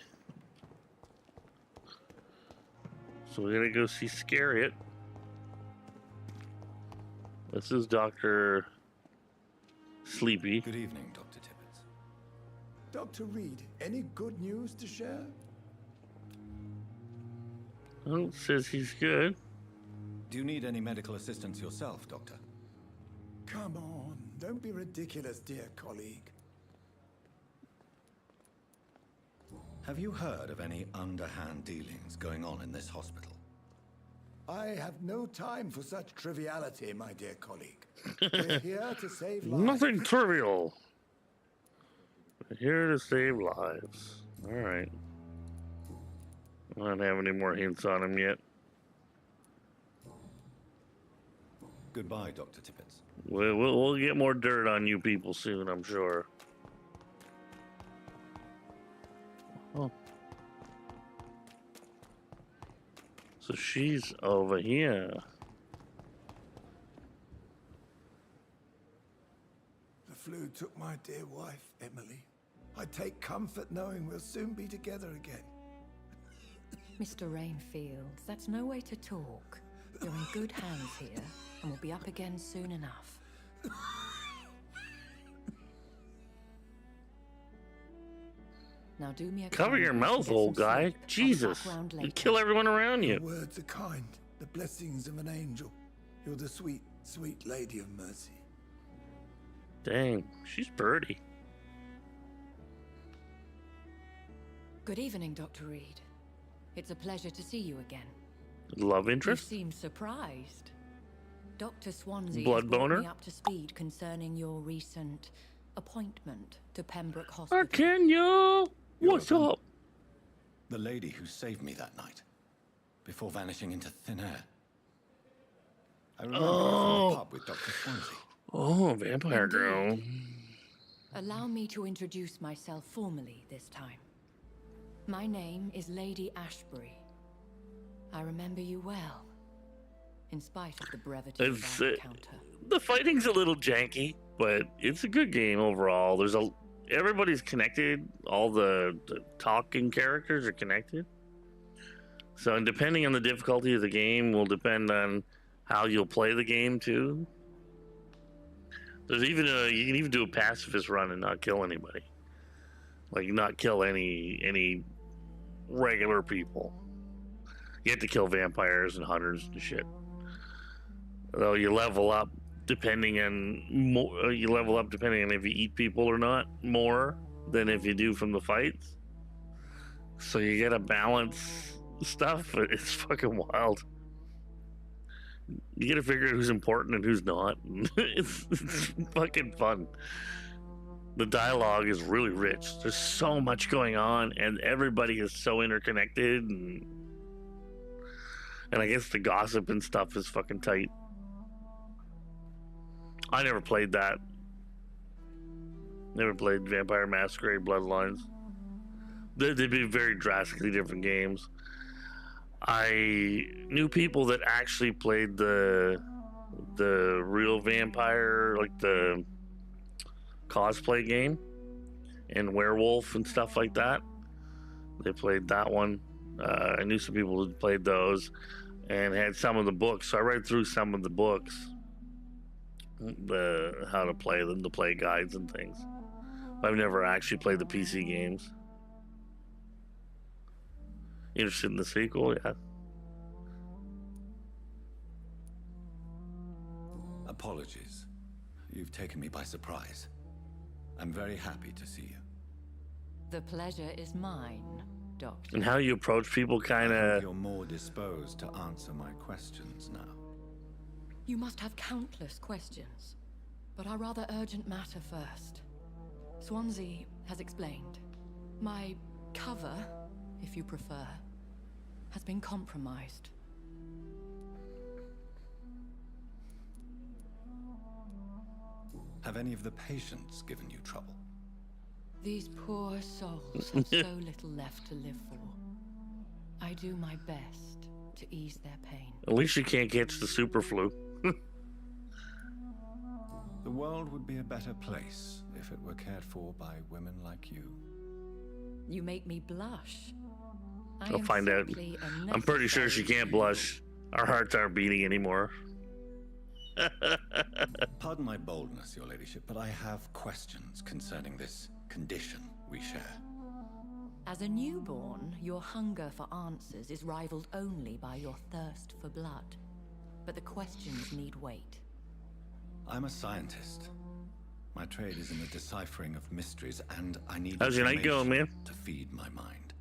So we're gonna go see Scariot. This is Dr. Sleepy. Good evening, Dr. Tibbets. Dr. Reed, any good news to share? Well, it says he's good. Do you need any medical assistance yourself, Doctor? Come on, don't be ridiculous, dear colleague. Have you heard of any underhand dealings going on in this hospital? I have no time for such triviality, my dear colleague. We're here to save lives. Nothing trivial. We're here to save lives. All right. I don't have any more hints on him yet. Goodbye, Dr. Tibbets. We'll get more dirt on you people soon, I'm sure. Oh. So she's over here. The flu took my dear wife, Emily. I take comfort knowing we'll soon be together again. Mr. Rainfield, that's no way to talk. You're in good hands here, and we'll be up again soon enough. Now do me a Cover your mouth, old guy. Jesus. You kill everyone around you. Your words are kind, the blessings of an angel. You're the sweet, sweet lady of mercy. Dang, she's pretty. Good evening, Dr. Reed. It's a pleasure to see you again. Love interest? You seem surprised. Dr. Swansea Blood has brought boner? me up to speed concerning your recent appointment to Pembroke Hospital. Kenya! What's up? The lady who saved me that night, before vanishing into thin air. I remember you from the pub with Dr. Swansea. Oh, vampire Indeed. girl. Allow me to introduce myself formally this time. My name is Lady Ashbury. I remember you well, in spite of the brevity of our encounter. The fighting's a little janky, but it's a good game overall. Everybody's connected. All the talking characters are connected. So, depending on the difficulty of the game, will depend on how you'll play the game too. There's even you can even do a pacifist run and not kill anybody, like not kill any regular people. You have to kill vampires and hunters and shit. Though you level up depending on if you eat people or not more than if you do from the fights. So you gotta balance stuff. It's fucking wild. You gotta figure out who's important and who's not. It's fucking fun. The dialogue is really rich. There's so much going on, and everybody is so interconnected, and I guess the gossip and stuff is fucking tight. I never played that. Never played Vampire Masquerade Bloodlines. They'd be very drastically different games. I knew people that actually played the real vampire, like the cosplay game, and werewolf and stuff like that. They played that one. I knew some people who played those and had some of the books. So I read through some of the books, how to play them, to play guides and things. I've never actually played the PC games. Interested in the sequel? Yeah. Apologies. You've taken me by surprise. I'm very happy to see you. The pleasure is mine, Doctor. And how you approach people kind of... You're more disposed to answer my questions now. You must have countless questions, but our rather urgent matter first. Swansea has explained. My cover, if you prefer, has been compromised. Have any of the patients given you trouble? These poor souls have so little left to live for. I do my best to ease their pain. At least you can't catch the super flu. The world would be a better place if it were cared for by women like you. You make me blush. I'll find out. I'm pretty sure she can't blush. Our hearts aren't beating anymore. Pardon my boldness, your ladyship, but I have questions concerning this condition we share. As a newborn, your hunger for answers is rivaled only by your thirst for blood. But the questions need wait. I'm a scientist. My trade is in the deciphering of mysteries, and I need How's your night going, man? To feed my mind.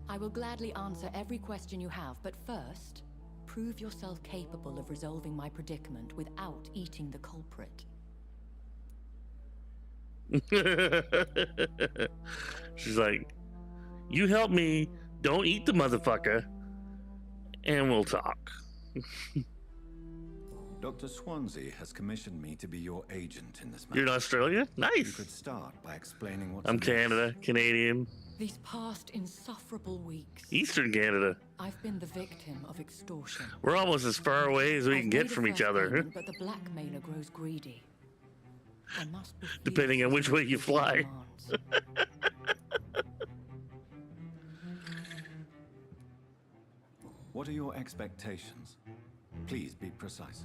I will gladly answer every question you have, but first, prove yourself capable of resolving my predicament without eating the culprit. She's like, you help me, don't eat the motherfucker, and we'll talk. Dr. Swansea has commissioned me to be your agent in this matter. You're in Australia? Nice. You could start by explaining what's I'm Canada, Canadian. These past insufferable weeks, Eastern Canada. I've been the victim of extortion. We're almost as far away as we can get from each other. Payment, but the blackmailer grows greedy. I must depending on which way you fly. What are your expectations? Please be precise.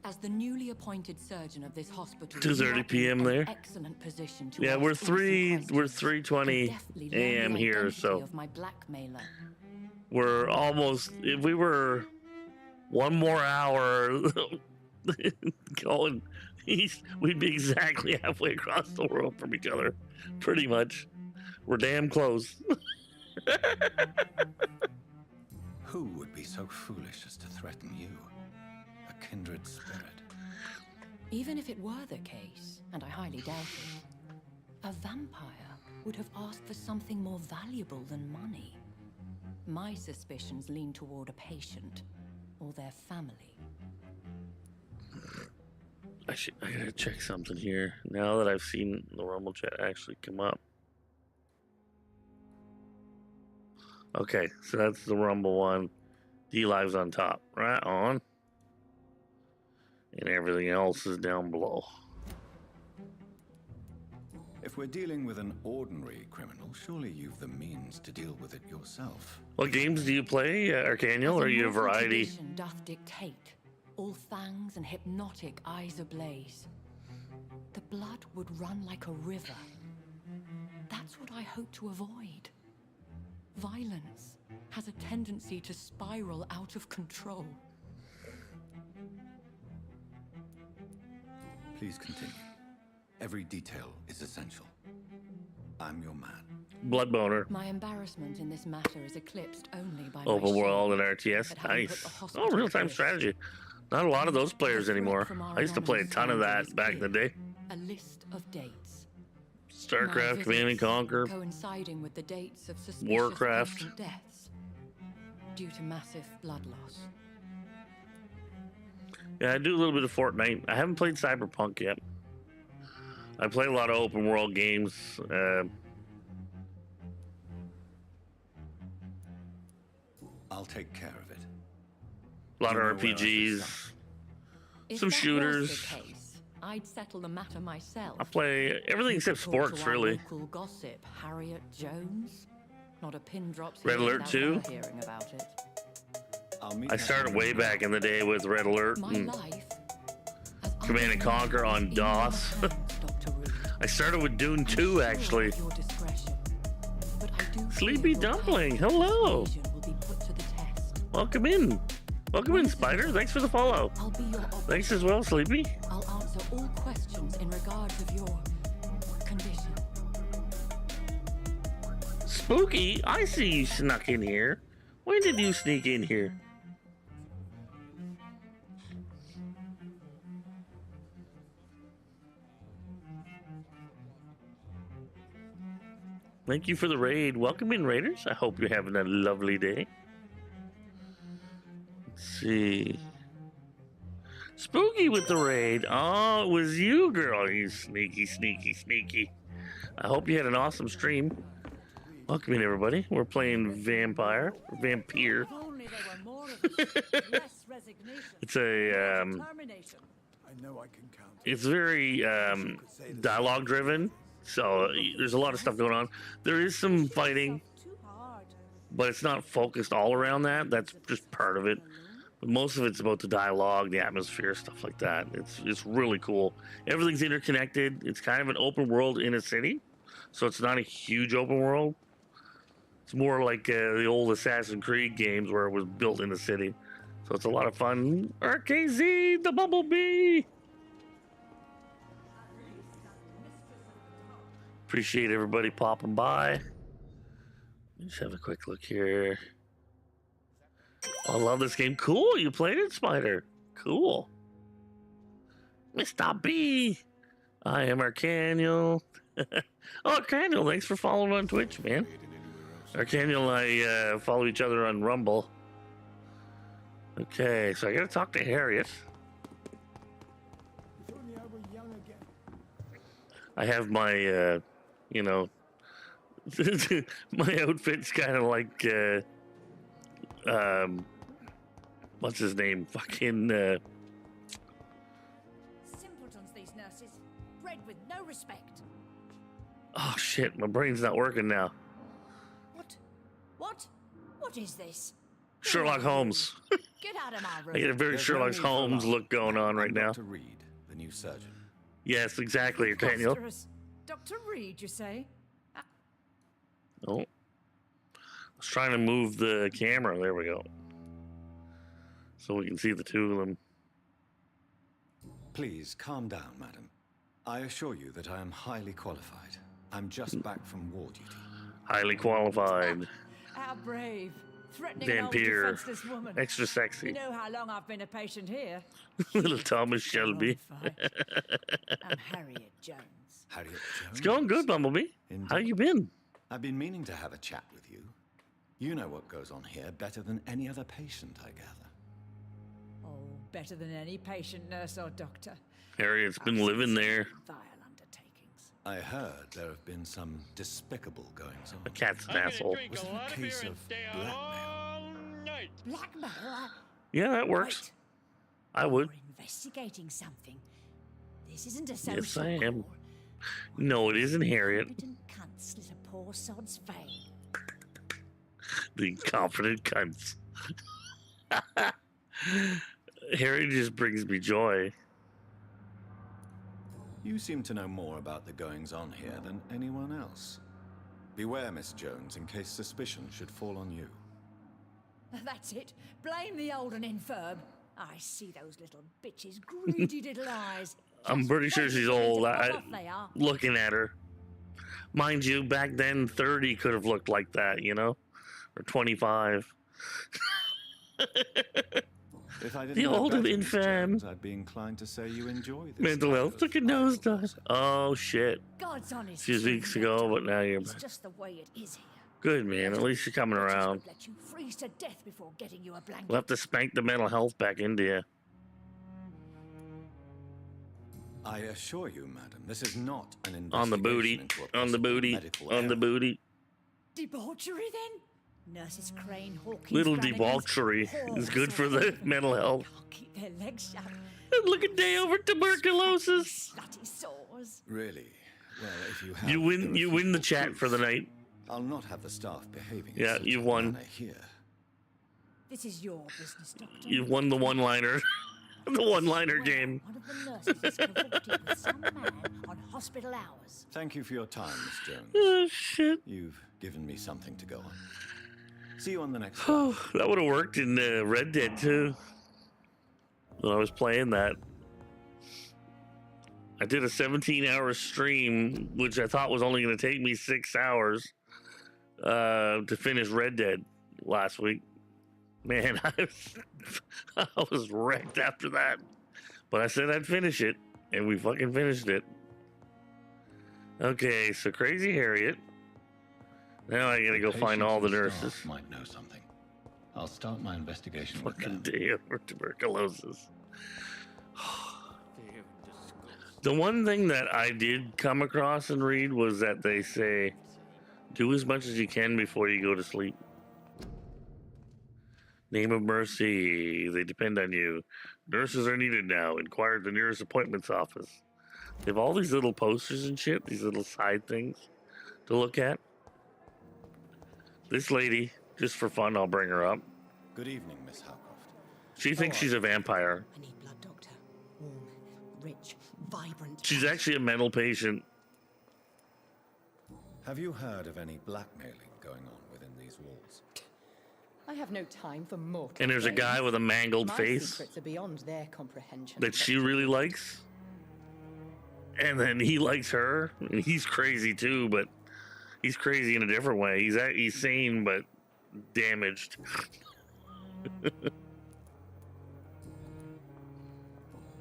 As the newly appointed surgeon of this hospital, 2:30 p.m. there. Excellent position to Yeah, we're 3:20 a.m. here, so of my blackmailer. We're almost. If we were one more hour going east, we'd be exactly halfway across the world from each other. Pretty much, we're damn close. Who would be so foolish as to threaten you? A kindred spirit. Even if it were the case, and I highly doubt it, a vampire would have asked for something more valuable than money. My suspicions lean toward a patient or their family. I gotta check something here now that I've seen the Rumble chat actually come up. Okay, so that's the Rumble one. D-Live's on top. Right on. And everything else is down below. If we're dealing with an ordinary criminal, surely you've the means to deal with it yourself. What games do you play, Arcaniel, or are you a variety? Tradition doth dictate, all fangs and hypnotic eyes ablaze. The blood would run like a river. That's what I hope to avoid. Violence has a tendency to spiral out of control. Please continue. Every detail is essential. I'm your man. Blood boner. My embarrassment in this matter is eclipsed only by Open my world and shame RTS. at having put Nice. the hospital Oh, real-time at risk. strategy. Not a lot of those players anymore. from our I used to play a anonymous ton of founder that is back in the clear. day. A list of dates. StarCraft, My Command and visits Conquer, coinciding with the dates of suspicious Warcraft. patient deaths due to massive blood loss. Yeah, I do a little bit of Fortnite. I haven't played Cyberpunk yet. I play a lot of open world games. I'll take care of it. A lot You of know where I RPGs. If Some that was shooters. the case, I'd settle the matter myself. I play everything except Talk to sports, our really. Local gossip, Harriet Jones. Not a pin drops Red here Alert without 2? her hearing about it. I started way back in the day with Red Alert My and life Command and Conquer on DOS. I started with Dune 2, actually. Your discretion, but I do Sleepy Dumpling, hello. will be put to the test. Welcome in. Welcome in, Spider. Thanks for the follow. I'll be your operator. Thanks as well, Sleepy. I'll answer all questions in regards of your condition. Spooky, I see you snuck in here. When did you sneak in here? Thank you for the raid. Welcome in, Raiders. I hope you're having a lovely day. Let's see. Spooky with the raid. Oh, it was you, girl. You sneaky, sneaky, sneaky. I hope you had an awesome stream. Welcome in, everybody. We're playing Vampyr. If only there were more of us, less resignation, It's a determination. I know I can count. it's very dialogue driven, so there's a lot of stuff going on. There is some fighting, but it's not focused all around that. That's just part of it. But most of it's about the dialogue, the atmosphere, stuff like that. It's really cool. Everything's interconnected. It's kind of an open world in a city, so it's not a huge open world. It's more like the old Assassin's Creed games where it was built in the city. So it's a lot of fun. RKZ, the Bumblebee! Appreciate everybody popping by. Just have a quick look here. I love this game. Cool, you played it, Spider. Cool. Mr. B. I am Arcaniel. Oh, Arcaniel, thanks for following on Twitch, man. Arcaniel and I follow each other on Rumble. Okay, so I gotta talk to Harriet. I have my, you know, my outfit's kind of like, what's his name? Fucking, Simpletons, these nurses. Bred with no respect. oh shit, my brain's not working now. What? What is this? Sherlock Holmes. Get out of my room. I get a very There's Sherlock no need for Holmes alarm. look going on right I'm now. Dr. Reed, the new surgeon. Yes, exactly, Arcaniel. Preposterous. Dr. Reed, you say? Oh. I was trying to move the camera. There we go. So we can see the two of them. Please calm down, madam. I assure you that I am highly qualified. I'm just back from war duty. Highly qualified. How brave. Threatening an old Vampyr. defenseless woman. Extra sexy. You know how long I've been a patient here. Little Thomas Shelby. I'm Harriet Jones. Harriet Jones. It's going good, Bumblebee. Indeed. How you been? I've been meaning to have a chat with you. You know what goes on here better than any other patient, I gather. Oh, better than any patient, nurse, or doctor. Harriet's been living there. Vile undertakings. I heard there have been some despicable goings on. A cat's an asshole. Was it a case of blackmail? Blackmail? Yeah, that works. I would. Investigating something. This isn't a social Yes, I am. call. No, it isn't Harriet. Confident cunt slit a poor sod's vein. The confident cunts. Harriet just brings me joy. You seem to know more about the goings-on here than anyone else. Beware, Miss Jones, in case suspicion should fall on you. That's it. Blame the old and infirm. I see those little bitches' greedy little eyes. I'm pretty sure she's old. They are. Looking at her. Mind you, back then, 30 could have looked like that, you know? Or 25. If I didn't The know old and better, Miss infirm. Jones, I'd be inclined to say you enjoy this. Mental health took a nosedive. Oh, shit. God's honest. A few weeks ago, but now you're It's just the way it is here. good, man. At least you're coming around. Let you freeze to death before getting you a blanket. We'll have to spank the mental health back into you. I assure you, madam, this is not an investigation On the booty. into a On the possible booty. medical On the error. booty. Debauchery, then? Nurses Crane, Hawkins, Little Brannigan's, debauchery is good for the mental health. keep their legs shut. And look at day over tuberculosis. Slutty sores. Really? Well, if you have You win the chat for the night. I'll not have the staff behaving in Yeah, such you've a won. manner here. This is your business, doctor. You've won the one-liner. The one-liner game. One of the nurses is cavorting with some man on hospital hours. Thank you for your time, Miss Jones. Oh, shit. You've given me something to go on. See you on the next Oh, one. that would have worked in Red Dead, too. When I was playing that. I did a 17-hour stream, which I thought was only going to take me 6 hours to finish Red Dead last week. Man, I was wrecked after that. But I said I'd finish it, and we fucking finished it. Okay, so Crazy Harriet. Now I gotta go find all the nurses. Might know something. I'll start my investigation with Fucking them. day over tuberculosis. The one thing that I did come across and read was that they say, do as much as you can before you go to sleep. Name of mercy. They depend on you. Nurses are needed now. Inquire at the nearest appointments office. They have all these little posters and shit, these little side things to look at. This lady, just for fun, I'll bring her up. Good evening, Miss Howcroft. She thinks she's a vampire. I need blood, doctor. Warm, rich, vibrant. She's actually a mental patient. Have you heard of any blackmailing going on within these walls? I have no time for mortal. And there's a guy games. with a mangled My face secrets are beyond their comprehension. that she really likes. And then he likes her. And he's crazy too, but he's crazy in a different way. He's sane, but damaged.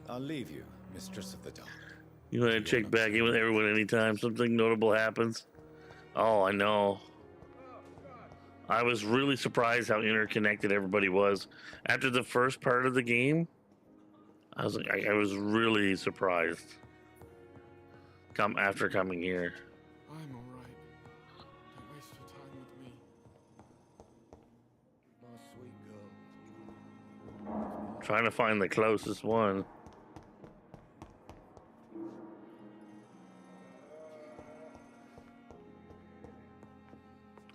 I'll leave you, Mistress of the Dark. You want to check back in with everyone anytime something notable happens? Oh, I know. I was really surprised how interconnected everybody was. After the first part of the game, I was really surprised. After coming here. I'm alright. Don't waste your time with me. My sweet girl. Trying to find the closest one.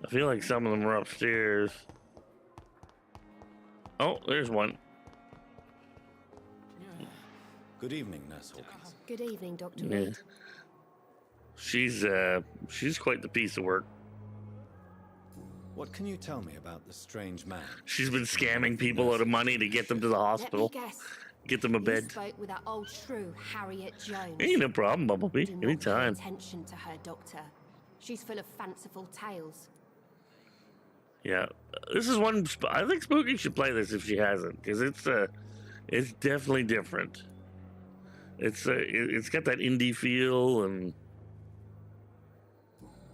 I feel like some of them are upstairs. Oh, there's one. Good evening, Nurse Hawkins. Good evening, Dr. Yeah. Reed. She's quite the piece of work. What can you tell me about the strange man? She's been scamming people out of money to get them to the hospital. Let me guess. Get them a You bed. spoke with that old shrew, Harriet Jones. Ain't no problem, Bumblebee. Do not pay Anytime. attention to her, Doctor. She's full of fanciful tales. Yeah, this is one. I think Spooky should play this if she hasn't, because it's definitely different. It's got that indie feel, and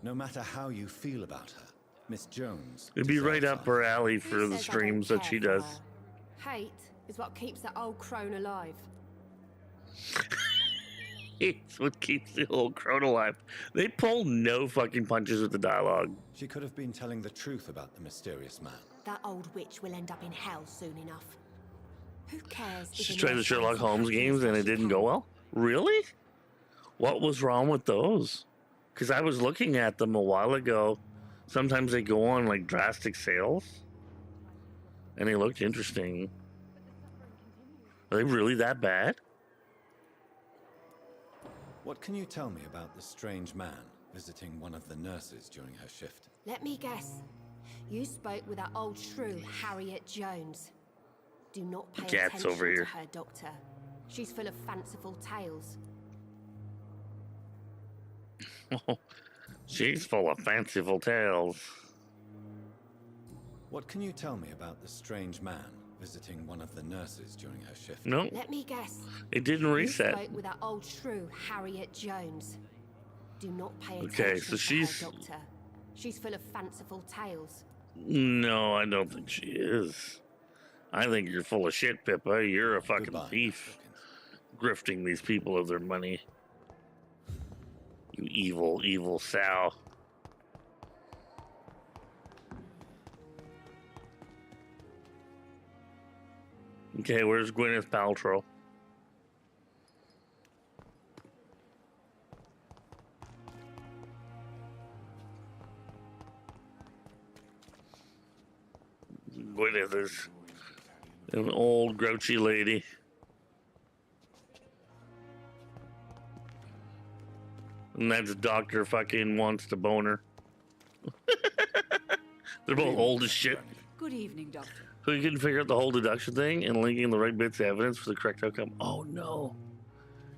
No matter how you feel about her, Miss Jones... It'd be right deserves up her alley for Who the says I streams don't that she care for does. her? Hate is what keeps that old crone alive. It's what keeps the old crone alive. They pull no fucking punches with the dialogue. She could have been telling the truth about the mysterious man. That old witch will end up in hell soon enough. Who cares? She tried the Sherlock Holmes games and it didn't go well? Really? What was wrong with those? Because I was looking at them a while ago. Sometimes they go on like drastic sales. And they looked interesting. Are they really that bad? What can you tell me about the strange man visiting one of the nurses during her shift? Let me guess. You spoke with that old shrew, Harriet Jones. Do not pay Cat's attention over here. to her, Doctor. She's full of fanciful tales. She's full of fanciful tales. What can you tell me about the strange man visiting one of the nurses during her shift? No. Let me guess. It didn't reset. You spoke with that old shrew, Harriet Jones. Do not pay attention Okay, so she's... to her, Doctor. She's full of fanciful tales. No, I don't think she is. I think you're full of shit, Pippa. You're a fucking thief. Grifting these people of their money. You evil, evil sow. Okay, where's Gwyneth Paltrow? Gwyneth is an old grouchy lady. And that's Doctor fucking wants to bone her. They're both old as shit. Good evening, Doctor. So you couldn't figure out the whole deduction thing and linking the right bits of evidence for the correct outcome? Oh no.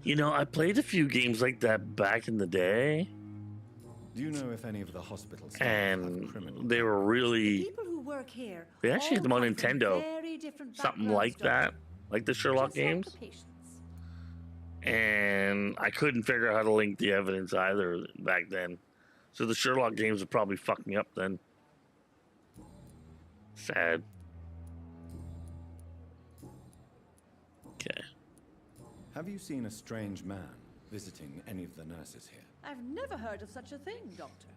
You know, I played a few games like that back in the day. Do you know if any of the hospitals And they were really... People who work here. They actually had them on all come from Nintendo. very different Something backgrounds, like that. Doctor. Like the Sherlock Just like games. the patients. And I couldn't figure out how to link the evidence either back then. So the Sherlock games would probably fuck me up then. Sad. Okay. Have you seen a strange man visiting any of the nurses here? I've never heard of such a thing, Doctor.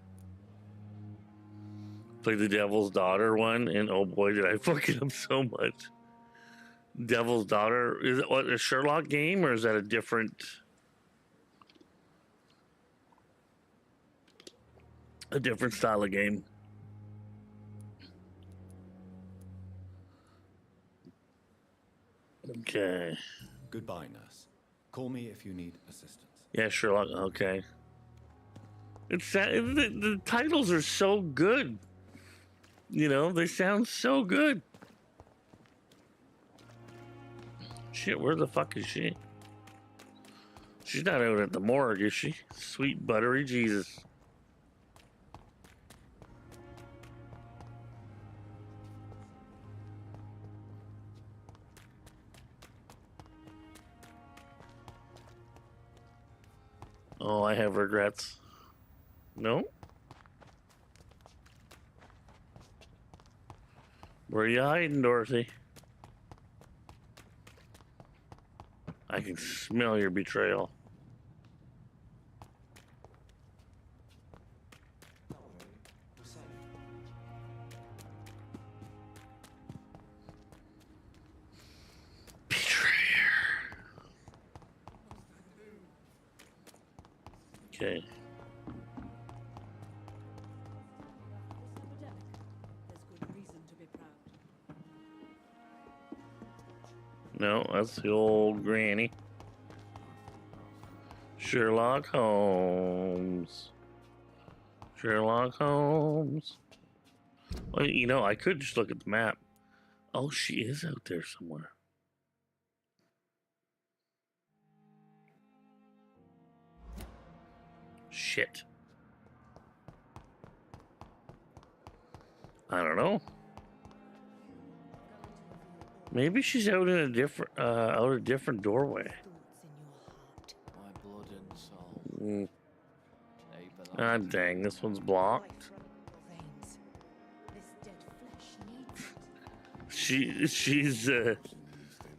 Played the Devil's Daughter one, and oh boy, did I fuck it up so much. Devil's Daughter, is it what, a Sherlock game, or is that a different style of game? Okay. Goodbye, nurse. Call me if you need assistance. Yeah, Sherlock. Okay. It's the titles are so good. You know, they sound so good. Shit, where the fuck is she? She's not out at the morgue, is she? Sweet buttery Jesus. Oh, I have regrets. No? Where are you hiding, Dorothy? I can smell your betrayal. Okay. No, that's the old granny. Sherlock Holmes. Sherlock Holmes. Well, you know, I could just look at the map. Oh, she is out there somewhere. Shit. I don't know. Maybe she's out in a different doorway. My blood and soul. Mm. They belong Ah, dang, this one's blocked. She's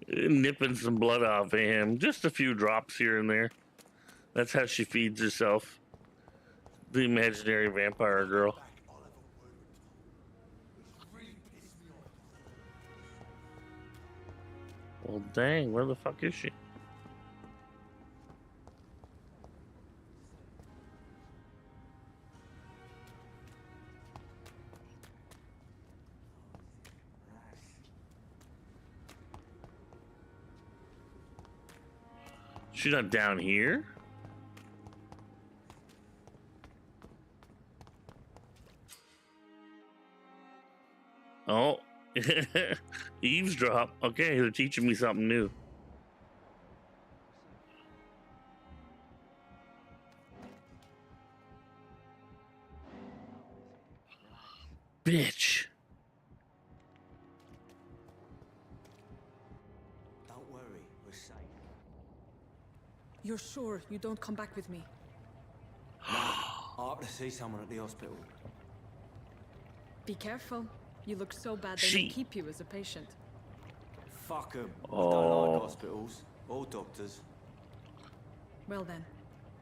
nipping some blood off of him. Just a few drops here and there. That's how she feeds herself. The imaginary vampire girl. Well, dang, where the fuck is she? She's not down here? Oh, eavesdrop. Okay, they're teaching me something new. Bitch. Don't worry, we're safe. You're sure you don't come back with me? I have to see someone at the hospital. Be careful. You look so bad they may keep you as a patient. Fuck 'em. I Oh. don't like hospitals or doctors. Well then,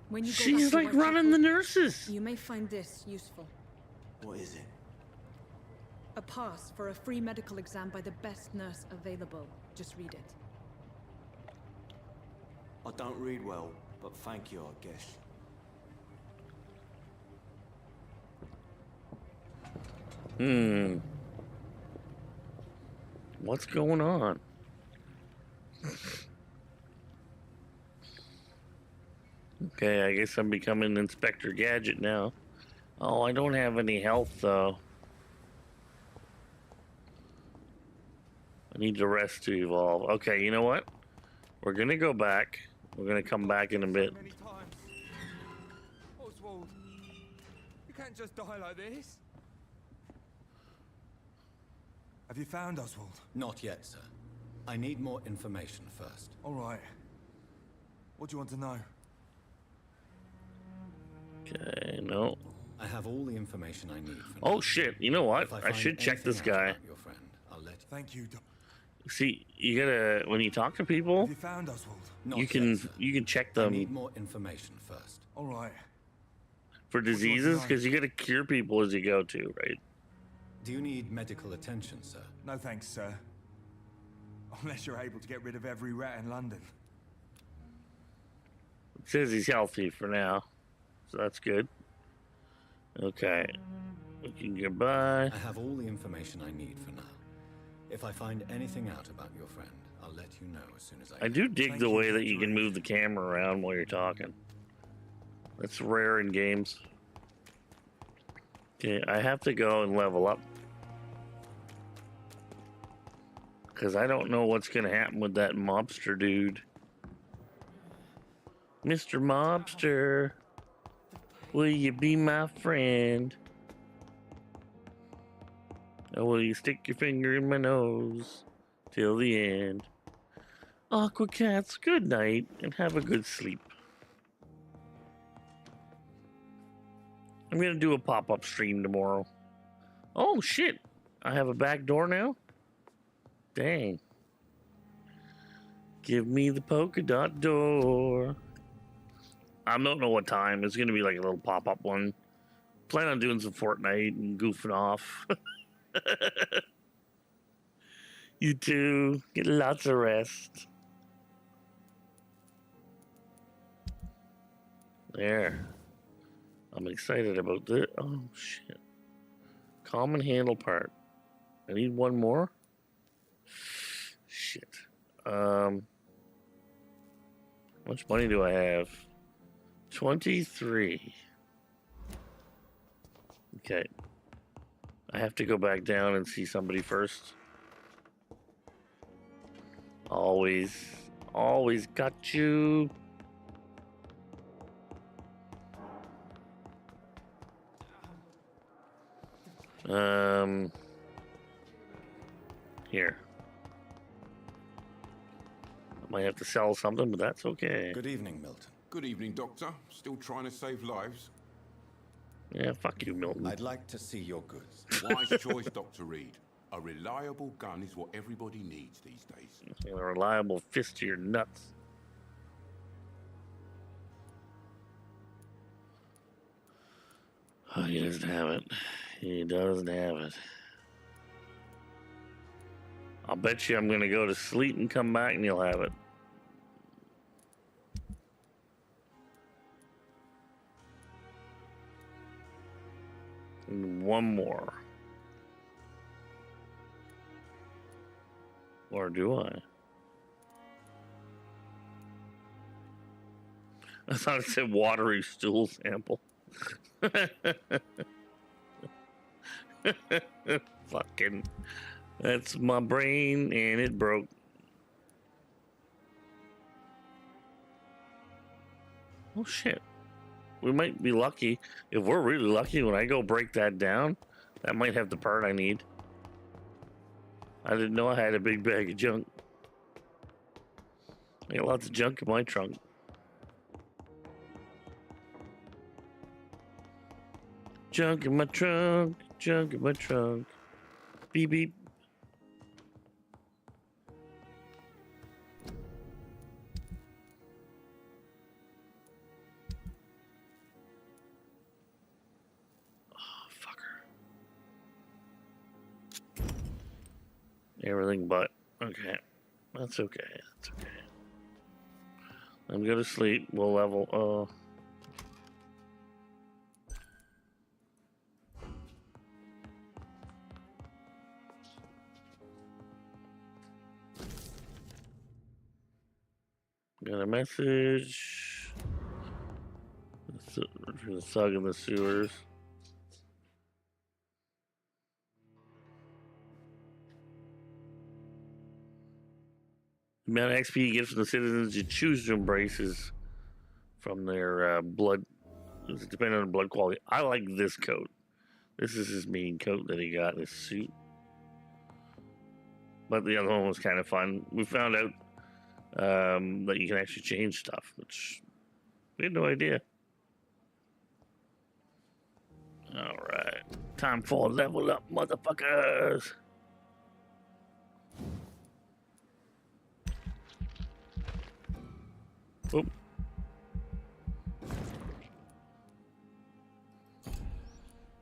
when you go She's back to like Whitechapel, running the nurses. You may find this useful. What is it? A pass for a free medical exam by the best nurse available. Just read it. I don't read well, but thank you, I guess. What's going on? Okay, I guess I'm becoming Inspector Gadget now. Oh, I don't have any health, though. I need to rest to evolve. Okay, you know what? We're gonna go back. We're gonna come back in a bit. Many times. Oswald, you can't just die like this. Have you found Oswald? Not yet, sir. I need more information first. All right. What do you want to know? Okay, no. I have all the information I need for Oh shit! You know what? If I I find should check this anything out guy. about your friend, I'll let you. Thank you, Doc. See, you gotta when you talk to people, Have you found Oswald? you can check I them need more information first. All right. for diseases because you gotta cure people as you go too, right? Do you need medical attention, sir? No thanks, sir. Unless you're able to get rid of every rat in London. It says he's healthy for now, so that's good. Okay, we can get by. I have all the information I need for now. If I find anything out about your friend, I'll let you know as soon as I I do dig the way that you can move the camera around while you're talking. That's rare in games. Okay, I have to go and level up. Because I don't know what's going to happen with that mobster dude. Mr. Mobster, will you be my friend? Or will you stick your finger in my nose till the end? Aqua Cats, good night and have a good sleep. I'm gonna do a pop-up stream tomorrow. Oh shit! I have a back door now? Dang. Give me the polka dot door. I don't know what time. It's gonna be like a little pop-up one. Plan on doing some Fortnite and goofing off. You too. Get lots of rest. There. I'm excited about this. Oh, shit. Common handle part. I need one more? Shit. How much money do I have? 23. Okay. I have to go back down and see somebody first. Always got you. Here. I might have to sell something, but that's okay. Good evening, Milton. Good evening, Doctor. Still trying to save lives? Yeah, fuck you, Milton. I'd like to see your goods. Wise choice, Dr. Reed. A reliable gun is what everybody needs these days. A reliable fist to your nuts. Oh, he doesn't have it. He doesn't have it. I'll bet you I'm gonna go to sleep and come back and you'll have it. And one more. Or do I? I thought it said watery stool sample. Fucking. That's my brain and it broke. Oh shit. We might be lucky. If we're really lucky, when I go break that down, that might have the part I need. I didn't know I had a big bag of junk. I got lots of junk in my trunk. Junk in my trunk, junk in my trunk. Beep beep. Everything but. Okay. That's okay. That's okay. Let me go to sleep. We'll level. Got a message. The thug in the sewers. The amount of XP you get from the citizens you choose to embrace is from their blood. It's depending on the blood quality. I like this coat. This is his main coat that he got, this suit. But the other one was kind of fun. We found out that you can actually change stuff, which we had no idea. Alright. Time for level up, motherfuckers. Oop.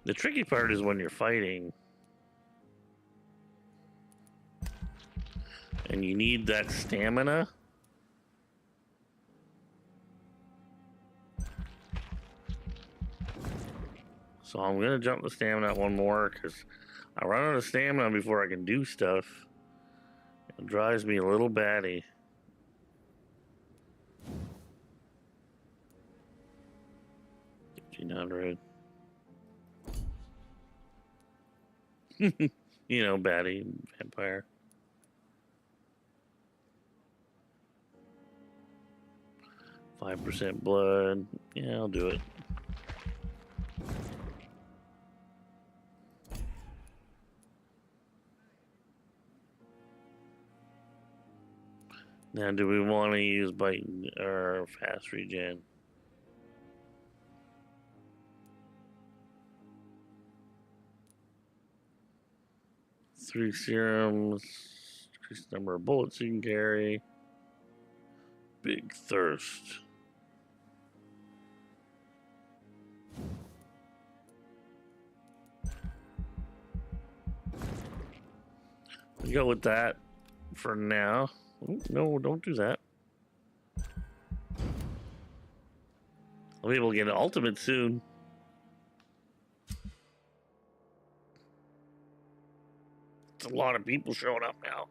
The tricky part is when you're fighting and you need that stamina. So I'm gonna jump the stamina one more because I run out of stamina before I can do stuff. It drives me a little batty. $1,500. You know, batty vampire. %5 blood. Yeah, I'll do it. Now, do we want to use bite or fast regen? Three serums, increase the number of bullets you can carry. Big thirst. We go with that for now. Oh, no, don't do that. I'll be able to get an ultimate soon. It's a lot of people showing up now.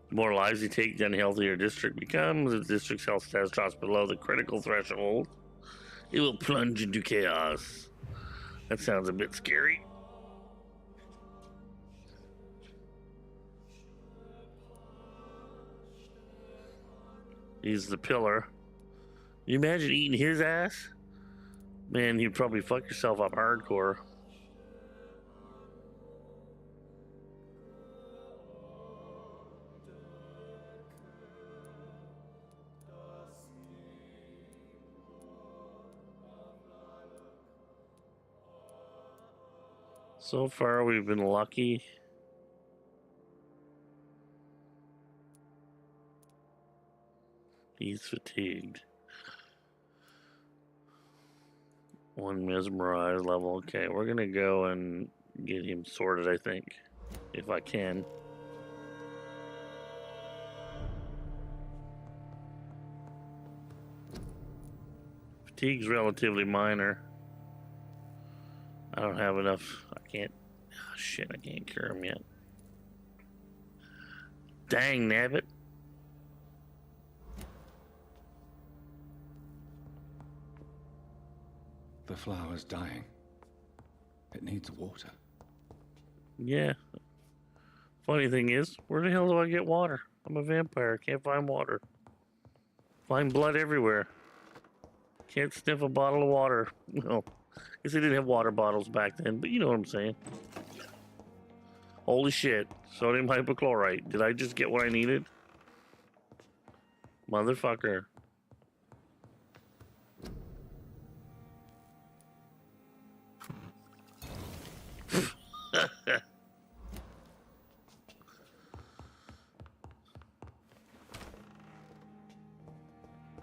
The more lives you take, the unhealthier district becomes. If the district's health status drops below the critical threshold, it will plunge into chaos. That sounds a bit scary. He's the pillar. You imagine eating his ass? Man, you'd probably fuck yourself up hardcore. So far, we've been lucky. He's fatigued. One mesmerized level. Okay, we're gonna go and get him sorted, I think, if I can. Fatigue's relatively minor. I don't have enough. I can't. Oh, shit, I can't cure him yet. Dang, nabbit. The flower's dying. It needs water. Yeah. Funny thing is, where the hell do I get water? I'm a vampire. Can't find water. Find blood everywhere. Can't sniff a bottle of water. Well, I guess they didn't have water bottles back then, but you know what I'm saying. Holy shit. Sodium hypochlorite. Did I just get what I needed? Motherfucker.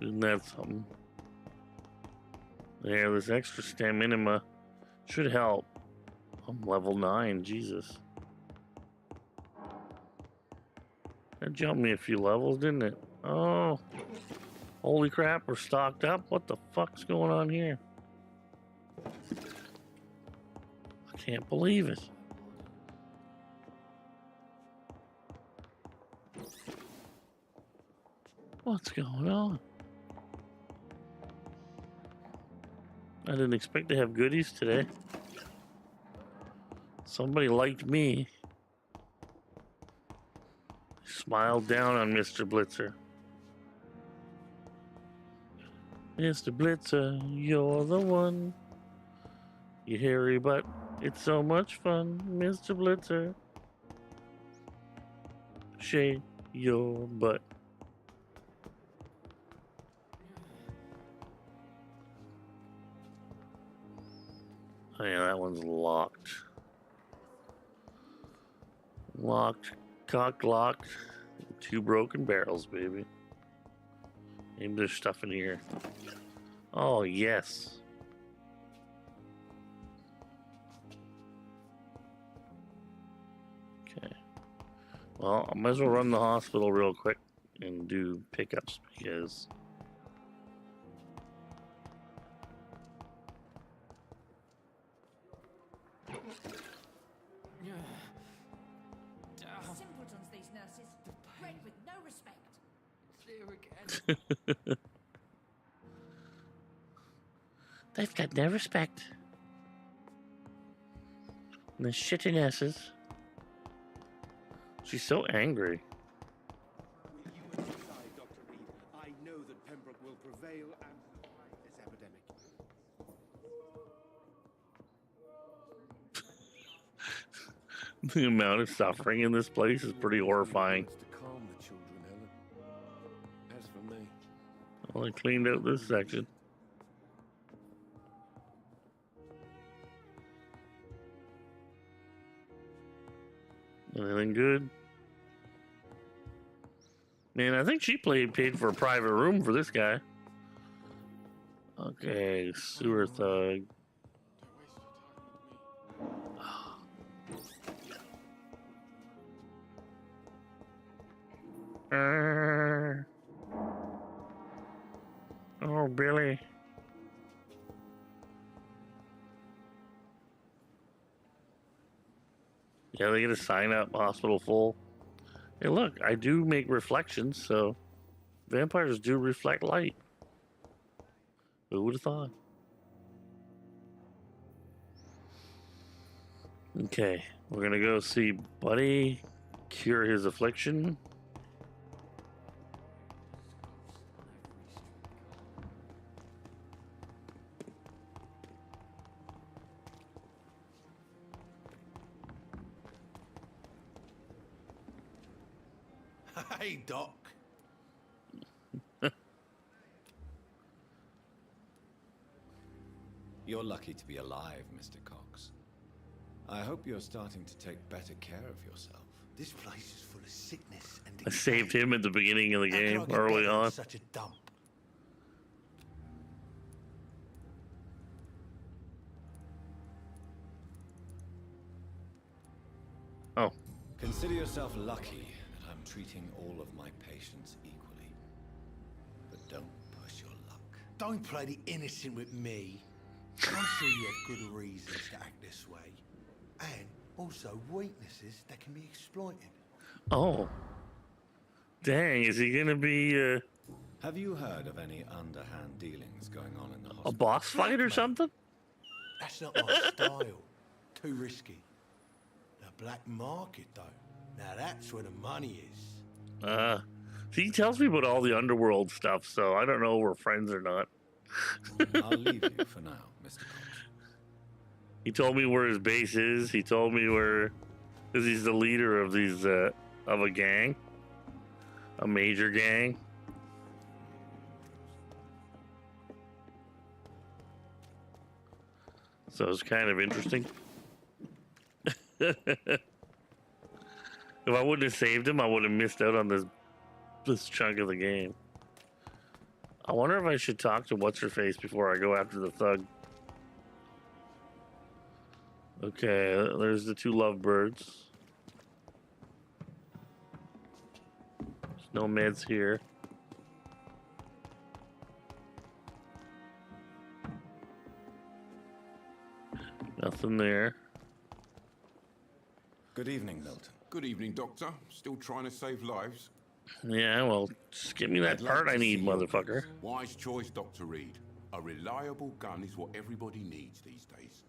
Isn't that something? There, this extra stamina should help. I'm level 9, Jesus. That jumped me a few levels, didn't it? Oh. Holy crap, we're stocked up? What the fuck's going on here? I can't believe it. What's going on? I didn't expect to have goodies today. Somebody liked me. Smiled down on Mr. Blitzer. Mr. Blitzer, you're the one. You hairy butt, it's so much fun, Mr. Blitzer. Shake your butt. Oh yeah, that one's locked. Locked, cocked, locked. 2 broken barrels, baby. Maybe there's stuff in here. Oh, yes. Okay. Well, I might as well run the hospital real quick and do pickups because... Simpletons, these nurses. Bred with no respect. There again. They've got no respect. And the shitty nurses. She's so angry. Will you decide, Dr. Reed? I know that Pembroke will prevail and fight this epidemic. The amount of suffering in this place is pretty horrifying. To calm the children, Helen. As for me, Well, I cleaned out this section. Anything good? Man, I think she paid for a private room for this guy. Okay, sewer thug. Oh, Billy. Yeah, they get a sign up, hospital full. Hey, look, I do make reflections, so vampires do reflect light. Who would have thought? Okay, we're gonna go see Buddy, cure his affliction. Hey, Doc. You're lucky to be alive, Mr. Cox. I hope you're starting to take better care of yourself. This place is full of sickness and I saved him at the beginning of the game, early on. Such a dump. Oh. Consider yourself lucky that I'm treating all of my patients equally. But don't push your luck. Don't play the innocent with me. I'm sure you have good reasons to act this way. And also weaknesses that can be exploited. Oh. Dang, is he gonna be, Have you heard of any underhand dealings going on in the hospital? a boss fight or something? That's not my style. Too risky. The black market, though. Now that's where the money is. He tells me about all the underworld stuff, so I don't know if we're friends or not. I'll leave you for now, Mr. Cox. He told me where his base is. He told me where, because he's the leader of these, of a gang. A major gang. So it's kind of interesting. If I wouldn't have saved him, I would have missed out on this chunk of the game. I wonder if I should talk to What's-Her-Face before I go after the thug. Okay, there's the two lovebirds. There's no meds here. Nothing there. Good evening, Milton. Good evening, Doctor. Still trying to save lives? Yeah, well, just give me that part I need, motherfucker. Wise choice, Dr. Reed. A reliable gun is what everybody needs these days.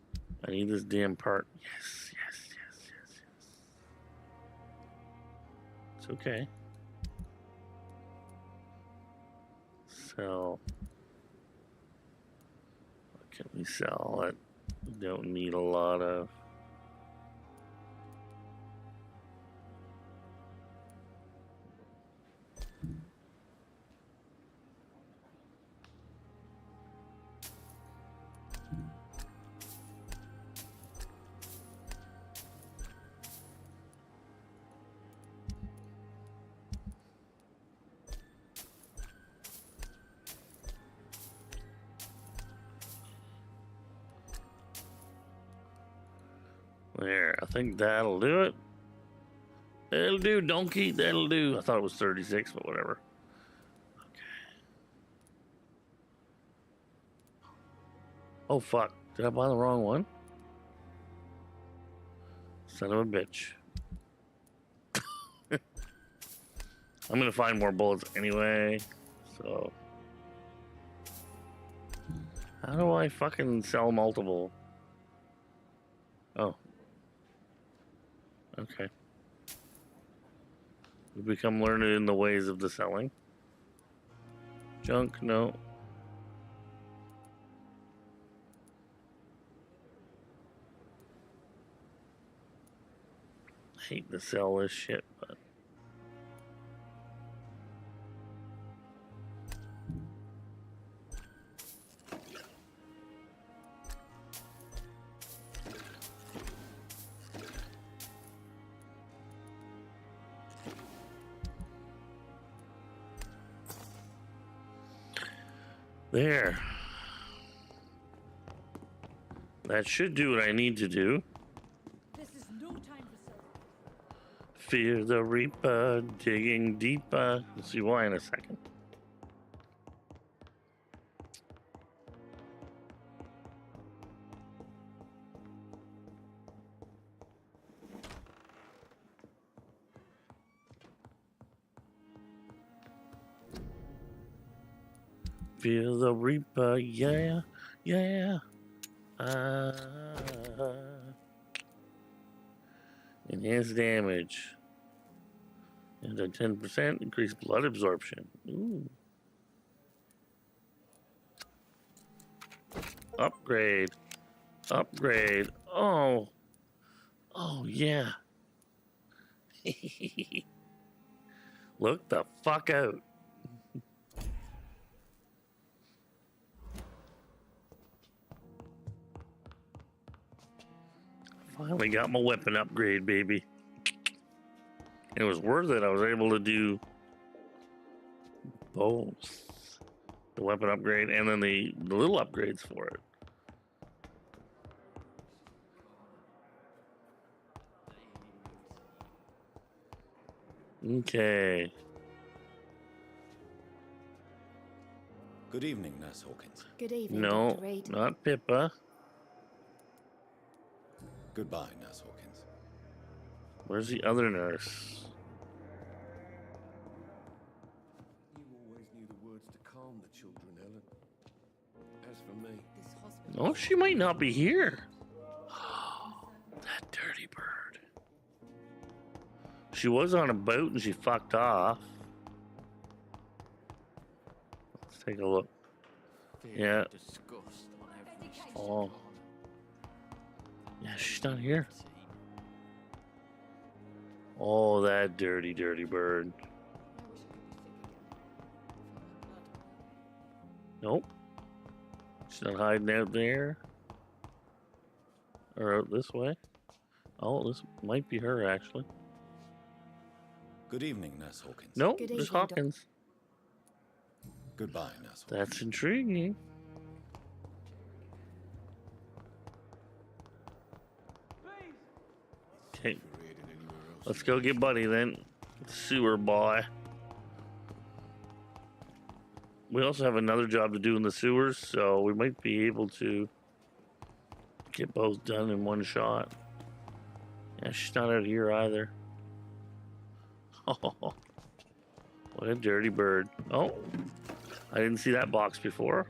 I need this damn part. Yes, yes, yes, yes, yes. It's okay. Sell. What can we sell that we don't need a lot of? There, I think that'll do it. That'll do, donkey. That'll do. I thought it was 36, but whatever. Okay. Oh, fuck. Did I buy the wrong one? Son of a bitch. I'm gonna find more bullets anyway, so. How do I fucking sell multiple? Oh. Okay. We become learned in the ways of the selling. Junk, no. Hate to sell this shit, but. There. That should do what I need to do. This is no time for self. Fear the Reaper, digging deeper. We'll see why in a second. Fear the Reaper, yeah, yeah. Enhanced damage. And a 10% increased blood absorption. Ooh. Upgrade. Upgrade. Oh. Oh, yeah. Look the fuck out. Finally got my weapon upgrade, baby. It was worth it. I was able to do both. The weapon upgrade and then the little upgrades for it. Okay. Good evening, Nurse Hawkins. Good evening, No, Dr. Reed. not Pippa. Goodbye, Nurse Hawkins. Where's the other nurse? You always knew the words to calm the children, Ellen. As for me... Oh, she might not be here. That dirty bird. She was on a boat and she fucked off. Let's take a look. Yeah. Oh. Yeah, she's not here. Oh, that dirty, dirty bird. Nope. She's not hiding out there. Or out this way. Oh, this might be her, actually. Good evening, Nurse Hawkins. Nope, there's Hawkins. Goodbye, Nurse Hawkins. That's intriguing. Okay. Let's go get Buddy then. Sewer boy. We also have another job to do in the sewers, so we might be able to get both done in one shot. Yeah, she's not out here either. Oh, what a dirty bird. Oh, I didn't see that box before.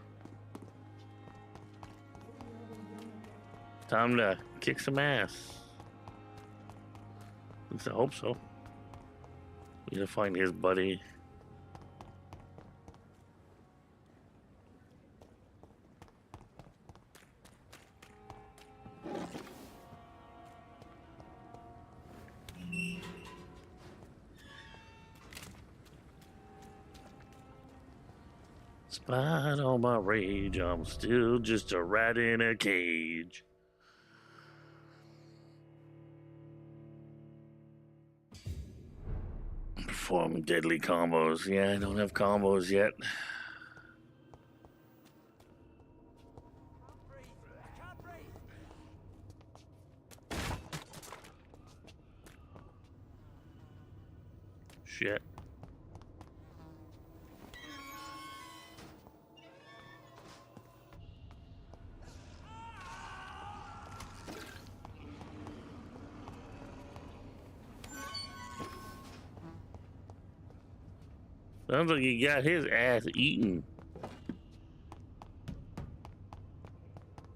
Time to kick some ass. At least I hope so. We gotta find his buddy. Spite all my rage, I'm still just a rat in a cage. Perform deadly combos. Yeah, I don't have combos yet. Shit. Sounds like he got his ass eaten.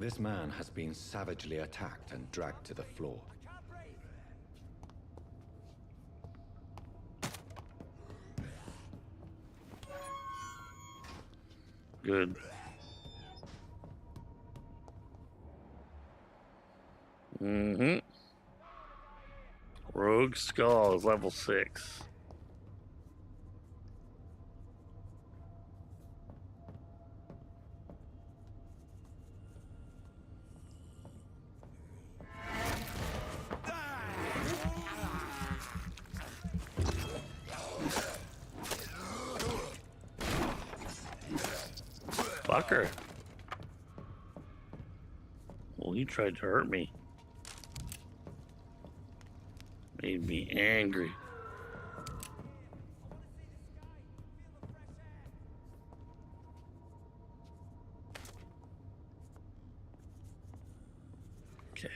This man has been savagely attacked and dragged to the floor. Good. Mm-hmm. Rogue Skull is level 6. Fucker. Well, he tried to hurt me. Made me angry. Okay.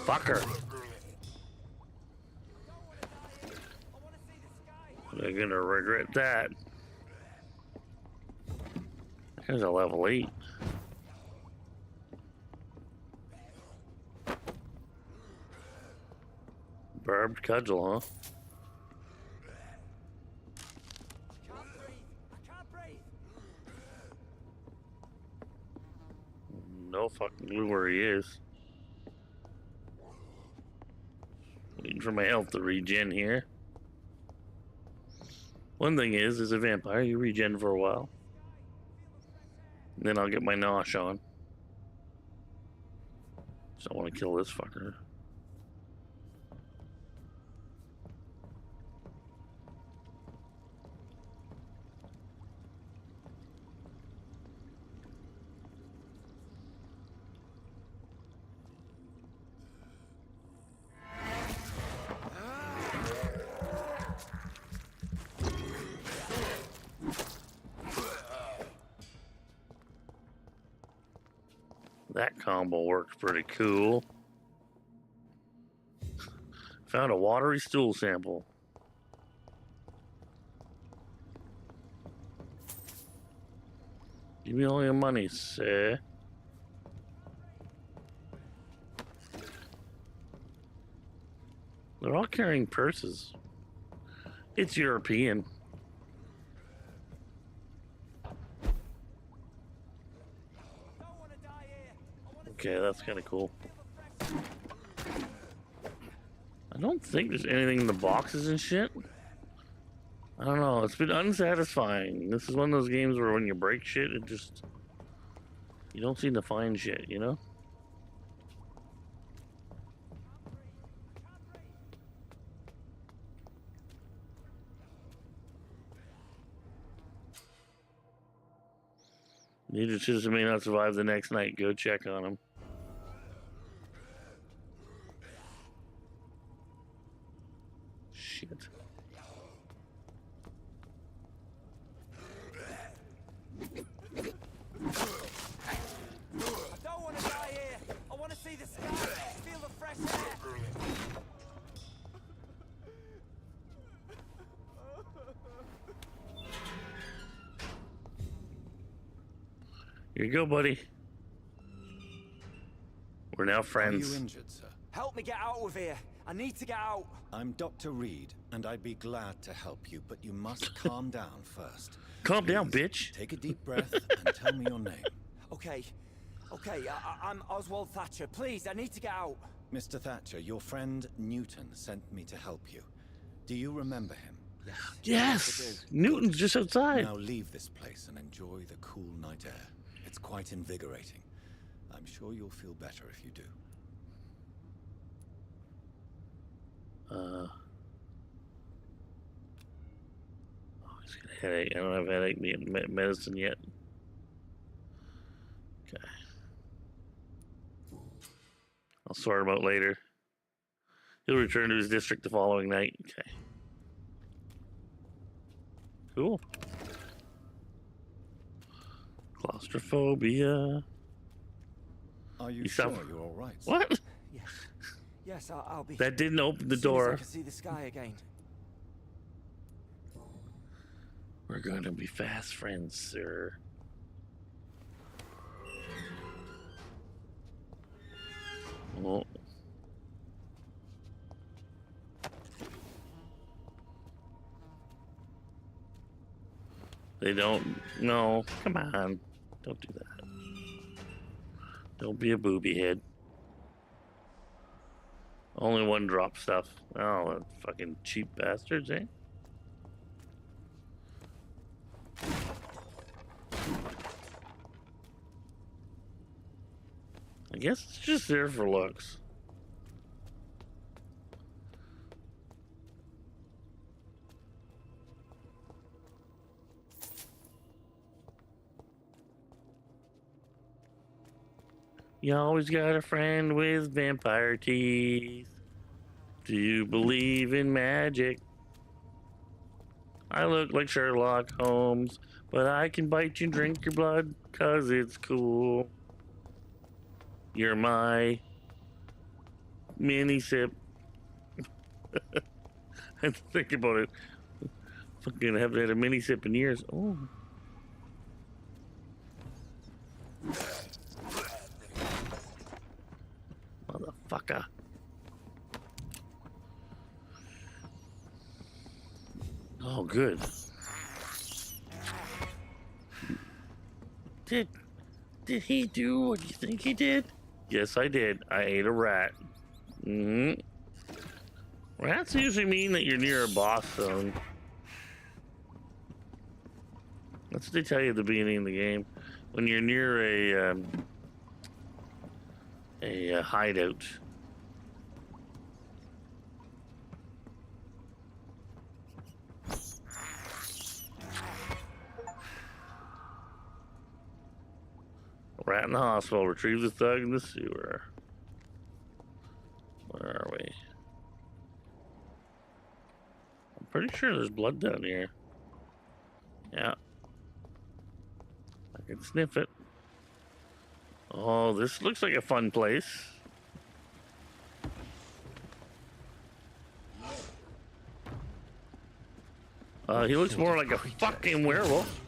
Fucker. They're gonna regret that. There's a level 8. Barbed cudgel, huh? No fucking clue where he is. Waiting for my health to regen here. One thing is a vampire, you regen for a while. And then I'll get my nosh on. So I want to kill this fucker. That combo works pretty cool. Found a watery stool sample. Give me all your money, sir. They're all carrying purses. It's European. Okay, that's kind of cool. I don't think there's anything in the boxes and shit. I don't know. It's been unsatisfying. This is one of those games where when you break shit, it just... You don't seem to find shit, you know? Needed citizen may not survive the next night. Go check on him. Shit. I don't want to die here. I want to see the sky, feel the fresh air. Here you go, buddy. We're now friends. Are you injured, sir? Help me get out of here. I need to get out. I'm Dr. Reed, and I'd be glad to help you, but you must calm down first. Calm down, bitch. Take a deep breath and tell me your name. Okay. I'm Oswald Thatcher. Please, I need to get out. Mr. Thatcher, your friend Newton sent me to help you. Do you remember him? Yes! Newton's just outside. Now leave this place and enjoy the cool night air. It's quite invigorating. I'm sure you'll feel better if you do. Oh, he's got a headache. I don't have headache medicine yet. Okay. I'll sort him out later. He'll return to his district the following night. Okay. Cool. Claustrophobia. Are you sure you're all right? What? Yes, I'll be. That didn't open the As soon as door. I can see the sky again. We're going to be fast friends, sir. Oh. They don't. No, come on. Don't do that. Don't be a booby head. Only one drop stuff. Oh, fucking cheap bastards, eh? I guess it's just there for looks. You always got a friend with vampire teeth. Do you believe in magic? I look like Sherlock Holmes, but I can bite you and drink your blood 'cause it's cool. You're my mini sip. I have to think about it. Fucking haven't had a mini sip in years. Oh. Motherfucker. Oh, good. Did he do what you think he did? Yes, I did. I ate a rat. Mm-hmm. Rats usually mean that you're near a boss zone. That's what they tell you at the beginning of the game. When you're near a hideout. Rat in the hospital. Retrieve the thug in the sewer. Where are we? I'm pretty sure there's blood down here. Yeah. I can sniff it. Oh, this looks like a fun place. He looks more like a fucking werewolf.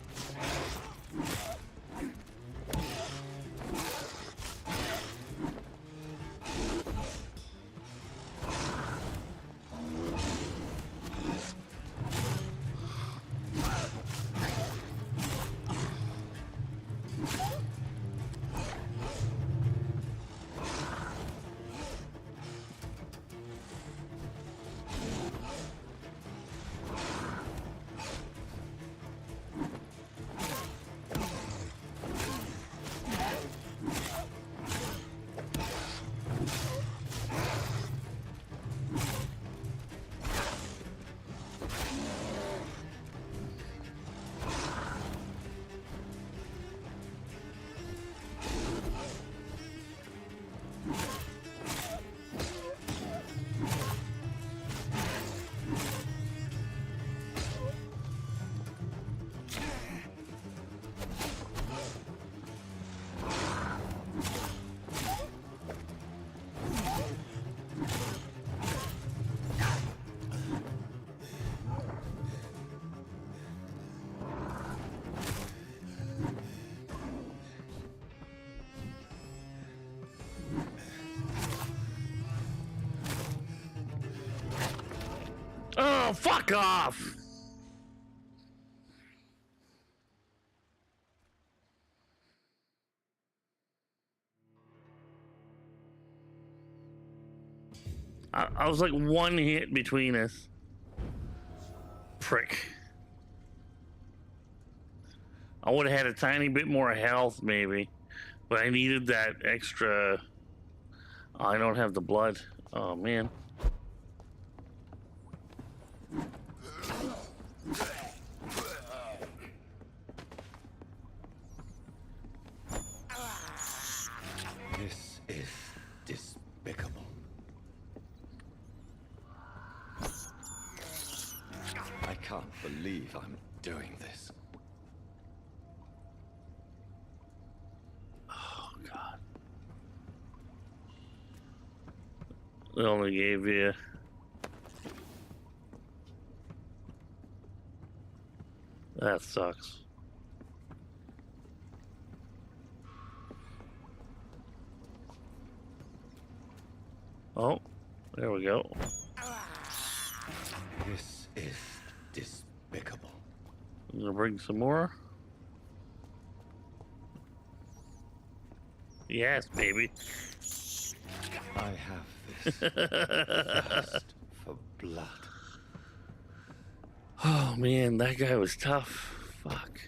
Oh, fuck off! I was like one hit between us. Prick. I would have had a tiny bit more health, maybe. But I needed that extra... Oh, I don't have the blood. Oh, man. This is despicable. I can't believe I'm doing this. Oh, God. They only gave you... That sucks. Oh, there we go. This is despicable. I'm gonna bring some more. Yes, baby. I have this thirst for blood. Oh man, that guy was tough. Fuck.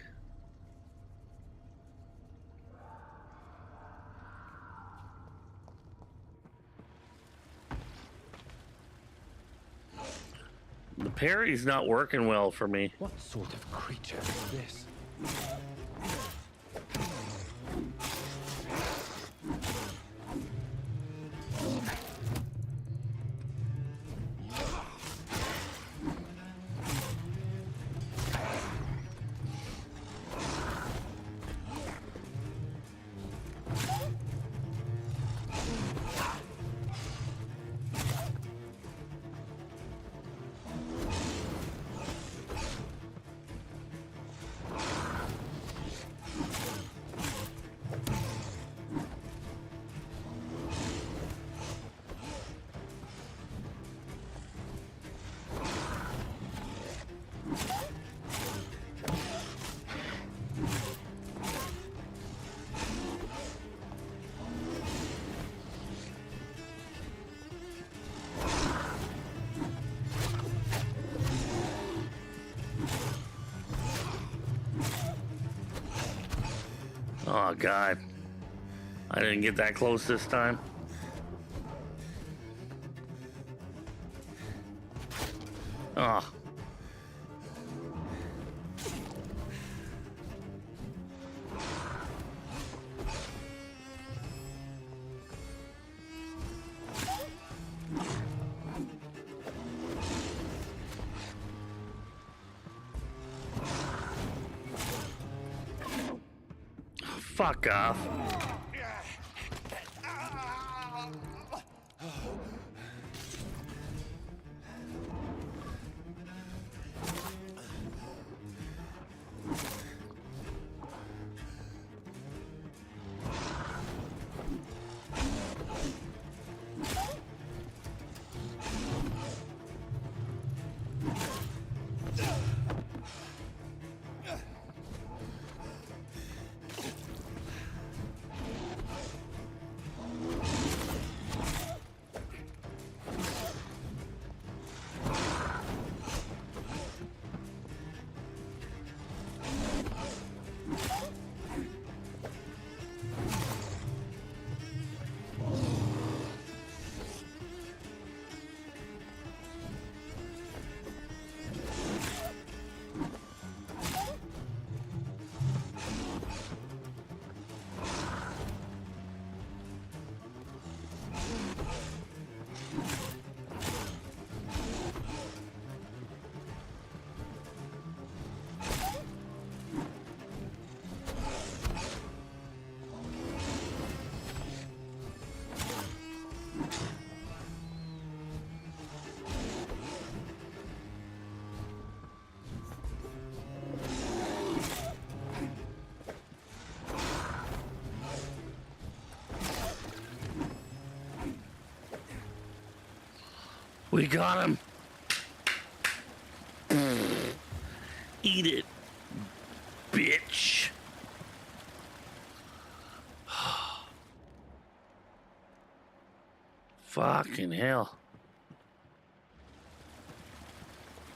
The parry's not working well for me. What sort of creature is this? Oh, God. I didn't get that close this time. Oh. Fuck off. We got him. Eat it, bitch. Fucking hell.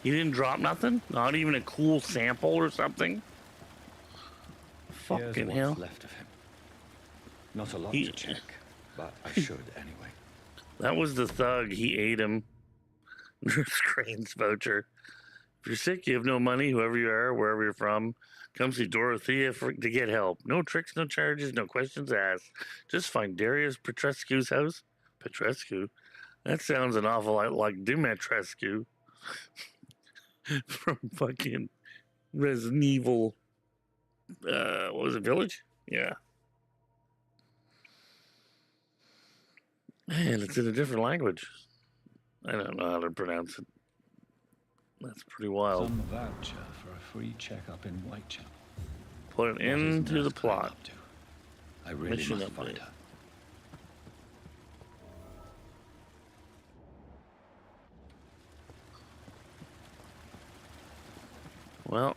He didn't drop nothing? Not even a cool sample or something? Here's Fucking what's hell. left of him. Not a lot to check, but I should anyway. That was the thug. He ate him. Nurse Crane's voucher. If you're sick, you have no money, whoever you are, wherever you're from, come see Dorothea to get help. No tricks, no charges, no questions asked. Just find Darius Petrescu's house. Petrescu? That sounds an awful lot like Dimitrescu from fucking Resident Evil. What was it, Village? Yeah. Man, it's in a different language. I don't know how to pronounce it. That's pretty wild. Some voucher for a free checkup in Whitechapel. Put it into the plot. I really Mission must update. find her. Well.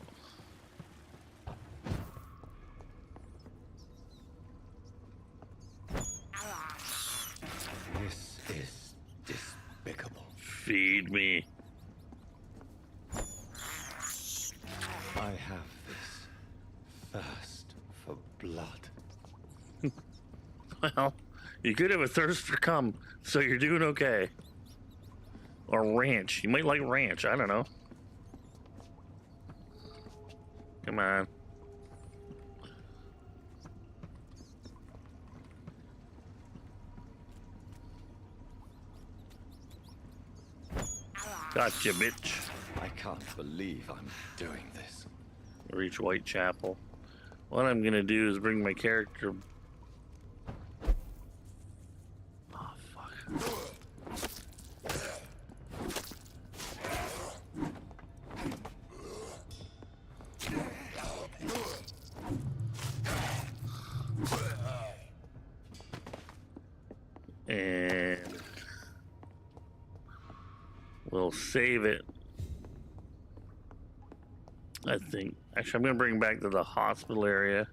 This is despicable. Feed me. I have this thirst for blood. Well, you could have a thirst for cum, so you're doing okay. Or ranch. You might like ranch. I don't know. Come on. Gotcha, bitch. I can't believe I'm doing this. Reach Whitechapel. What I'm gonna do is bring my character. Oh, fuck. And we'll save it. I think. Actually, I'm going to bring it back to the hospital area.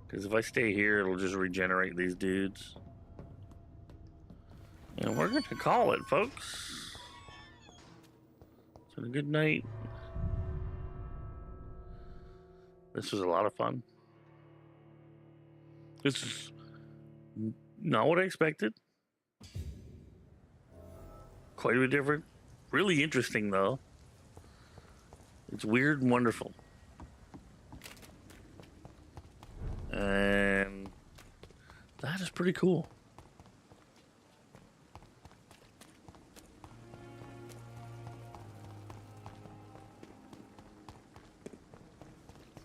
Because if I stay here, it'll just regenerate these dudes. And we're going to call it, folks. So, good night. This was a lot of fun. This is not what I expected. Quite a bit different. Really interesting, though. It's weird and wonderful. And that is pretty cool.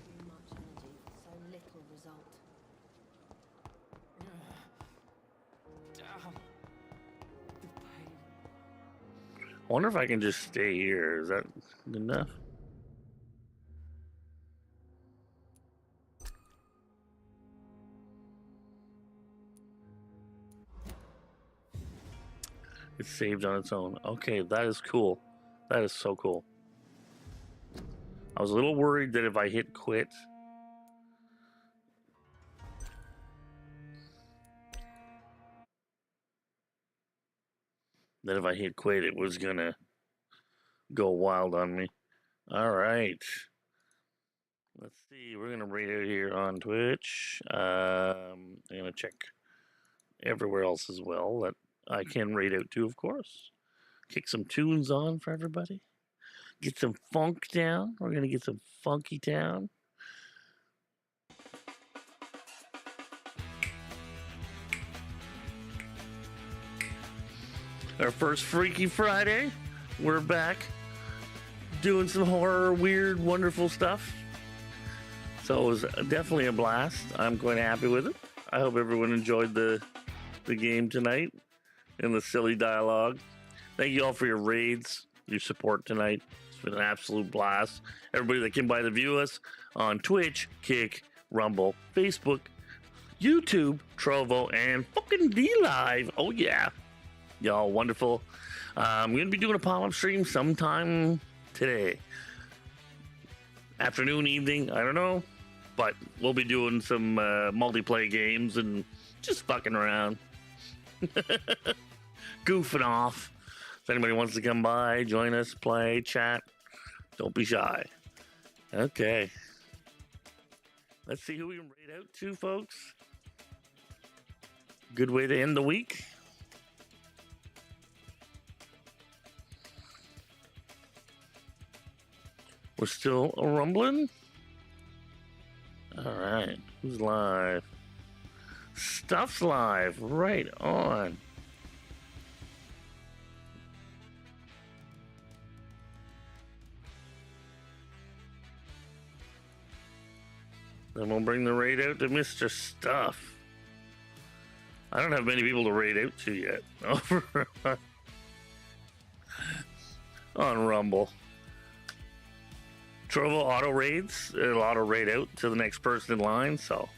Too much energy for so little result. I wonder if I can just stay here. Is that good enough? It's saved on its own. Okay, that is cool. That is so cool. I was a little worried that if I hit quit, it was gonna go wild on me. All right. Let's see. We're gonna rate it here on Twitch. I'm gonna check everywhere else as well that I can rate out to, of course. Kick some tunes on for everybody. Get some funk down. We're gonna get some funky town. Our first Freaky Friday. We're back doing some horror, weird, wonderful stuff. So it was definitely a blast. I'm quite happy with it. I hope everyone enjoyed the game tonight and the silly dialogue. Thank you all for your raids, your support tonight. It's been an absolute blast. Everybody that came by to view us on Twitch, Kick, Rumble, Facebook, YouTube, Trovo, and fucking D-Live. Oh, yeah. Y'all wonderful. I'm going to be doing a pop-up stream sometime today. Afternoon, evening, I don't know. But we'll be doing some multiplayer games and just fucking around. Goofing off. If anybody wants to come by, join us, play, chat, don't be shy. Okay. Let's see who we can rate out to, folks. Good way to end the week. We're still rumbling. All right. Who's live? Stuff's live. Right on. Then we'll bring the raid out to Mr. Stuff. I don't have many people to raid out to yet. Over on Rumble. Trovo auto raids. It'll auto raid out to the next person in line, so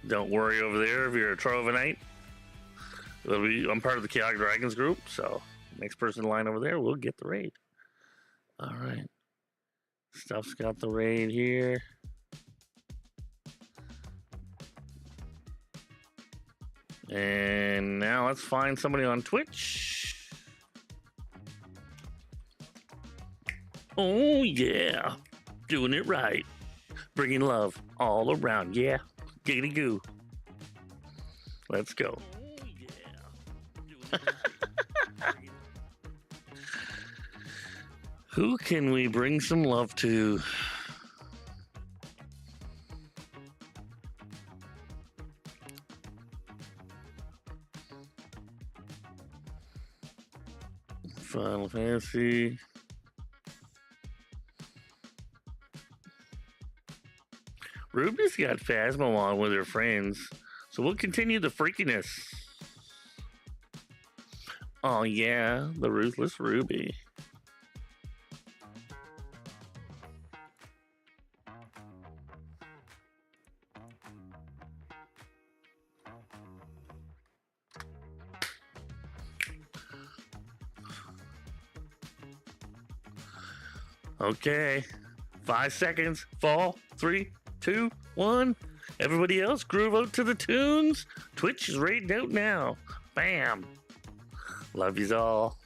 don't worry over there if you're a Trovanite. I'm part of the Chaotic Dragons group, so next person in line over there will get the raid. All right. Stuff's got the raid here. And now let's find somebody on Twitch. Oh, yeah. Doing it right. Bringing love all around. Yeah. Giggity goo. Let's go. Who can we bring some love to? Final Fantasy. Ruby's got Phasmo on with her friends, so we'll continue the freakiness. Oh yeah, the ruthless Ruby. Okay, 5 seconds. 4, 3, 2, 1. Everybody else, groove out to the tunes. Twitch is raiding out now. Bam. Love yous all.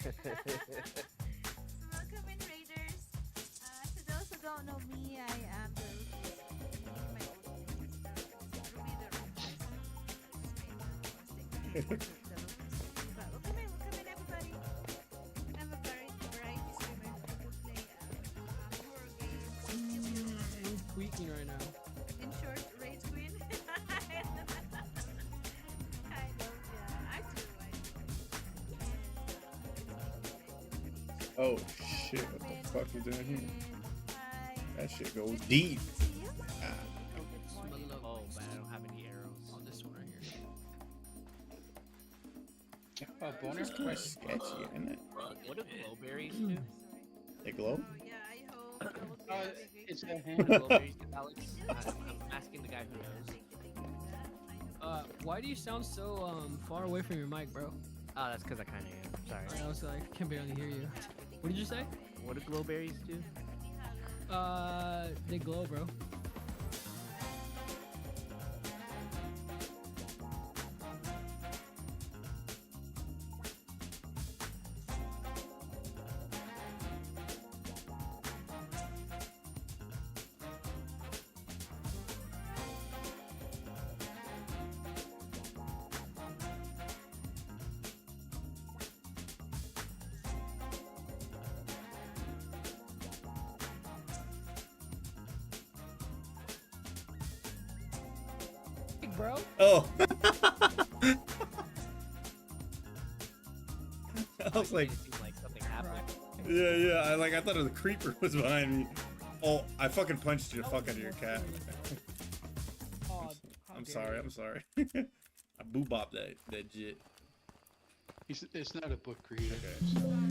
Welcome in, Raiders. To those who don't know me, I am the Ruby the But welcome in, everybody. I'm a very variety streamer who play horror games. I'm tweaking right now. In short, Rage Queen. Oh shit, what the fuck is down here? That shit goes deep. Oh man, I don't have any arrows on this one right here. Oh, boner's quite sketchy, isn't it? What do glowberries do? They glow? It's a hand. Glowberries do, Alex? I'm asking the guy who knows. Why do you sound so far away from your mic, bro? Oh, that's because I kind of am. Sorry. I was like, can barely hear you. What did you say? What do glowberries do? They glow, bro. Bro. Oh. I was like, something happened. yeah. I thought the creeper was behind me. Oh, I fucking punched the fuck out of your cat. I'm sorry. I boo-bopped that jit. It's not a book reader. Okay.